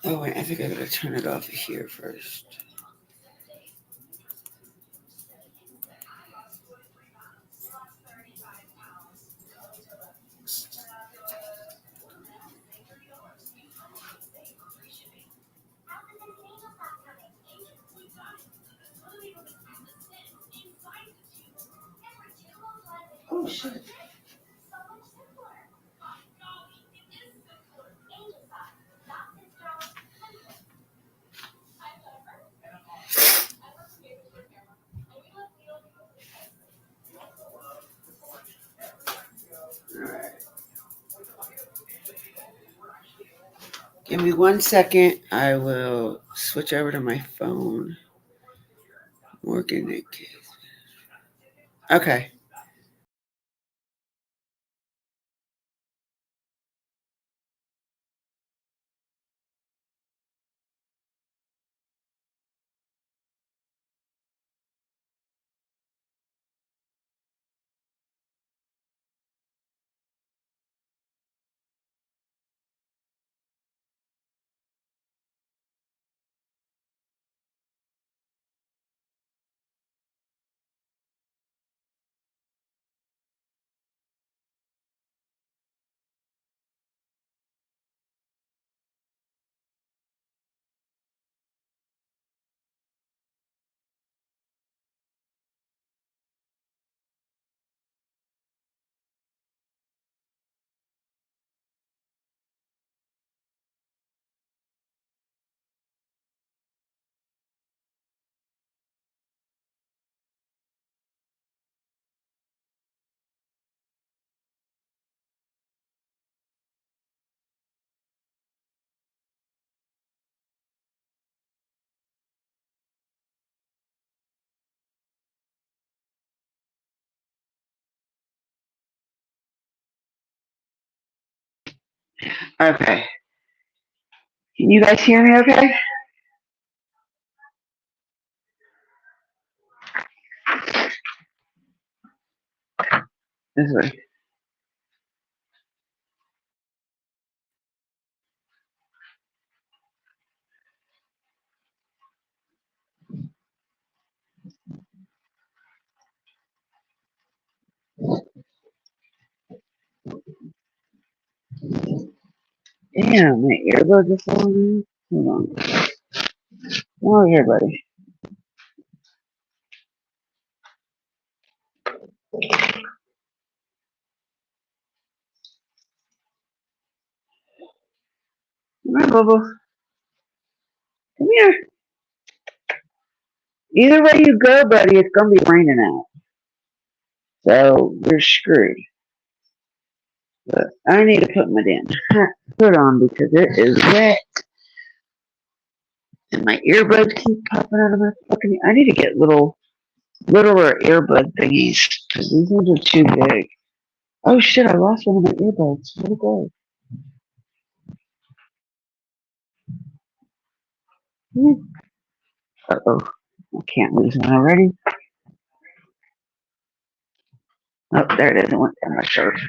Oh, wait, I think I gotta turn it off here first. Oh, shit. Give me 1 second. I will switch over to my phone. Morgan Nick. Okay. Okay. Can you guys hear me okay? This way. Damn, my earbuds are falling. Hold on. Oh, here, buddy. Come on, Bubble. Come here. Either way you go, buddy, it's gonna be raining out. So you're screwed. But I need to put my damn hood on because it is wet. And my earbuds keep popping out of my fucking. I need to get littler earbud thingies because these ones are too big. Oh shit! I lost one of my earbuds. Where'd it go? Uh oh! I can't lose one already. Oh, there it is. It went down my shirt.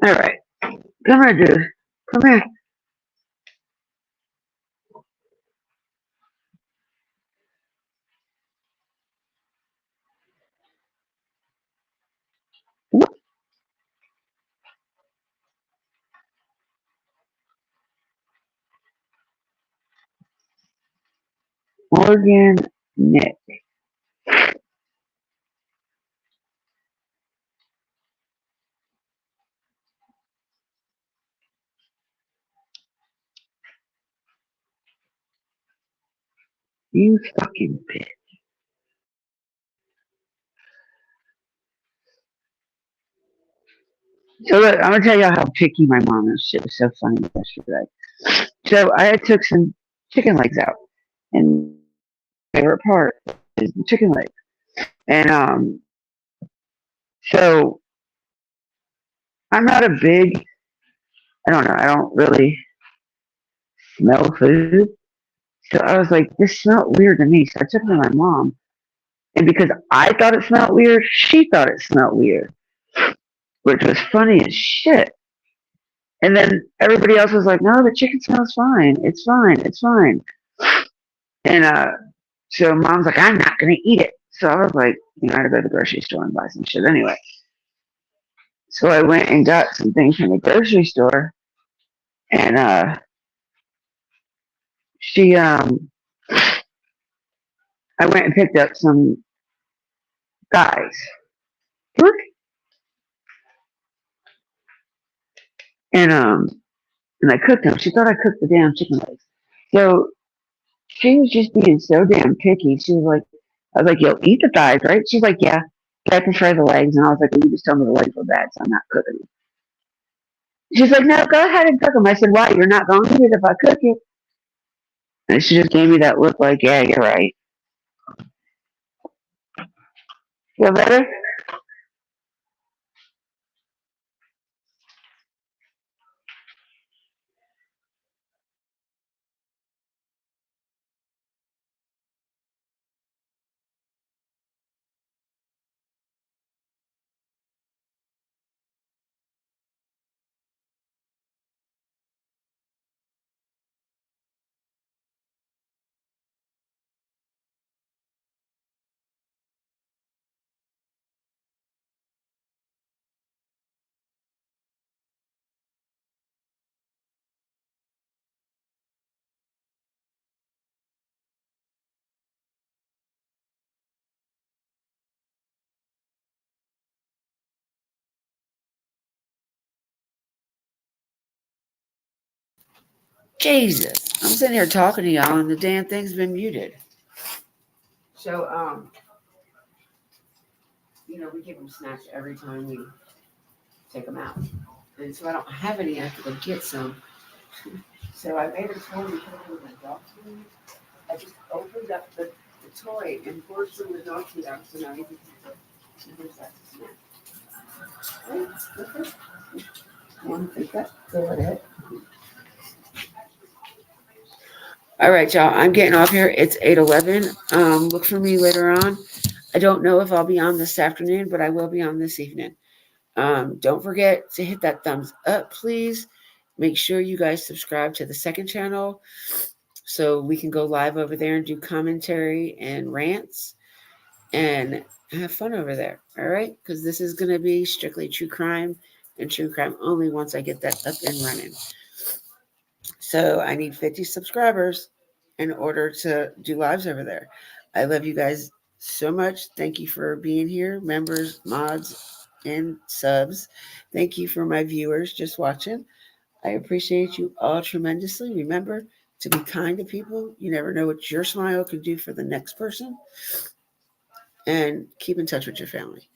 All right, come here, dude. Come here. Morgan Nick. You fucking bitch. So look, I'm gonna tell you how picky my mom is. Shit was so funny yesterday. So I took some chicken legs out, and my favorite part is the chicken legs. And so I'm not a big. I don't know. I don't really smell food. So I was like, this smelled weird to me. So I took it to my mom, and because I thought it smelled weird, she thought it smelled weird, which was funny as shit. And then everybody else was like, no, the chicken smells fine. It's fine. It's fine. And so mom's like, I'm not going to eat it. So I was like, I had to go to the grocery store and buy some shit anyway. So I went and got some things from the grocery store. And I went and picked up some thighs. And I cooked them. She thought I cooked the damn chicken legs. So she was just being so damn picky. She was like, I was like, you'll eat the thighs, right? She's like, yeah, but I prefer the legs. And I was like, well, you just told me the legs were bad, so I'm not cooking them. She's like, no, go ahead and cook them. I said, why? You're not going to eat it if I cook it. And she just gave me that look like, yeah, you're right. Feel better? Jesus. I'm sitting here talking to y'all and the damn thing's been muted. So, we give them snacks every time we take them out. And so I don't have any. I have to go get some. So I made a toy and put it in my dog food. I just opened up the toy and poured some of the dog food out. So now you can see it. Here's that snack. Right? Okay. You want to take that? Go right ahead. All right, y'all. I'm getting off here. It's 8:11. Look for me later on. I don't know if I'll be on this afternoon, but I will be on this evening. Don't forget to hit that thumbs up, please. Make sure you guys subscribe to the second channel so we can go live over there and do commentary and rants and have fun over there. All right? Because this is going to be strictly true crime and true crime only once I get that up and running. So I need 50 subscribers in order to do lives over there. I love you guys so much. Thank you for being here, members, mods, and subs. Thank you for my viewers just watching. I appreciate you all tremendously. Remember to be kind to people. You never know what your smile can do for the next person. And keep in touch with your family.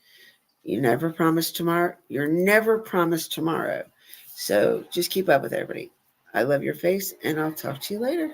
You never promise tomorrow. You're never promised tomorrow. So just keep up with everybody. I love your face, and I'll talk to you later.